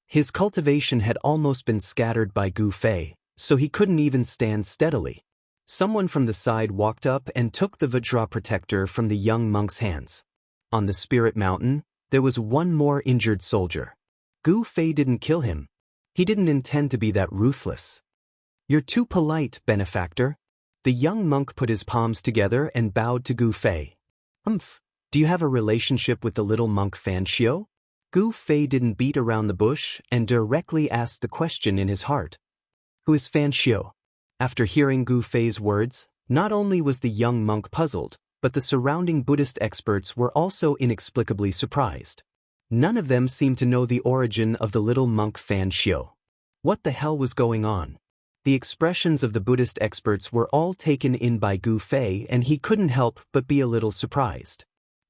His cultivation had almost been scattered by Gu Fei, so he couldn't even stand steadily. Someone from the side walked up and took the Vajra protector from the young monk's hands. On the spirit mountain, there was one more injured soldier. Gu Fei didn't kill him. He didn't intend to be that ruthless. "You're too polite, benefactor." The young monk put his palms together and bowed to Gu Fei. Do you have a relationship with the little monk Xianxia? Gu Fei didn't beat around the bush and directly asked the question in his heart. Who is Xianxia? After hearing Gu Fei's words, not only was the young monk puzzled, but the surrounding Buddhist experts were also inexplicably surprised. None of them seemed to know the origin of the little monk Xianxia. What the hell was going on? The expressions of the Buddhist experts were all taken in by Gu Fei, and he couldn't help but be a little surprised.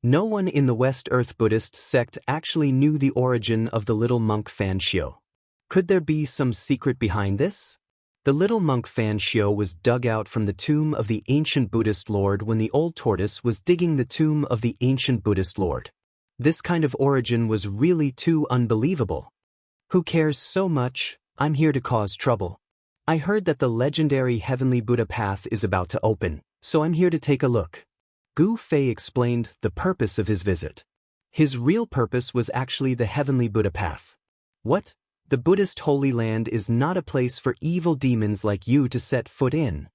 No one in the West Earth Buddhist sect actually knew the origin of the little monk Xianxia. Could there be some secret behind this? The little monk Xianxia was dug out from the tomb of the ancient Buddhist lord when the old tortoise was digging the tomb of the ancient Buddhist lord. This kind of origin was really too unbelievable. Who cares so much? I'm here to cause trouble. I heard that the legendary Heavenly Buddha path is about to open, so I'm here to take a look. Gu Fei explained the purpose of his visit. His real purpose was actually the Heavenly Buddha path. What? The Buddhist Holy Land is not a place for evil demons like you to set foot in.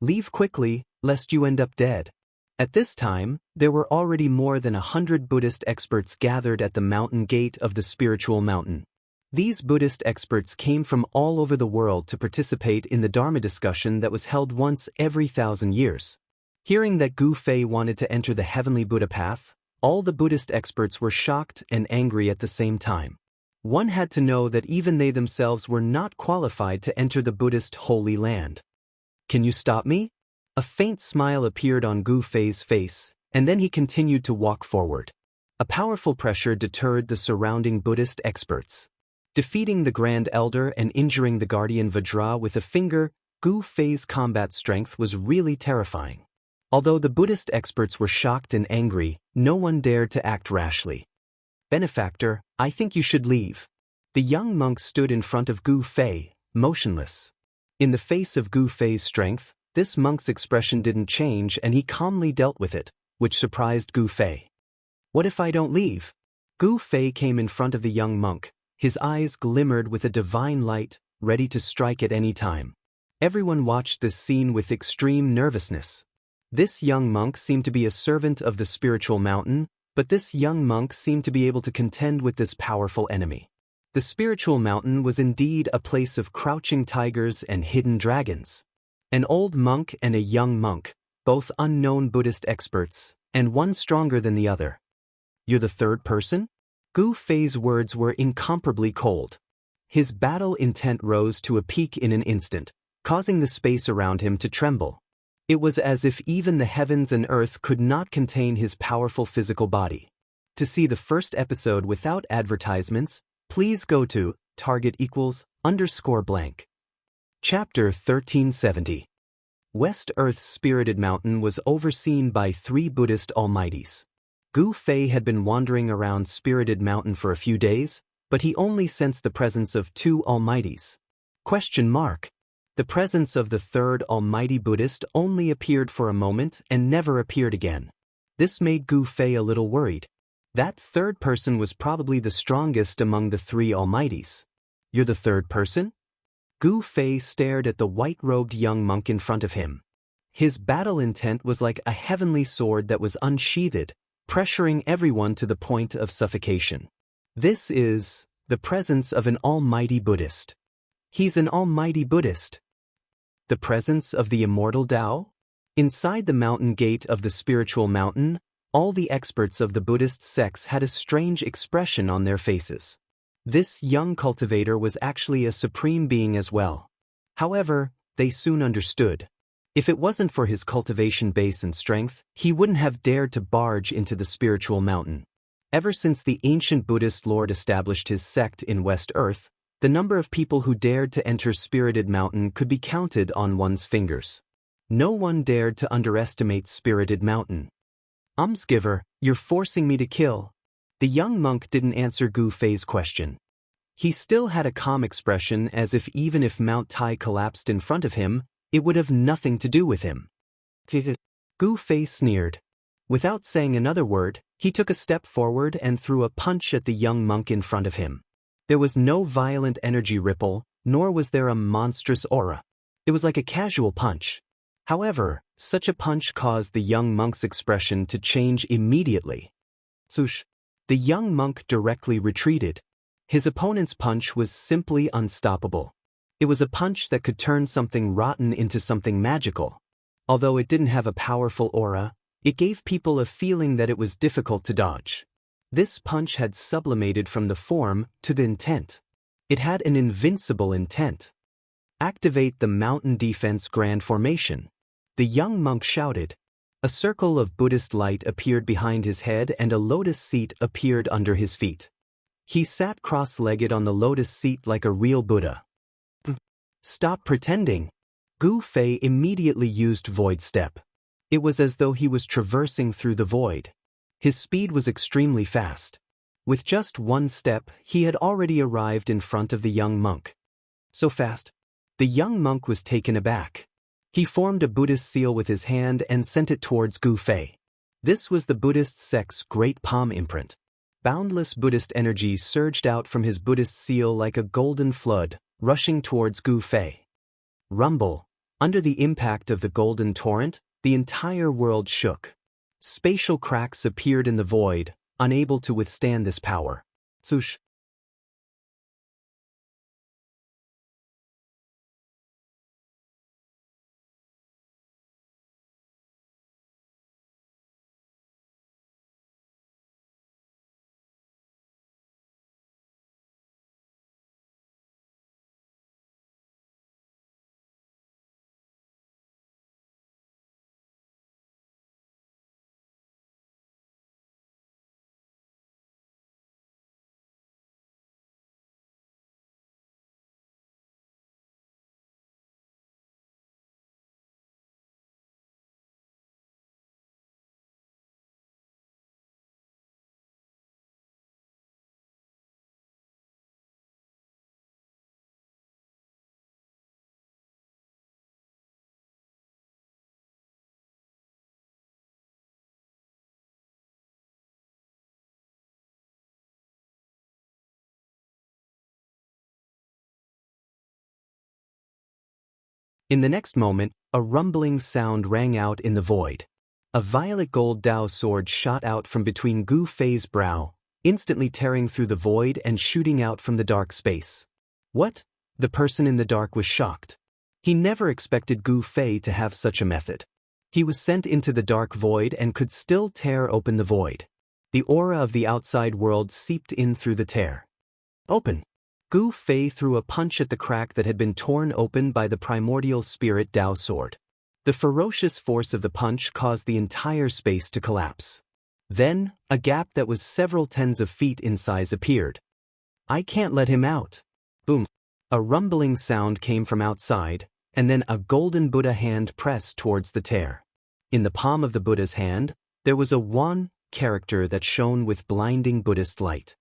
Leave quickly, lest you end up dead. At this time, there were already more than 100 Buddhist experts gathered at the mountain gate of the spiritual mountain. These Buddhist experts came from all over the world to participate in the Dharma discussion that was held once every 1,000 years. Hearing that Gu Fei wanted to enter the Heavenly Buddha path, all the Buddhist experts were shocked and angry at the same time. One had to know that even they themselves were not qualified to enter the Buddhist Holy Land. Can you stop me? A faint smile appeared on Gu Fei's face, and then he continued to walk forward. A powerful pressure deterred the surrounding Buddhist experts. Defeating the Grand Elder and injuring the Guardian Vajra with a finger, Gu Fei's combat strength was really terrifying. Although the Buddhist experts were shocked and angry, no one dared to act rashly. Benefactor, I think you should leave. The young monk stood in front of Gu Fei, motionless. In the face of Gu Fei's strength, this monk's expression didn't change and he calmly dealt with it, which surprised Gu Fei. What if I don't leave? Gu Fei came in front of the young monk. His eyes glimmered with a divine light, ready to strike at any time. Everyone watched this scene with extreme nervousness. This young monk seemed to be a servant of the spiritual mountain, but this young monk seemed to be able to contend with this powerful enemy. The spiritual mountain was indeed a place of crouching tigers and hidden dragons. An old monk and a young monk, both unknown Buddhist experts, and one stronger than the other. You're the third person? Gu Fei's words were incomparably cold. His battle intent rose to a peak in an instant, causing the space around him to tremble. It was as if even the heavens and earth could not contain his powerful physical body. To see the first episode without advertisements, please go to *_blank. Chapter 1370. West Earth's spirited mountain was overseen by 3 Buddhist almighties. Gu Fei had been wandering around Spirited Mountain for a few days, but he only sensed the presence of 2 almighties. The presence of the third almighty Buddhist only appeared for a moment and never appeared again. This made Gu Fei a little worried. That third person was probably the strongest among the 3 almighties. You're the third person? Gu Fei stared at the white-robed young monk in front of him. His battle intent was like a heavenly sword that was unsheathed, pressuring everyone to the point of suffocation. This is the presence of an almighty Buddhist. He's an almighty Buddhist. The presence of the immortal Tao? Inside the mountain gate of the spiritual mountain, all the experts of the Buddhist sects had a strange expression on their faces. This young cultivator was actually a supreme being as well. However, they soon understood. If it wasn't for his cultivation base and strength, he wouldn't have dared to barge into the spiritual mountain. Ever since the ancient Buddhist lord established his sect in West Earth, the number of people who dared to enter Spirited Mountain could be counted on one's fingers. No one dared to underestimate Spirited Mountain. Almsgiver, you're forcing me to kill. The young monk didn't answer Gu Fei's question. He still had a calm expression as if even if Mount Tai collapsed in front of him, it would have nothing to do with him. Gu Fei sneered. Without saying another word, he took a step forward and threw a punch at the young monk in front of him. There was no violent energy ripple, nor was there a monstrous aura. It was like a casual punch. However, such a punch caused the young monk's expression to change immediately. Swoosh! The young monk directly retreated. His opponent's punch was simply unstoppable. It was a punch that could turn something rotten into something magical. Although it didn't have a powerful aura, it gave people a feeling that it was difficult to dodge. This punch had sublimated from the form to the intent. It had an invincible intent. Activate the mountain defense grand formation. The young monk shouted. A circle of Buddhist light appeared behind his head and a lotus seat appeared under his feet. He sat cross-legged on the lotus seat like a real Buddha. Stop pretending. Gu Fei immediately used Void Step. It was as though he was traversing through the void. His speed was extremely fast. With just one step, he had already arrived in front of the young monk. So fast. The young monk was taken aback. He formed a Buddhist seal with his hand and sent it towards Gu Fei. This was the Buddhist sect's great palm imprint. Boundless Buddhist energy surged out from his Buddhist seal like a golden flood, rushing towards Gu Fei. Rumble. Under the impact of the golden torrent, the entire world shook. Spatial cracks appeared in the void, unable to withstand this power. Swoosh. In the next moment, a rumbling sound rang out in the void. A violet gold Dao sword shot out from between Gu Fei's brow, instantly tearing through the void and shooting out from the dark space. What? The person in the dark was shocked. He never expected Gu Fei to have such a method. He was sent into the dark void and could still tear open the void. The aura of the outside world seeped in through the tear. Open! Gu Fei threw a punch at the crack that had been torn open by the primordial spirit Dao sword. The ferocious force of the punch caused the entire space to collapse. Then, a gap that was several tens of feet in size appeared. I can't let him out. Boom. A rumbling sound came from outside, and then a golden Buddha hand pressed towards the tear. In the palm of the Buddha's hand, there was a Wan character that shone with blinding Buddhist light.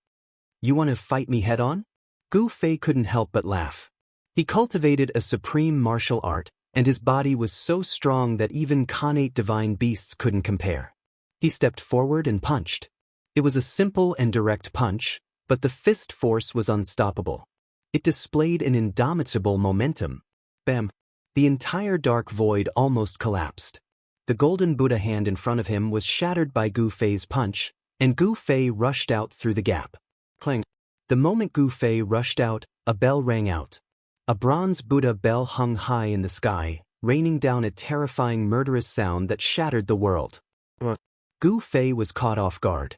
You want to fight me head-on? Gu Fei couldn't help but laugh. He cultivated a supreme martial art, and his body was so strong that even Khanate divine beasts couldn't compare. He stepped forward and punched. It was a simple and direct punch, but the fist force was unstoppable. It displayed an indomitable momentum. Bam! The entire dark void almost collapsed. The golden Buddha hand in front of him was shattered by Gu Fei's punch, and Gu Fei rushed out through the gap. Clang! The moment Gu Fei rushed out, a bell rang out. A bronze Buddha bell hung high in the sky, raining down a terrifying murderous sound that shattered the world. Gu Fei was caught off guard.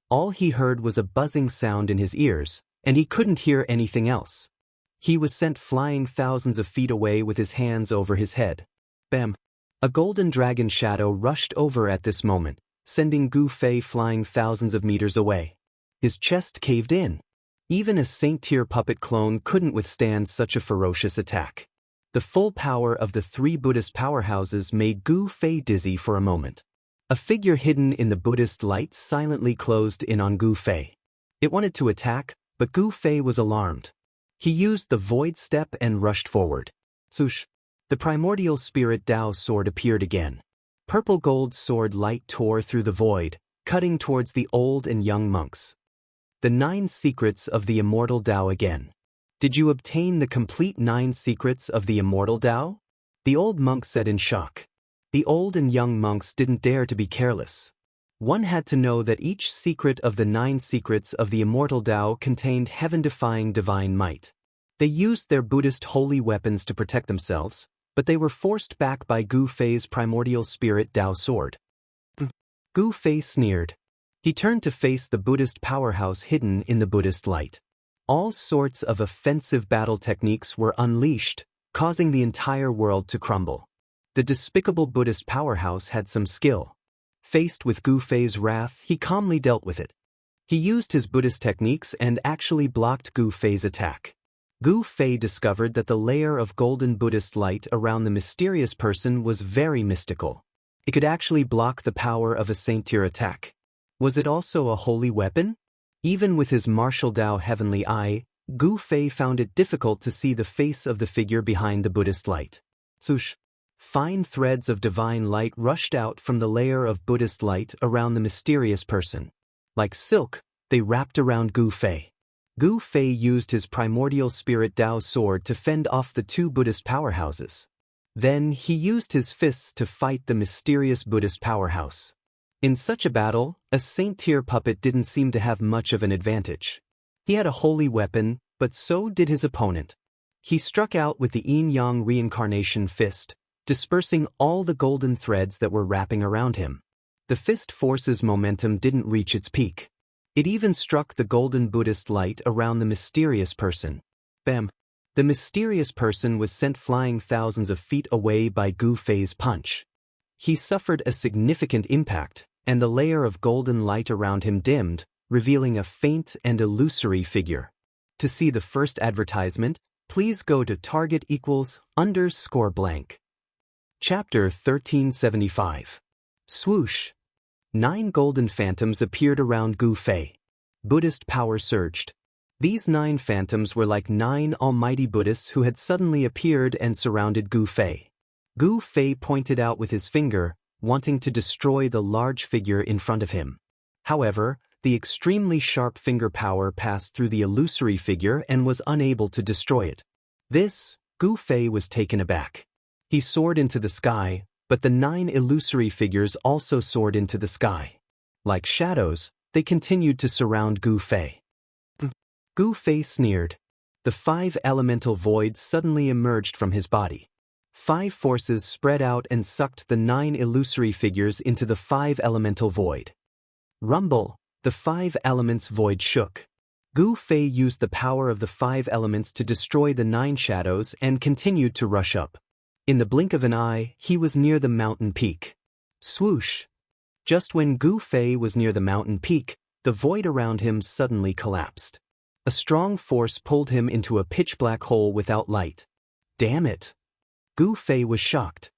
All he heard was a buzzing sound in his ears, and he couldn't hear anything else. He was sent flying thousands of feet away with his hands over his head. Bam! A golden dragon shadow rushed over at this moment, sending Gu Fei flying thousands of meters away. His chest caved in. Even a Saint-tier puppet clone couldn't withstand such a ferocious attack. The full power of the three Buddhist powerhouses made Gu Fei dizzy for a moment. A figure hidden in the Buddhist light silently closed in on Gu Fei. It wanted to attack, but Gu Fei was alarmed. He used the void step and rushed forward. Swoosh! The primordial spirit Dao sword appeared again. Purple gold sword light tore through the void, cutting towards the old and young monks. The 9 secrets of the immortal Dao again. Did you obtain the complete 9 secrets of the immortal Dao? The old monk said in shock. The old and young monks didn't dare to be careless. One had to know that each secret of the 9 secrets of the immortal Dao contained heaven-defying divine might. They used their Buddhist holy weapons to protect themselves, but they were forced back by Gu Fei's primordial spirit Dao sword. Gu Fei sneered. He turned to face the Buddhist powerhouse hidden in the Buddhist light. All sorts of offensive battle techniques were unleashed, causing the entire world to crumble. The despicable Buddhist powerhouse had some skill. Faced with Gu Fei's wrath, he calmly dealt with it. He used his Buddhist techniques and actually blocked Gu Fei's attack. Gu Fei discovered that the layer of golden Buddhist light around the mysterious person was very mystical. It could actually block the power of a Saint-tier attack. Was it also a holy weapon? Even with his martial Dao heavenly eye, Gu Fei found it difficult to see the face of the figure behind the Buddhist light. Swoosh! Fine threads of divine light rushed out from the layer of Buddhist light around the mysterious person. Like silk, they wrapped around Gu Fei. Gu Fei used his primordial spirit Dao sword to fend off the two Buddhist powerhouses. Then he used his fists to fight the mysterious Buddhist powerhouse. In such a battle, a saint-tier puppet didn't seem to have much of an advantage. He had a holy weapon, but so did his opponent. He struck out with the yin-yang reincarnation fist, dispersing all the golden threads that were wrapping around him. The fist force's momentum didn't reach its peak. It even struck the golden Buddhist light around the mysterious person. Bam! The mysterious person was sent flying thousands of feet away by Gu Fei's punch. He suffered a significant impact, and the layer of golden light around him dimmed, revealing a faint and illusory figure. To see the first advertisement, please go to target=_blank. Chapter 1375. Swoosh! 9 golden phantoms appeared around Gu Fei. Buddhist power surged. These 9 phantoms were like 9 almighty Buddhists who had suddenly appeared and surrounded Gu Fei. Gu Fei pointed out with his finger, wanting to destroy the large figure in front of him. However, the extremely sharp finger power passed through the illusory figure and was unable to destroy it. This, Gu Fei was taken aback. He soared into the sky, but the 9 illusory figures also soared into the sky. Like shadows, they continued to surround Gu Fei. Gu Fei sneered. The 5 elemental voids suddenly emerged from his body. 5 forces spread out and sucked the 9 illusory figures into the 5 elemental void. Rumble! The 5 elements void shook. Gu Fei used the power of the 5 elements to destroy the 9 shadows and continued to rush up. In the blink of an eye, he was near the mountain peak. Swoosh! Just when Gu Fei was near the mountain peak, the void around him suddenly collapsed. A strong force pulled him into a pitch-black hole without light. Damn it! Gu Fei was shocked.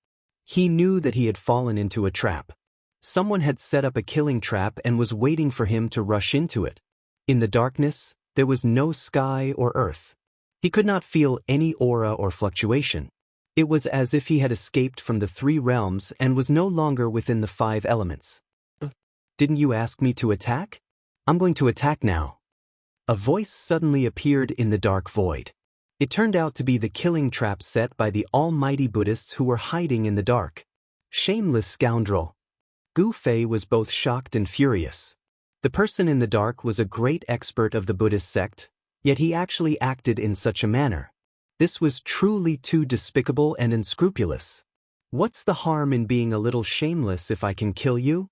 He knew that he had fallen into a trap. Someone had set up a killing trap and was waiting for him to rush into it. In the darkness, there was no sky or earth. He could not feel any aura or fluctuation. It was as if he had escaped from the 3 realms and was no longer within the 5 elements. Didn't you ask me to attack? I'm going to attack now. A voice suddenly appeared in the dark void. It turned out to be the killing trap set by the almighty Buddhists who were hiding in the dark. Shameless scoundrel! Gu Fei was both shocked and furious. The person in the dark was a great expert of the Buddhist sect, yet he actually acted in such a manner. This was truly too despicable and unscrupulous. What's the harm in being a little shameless if I can kill you?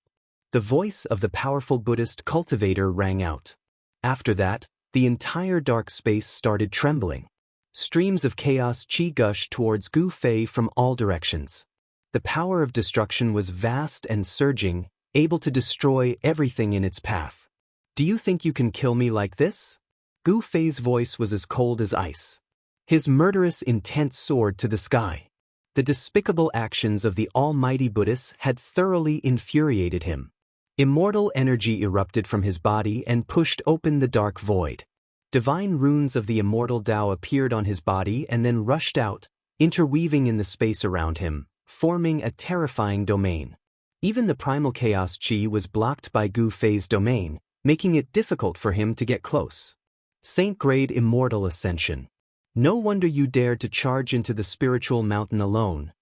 The voice of the powerful Buddhist cultivator rang out. After that, the entire dark space started trembling. Streams of chaos chi gushed towards Gu Fei from all directions. The power of destruction was vast and surging, able to destroy everything in its path. Do you think you can kill me like this? Gu Fei's voice was as cold as ice. His murderous intent soared to the sky. The despicable actions of the almighty Buddhists had thoroughly infuriated him. Immortal energy erupted from his body and pushed open the dark void. Divine runes of the immortal Tao appeared on his body and then rushed out, interweaving in the space around him, forming a terrifying domain. Even the primal chaos chi was blocked by Gu Fei's domain, making it difficult for him to get close. Saint-grade immortal ascension. No wonder you dared to charge into the spiritual mountain alone.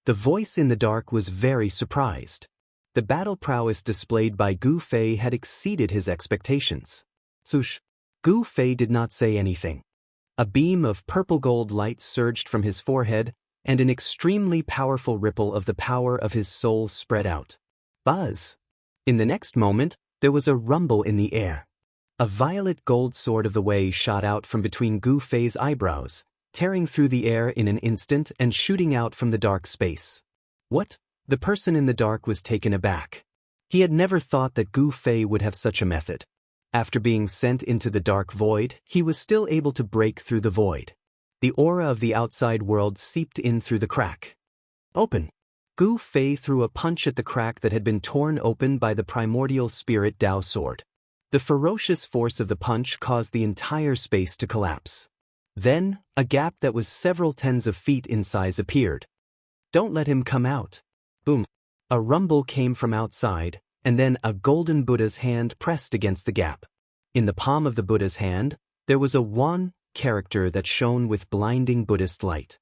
The voice in the dark was very surprised. The battle prowess displayed by Gu Fei had exceeded his expectations. Swoosh! Gu Fei did not say anything. A beam of purple-gold light surged from his forehead, and an extremely powerful ripple of the power of his soul spread out. Buzz! In the next moment, there was a rumble in the air. A violet gold sword of the way shot out from between Gu Fei's eyebrows, tearing through the air in an instant and shooting out from the dark space. What? The person in the dark was taken aback. He had never thought that Gu Fei would have such a method. After being sent into the dark void, he was still able to break through the void. The aura of the outside world seeped in through the crack. Open! Gu Fei threw a punch at the crack that had been torn open by the primordial spirit Dao sword. The ferocious force of the punch caused the entire space to collapse. Then, a gap that was several tens of feet in size appeared. "Don't let him come out." Boom. A rumble came from outside, and then a golden Buddha's hand pressed against the gap. In the palm of the Buddha's hand, there was a Wan character that shone with blinding Buddhist light.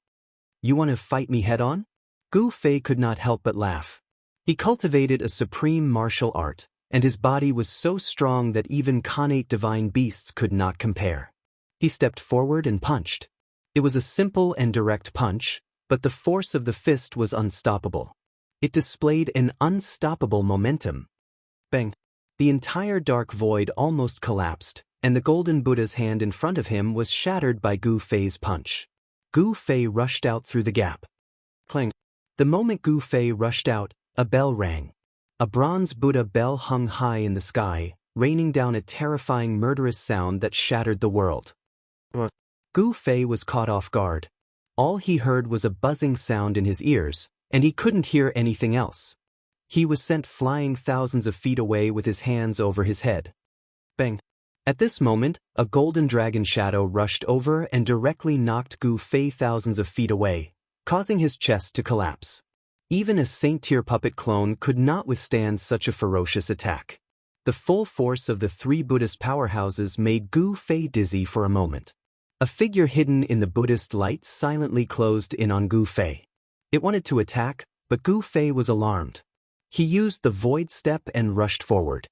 "You want to fight me head-on?" Gu Fei could not help but laugh. He cultivated a supreme martial art, and his body was so strong that even connate divine beasts could not compare. He stepped forward and punched. It was a simple and direct punch, but the force of the fist was unstoppable. It displayed an unstoppable momentum. Bang! The entire dark void almost collapsed, and the golden Buddha's hand in front of him was shattered by Gu Fei's punch. Gu Fei rushed out through the gap. Clang! The moment Gu Fei rushed out, a bell rang. A bronze Buddha bell hung high in the sky, raining down a terrifying murderous sound that shattered the world. Gu Fei was caught off guard. All he heard was a buzzing sound in his ears, and he couldn't hear anything else. He was sent flying thousands of feet away with his hands over his head. Bang! At this moment, a golden dragon shadow rushed over and directly knocked Gu Fei thousands of feet away, causing his chest to collapse. Even a saint-tier puppet clone could not withstand such a ferocious attack. The full force of the three Buddhist powerhouses made Gu Fei dizzy for a moment. A figure hidden in the Buddhist light silently closed in on Gu Fei. It wanted to attack, but Gu Fei was alarmed. He used the void step and rushed forward.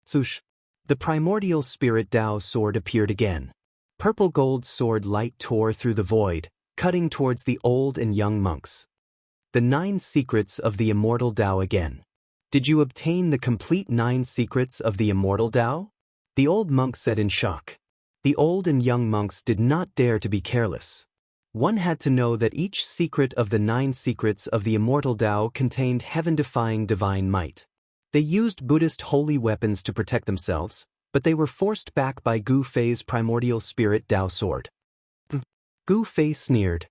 Swoosh! The primordial spirit Dao sword appeared again. Purple gold sword light tore through the void, cutting towards the old and young monks. The 9 secrets of the immortal Dao again. "Did you obtain the complete 9 secrets of the immortal Dao?" the old monk said in shock. The old and young monks did not dare to be careless. One had to know that each secret of the 9 secrets of the immortal Dao contained heaven-defying divine might. They used Buddhist holy weapons to protect themselves, but they were forced back by Gu Fei's primordial spirit Dao sword. Gu Fei sneered.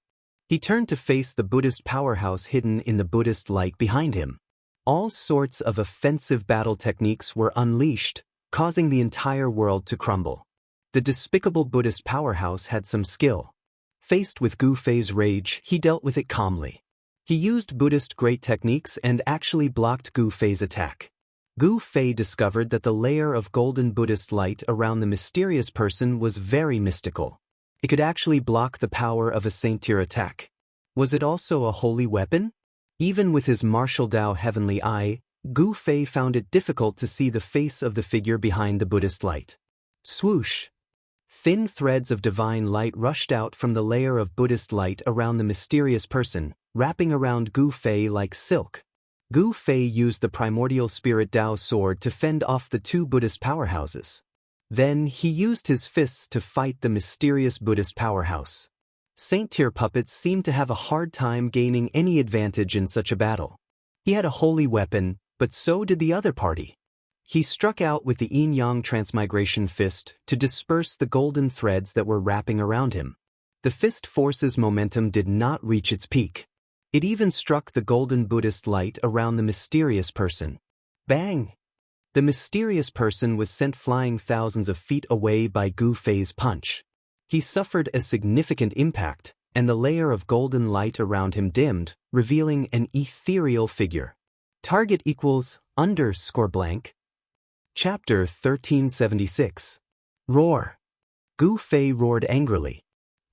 He turned to face the Buddhist powerhouse hidden in the Buddhist light behind him. All sorts of offensive battle techniques were unleashed, causing the entire world to crumble. The despicable Buddhist powerhouse had some skill. Faced with Gu Fei's rage, he dealt with it calmly. He used Buddhist great techniques and actually blocked Gu Fei's attack. Gu Fei discovered that the layer of golden Buddhist light around the mysterious person was very mystical. It could actually block the power of a saint-tier attack. Was it also a holy weapon? Even with his martial Dao heavenly eye, Gu Fei found it difficult to see the face of the figure behind the Buddhist light. Swoosh! Thin threads of divine light rushed out from the layer of Buddhist light around the mysterious person, wrapping around Gu Fei like silk. Gu Fei used the primordial spirit Dao sword to fend off the 2 Buddhist powerhouses. Then he used his fists to fight the mysterious Buddhist powerhouse. Saint-tier puppets seemed to have a hard time gaining any advantage in such a battle. He had a holy weapon, but so did the other party. He struck out with the yin-yang transmigration fist to disperse the golden threads that were wrapping around him. The fist force's momentum did not reach its peak. It even struck the golden Buddhist light around the mysterious person. Bang! The mysterious person was sent flying thousands of feet away by Gu Fei's punch. He suffered a significant impact, and the layer of golden light around him dimmed, revealing an ethereal figure. Target equals _blank. Chapter 1376. Roar. Gu Fei roared angrily.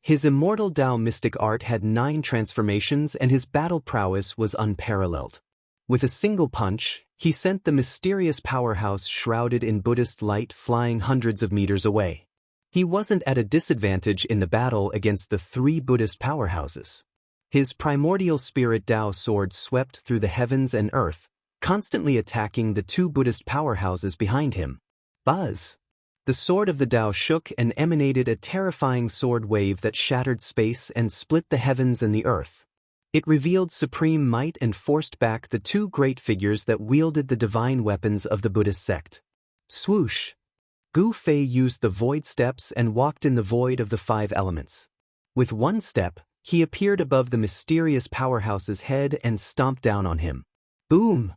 His immortal Dao mystic art had 9 transformations and his battle prowess was unparalleled. With a single punch, he sent the mysterious powerhouse shrouded in Buddhist light flying hundreds of meters away. He wasn't at a disadvantage in the battle against the 3 Buddhist powerhouses. His primordial spirit Dao sword swept through the heavens and earth, constantly attacking the 2 Buddhist powerhouses behind him. Buzz! The sword of the Dao shook and emanated a terrifying sword wave that shattered space and split the heavens and the earth. It revealed supreme might and forced back the 2 great figures that wielded the divine weapons of the Buddhist sect. Swoosh! Gu Fei used the void steps and walked in the void of the 5 elements. With one step, He appeared above the mysterious powerhouse's head and stomped down on him. Boom!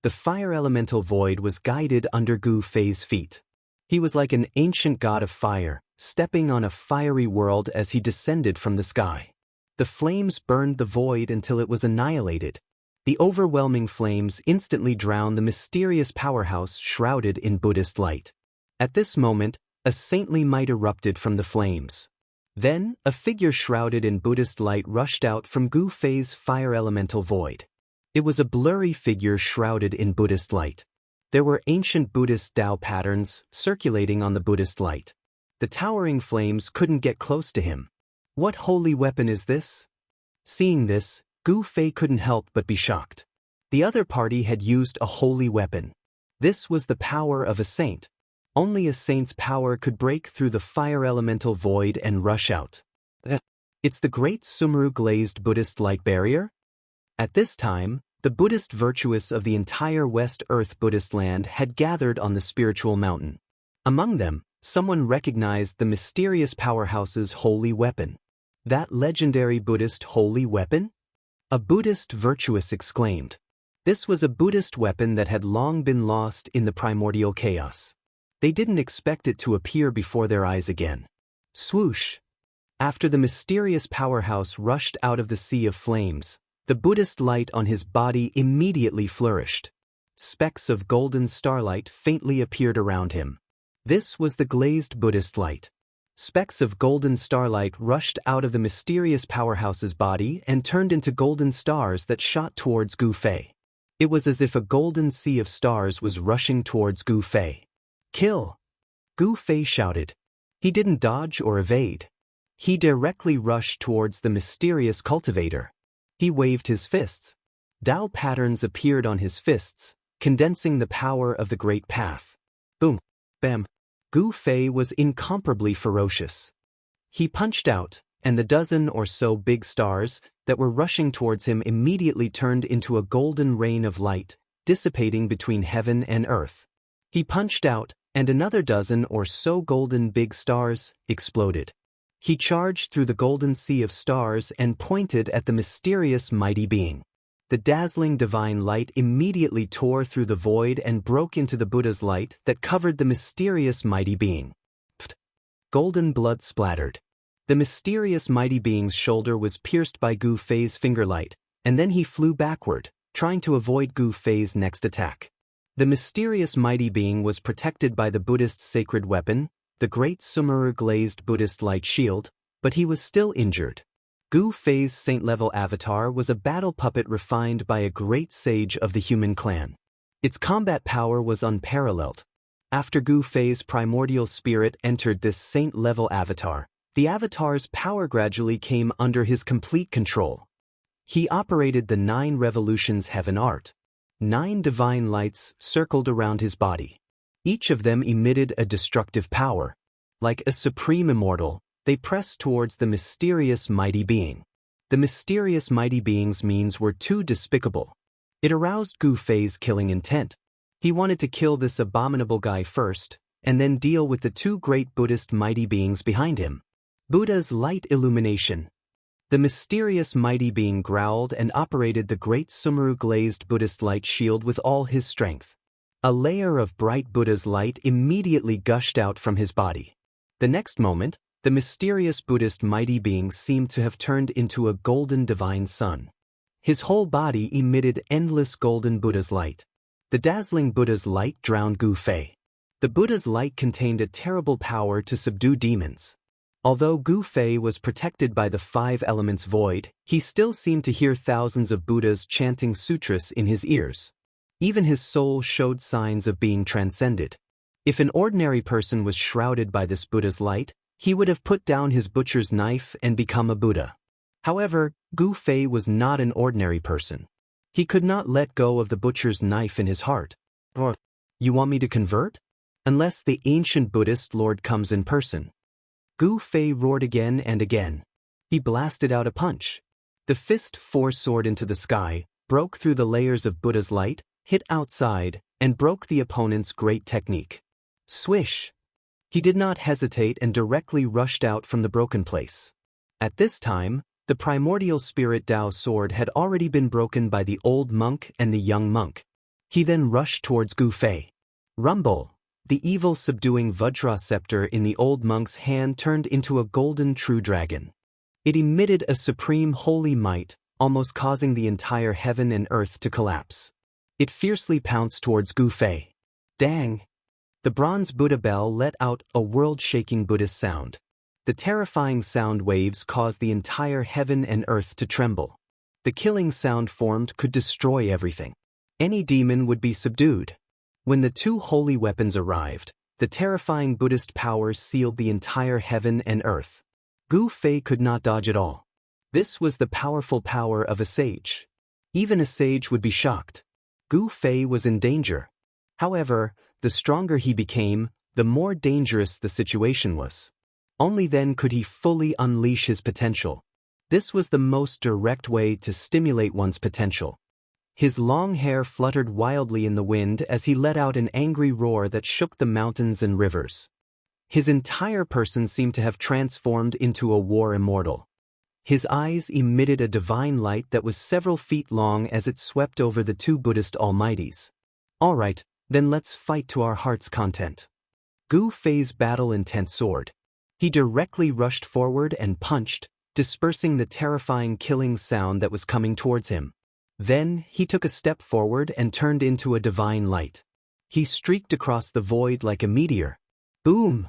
The fire elemental void was guided under Gu Fei's feet. He was like an ancient god of fire, stepping on a fiery world as he descended from the sky. The flames burned the void until it was annihilated. The overwhelming flames instantly drowned the mysterious powerhouse shrouded in Buddhist light. At this moment, a saintly might erupted from the flames. Then, a figure shrouded in Buddhist light rushed out from Gu Fei's fire elemental void. It was a blurry figure shrouded in Buddhist light. There were ancient Buddhist Tao patterns circulating on the Buddhist light. The towering flames couldn't get close to him. What holy weapon is this? Seeing this, Gu Fei couldn't help but be shocked. The other party had used a holy weapon. This was the power of a saint. Only a saint's power could break through the fire elemental void and rush out. It's the great Sumeru glazed Buddhist light barrier? At this time, the Buddhist virtuous of the entire West Earth Buddhist land had gathered on the spiritual mountain. Among them, someone recognized the mysterious powerhouse's holy weapon. That legendary Buddhist holy weapon? A Buddhist virtuous exclaimed. This was a Buddhist weapon that had long been lost in the primordial chaos. They didn't expect it to appear before their eyes again. Swoosh! After the mysterious powerhouse rushed out of the sea of flames, the Buddhist light on his body immediately flourished. Specks of golden starlight faintly appeared around him. This was the glazed Buddhist light. Specks of golden starlight rushed out of the mysterious powerhouse's body and turned into golden stars that shot towards Gu Fei. It was as if a golden sea of stars was rushing towards Gu Fei. Kill! Gu Fei shouted. He didn't dodge or evade. He directly rushed towards the mysterious cultivator. He waved his fists. Tao patterns appeared on his fists, condensing the power of the Great Path. Boom! Bam! Gu Fei was incomparably ferocious. He punched out, and the dozen or so big stars that were rushing towards him immediately turned into a golden rain of light, dissipating between heaven and earth. He punched out, and another dozen or so golden big stars exploded. He charged through the golden sea of stars and pointed at the mysterious mighty being. The dazzling divine light immediately tore through the void and broke into the Buddha's light that covered the mysterious mighty being. Pfft. Golden blood splattered. The mysterious mighty being's shoulder was pierced by Gu Fei's fingerlight, and then he flew backward, trying to avoid Gu Fei's next attack. The mysterious mighty being was protected by the Buddhist sacred weapon, the great Sumeru glazed Buddhist light shield, but he was still injured. Gu Fei's saint-level avatar was a battle puppet refined by a great sage of the human clan. Its combat power was unparalleled. After Gu Fei's primordial spirit entered this saint-level avatar, the avatar's power gradually came under his complete control. He operated the 9 revolutions heaven art. 9 divine lights circled around his body. Each of them emitted a destructive power. Like a supreme immortal, they pressed towards the mysterious mighty being. The mysterious mighty being's means were too despicable. It aroused Gu Fei's killing intent. He wanted to kill this abominable guy first, and then deal with the 2 great Buddhist mighty beings behind him. Buddha's light illumination. The mysterious mighty being growled and operated the great Sumeru glazed Buddhist light shield with all his strength. A layer of bright Buddha's light immediately gushed out from his body. The next moment, the mysterious Buddhist mighty being seemed to have turned into a golden divine sun. His whole body emitted endless golden Buddha's light. The dazzling Buddha's light drowned Gu Fei. The Buddha's light contained a terrible power to subdue demons. Although Gu Fei was protected by the 5 elements void, he still seemed to hear thousands of Buddhas chanting sutras in his ears. Even his soul showed signs of being transcended. If an ordinary person was shrouded by this Buddha's light, he would have put down his butcher's knife and become a Buddha. However, Gu Fei was not an ordinary person. He could not let go of the butcher's knife in his heart. Or, you want me to convert? Unless the ancient Buddhist Lord comes in person. Gu Fei roared again and again. He blasted out a punch. The fist soared into the sky, broke through the layers of Buddha's light, hit outside, and broke the opponent's great technique. Swish! He did not hesitate and directly rushed out from the broken place. At this time, The primordial spirit Dao sword had already been broken by the old monk and the young monk. He then rushed towards Gu Fei. Rumble! The evil subduing Vajra scepter in the old monk's hand turned into a golden true dragon. It emitted a supreme holy might, almost causing the entire heaven and earth to collapse. It fiercely pounced towards Gu Fei. Dang! The bronze Buddha bell let out a world-shaking Buddhist sound. The terrifying sound waves caused the entire heaven and earth to tremble. The killing sound formed could destroy everything. Any demon would be subdued. When the two holy weapons arrived, the terrifying Buddhist powers sealed the entire heaven and earth. Gu Fei could not dodge at all. This was the powerful power of a sage. Even a sage would be shocked. Gu Fei was in danger. However, the stronger he became, the more dangerous the situation was. Only then could he fully unleash his potential. This was the most direct way to stimulate one's potential. His long hair fluttered wildly in the wind as he let out an angry roar that shook the mountains and rivers. His entire person seemed to have transformed into a war immortal. His eyes emitted a divine light that was several feet long as it swept over the two Buddhist almighties. All right, then let's fight to our heart's content. Gu Fei's battle-intent sword. He directly rushed forward and punched, dispersing the terrifying killing sound that was coming towards him. Then, he took a step forward and turned into a divine light. He streaked across the void like a meteor. Boom!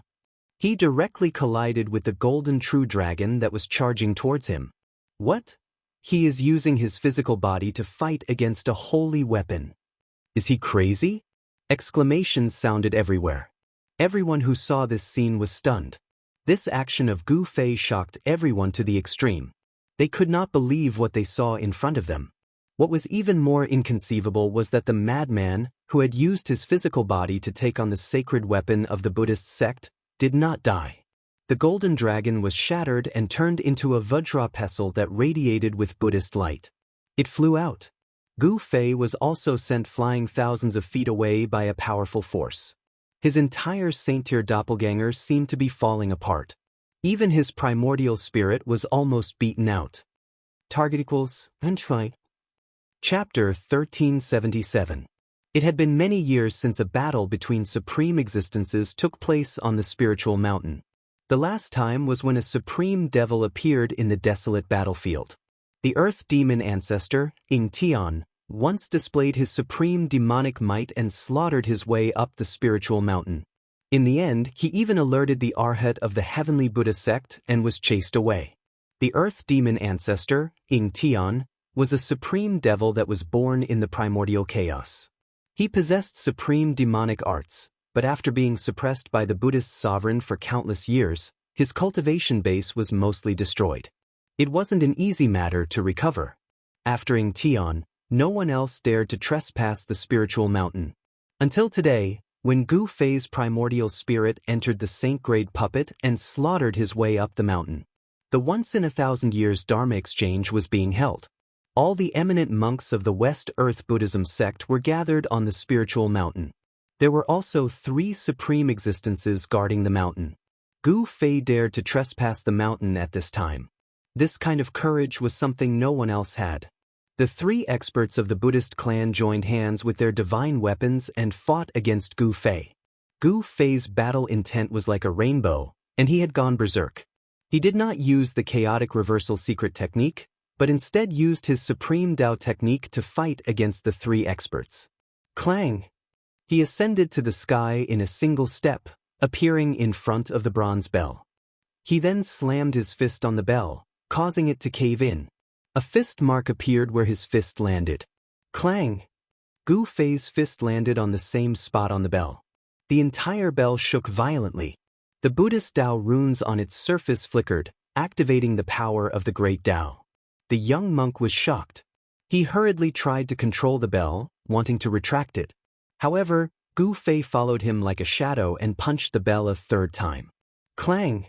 He directly collided with the golden true dragon that was charging towards him. What? He is using his physical body to fight against a holy weapon. Is he crazy? Exclamations sounded everywhere. Everyone who saw this scene was stunned. This action of Gu Fei shocked everyone to the extreme. They could not believe what they saw in front of them. What was even more inconceivable was that the madman, who had used his physical body to take on the sacred weapon of the Buddhist sect, did not die. The golden dragon was shattered and turned into a Vajra pestle that radiated with Buddhist light. It flew out. Gu Fei was also sent flying thousands of feet away by a powerful force. His entire saint-tier doppelganger seemed to be falling apart. Even his primordial spirit was almost beaten out. Target equals Undying. Chapter 1377. It had been many years since a battle between supreme existences took place on the spiritual mountain. The last time was when a supreme devil appeared in the desolate battlefield. The earth demon ancestor, Xianxia, once displayed his supreme demonic might and slaughtered his way up the spiritual mountain. In the end, he even alerted the Arhat of the heavenly Buddha sect and was chased away. The earth demon ancestor, Xianxia, was a supreme devil that was born in the primordial chaos. He possessed supreme demonic arts, but after being suppressed by the Buddhist sovereign for countless years, his cultivation base was mostly destroyed. It wasn't an easy matter to recover. After Xianxia, no one else dared to trespass the spiritual mountain. Until today, when Gu Fei's primordial spirit entered the saint-grade puppet and slaughtered his way up the mountain. The once-in-a-thousand-years Dharma exchange was being held. All the eminent monks of the West Earth Buddhism sect were gathered on the spiritual mountain. There were also 3 supreme existences guarding the mountain. Gu Fei dared to trespass the mountain at this time. This kind of courage was something no one else had. The 3 experts of the Buddhist clan joined hands with their divine weapons and fought against Gu Fei. Gu Fei's battle intent was like a rainbow, and he had gone berserk. He did not use the chaotic reversal secret technique, but instead used his supreme Dao technique to fight against the 3 experts. Clang! He ascended to the sky in a single step, appearing in front of the bronze bell. He then slammed his fist on the bell, causing it to cave in. A fist mark appeared where his fist landed. Clang! Gu Fei's fist landed on the same spot on the bell. The entire bell shook violently. The Buddhist Dao runes on its surface flickered, activating the power of the great Dao. The young monk was shocked. He hurriedly tried to control the bell, wanting to retract it. However, Gu Fei followed him like a shadow and punched the bell a 3rd time. Clang!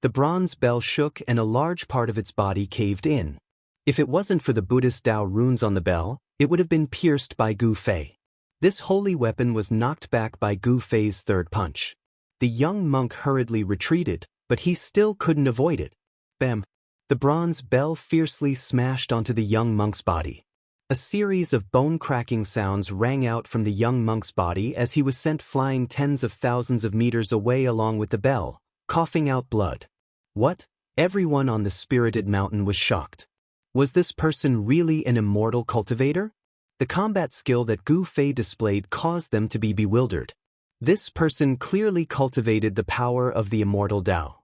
The bronze bell shook and a large part of its body caved in. If it wasn't for the Buddhist Dao runes on the bell, it would have been pierced by Gu Fei. This holy weapon was knocked back by Gu Fei's 3rd punch. The young monk hurriedly retreated, but he still couldn't avoid it. Bam! The bronze bell fiercely smashed onto the young monk's body. A series of bone-cracking sounds rang out from the young monk's body as he was sent flying tens of thousands of meters away along with the bell, coughing out blood. What? Everyone on the spirited mountain was shocked. Was this person really an immortal cultivator? The combat skill that Gu Fei displayed caused them to be bewildered. This person clearly cultivated the power of the immortal Tao.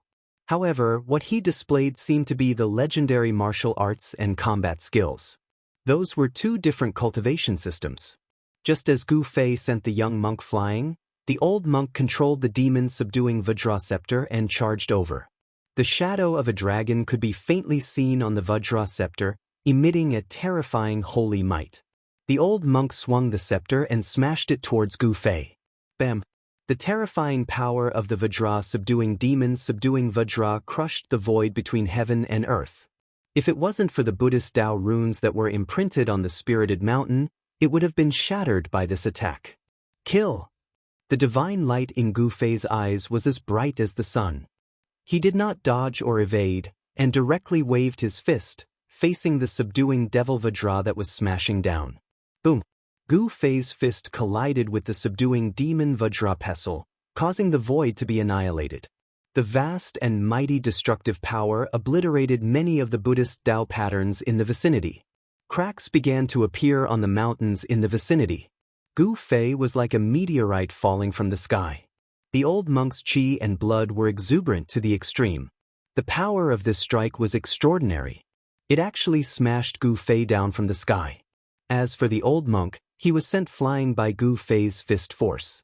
However, what he displayed seemed to be the legendary martial arts and combat skills. Those were two different cultivation systems. Just as Gu Fei sent the young monk flying, the old monk controlled the demon-subduing Vajra scepter and charged over. The shadow of a dragon could be faintly seen on the Vajra scepter, emitting a terrifying holy might. The old monk swung the scepter and smashed it towards Gu Fei. Bam! The terrifying power of the Vajra subduing demon-subduing Vajra crushed the void between heaven and earth. If it wasn't for the Buddhist Tao runes that were imprinted on the spirited mountain, it would have been shattered by this attack. Kill! The divine light in Gu Fei's eyes was as bright as the sun. He did not dodge or evade, and directly waved his fist, facing the subduing devil Vajra that was smashing down. Boom! Gu Fei's fist collided with the subduing demon Vajra pestle, causing the void to be annihilated. The vast and mighty destructive power obliterated many of the Buddhist Tao patterns in the vicinity. Cracks began to appear on the mountains in the vicinity. Gu Fei was like a meteorite falling from the sky. The old monk's qi and blood were exuberant to the extreme. The power of this strike was extraordinary. It actually smashed Gu Fei down from the sky. As for the old monk, he was sent flying by Gu Fei's fist force.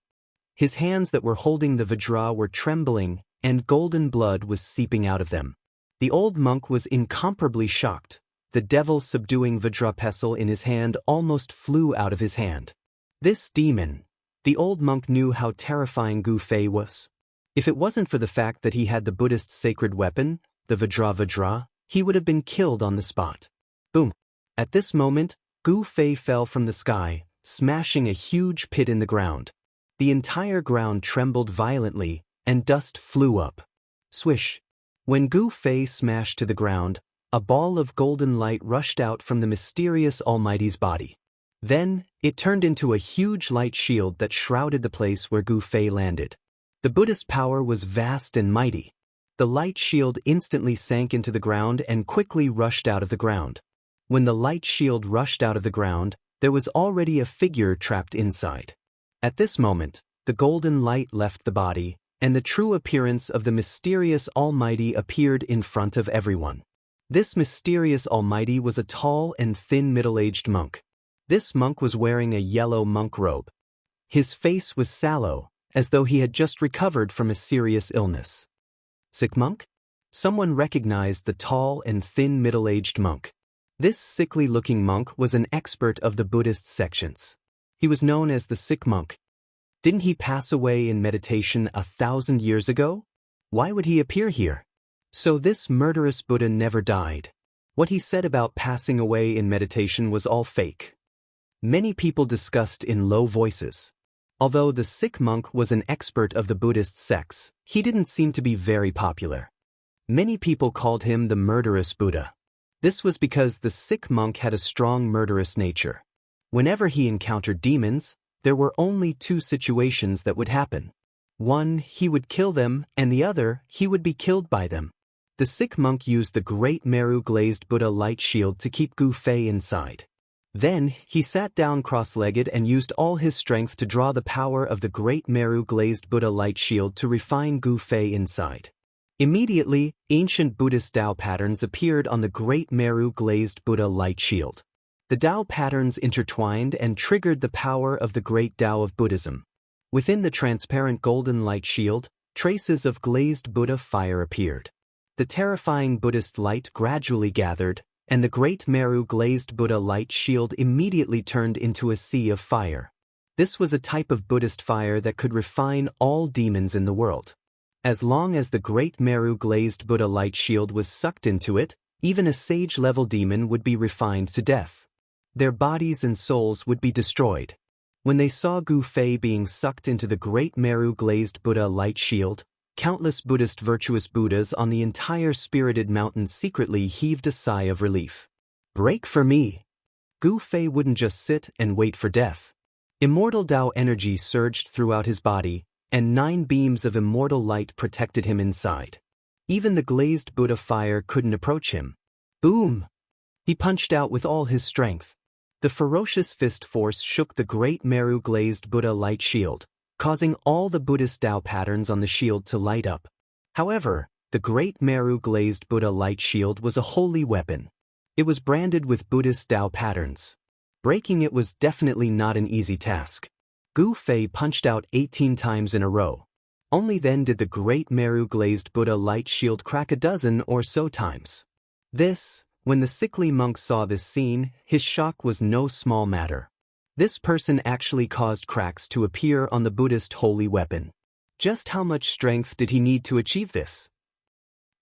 His hands that were holding the Vajra were trembling, and golden blood was seeping out of them. The old monk was incomparably shocked. The devil-subduing Vajra pestle in his hand almost flew out of his hand. This demon! The old monk knew how terrifying Gu Fei was. If it wasn't for the fact that he had the Buddhist sacred weapon, the Vajra, he would have been killed on the spot. Boom! At this moment, Gu Fei fell from the sky, smashing a huge pit in the ground. The entire ground trembled violently, and dust flew up. Swish! When Gu Fei smashed to the ground, a ball of golden light rushed out from the mysterious Almighty's body. Then, it turned into a huge light shield that shrouded the place where Gu Fei landed. The Buddhist power was vast and mighty. The light shield instantly sank into the ground and quickly rushed out of the ground. When the light shield rushed out of the ground, there was already a figure trapped inside. At this moment, the golden light left the body, and the true appearance of the mysterious Almighty appeared in front of everyone. This mysterious Almighty was a tall and thin middle-aged monk. This monk was wearing a yellow monk robe. His face was sallow, as though he had just recovered from a serious illness. Sick monk? Someone recognized the tall and thin middle-aged monk. This sickly-looking monk was an expert of the Buddhist sections. He was known as the sick monk. Didn't he pass away in meditation 1,000 years ago? Why would he appear here? So this murderous Buddha never died. What he said about passing away in meditation was all fake. Many people discussed in low voices. Although the sick monk was an expert of the Buddhist sects, he didn't seem to be very popular. Many people called him the murderous Buddha. This was because the sick monk had a strong murderous nature. Whenever he encountered demons, there were only two situations that would happen. One, he would kill them, and the other, he would be killed by them. The sick monk used the great Meru glazed Buddha light shield to keep Gu Fei inside. Then, he sat down cross-legged and used all his strength to draw the power of the great Meru glazed Buddha light shield to refine Gu Fei inside. Immediately, ancient Buddhist Tao patterns appeared on the great Meru glazed Buddha light shield. The Tao patterns intertwined and triggered the power of the great Tao of Buddhism. Within the transparent golden light shield, traces of glazed Buddha fire appeared. The terrifying Buddhist light gradually gathered, and the great Meru glazed Buddha light shield immediately turned into a sea of fire. This was a type of Buddhist fire that could refine all demons in the world. As long as the great Meru glazed Buddha light shield was sucked into it, even a sage-level demon would be refined to death. Their bodies and souls would be destroyed. When they saw Gu Fei being sucked into the great Meru glazed Buddha light shield, countless Buddhist virtuous Buddhas on the entire spirited mountain secretly heaved a sigh of relief. Break for me! Gu Fei wouldn't just sit and wait for death. Immortal Tao energy surged throughout his body, and 9 beams of immortal light protected him inside. Even the glazed Buddha fire couldn't approach him. Boom! He punched out with all his strength. The ferocious fist force shook the great Meru glazed Buddha light shield, causing all the Buddhist Tao patterns on the shield to light up. However, the great Meru glazed Buddha light shield was a holy weapon. It was branded with Buddhist Tao patterns. Breaking it was definitely not an easy task. Gu Fei punched out 18 times in a row. Only then did the great Meru glazed Buddha light shield crack a dozen or so times. When the sickly monk saw this scene, his shock was no small matter. This person actually caused cracks to appear on the Buddhist holy weapon. Just how much strength did he need to achieve this?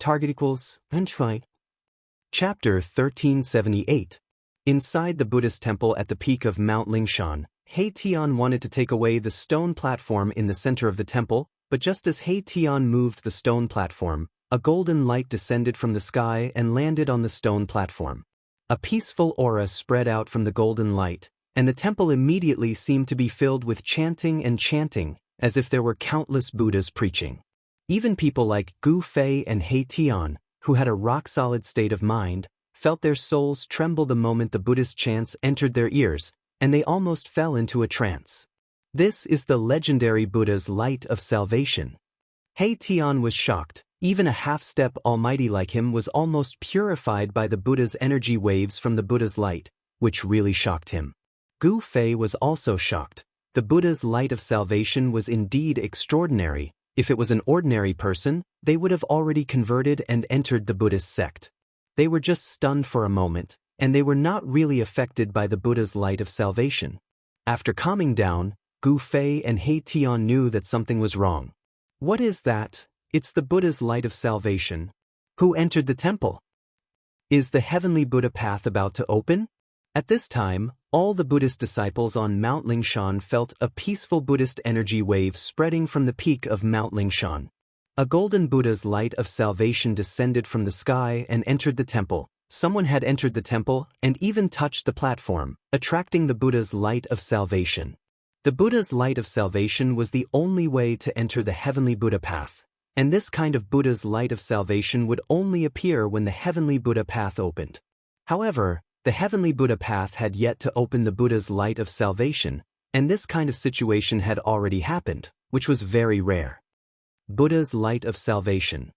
Target equals Undying. Chapter 1378. Inside the Buddhist temple at the peak of Mount Lingshan, He Tian wanted to take away the stone platform in the center of the temple, but just as He Tian moved the stone platform, a golden light descended from the sky and landed on the stone platform. A peaceful aura spread out from the golden light, and the temple immediately seemed to be filled with chanting and chanting, as if there were countless Buddhas preaching. Even people like Gu Fei and He Tian, who had a rock-solid state of mind, felt their souls tremble the moment the Buddhist chants entered their ears, and they almost fell into a trance. This is the legendary Buddha's light of salvation. He Tian was shocked. Even a half-step almighty like him was almost purified by the Buddha's energy waves from the Buddha's light, which really shocked him. Gu Fei was also shocked. The Buddha's light of salvation was indeed extraordinary. If it was an ordinary person, they would have already converted and entered the Buddhist sect. They were just stunned for a moment, and they were not really affected by the Buddha's light of salvation. After calming down, Gu Fei and He Tian knew that something was wrong. What is that? It's the Buddha's light of salvation. Who entered the temple? Is the heavenly Buddha path about to open? At this time, all the Buddhist disciples on Mount Lingshan felt a peaceful Buddhist energy wave spreading from the peak of Mount Lingshan. A golden Buddha's light of salvation descended from the sky and entered the temple. Someone had entered the temple and even touched the platform, attracting the Buddha's light of salvation. The Buddha's light of salvation was the only way to enter the heavenly Buddha path. And this kind of Buddha's light of salvation would only appear when the heavenly Buddha path opened. However, the heavenly Buddha path had yet to open the Buddha's light of salvation, and this kind of situation had already happened, which was very rare. Buddha's light of salvation.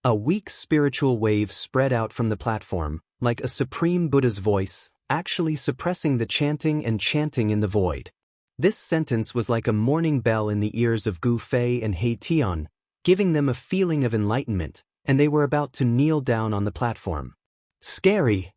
A weak spiritual wave spread out from the platform, like a supreme Buddha's voice, actually suppressing the chanting and chanting in the void. This sentence was like a morning bell in the ears of Gu Fei and He Tian, giving them a feeling of enlightenment, and they were about to kneel down on the platform. Scary!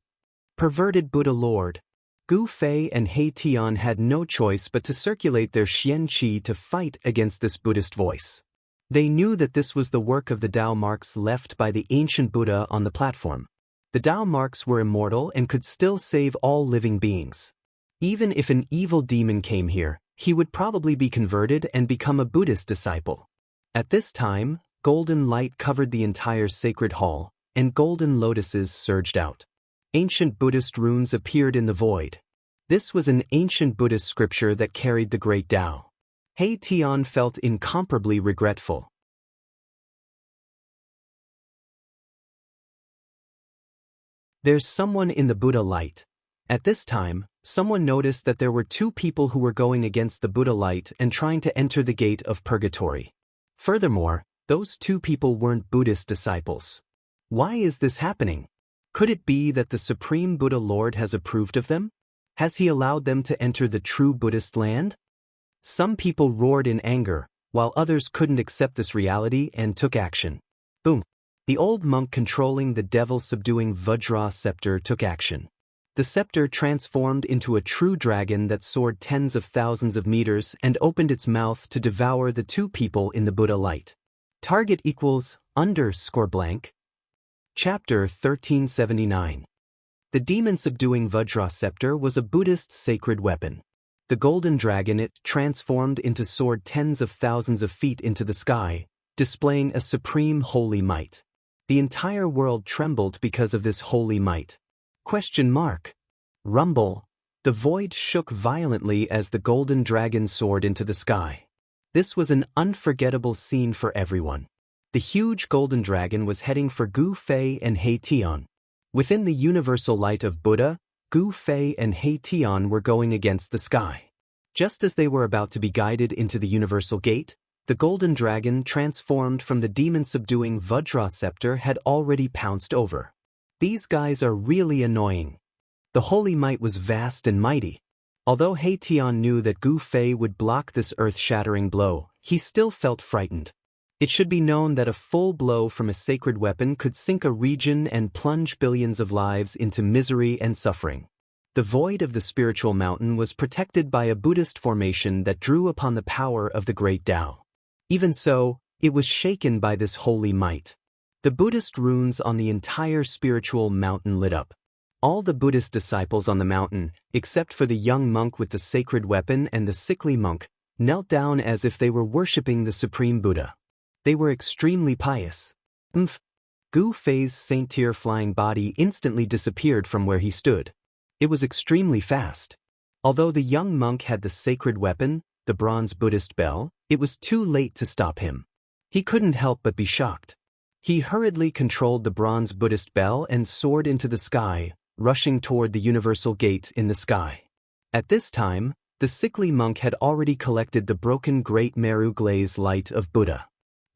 Perverted Buddha Lord! Gu Fei and He Tian had no choice but to circulate their Xianxia to fight against this Buddhist voice. They knew that this was the work of the Tao marks left by the ancient Buddha on the platform. The Tao marks were immortal and could still save all living beings. Even if an evil demon came here, he would probably be converted and become a Buddhist disciple. At this time, golden light covered the entire sacred hall, and golden lotuses surged out. Ancient Buddhist runes appeared in the void. This was an ancient Buddhist scripture that carried the great Tao. He Tian felt incomparably regretful. There's someone in the Buddha light. At this time, someone noticed that there were 2 people who were going against the Buddha light and trying to enter the gate of purgatory. Furthermore, those 2 people weren't Buddhist disciples. Why is this happening? Could it be that the Supreme Buddha Lord has approved of them? Has he allowed them to enter the true Buddhist land? Some people roared in anger, while others couldn't accept this reality and took action. Boom! The old monk controlling the devil-subduing Vajra scepter took action. The scepter transformed into a true dragon that soared tens of thousands of meters and opened its mouth to devour the 2 people in the Buddha light. Target equals _blank. Chapter 1379. The demon-subduing Vajra scepter was a Buddhist sacred weapon. The golden dragon it transformed into soared tens of thousands of feet into the sky, displaying a supreme holy might. The entire world trembled because of this holy might. Question mark. Rumble. The void shook violently as the golden dragon soared into the sky. This was an unforgettable scene for everyone. The huge golden dragon was heading for Gu Fei and He Tian. Within the universal light of Buddha, Gu Fei and He Tian were going against the sky. Just as they were about to be guided into the universal gate, the golden dragon, transformed from the demon-subduing Vajra scepter, had already pounced over. These guys are really annoying. The holy might was vast and mighty. Although He Tian knew that Gu Fei would block this earth-shattering blow, he still felt frightened. It should be known that a full blow from a sacred weapon could sink a region and plunge billions of lives into misery and suffering. The void of the spiritual mountain was protected by a Buddhist formation that drew upon the power of the great Tao. Even so, it was shaken by this holy might. The Buddhist runes on the entire spiritual mountain lit up. All the Buddhist disciples on the mountain, except for the young monk with the sacred weapon and the sickly monk, knelt down as if they were worshipping the Supreme Buddha. They were extremely pious. Gu Fei's saint-tier flying body instantly disappeared from where he stood. It was extremely fast. Although the young monk had the sacred weapon, the bronze Buddhist bell, it was too late to stop him. He couldn't help but be shocked. He hurriedly controlled the bronze Buddhist bell and soared into the sky, rushing toward the universal gate in the sky. At this time, the sickly monk had already collected the broken Great Meru Glaze light of Buddha.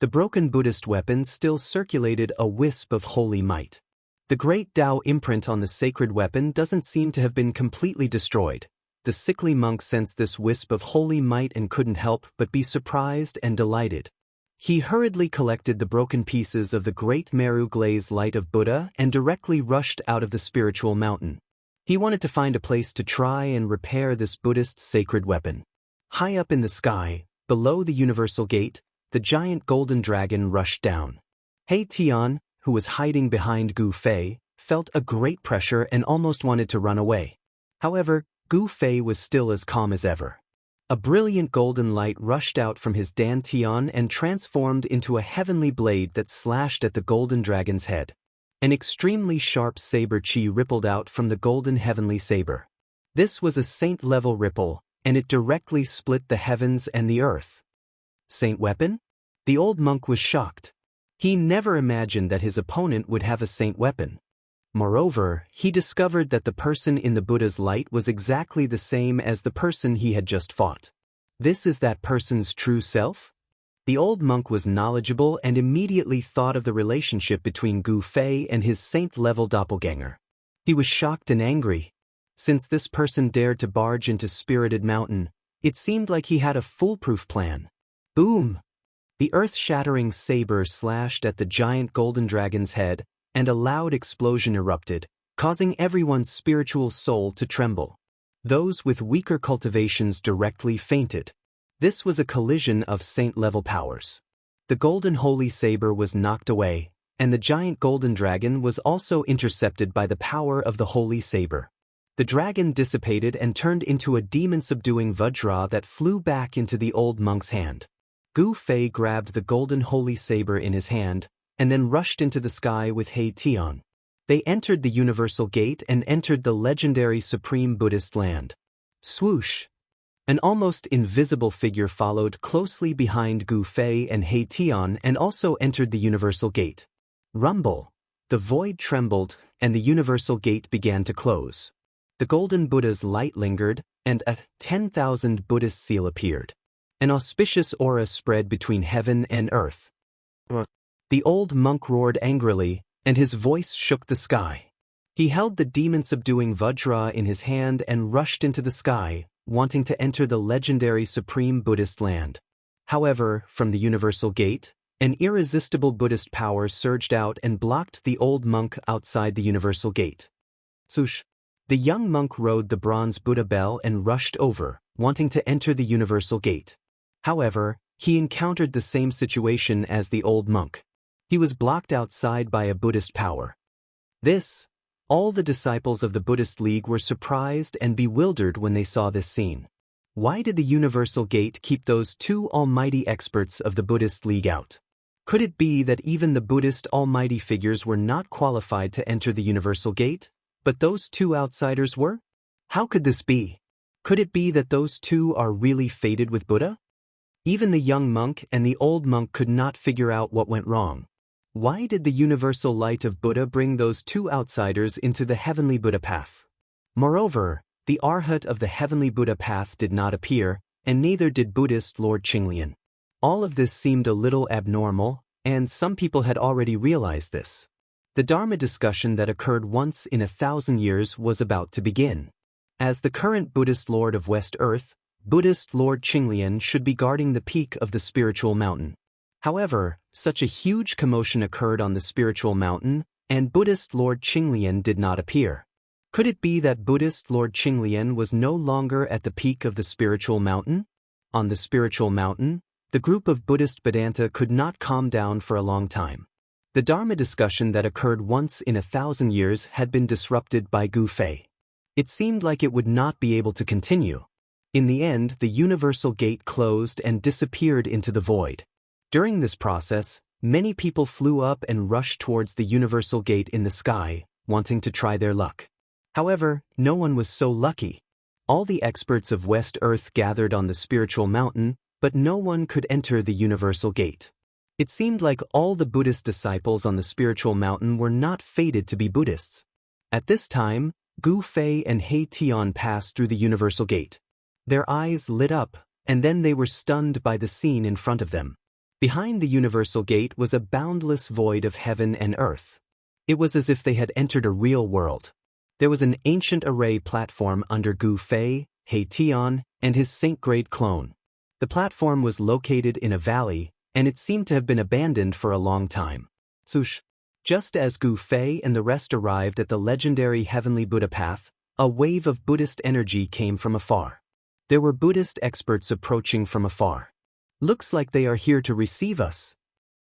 The broken Buddhist weapon still circulated a wisp of holy might. The great Tao imprint on the sacred weapon doesn't seem to have been completely destroyed. The sickly monk sensed this wisp of holy might and couldn't help but be surprised and delighted. He hurriedly collected the broken pieces of the Great Meru Glaze light of Buddha and directly rushed out of the spiritual mountain. He wanted to find a place to try and repair this Buddhist sacred weapon. High up in the sky, below the universal gate, the giant golden dragon rushed down. He Tian, who was hiding behind Gu Fei, felt a great pressure and almost wanted to run away. However, Gu Fei was still as calm as ever. A brilliant golden light rushed out from his dantian and transformed into a heavenly blade that slashed at the golden dragon's head. An extremely sharp saber chi rippled out from the golden heavenly saber. This was a saint-level ripple, and it directly split the heavens and the earth. Saint weapon? The old monk was shocked. He never imagined that his opponent would have a saint weapon. Moreover, he discovered that the person in the Buddha's light was exactly the same as the person he had just fought. This is that person's true self? The old monk was knowledgeable and immediately thought of the relationship between Gu Fei and his saint-level doppelganger. He was shocked and angry. Since this person dared to barge into Spirited Mountain, it seemed like he had a foolproof plan. Boom! The earth-shattering saber slashed at the giant golden dragon's head, and a loud explosion erupted, causing everyone's spiritual soul to tremble. Those with weaker cultivations directly fainted. This was a collision of saint-level powers. The golden holy saber was knocked away, and the giant golden dragon was also intercepted by the power of the holy saber. The dragon dissipated and turned into a demon-subduing Vajra that flew back into the old monk's hand. Gu Fei grabbed the golden holy saber in his hand, and then rushed into the sky with He Tian. They entered the universal gate and entered the legendary supreme Buddhist land. Swoosh! An almost invisible figure followed closely behind Gu Fei and He Tian and also entered the universal gate. Rumble! The void trembled, and the universal gate began to close. The golden Buddha's light lingered, and a 10,000 Buddhist seal appeared. An auspicious aura spread between heaven and earth. The old monk roared angrily, and his voice shook the sky. He held the demon-subduing Vajra in his hand and rushed into the sky, wanting to enter the legendary supreme Buddhist land. However, from the universal gate, an irresistible Buddhist power surged out and blocked the old monk outside the universal gate. Swoosh! The young monk rode the bronze Buddha bell and rushed over, wanting to enter the universal gate. However, he encountered the same situation as the old monk. He was blocked outside by a Buddhist power. All the disciples of the Buddhist League were surprised and bewildered when they saw this scene. Why did the universal gate keep those two almighty experts of the Buddhist League out? Could it be that even the Buddhist almighty figures were not qualified to enter the universal gate, but those two outsiders were? How could this be? Could it be that those two are really fated with Buddha? Even the young monk and the old monk could not figure out what went wrong. Why did the universal light of Buddha bring those two outsiders into the heavenly Buddha path? Moreover, the Arhat of the heavenly Buddha path did not appear, and neither did Buddhist Lord Qinglian. All of this seemed a little abnormal, and some people had already realized this. The Dharma discussion that occurred once in 1,000 years was about to begin. As the current Buddhist Lord of West Earth, Buddhist Lord Qinglian should be guarding the peak of the spiritual mountain. However, such a huge commotion occurred on the spiritual mountain, and Buddhist Lord Qinglian did not appear. Could it be that Buddhist Lord Qinglian was no longer at the peak of the spiritual mountain? On the spiritual mountain, the group of Buddhist Vedanta could not calm down for a long time. The Dharma discussion that occurred once in 1,000 years had been disrupted by Gu Fei. It seemed like it would not be able to continue. In the end, the universal gate closed and disappeared into the void. During this process, many people flew up and rushed towards the universal gate in the sky, wanting to try their luck. However, no one was so lucky. All the experts of West Earth gathered on the spiritual mountain, but no one could enter the universal gate. It seemed like all the Buddhist disciples on the spiritual mountain were not fated to be Buddhists. At this time, Gu Fei and He Tian passed through the universal gate. Their eyes lit up, and then they were stunned by the scene in front of them. Behind the universal gate was a boundless void of heaven and earth. It was as if they had entered a real world. There was an ancient array platform under Gu Fei, He Tian, and his saint-grade clone. The platform was located in a valley, and it seemed to have been abandoned for a long time. Sush. Just as Gu Fei and the rest arrived at the legendary heavenly Buddha path, a wave of Buddhist energy came from afar. There were Buddhist experts approaching from afar. Looks like they are here to receive us,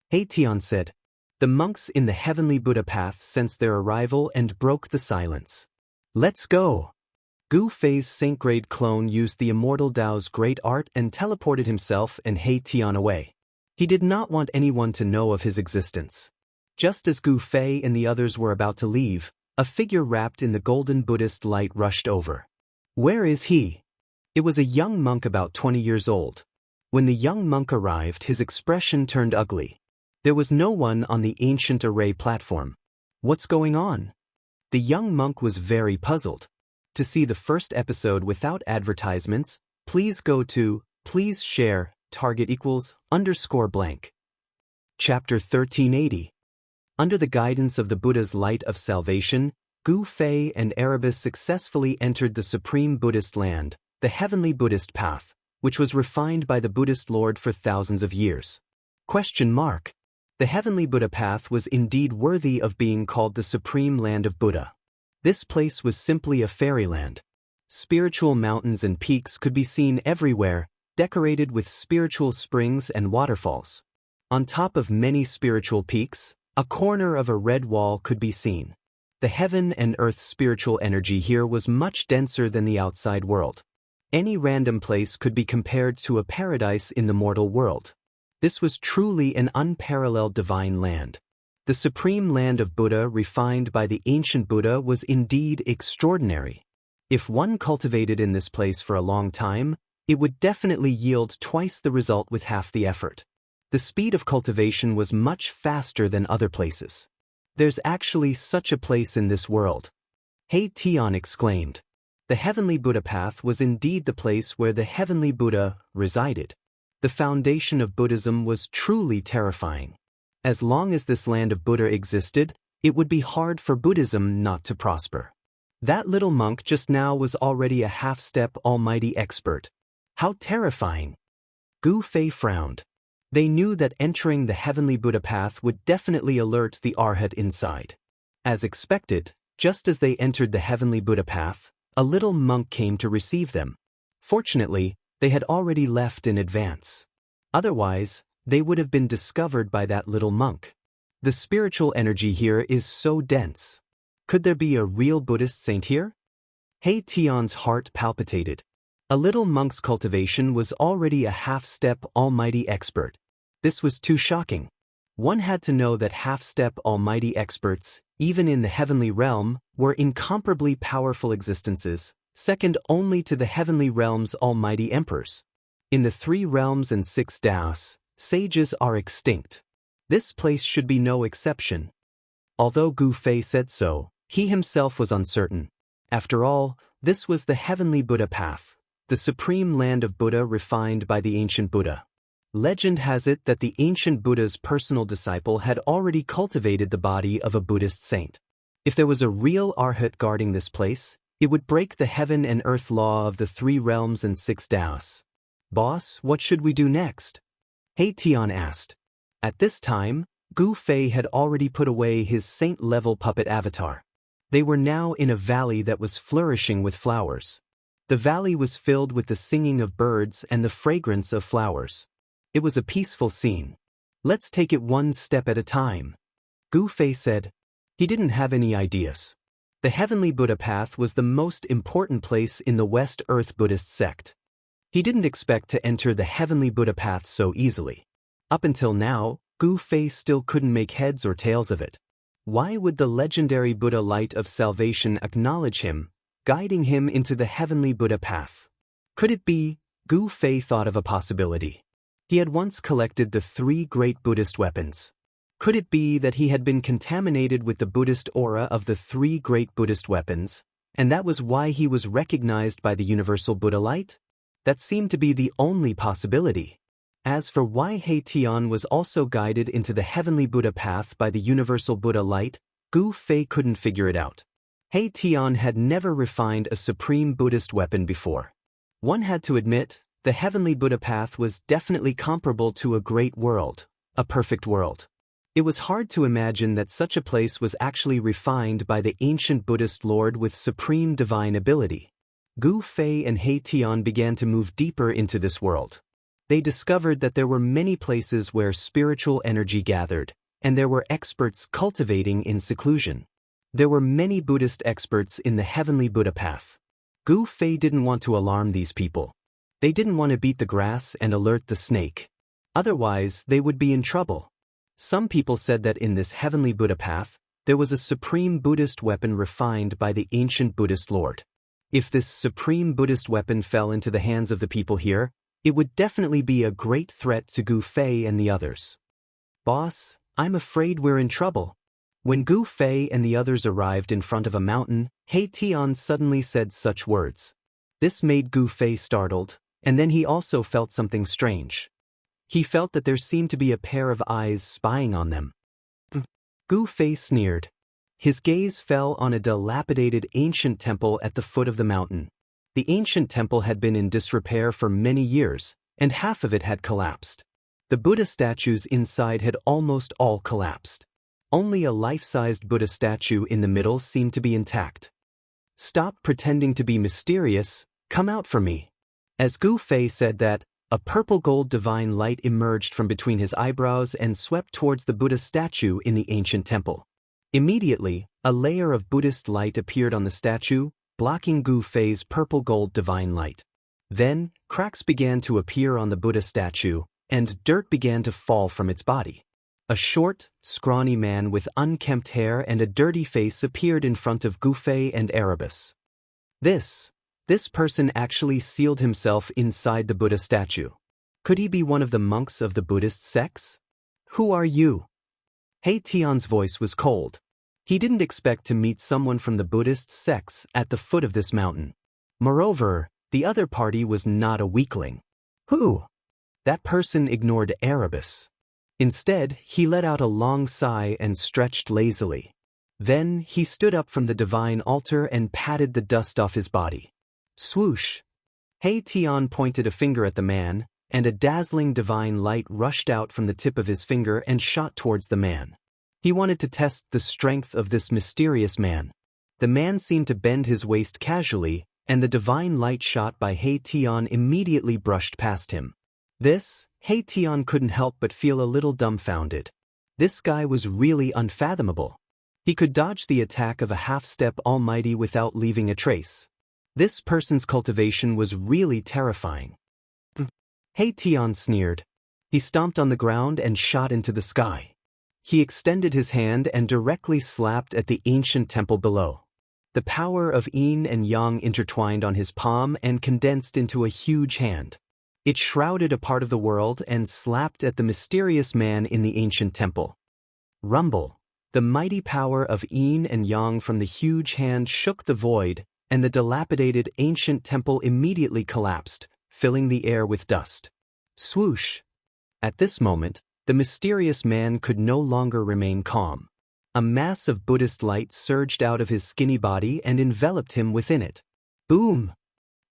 He Tian said. The monks in the heavenly Buddha path sensed their arrival and broke the silence. Let's go. Gu Fei's saint-grade clone used the immortal Tao's great art and teleported himself and He Tian away. He did not want anyone to know of his existence. Just as Gu Fei and the others were about to leave, a figure wrapped in the golden Buddhist light rushed over. Where is he? It was a young monk about 20 years old. When the young monk arrived, his expression turned ugly. There was no one on the ancient array platform. What's going on? The young monk was very puzzled. To see the first episode without advertisements, please go to please share target =_blank. Chapter 1380. Under the guidance of the Buddha's light of salvation, Gu Fei and Erebus successfully entered the supreme Buddhist land, the heavenly Buddhist path, which was refined by the Buddhist Lord for thousands of years. The heavenly Buddha path was indeed worthy of being called the supreme land of Buddha. This place was simply a fairyland. Spiritual mountains and peaks could be seen everywhere, decorated with spiritual springs and waterfalls. On top of many spiritual peaks, a corner of a red wall could be seen. The heaven and earth spiritual energy here was much denser than the outside world. Any random place could be compared to a paradise in the mortal world. This was truly an unparalleled divine land. The supreme land of Buddha refined by the ancient Buddha was indeed extraordinary. If one cultivated in this place for a long time, it would definitely yield twice the result with half the effort. The speed of cultivation was much faster than other places. There's actually such a place in this world. He Tian exclaimed. The heavenly Buddha path was indeed the place where the heavenly Buddha resided. The foundation of Buddhism was truly terrifying. As long as this land of Buddha existed, it would be hard for Buddhism not to prosper. That little monk just now was already a half-step almighty expert. How terrifying! Gu Fei frowned. They knew that entering the heavenly Buddha path would definitely alert the Arhat inside. As expected, just as they entered the heavenly Buddha path, a little monk came to receive them. Fortunately, they had already left in advance. Otherwise, they would have been discovered by that little monk. The spiritual energy here is so dense. Could there be a real Buddhist saint here? He Tian's heart palpitated. A little monk's cultivation was already a half-step almighty expert. This was too shocking. One had to know that half-step almighty experts, even in the heavenly realm, were incomparably powerful existences, second only to the heavenly realm's almighty emperors. In the 3 realms and 6 Daos, sages are extinct. This place should be no exception. Although Gu Fei said so, he himself was uncertain. After all, this was the heavenly Buddha path, the supreme land of Buddha refined by the ancient Buddha. Legend has it that the ancient Buddha's personal disciple had already cultivated the body of a Buddhist saint. If there was a real arhat guarding this place, it would break the heaven and earth law of the 3 realms and 6 Daos. "Boss, what should we do next?" He Tian asked. At this time, Gu Fei had already put away his saint-level puppet avatar. They were now in a valley that was flourishing with flowers. The valley was filled with the singing of birds and the fragrance of flowers. It was a peaceful scene. "Let's take it one step at a time," Gu Fei said. He didn't have any ideas. The heavenly Buddha path was the most important place in the West Earth Buddhist sect. He didn't expect to enter the heavenly Buddha path so easily. Up until now, Gu Fei still couldn't make heads or tails of it. Why would the legendary Buddha light of salvation acknowledge him, guiding him into the heavenly Buddha path? Could it be? Gu Fei thought of a possibility. He had once collected the 3 great Buddhist weapons. Could it be that he had been contaminated with the Buddhist aura of the 3 great Buddhist weapons, and that was why he was recognized by the universal Buddha light? That seemed to be the only possibility. As for why He Tian was also guided into the heavenly Buddha path by the universal Buddha light, Gu Fei couldn't figure it out. He Tian had never refined a supreme Buddhist weapon before. One had to admit, the heavenly Buddha path was definitely comparable to a great world, a perfect world. It was hard to imagine that such a place was actually refined by the ancient Buddhist Lord with supreme divine ability. Gu Fei and He Tian began to move deeper into this world. They discovered that there were many places where spiritual energy gathered, and there were experts cultivating in seclusion. There were many Buddhist experts in the heavenly Buddha path. Gu Fei didn't want to alarm these people. They didn't want to beat the grass and alert the snake. Otherwise, they would be in trouble. Some people said that in this heavenly Buddha path, there was a supreme Buddhist weapon refined by the ancient Buddhist Lord. If this supreme Buddhist weapon fell into the hands of the people here, it would definitely be a great threat to Gu Fei and the others. "Boss, I'm afraid we're in trouble." When Gu Fei and the others arrived in front of a mountain, He Tian suddenly said such words. This made Gu Fei startled, and then he also felt something strange. He felt that there seemed to be a pair of eyes spying on them. Gu Fei sneered. His gaze fell on a dilapidated ancient temple at the foot of the mountain. The ancient temple had been in disrepair for many years, and half of it had collapsed. The Buddha statues inside had almost all collapsed. Only a life-sized Buddha statue in the middle seemed to be intact. "Stop pretending to be mysterious, come out for me." As Gu Fei said that, a purple-gold divine light emerged from between his eyebrows and swept towards the Buddha statue in the ancient temple. Immediately, a layer of Buddhist light appeared on the statue, blocking Gu Fei's purple-gold divine light. Then, cracks began to appear on the Buddha statue, and dirt began to fall from its body. A short, scrawny man with unkempt hair and a dirty face appeared in front of Gu Fei and Erebus. This person actually sealed himself inside the Buddha statue. Could he be one of the monks of the Buddhist sects? "Who are you?" He Tian's voice was cold. He didn't expect to meet someone from the Buddhist sects at the foot of this mountain. Moreover, the other party was not a weakling. "Who?" That person ignored Erebus. Instead, he let out a long sigh and stretched lazily. Then, he stood up from the divine altar and patted the dust off his body. Swoosh! He Tian pointed a finger at the man, and a dazzling divine light rushed out from the tip of his finger and shot towards the man. He wanted to test the strength of this mysterious man. The man seemed to bend his waist casually, and the divine light shot by He Tian immediately brushed past him. He Tian couldn't help but feel a little dumbfounded. This guy was really unfathomable. He could dodge the attack of a half-step almighty without leaving a trace. This person's cultivation was really terrifying. He Tian sneered. He stomped on the ground and shot into the sky. He extended his hand and directly slapped at the ancient temple below. The power of yin and yang intertwined on his palm and condensed into a huge hand. It shrouded a part of the world and slapped at the mysterious man in the ancient temple. Rumble. The mighty power of yin and yang from the huge hand shook the void, and the dilapidated ancient temple immediately collapsed, filling the air with dust. Swoosh! At this moment, the mysterious man could no longer remain calm. A mass of Buddhist light surged out of his skinny body and enveloped him within it. Boom!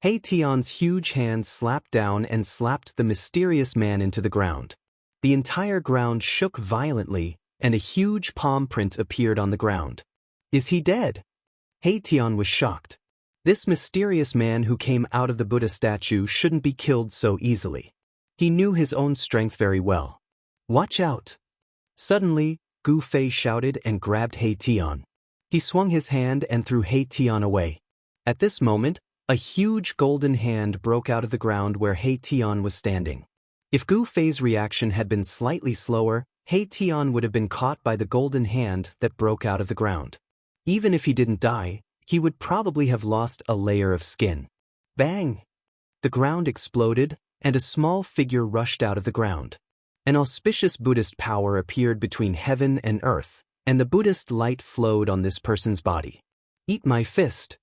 He Tian's huge hand slapped down and slapped the mysterious man into the ground. The entire ground shook violently, and a huge palm print appeared on the ground. Is he dead? He Tian was shocked. This mysterious man who came out of the Buddha statue shouldn't be killed so easily. He knew his own strength very well. Watch out! Suddenly, Gu Fei shouted and grabbed He Tian. He swung his hand and threw He Tian away. At this moment, a huge golden hand broke out of the ground where He Tian was standing. If Gu Fei's reaction had been slightly slower, He Tian would have been caught by the golden hand that broke out of the ground. Even if he didn't die, he would probably have lost a layer of skin. Bang! The ground exploded, and a small figure rushed out of the ground. An auspicious Buddhist power appeared between heaven and earth, and the Buddhist light flowed on this person's body. Eat my fist!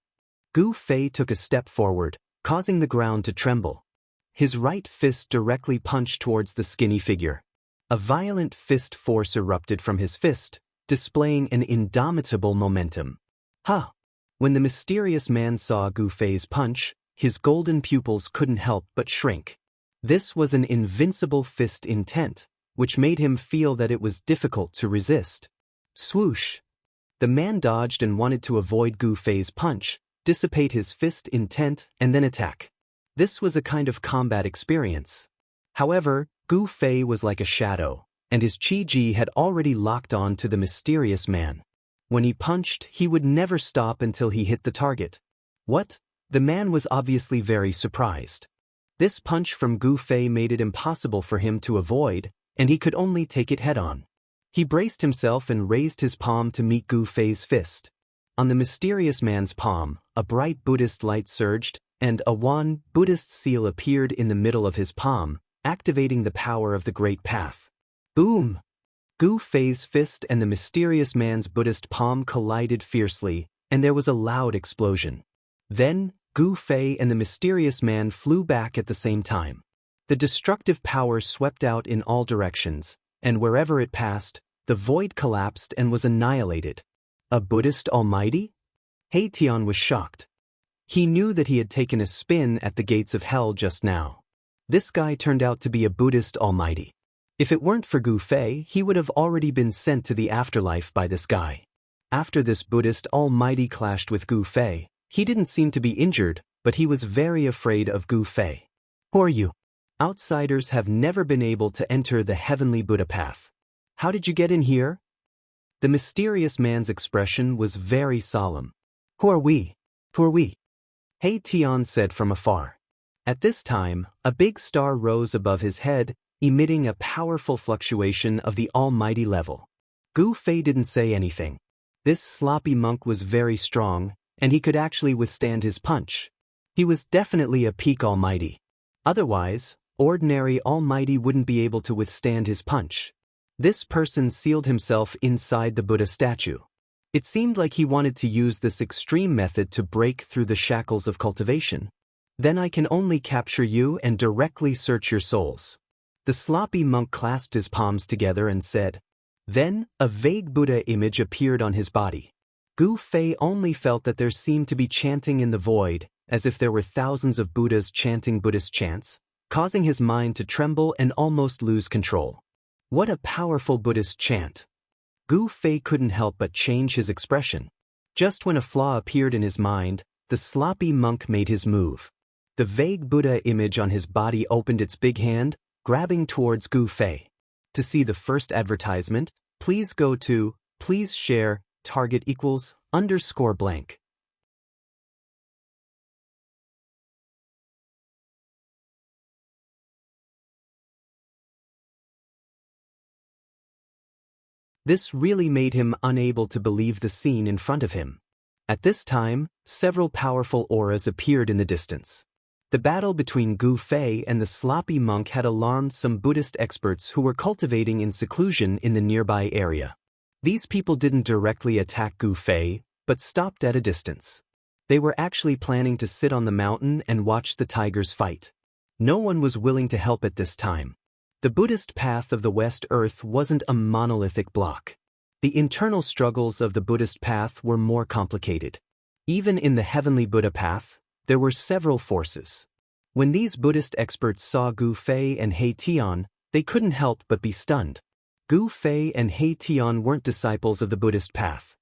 Gu Fei took a step forward, causing the ground to tremble. His right fist directly punched towards the skinny figure. A violent fist force erupted from his fist, displaying an indomitable momentum. Ha! When the mysterious man saw Gu Fei's punch, his golden pupils couldn't help but shrink. This was an invincible fist intent, which made him feel that it was difficult to resist. Swoosh! The man dodged and wanted to avoid Gu Fei's punch, dissipate his fist intent, and then attack. This was a kind of combat experience. However, Gu Fei was like a shadow, and his Qi-Ji had already locked on to the mysterious man. When he punched, he would never stop until he hit the target. What? The man was obviously very surprised. This punch from Gu Fei made it impossible for him to avoid, and he could only take it head-on. He braced himself and raised his palm to meet Gu Fei's fist. On the mysterious man's palm, a bright Buddhist light surged, and a Wan Buddhist seal appeared in the middle of his palm, activating the power of the Great Path. Boom! Gu Fei's fist and the mysterious man's Buddhist palm collided fiercely, and there was a loud explosion. Then, Gu Fei and the mysterious man flew back at the same time. The destructive power swept out in all directions, and wherever it passed, the void collapsed and was annihilated. A Buddhist almighty? He Tian was shocked. He knew that he had taken a spin at the gates of hell just now. This guy turned out to be a Buddhist almighty. If it weren't for Gu Fei, he would have already been sent to the afterlife by this guy. After this Buddhist almighty clashed with Gu Fei, he didn't seem to be injured, but he was very afraid of Gu Fei. Who are you? Outsiders have never been able to enter the heavenly Buddha path. How did you get in here? The mysterious man's expression was very solemn. Who are we? Who are we? He Tian said from afar. At this time, a big star rose above his head, emitting a powerful fluctuation of the almighty level. Gu Fei didn't say anything. This sloppy monk was very strong, and he could actually withstand his punch. He was definitely a peak almighty. Otherwise, ordinary almighty wouldn't be able to withstand his punch. This person sealed himself inside the Buddha statue. It seemed like he wanted to use this extreme method to break through the shackles of cultivation. Then I can only capture you and directly search your souls. The sloppy monk clasped his palms together and said. Then, a vague Buddha image appeared on his body. Gu Fei only felt that there seemed to be chanting in the void, as if there were thousands of Buddhas chanting Buddhist chants, causing his mind to tremble and almost lose control. What a powerful Buddhist chant! Gu Fei couldn't help but change his expression. Just when a flaw appeared in his mind, the sloppy monk made his move. The vague Buddha image on his body opened its big hand, grabbing towards Gu Fei. To see the first advertisement, please go to, please share, target equals, _blank. This really made him unable to believe the scene in front of him. At this time, several powerful auras appeared in the distance. The battle between Gu Fei and the sloppy monk had alarmed some Buddhist experts who were cultivating in seclusion in the nearby area. These people didn't directly attack Gu Fei, but stopped at a distance. They were actually planning to sit on the mountain and watch the tigers fight. No one was willing to help at this time. The Buddhist path of the West Earth wasn't a monolithic block. The internal struggles of the Buddhist path were more complicated. Even in the Heavenly Buddha path, there were several forces. When these Buddhist experts saw Gu Fei and He Tian, they couldn't help but be stunned. Gu Fei and He Tian weren't disciples of the Buddhist path.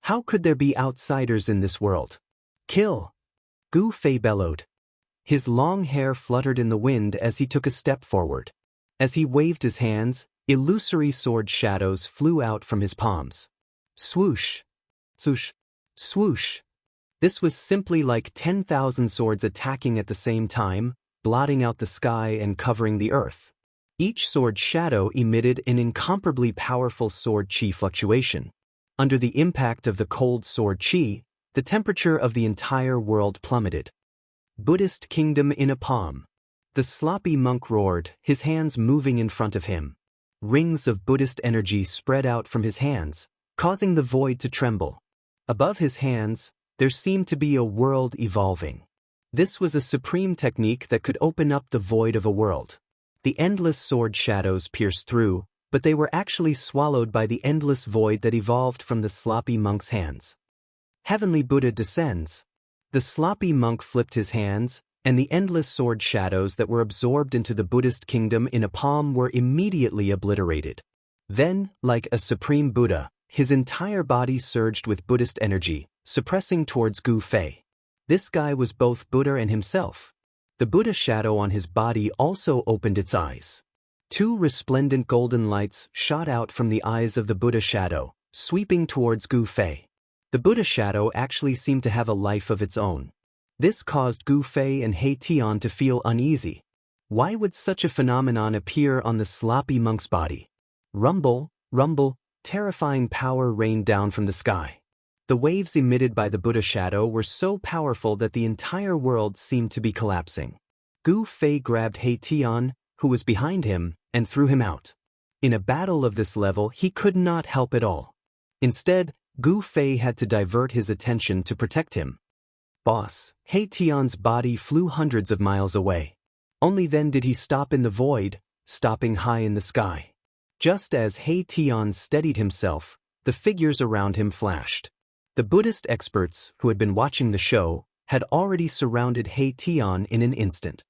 How could there be outsiders in this world? Kill! Gu Fei bellowed. His long hair fluttered in the wind as he took a step forward. As he waved his hands, illusory sword shadows flew out from his palms. Swoosh! Swoosh! Swoosh! This was simply like 10,000 swords attacking at the same time, blotting out the sky and covering the earth. Each sword shadow emitted an incomparably powerful sword chi fluctuation. Under the impact of the cold sword chi, the temperature of the entire world plummeted. Buddhist kingdom in a palm. The sloppy monk roared, his hands moving in front of him. Rings of Buddhist energy spread out from his hands, causing the void to tremble. Above his hands, there seemed to be a world evolving. This was a supreme technique that could open up the void of a world. The endless sword shadows pierced through, but they were actually swallowed by the endless void that evolved from the sloppy monk's hands. Heavenly Buddha descends. The sloppy monk flipped his hands, and the endless sword shadows that were absorbed into the Buddhist kingdom in a palm were immediately obliterated. Then, like a supreme Buddha, his entire body surged with Buddhist energy, suppressing towards Gu Fei. This guy was both Buddha and himself. The Buddha shadow on his body also opened its eyes. Two resplendent golden lights shot out from the eyes of the Buddha shadow, sweeping towards Gu Fei. The Buddha shadow actually seemed to have a life of its own. This caused Gu Fei and He Tian to feel uneasy. Why would such a phenomenon appear on the sloppy monk's body? Rumble, rumble, terrifying power rained down from the sky. The waves emitted by the Buddha shadow were so powerful that the entire world seemed to be collapsing. Gu Fei grabbed He Tian, who was behind him, and threw him out. In a battle of this level, he could not help at all. Instead, Gu Fei had to divert his attention to protect him. Boss, He Tian's body flew hundreds of miles away. Only then did he stop in the void, stopping high in the sky. Just as He Tian steadied himself, the figures around him flashed. The Buddhist experts, who had been watching the show, had already surrounded He Tian in an instant.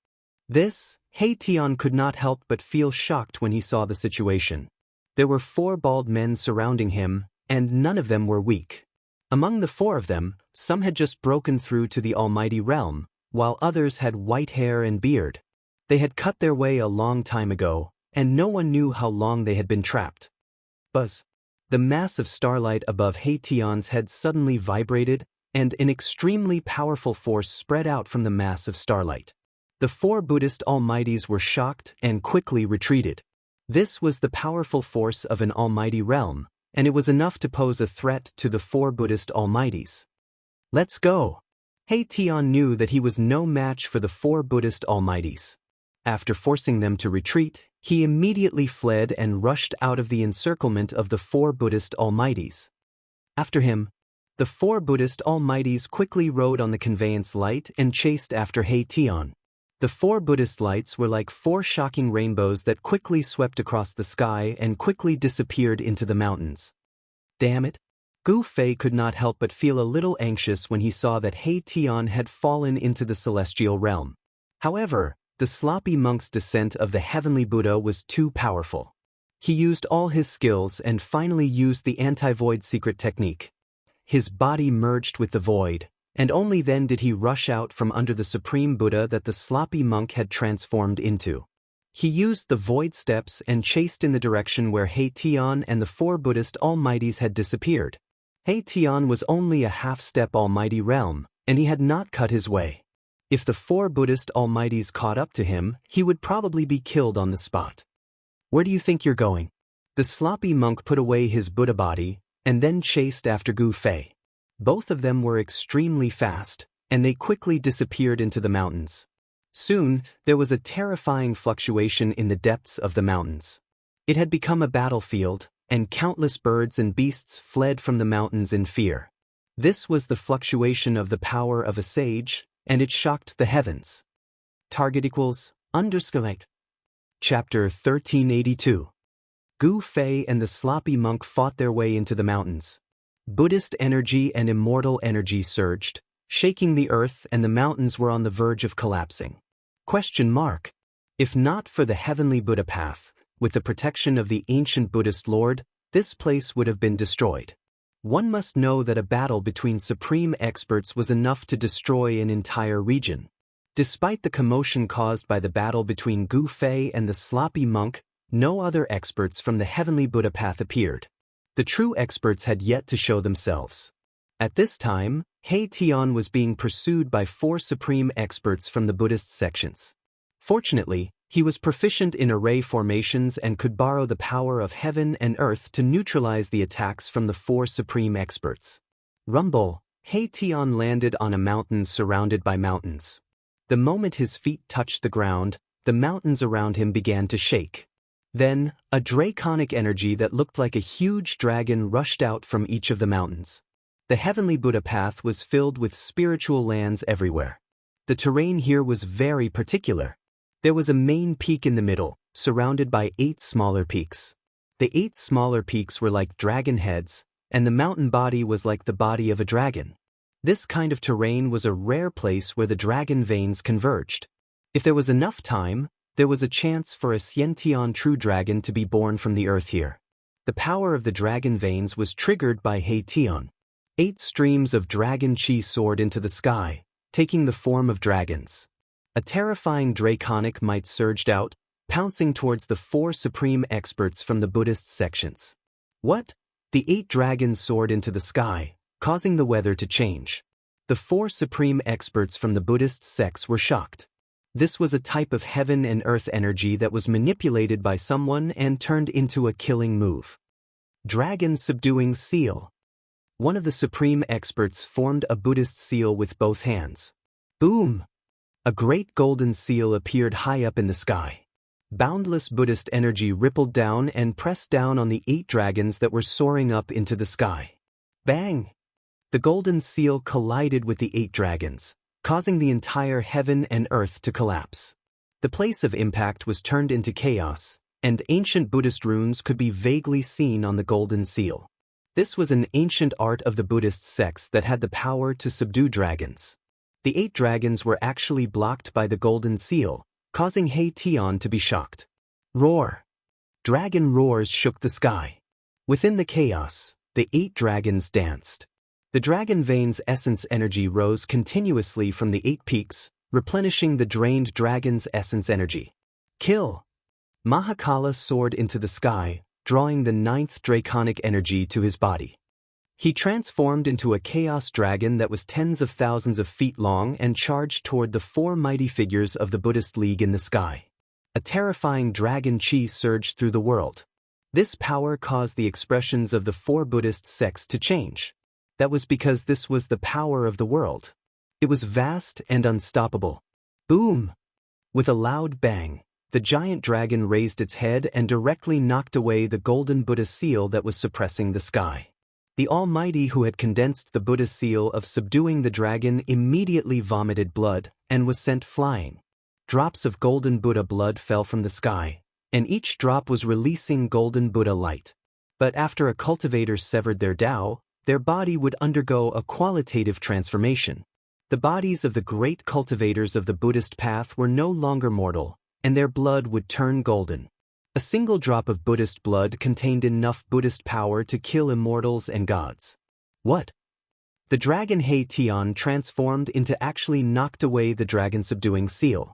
He Tian could not help but feel shocked when he saw the situation. There were 4 bald men surrounding him, and none of them were weak. Among the 4 of them, some had just broken through to the Almighty Realm, while others had white hair and beard. They had cut their way a long time ago, and no one knew how long they had been trapped. Buzz. The mass of starlight above He Tian's head suddenly vibrated, and an extremely powerful force spread out from the mass of starlight. The 4 Buddhist almighties were shocked and quickly retreated. This was the powerful force of an almighty realm, and it was enough to pose a threat to the 4 Buddhist almighties. Let's go! He Tian knew that he was no match for the 4 Buddhist almighties. After forcing them to retreat, he immediately fled and rushed out of the encirclement of the 4 Buddhist almighties. After him, the 4 Buddhist almighties quickly rode on the conveyance light and chased after He Tian. The 4 Buddhist lights were like 4 shocking rainbows that quickly swept across the sky and quickly disappeared into the mountains. Damn it! Gu Fei could not help but feel a little anxious when he saw that He Tian had fallen into the celestial realm. However, the sloppy monk's descent of the heavenly Buddha was too powerful. He used all his skills and finally used the anti-void secret technique. His body merged with the void, and only then did he rush out from under the supreme Buddha that the sloppy monk had transformed into. He used the void steps and chased in the direction where He Tian and the 4 Buddhist almighties had disappeared. He Tian was only a half-step almighty realm, and he had not cut his way. If the 4 Buddhist almighties caught up to him, he would probably be killed on the spot. Where do you think you're going? The sloppy monk put away his Buddha body and then chased after Gu Fei. Both of them were extremely fast, and they quickly disappeared into the mountains. Soon, there was a terrifying fluctuation in the depths of the mountains. It had become a battlefield, and countless birds and beasts fled from the mountains in fear. This was the fluctuation of the power of a sage, and it shocked the heavens. Target equals underscore. Chapter 1382. Gu Fei and the sloppy monk fought their way into the mountains. Buddhist energy and immortal energy surged, shaking the earth, and the mountains were on the verge of collapsing. If not for the heavenly Buddha path, with the protection of the ancient Buddhist Lord, this place would have been destroyed. One must know that a battle between supreme experts was enough to destroy an entire region. Despite the commotion caused by the battle between Gu Fei and the sloppy monk, no other experts from the heavenly Buddha path appeared. The true experts had yet to show themselves. At this time, He Tian was being pursued by 4 supreme experts from the Buddhist sections. Fortunately, he was proficient in array formations and could borrow the power of heaven and earth to neutralize the attacks from the 4 supreme experts. Rumble, He Tian landed on a mountain surrounded by mountains. The moment his feet touched the ground, the mountains around him began to shake. Then, a draconic energy that looked like a huge dragon rushed out from each of the mountains. The heavenly Buddha path was filled with spiritual lands everywhere. The terrain here was very particular. There was a main peak in the middle, surrounded by 8 smaller peaks. The 8 smaller peaks were like dragon heads, and the mountain body was like the body of a dragon. This kind of terrain was a rare place where the dragon veins converged. If there was enough time, there was a chance for a Xianxia true dragon to be born from the earth here. The power of the dragon veins was triggered by He Tian. 8 streams of dragon chi soared into the sky, taking the form of dragons. A terrifying draconic might surged out, pouncing towards the 4 supreme experts from the Buddhist sections. What? The 8 dragons soared into the sky, causing the weather to change. The 4 supreme experts from the Buddhist sects were shocked. This was a type of heaven and earth energy that was manipulated by someone and turned into a killing move. Dragon subduing seal. One of the supreme experts formed a Buddhist seal with both hands. Boom! A great golden seal appeared high up in the sky. Boundless Buddhist energy rippled down and pressed down on the 8 dragons that were soaring up into the sky. Bang! The golden seal collided with the 8 dragons, causing the entire heaven and earth to collapse. The place of impact was turned into chaos, and ancient Buddhist runes could be vaguely seen on the golden seal. This was an ancient art of the Buddhist sects that had the power to subdue dragons. The 8 dragons were actually blocked by the golden seal, causing He Tian to be shocked. Roar! Dragon roars shook the sky. Within the chaos, the 8 dragons danced. The dragon veins' essence energy rose continuously from the 8 peaks, replenishing the drained dragon's essence energy. Kill! Mahakala soared into the sky, drawing the 9th draconic energy to his body. He transformed into a chaos dragon that was tens of thousands of feet long and charged toward the 4 mighty figures of the Buddhist League in the sky. A terrifying dragon chi surged through the world. This power caused the expressions of the 4 Buddhist sects to change. That was because this was the power of the world. It was vast and unstoppable. Boom! With a loud bang, the giant dragon raised its head and directly knocked away the golden Buddha seal that was suppressing the sky. The Almighty who had condensed the Buddha seal of subduing the dragon immediately vomited blood and was sent flying. Drops of golden Buddha blood fell from the sky, and each drop was releasing golden Buddha light. But after a cultivator severed their Tao, their body would undergo a qualitative transformation. The bodies of the great cultivators of the Buddhist path were no longer mortal, and their blood would turn golden. A single drop of Buddhist blood contained enough Buddhist power to kill immortals and gods. What? The dragon He Tian transformed into actually knocked away the dragon subduing seal.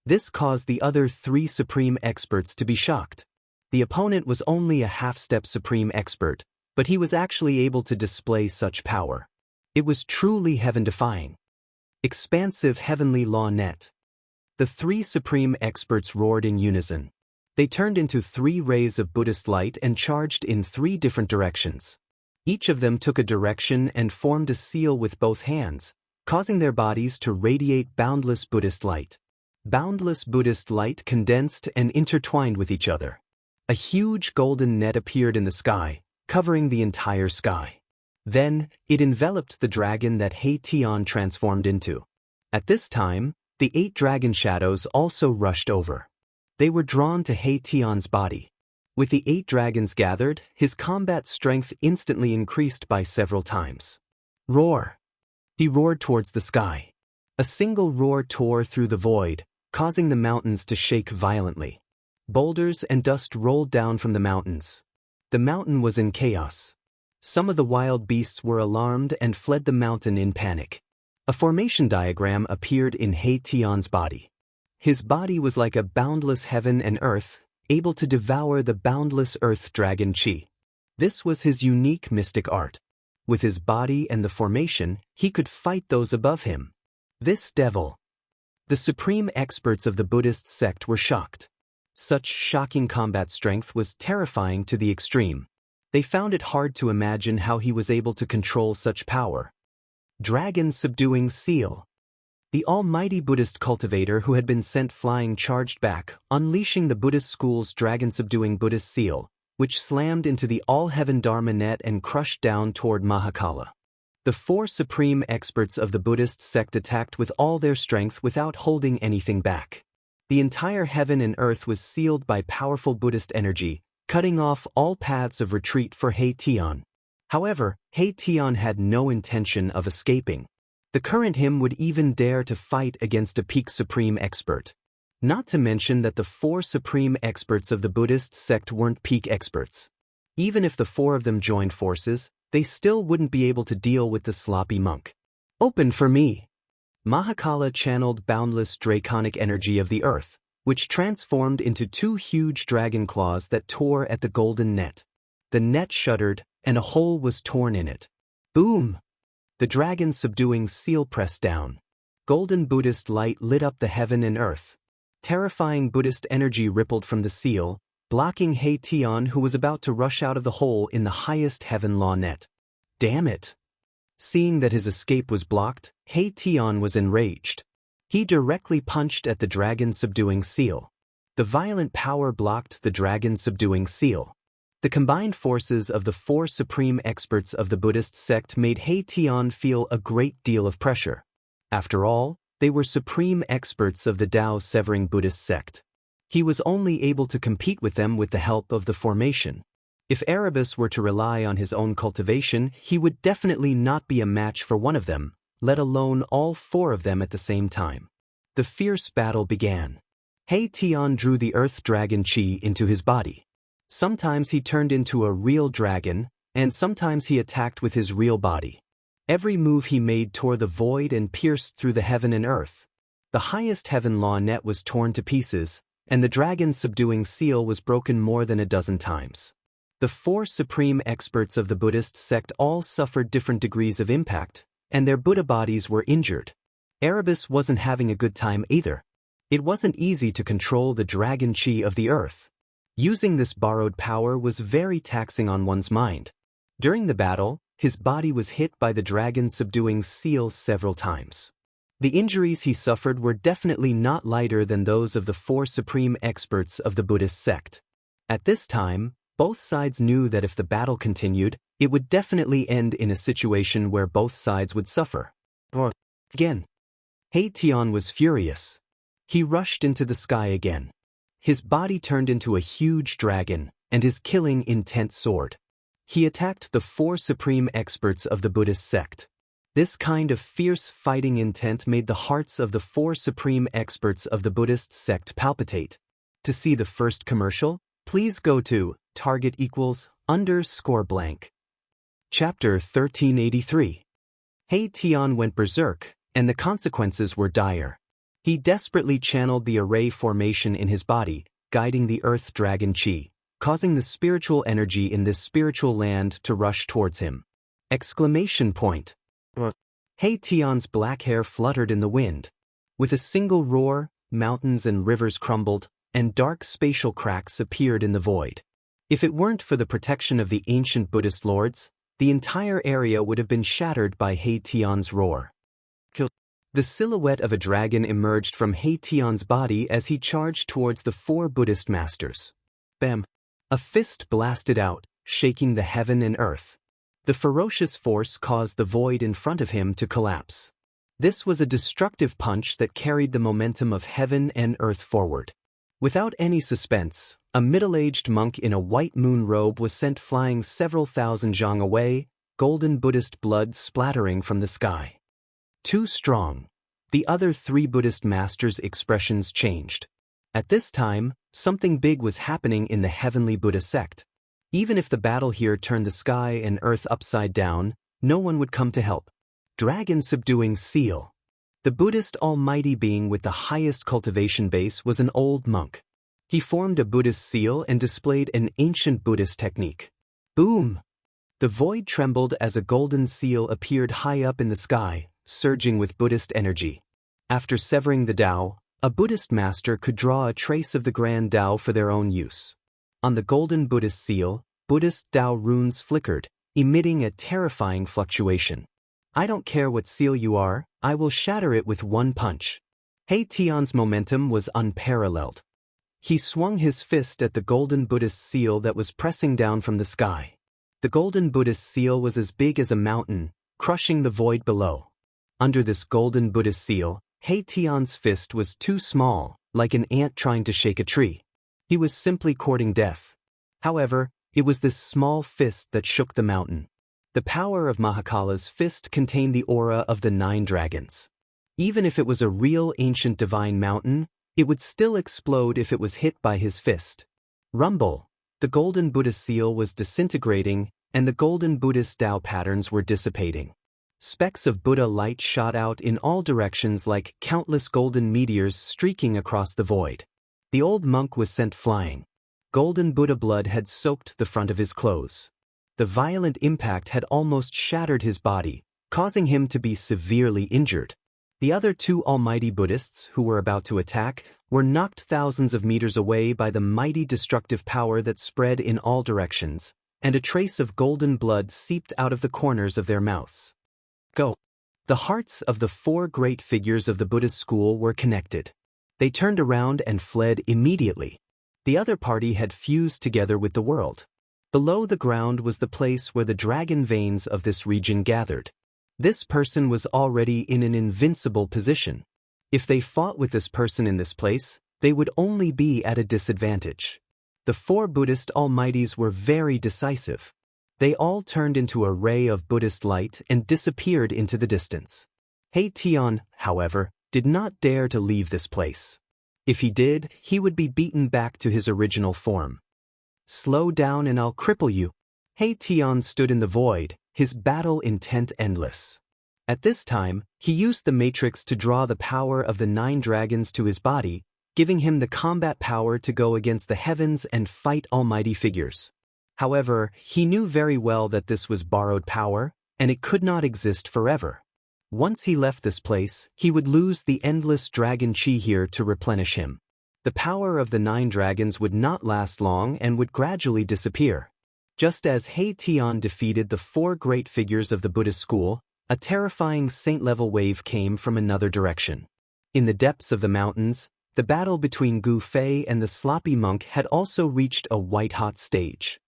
This caused the other 3 supreme experts to be shocked. The opponent was only a half-step supreme expert, but he was actually able to display such power. It was truly heaven-defying. Expansive heavenly law net. The 3 supreme experts roared in unison. They turned into 3 rays of Buddhist light and charged in 3 different directions. Each of them took a direction and formed a seal with both hands, causing their bodies to radiate boundless Buddhist light. Boundless Buddhist light condensed and intertwined with each other. A huge golden net appeared in the sky, covering the entire sky. Then, it enveloped the dragon that He Tian transformed into. At this time, the 8 dragon shadows also rushed over. They were drawn to He Tian's body. With the 8 dragons gathered, his combat strength instantly increased by several times. Roar! He roared towards the sky. A single roar tore through the void, causing the mountains to shake violently. Boulders and dust rolled down from the mountains. The mountain was in chaos. Some of the wild beasts were alarmed and fled the mountain in panic. A formation diagram appeared in He Tian's body. His body was like a boundless heaven and earth, able to devour the boundless earth dragon Qi. This was his unique mystic art. With his body and the formation, he could fight those above him. This devil! The supreme experts of the Buddhist sect were shocked. Such shocking combat strength was terrifying to the extreme. They found it hard to imagine how he was able to control such power. Dragon subduing seal. The almighty Buddhist cultivator who had been sent flying charged back, unleashing the Buddhist school's dragon-subduing Buddhist seal, which slammed into the all-heaven Dharma net and crushed down toward Mahakala. The 4 supreme experts of the Buddhist sect attacked with all their strength without holding anything back. The entire heaven and earth was sealed by powerful Buddhist energy, cutting off all paths of retreat for He Tian. However, He Tian had no intention of escaping. The current him would even dare to fight against a peak supreme expert. Not to mention that the 4 supreme experts of the Buddhist sect weren't peak experts. Even if the 4 of them joined forces, they still wouldn't be able to deal with the sloppy monk. Open for me! Mahakala channeled boundless draconic energy of the earth, which transformed into 2 huge dragon claws that tore at the golden net. The net shuddered, and a hole was torn in it. Boom! The dragon subduing seal pressed down. Golden Buddhist light lit up the heaven and earth. Terrifying Buddhist energy rippled from the seal, blocking He Tian who was about to rush out of the hole in the highest heaven law net. Damn it! Seeing that his escape was blocked, He Tian was enraged. He directly punched at the dragon-subduing seal. The violent power blocked the dragon-subduing seal. The combined forces of the 4 supreme experts of the Buddhist sect made He Tian feel a great deal of pressure. After all, they were supreme experts of the Tao-severing Buddhist sect. He was only able to compete with them with the help of the formation. If Erebus were to rely on his own cultivation, he would definitely not be a match for one of them, let alone all 4 of them at the same time. The fierce battle began. He Tian drew the earth dragon Qi into his body. Sometimes he turned into a real dragon, and sometimes he attacked with his real body. Every move he made tore the void and pierced through the heaven and earth. The highest heaven law net was torn to pieces, and the dragon-subduing seal was broken more than a dozen times. The 4 supreme experts of the Buddhist sect all suffered different degrees of impact, and their Buddha bodies were injured. Erebus wasn't having a good time either. It wasn't easy to control the dragon Qi of the earth. Using this borrowed power was very taxing on one's mind. During the battle, his body was hit by the dragon-subduing seal several times. The injuries he suffered were definitely not lighter than those of the 4 supreme experts of the Buddhist sect. At this time, both sides knew that if the battle continued, it would definitely end in a situation where both sides would suffer. Again. He Tian was furious. He rushed into the sky again. His body turned into a huge dragon, and his killing intent soared. He attacked the 4 supreme experts of the Buddhist sect. This kind of fierce fighting intent made the hearts of the 4 supreme experts of the Buddhist sect palpitate. To see the first commercial, please go to *_blank. Chapter 1383. He Tian went berserk, and the consequences were dire. He desperately channeled the array formation in his body, guiding the earth dragon Qi, causing the spiritual energy in this spiritual land to rush towards him. Exclamation point. He Tian's black hair fluttered in the wind. With a single roar, mountains and rivers crumbled, and dark spatial cracks appeared in the void. If it weren't for the protection of the ancient Buddhist lords, the entire area would have been shattered by He Tian's roar. The silhouette of a dragon emerged from He Tian's body as he charged towards the 4 Buddhist masters. Bam! A fist blasted out, shaking the heaven and earth. The ferocious force caused the void in front of him to collapse. This was a destructive punch that carried the momentum of heaven and earth forward. Without any suspense, a middle-aged monk in a white moon robe was sent flying several thousand zhang away, golden Buddhist blood splattering from the sky. Too strong. The other 3 Buddhist masters' expressions changed. At this time, something big was happening in the heavenly Buddha sect. Even if the battle here turned the sky and earth upside down, no one would come to help. Dragon subduing seal. The Buddhist almighty being with the highest cultivation base was an old monk. He formed a Buddhist seal and displayed an ancient Buddhist technique. Boom! The void trembled as a golden seal appeared high up in the sky, surging with Buddhist energy. After severing the Tao, a Buddhist master could draw a trace of the grand Tao for their own use. On the golden Buddhist seal, Buddhist Tao runes flickered, emitting a terrifying fluctuation. I don't care what seal you are, I will shatter it with one punch. He Tian's momentum was unparalleled. He swung his fist at the golden Buddhist seal that was pressing down from the sky. The golden Buddhist seal was as big as a mountain, crushing the void below. Under this golden Buddhist seal, He Tian's fist was too small, like an ant trying to shake a tree. He was simply courting death. However, it was this small fist that shook the mountain. The power of Mahakala's fist contained the aura of the 9 dragons. Even if it was a real ancient divine mountain, it would still explode if it was hit by his fist. Rumble! The golden Buddha seal was disintegrating, and the golden Buddhist Tao patterns were dissipating. Specks of Buddha light shot out in all directions like countless golden meteors streaking across the void. The old monk was sent flying. Golden Buddha blood had soaked the front of his clothes. The violent impact had almost shattered his body, causing him to be severely injured. The other 2 almighty Buddhists who were about to attack were knocked thousands of meters away by the mighty destructive power that spread in all directions, and a trace of golden blood seeped out of the corners of their mouths. Go! The hearts of the 4 great figures of the Buddhist school were connected. They turned around and fled immediately. The other party had fused together with the world. Below the ground was the place where the dragon veins of this region gathered. This person was already in an invincible position. If they fought with this person in this place, they would only be at a disadvantage. The 4 Buddhist almighties were very decisive. They all turned into a ray of Buddhist light and disappeared into the distance. He Tian, however, did not dare to leave this place. If he did, he would be beaten back to his original form. Slow down and I'll cripple you. He Tian stood in the void, his battle intent endless. At this time, he used the matrix to draw the power of the 9 dragons to his body, giving him the combat power to go against the heavens and fight almighty figures. However, he knew very well that this was borrowed power, and it could not exist forever. Once he left this place, he would lose the endless dragon chi here to replenish him. The power of the 9 dragons would not last long and would gradually disappear. Just as He Tian defeated the 4 great figures of the Buddhist school, a terrifying saint-level wave came from another direction. In the depths of the mountains, the battle between Gu Fei and the sloppy monk had also reached a white-hot stage.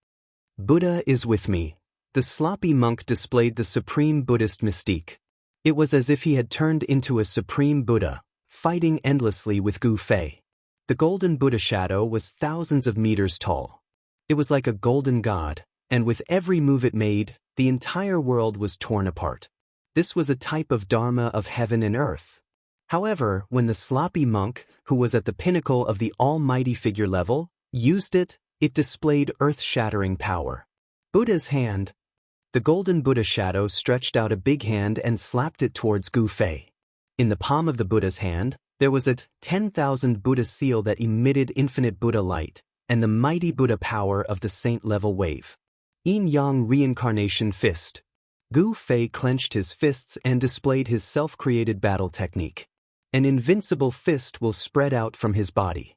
Buddha is with me. The sloppy monk displayed the supreme Buddhist mystique. It was as if he had turned into a supreme Buddha, fighting endlessly with Gu Fei. The golden Buddha shadow was thousands of meters tall. It was like a golden god, and with every move it made, the entire world was torn apart. This was a type of dharma of heaven and earth. However, when the sloppy monk, who was at the pinnacle of the almighty figure level, used it, it displayed earth-shattering power. Buddha's hand. The golden Buddha shadow stretched out a big hand and slapped it towards Gu Fei. In the palm of the Buddha's hand, there was a 10,000 Buddha seal that emitted infinite Buddha light, and the mighty Buddha power of the saint-level wave. Yin-yang reincarnation fist. Gu Fei clenched his fists and displayed his self-created battle technique. An invincible fist will spread out from his body.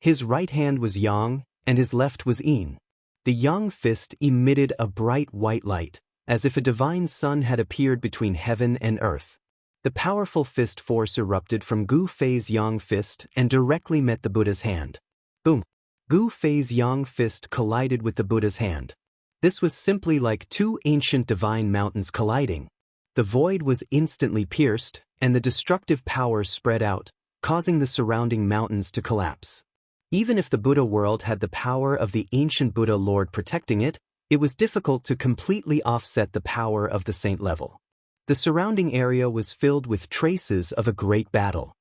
His right hand was yang, and his left was yin. The yang fist emitted a bright white light, as if a divine sun had appeared between heaven and earth. The powerful fist force erupted from Gu Fei's yang fist and directly met the Buddha's hand. Boom! Gu Fei's yang fist collided with the Buddha's hand. This was simply like two ancient divine mountains colliding. The void was instantly pierced, and the destructive power spread out, causing the surrounding mountains to collapse. Even if the Buddha world had the power of the ancient Buddha Lord protecting it, it was difficult to completely offset the power of the saint level. The surrounding area was filled with traces of a great battle.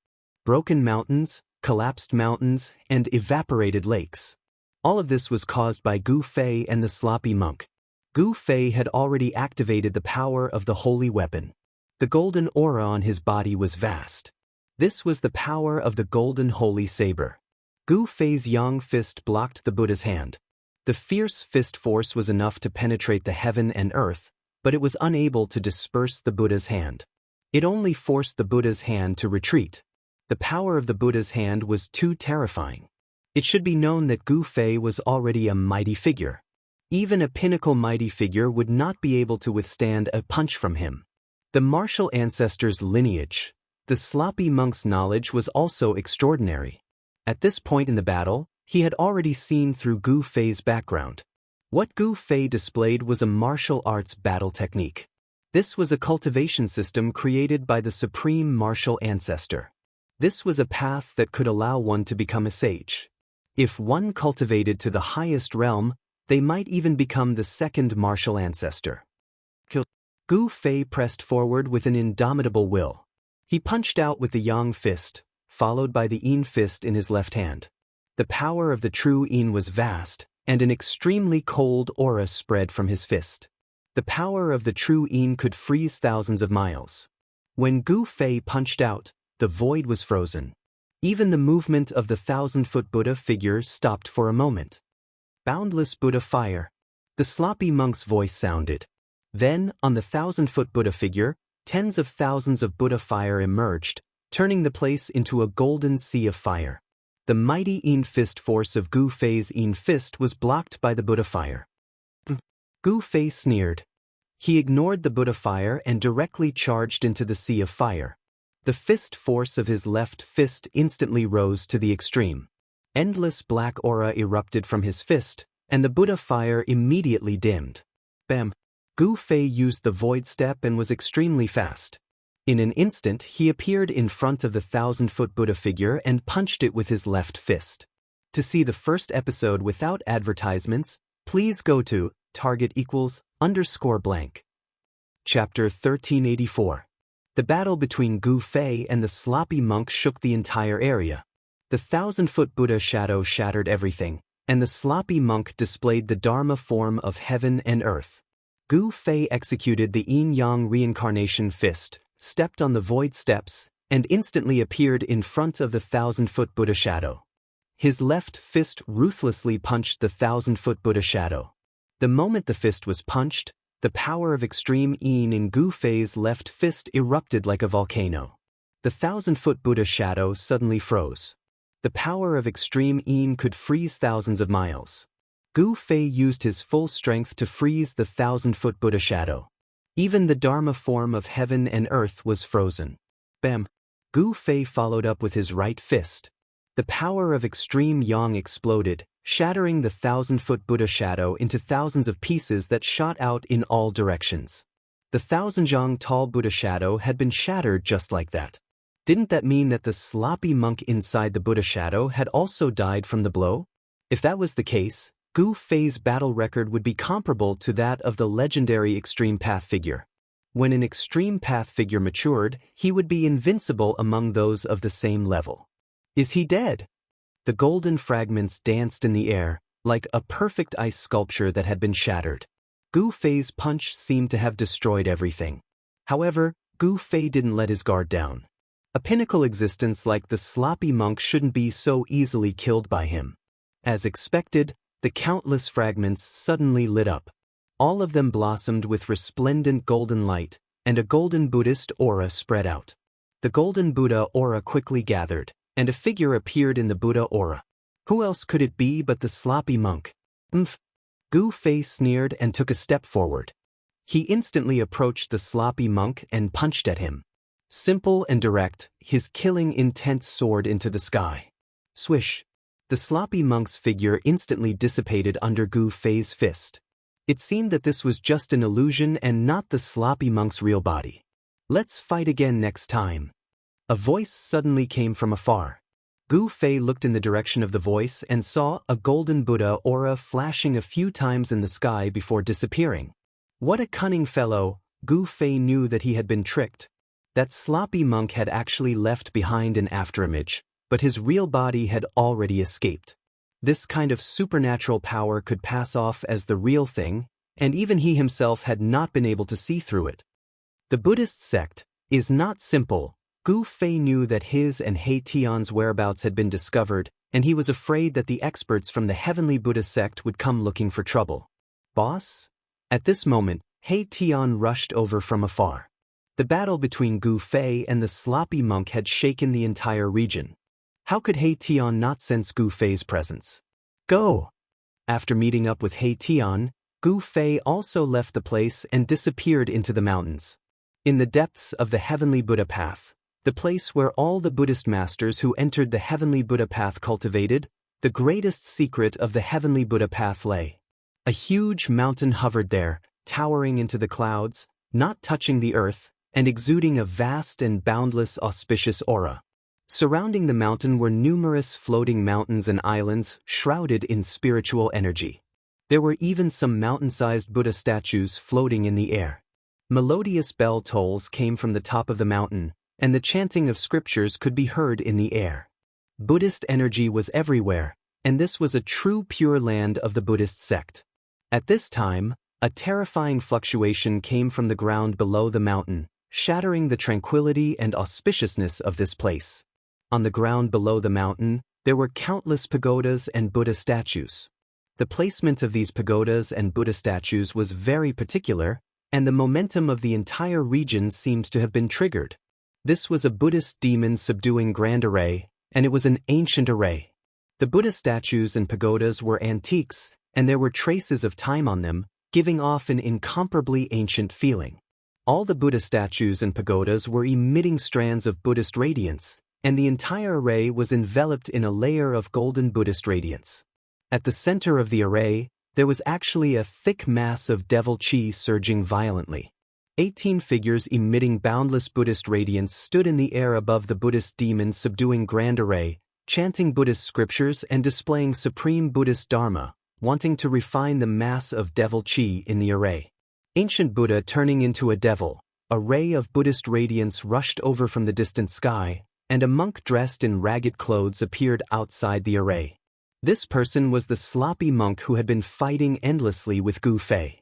Broken mountains, collapsed mountains, and evaporated lakes. All of this was caused by Gu Fei and the sloppy monk. Gu Fei had already activated the power of the holy weapon. The golden aura on his body was vast. This was the power of the golden holy saber. Gu Fei's yang fist blocked the Buddha's hand. The fierce fist force was enough to penetrate the heaven and earth, but it was unable to disperse the Buddha's hand. It only forced the Buddha's hand to retreat. The power of the Buddha's hand was too terrifying. It should be known that Gu Fei was already a mighty figure. Even a pinnacle mighty figure would not be able to withstand a punch from him. The martial ancestor's lineage, the sloppy monk's knowledge was also extraordinary. At this point in the battle, he had already seen through Gu Fei's background. What Gu Fei displayed was a martial arts battle technique. This was a cultivation system created by the supreme martial ancestor. This was a path that could allow one to become a sage. If one cultivated to the highest realm, they might even become the second martial ancestor. Gu Fei pressed forward with an indomitable will. He punched out with the yang fist, followed by the yin fist in his left hand. The power of the true yin was vast, and an extremely cold aura spread from his fist. The power of the true yin could freeze thousands of miles. When Gu Fei punched out, the void was frozen. Even the movement of the 1,000-foot Buddha figure stopped for a moment. Boundless Buddha fire. The sloppy monk's voice sounded. Then, on the 1,000-foot Buddha figure, tens of thousands of Buddha fire emerged, turning the place into a golden sea of fire. The mighty yin fist force of Gu Fei's yin fist was blocked by the Buddha fire. Gu Fei sneered. He ignored the Buddha fire and directly charged into the sea of fire. The fist force of his left fist instantly rose to the extreme. Endless black aura erupted from his fist, and the Buddha fire immediately dimmed. Bam! Gu Fei used the void step and was extremely fast. In an instant, he appeared in front of the 1,000-foot Buddha figure and punched it with his left fist. To see the first episode without advertisements, please go to *=*. Chapter 1384. The battle between Gu Fei and the sloppy monk shook the entire area. The 1,000-foot Buddha shadow shattered everything, and the sloppy monk displayed the Dharma form of heaven and earth. Gu Fei executed the yin-yang reincarnation fist, stepped on the void steps, and instantly appeared in front of the 1,000-foot Buddha shadow. His left fist ruthlessly punched the 1,000-foot Buddha shadow. The moment the fist was punched, the power of extreme yin in Gu Fei's left fist erupted like a volcano. The 1,000-foot Buddha shadow suddenly froze. The power of extreme yin could freeze thousands of miles. Gu Fei used his full strength to freeze the 1,000-foot Buddha shadow. Even the Dharma form of heaven and earth was frozen. Bam! Gu Fei followed up with his right fist. The power of extreme yang exploded, shattering the 1,000-foot Buddha shadow into thousands of pieces that shot out in all directions. The 1,000-yang tall Buddha shadow had been shattered just like that. Didn't that mean that the sloppy monk inside the Buddha shadow had also died from the blow? If that was the case, Gu Fei's battle record would be comparable to that of the legendary Extreme Path figure. When an Extreme Path figure matured, he would be invincible among those of the same level. Is he dead? The golden fragments danced in the air, like a perfect ice sculpture that had been shattered. Gu Fei's punch seemed to have destroyed everything. However, Gu Fei didn't let his guard down. A pinnacle existence like the sloppy monk shouldn't be so easily killed by him. As expected, the countless fragments suddenly lit up. All of them blossomed with resplendent golden light, and a golden Buddhist aura spread out. The golden Buddha aura quickly gathered, and a figure appeared in the Buddha aura. Who else could it be but the sloppy monk? Umph. Gu Fei sneered and took a step forward. He instantly approached the sloppy monk and punched at him. Simple and direct, his killing intent soared into the sky. Swish. The sloppy monk's figure instantly dissipated under Gu Fei's fist. It seemed that this was just an illusion and not the sloppy monk's real body. Let's fight again next time. A voice suddenly came from afar. Gu Fei looked in the direction of the voice and saw a golden Buddha aura flashing a few times in the sky before disappearing. What a cunning fellow! Gu Fei knew that he had been tricked. That sloppy monk had actually left behind an afterimage, but his real body had already escaped. This kind of supernatural power could pass off as the real thing, and even he himself had not been able to see through it. The Buddhist sect is not simple. Gu Fei knew that his and He Tian's whereabouts had been discovered, and he was afraid that the experts from the Heavenly Buddha sect would come looking for trouble. Boss? At this moment, He Tian rushed over from afar. The battle between Gu Fei and the sloppy monk had shaken the entire region. How could He Tian not sense Gu Fei's presence? Go! After meeting up with He Tian, Gu Fei also left the place and disappeared into the mountains. In the depths of the Heavenly Buddha Path, the place where all the Buddhist masters who entered the Heavenly Buddha Path cultivated, the greatest secret of the Heavenly Buddha Path lay. A huge mountain hovered there, towering into the clouds, not touching the earth, and exuding a vast and boundless auspicious aura. Surrounding the mountain were numerous floating mountains and islands shrouded in spiritual energy. There were even some mountain-sized Buddha statues floating in the air. Melodious bell tolls came from the top of the mountain, and the chanting of scriptures could be heard in the air. Buddhist energy was everywhere, and this was a true pure land of the Buddhist sect. At this time, a terrifying fluctuation came from the ground below the mountain, shattering the tranquility and auspiciousness of this place. On the ground below the mountain, there were countless pagodas and Buddha statues. The placement of these pagodas and Buddha statues was very particular, and the momentum of the entire region seemed to have been triggered. This was a Buddhist demon subduing grand array, and it was an ancient array. The Buddha statues and pagodas were antiques, and there were traces of time on them, giving off an incomparably ancient feeling. All the Buddha statues and pagodas were emitting strands of Buddhist radiance, and the entire array was enveloped in a layer of golden Buddhist radiance. At the center of the array, there was actually a thick mass of devil chi surging violently. 18 figures emitting boundless Buddhist radiance stood in the air above the Buddhist demon subduing grand array, chanting Buddhist scriptures and displaying supreme Buddhist dharma, wanting to refine the mass of devil chi in the array. Ancient Buddha turning into a devil, a ray of Buddhist radiance rushed over from the distant sky, and a monk dressed in ragged clothes appeared outside the array. This person was the sloppy monk who had been fighting endlessly with Gu Fei.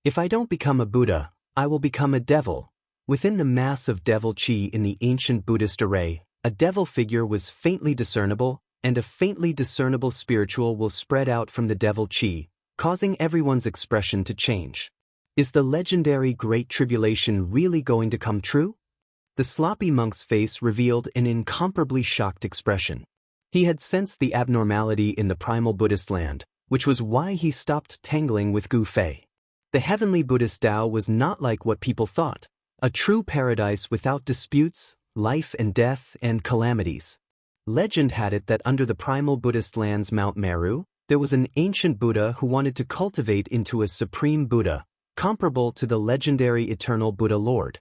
If I don't become a Buddha, I will become a devil. Within the mass of devil chi in the ancient Buddhist array, a devil figure was faintly discernible, and a faintly discernible spiritual will spread out from the devil chi, causing everyone's expression to change. Is the legendary Great Tribulation really going to come true? The sloppy monk's face revealed an incomparably shocked expression. He had sensed the abnormality in the primal Buddhist land, which was why he stopped tangling with Gu Fei. The heavenly Buddhist Tao was not like what people thought, a true paradise without disputes, life and death, and calamities. Legend had it that under the primal Buddhist land's Mount Meru, there was an ancient Buddha who wanted to cultivate into a supreme Buddha, comparable to the legendary eternal Buddha Lord.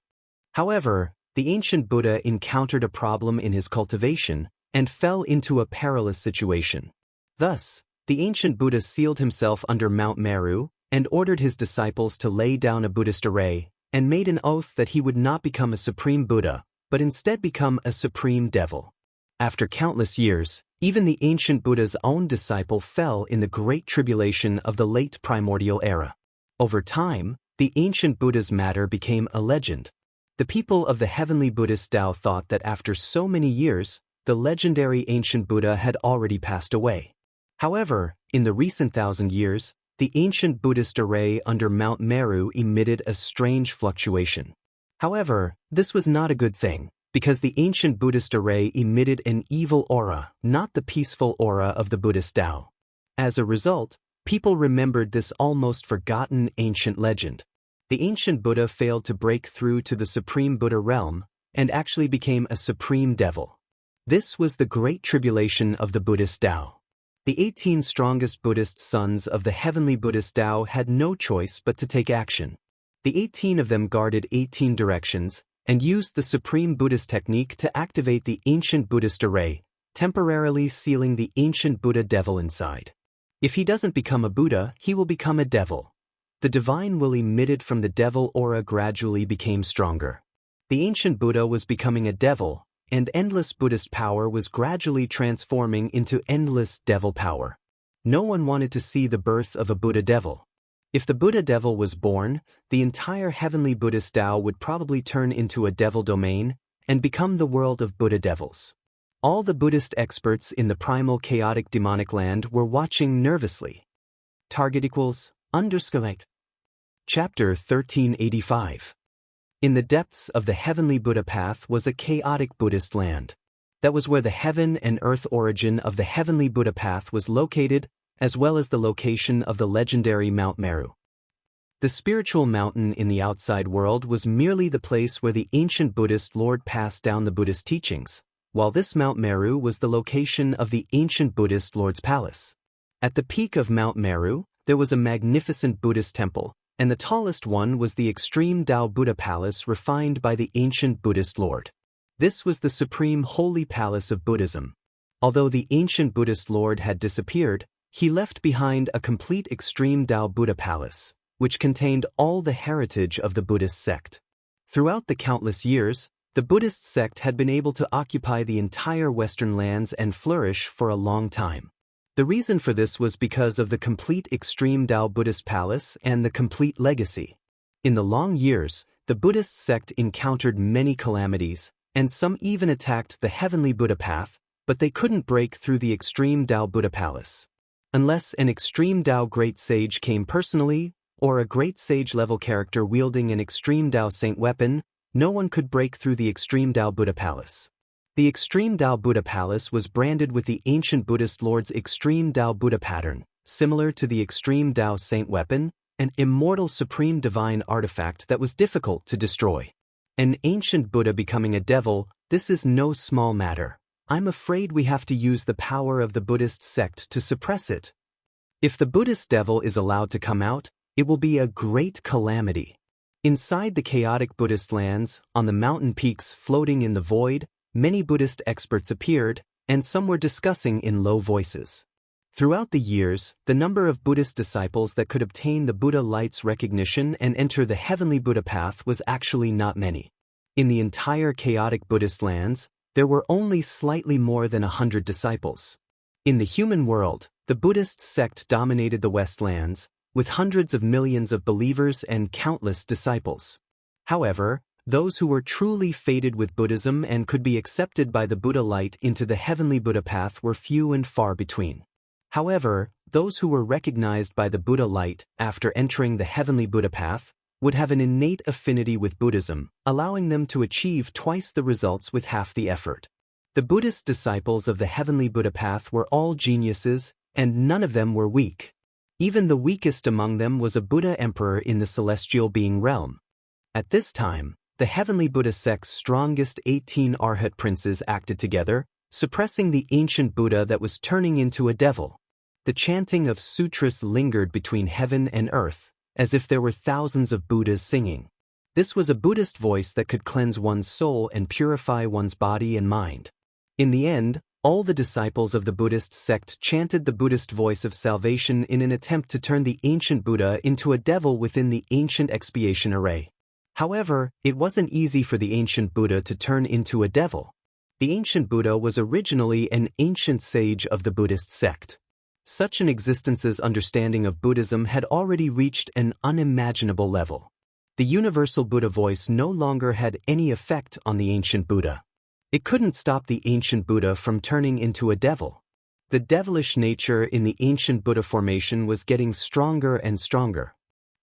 However, the ancient Buddha encountered a problem in his cultivation and fell into a perilous situation. Thus, the ancient Buddha sealed himself under Mount Meru and ordered his disciples to lay down a Buddhist array and made an oath that he would not become a supreme Buddha, but instead become a supreme devil. After countless years, even the ancient Buddha's own disciple fell in the Great Tribulation of the late primordial era. Over time, the ancient Buddha's matter became a legend. The people of the heavenly Buddhist Tao thought that after so many years, the legendary ancient Buddha had already passed away. However, in the recent 1,000 years, the ancient Buddhist array under Mount Meru emitted a strange fluctuation. However, this was not a good thing. because the ancient Buddhist array emitted an evil aura, not the peaceful aura of the Buddhist Tao. As a result, people remembered this almost forgotten ancient legend. The ancient Buddha failed to break through to the supreme Buddha realm and actually became a supreme devil. This was the Great Tribulation of the Buddhist Tao. The 18 strongest Buddhist sons of the heavenly Buddhist Tao had no choice but to take action. The 18 of them guarded 18 directions and used the supreme Buddhist technique to activate the ancient Buddhist array, temporarily sealing the ancient Buddha devil inside. If he doesn't become a Buddha, he will become a devil. The divine will emitted from the devil aura gradually became stronger. The ancient Buddha was becoming a devil, and endless Buddhist power was gradually transforming into endless devil power. No one wanted to see the birth of a Buddha devil. If the Buddha devil was born, the entire heavenly Buddhist Tao would probably turn into a devil domain and become the world of Buddha devils. All the Buddhist experts in the primal chaotic demonic land were watching nervously. Target equals _ Chapter 1385. In the depths of the heavenly Buddha path was a chaotic Buddhist land. That was where the heaven and earth origin of the heavenly Buddha path was located, as well as the location of the legendary Mount Meru. The spiritual mountain in the outside world was merely the place where the ancient Buddhist Lord passed down the Buddhist teachings, while this Mount Meru was the location of the ancient Buddhist Lord's palace. At the peak of Mount Meru, there was a magnificent Buddhist temple, and the tallest one was the extreme Tao Buddha palace refined by the ancient Buddhist Lord. This was the supreme holy palace of Buddhism. Although the ancient Buddhist Lord had disappeared, he left behind a complete extreme Tao Buddha palace, which contained all the heritage of the Buddhist sect. Throughout the countless years, the Buddhist sect had been able to occupy the entire Western lands and flourish for a long time. The reason for this was because of the complete extreme Tao Buddhist palace and the complete legacy. In the long years, the Buddhist sect encountered many calamities, and some even attacked the heavenly Buddha path, but they couldn't break through the extreme Tao Buddha palace. Unless an extreme Tao great sage came personally, or a great sage level character wielding an extreme Tao saint weapon, no one could break through the extreme Tao Buddha palace. The extreme Tao Buddha palace was branded with the ancient Buddhist Lord's extreme Tao Buddha pattern, similar to the extreme Tao saint weapon, an immortal supreme divine artifact that was difficult to destroy. An ancient Buddha becoming a devil, this is no small matter. I'm afraid we have to use the power of the Buddhist sect to suppress it. If the Buddhist devil is allowed to come out, it will be a great calamity. Inside the chaotic Buddhist lands, on the mountain peaks floating in the void, many Buddhist experts appeared, and some were discussing in low voices. Throughout the years, the number of Buddhist disciples that could obtain the Buddha light's recognition and enter the heavenly Buddha path was actually not many. In the entire chaotic Buddhist lands, there were only slightly more than 100 disciples. In the human world, the Buddhist sect dominated the West lands, with hundreds of millions of believers and countless disciples. However, those who were truly fated with Buddhism and could be accepted by the Buddha light into the heavenly Buddha path were few and far between. However, those who were recognized by the Buddha light after entering the heavenly Buddha path would have an innate affinity with Buddhism, allowing them to achieve twice the results with half the effort. The Buddhist disciples of the heavenly Buddha path were all geniuses, and none of them were weak. Even the weakest among them was a Buddha emperor in the celestial being realm. At this time, the heavenly Buddha sect's strongest 18 Arhat princes acted together, suppressing the ancient Buddha that was turning into a devil. The chanting of sutras lingered between heaven and earth, as if there were thousands of Buddhas singing. This was a Buddhist voice that could cleanse one's soul and purify one's body and mind. In the end, all the disciples of the Buddhist sect chanted the Buddhist voice of salvation in an attempt to turn the ancient Buddha into a devil within the ancient expiation array. However, it wasn't easy for the ancient Buddha to turn into a devil. The ancient Buddha was originally an ancient sage of the Buddhist sect. Such an existence's understanding of Buddhism had already reached an unimaginable level. The universal Buddha voice no longer had any effect on the ancient Buddha. It couldn't stop the ancient Buddha from turning into a devil. The devilish nature in the ancient Buddha formation was getting stronger and stronger.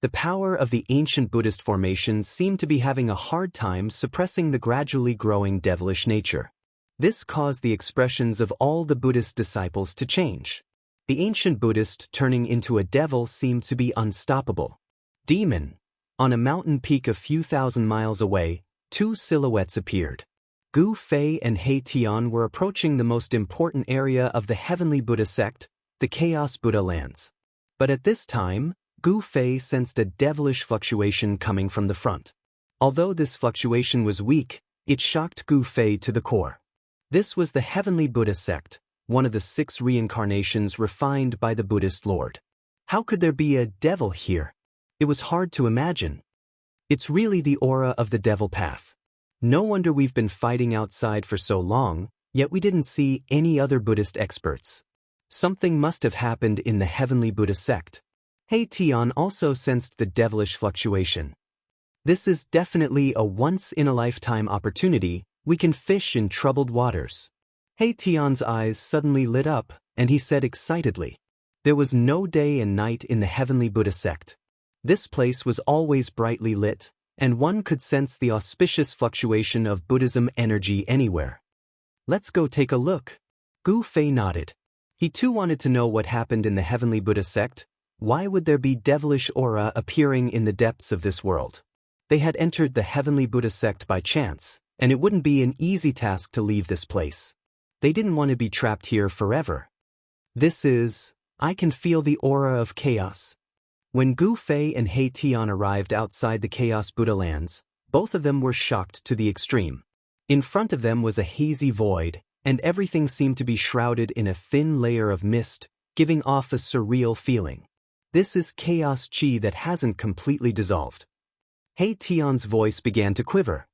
The power of the ancient Buddhist formations seemed to be having a hard time suppressing the gradually growing devilish nature. This caused the expressions of all the Buddhist disciples to change. The ancient Buddhist turning into a devil seemed to be unstoppable. Demon. On a mountain peak a few thousand miles away, two silhouettes appeared. Gu Fei and He Tian were approaching the most important area of the heavenly Buddha sect, the Chaos Buddha lands. But at this time, Gu Fei sensed a devilish fluctuation coming from the front. Although this fluctuation was weak, it shocked Gu Fei to the core. This was the heavenly Buddha sect, one of the 6 reincarnations refined by the Buddhist Lord. How could there be a devil here? It was hard to imagine. It's really the aura of the devil path. No wonder we've been fighting outside for so long, yet we didn't see any other Buddhist experts. Something must have happened in the heavenly Buddha sect. He Tian also sensed the devilish fluctuation. This is definitely a once-in-a-lifetime opportunity. We can fish in troubled waters. He Tian's eyes suddenly lit up, and he said excitedly. There was no day and night in the heavenly Buddha sect. This place was always brightly lit, and one could sense the auspicious fluctuation of Buddhism energy anywhere. Let's go take a look. Gu Fei nodded. He too wanted to know what happened in the heavenly Buddha sect. Why would there be devilish aura appearing in the depths of this world? They had entered the heavenly Buddha sect by chance, and it wouldn't be an easy task to leave this place. They didn't want to be trapped here forever. I can feel the aura of chaos. When Gu Fei and He Tian arrived outside the Chaos Buddha lands, both of them were shocked to the extreme. In front of them was a hazy void, and everything seemed to be shrouded in a thin layer of mist, giving off a surreal feeling. This is chaos chi that hasn't completely dissolved. He Tian's voice began to quiver.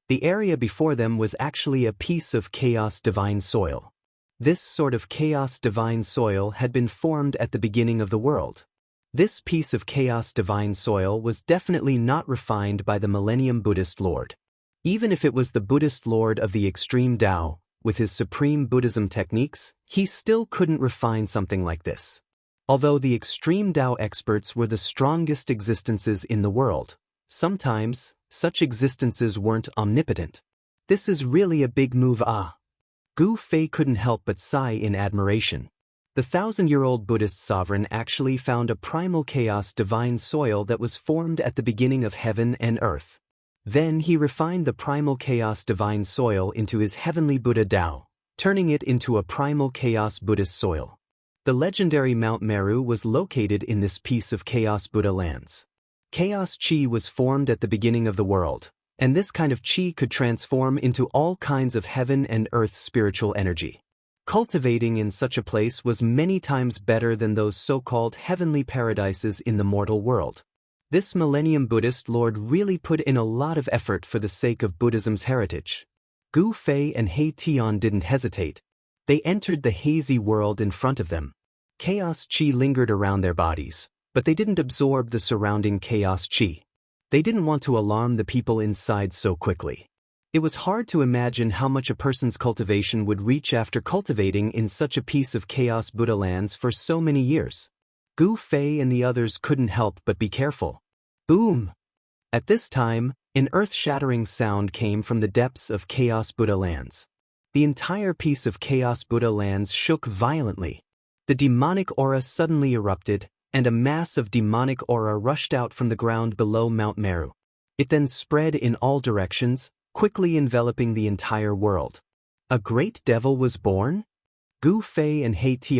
The area before them was actually a piece of chaos divine soil. This sort of chaos divine soil had been formed at the beginning of the world. This piece of chaos divine soil was definitely not refined by the Millennium Buddhist Lord. Even if it was the Buddhist Lord of the extreme Tao, with his supreme Buddhism techniques, he still couldn't refine something like this. Although the extreme Tao experts were the strongest existences in the world, sometimes, such existences weren't omnipotent. This is really a big move. Gu Fei couldn't help but sigh in admiration. The 1,000-year-old Buddhist sovereign actually found a primal chaos divine soil that was formed at the beginning of heaven and earth. Then he refined the primal chaos divine soil into his heavenly Buddha Tao, turning it into a primal chaos Buddhist soil. The legendary Mount Meru was located in this piece of Chaos Buddha lands. Chaos chi was formed at the beginning of the world, and this kind of chi could transform into all kinds of heaven and earth spiritual energy. Cultivating in such a place was many times better than those so-called heavenly paradises in the mortal world. This Millennium Buddhist Lord really put in a lot of effort for the sake of Buddhism's heritage. Gu Fei and He Tian didn't hesitate. They entered the hazy world in front of them. Chaos chi lingered around their bodies, but they didn't absorb the surrounding chaos chi. They didn't want to alarm the people inside so quickly. It was hard to imagine how much a person's cultivation would reach after cultivating in such a piece of Chaos Buddha lands for so many years. Gu Fei and the others couldn't help but be careful. Boom! At this time, an earth-shattering sound came from the depths of Chaos Buddha lands. The entire piece of Chaos Buddha lands shook violently. The demonic aura suddenly erupted, and a mass of demonic aura rushed out from the ground below Mount Meru. It then spread in all directions, quickly enveloping the entire world. A great devil was born? Gu Fei and He Tian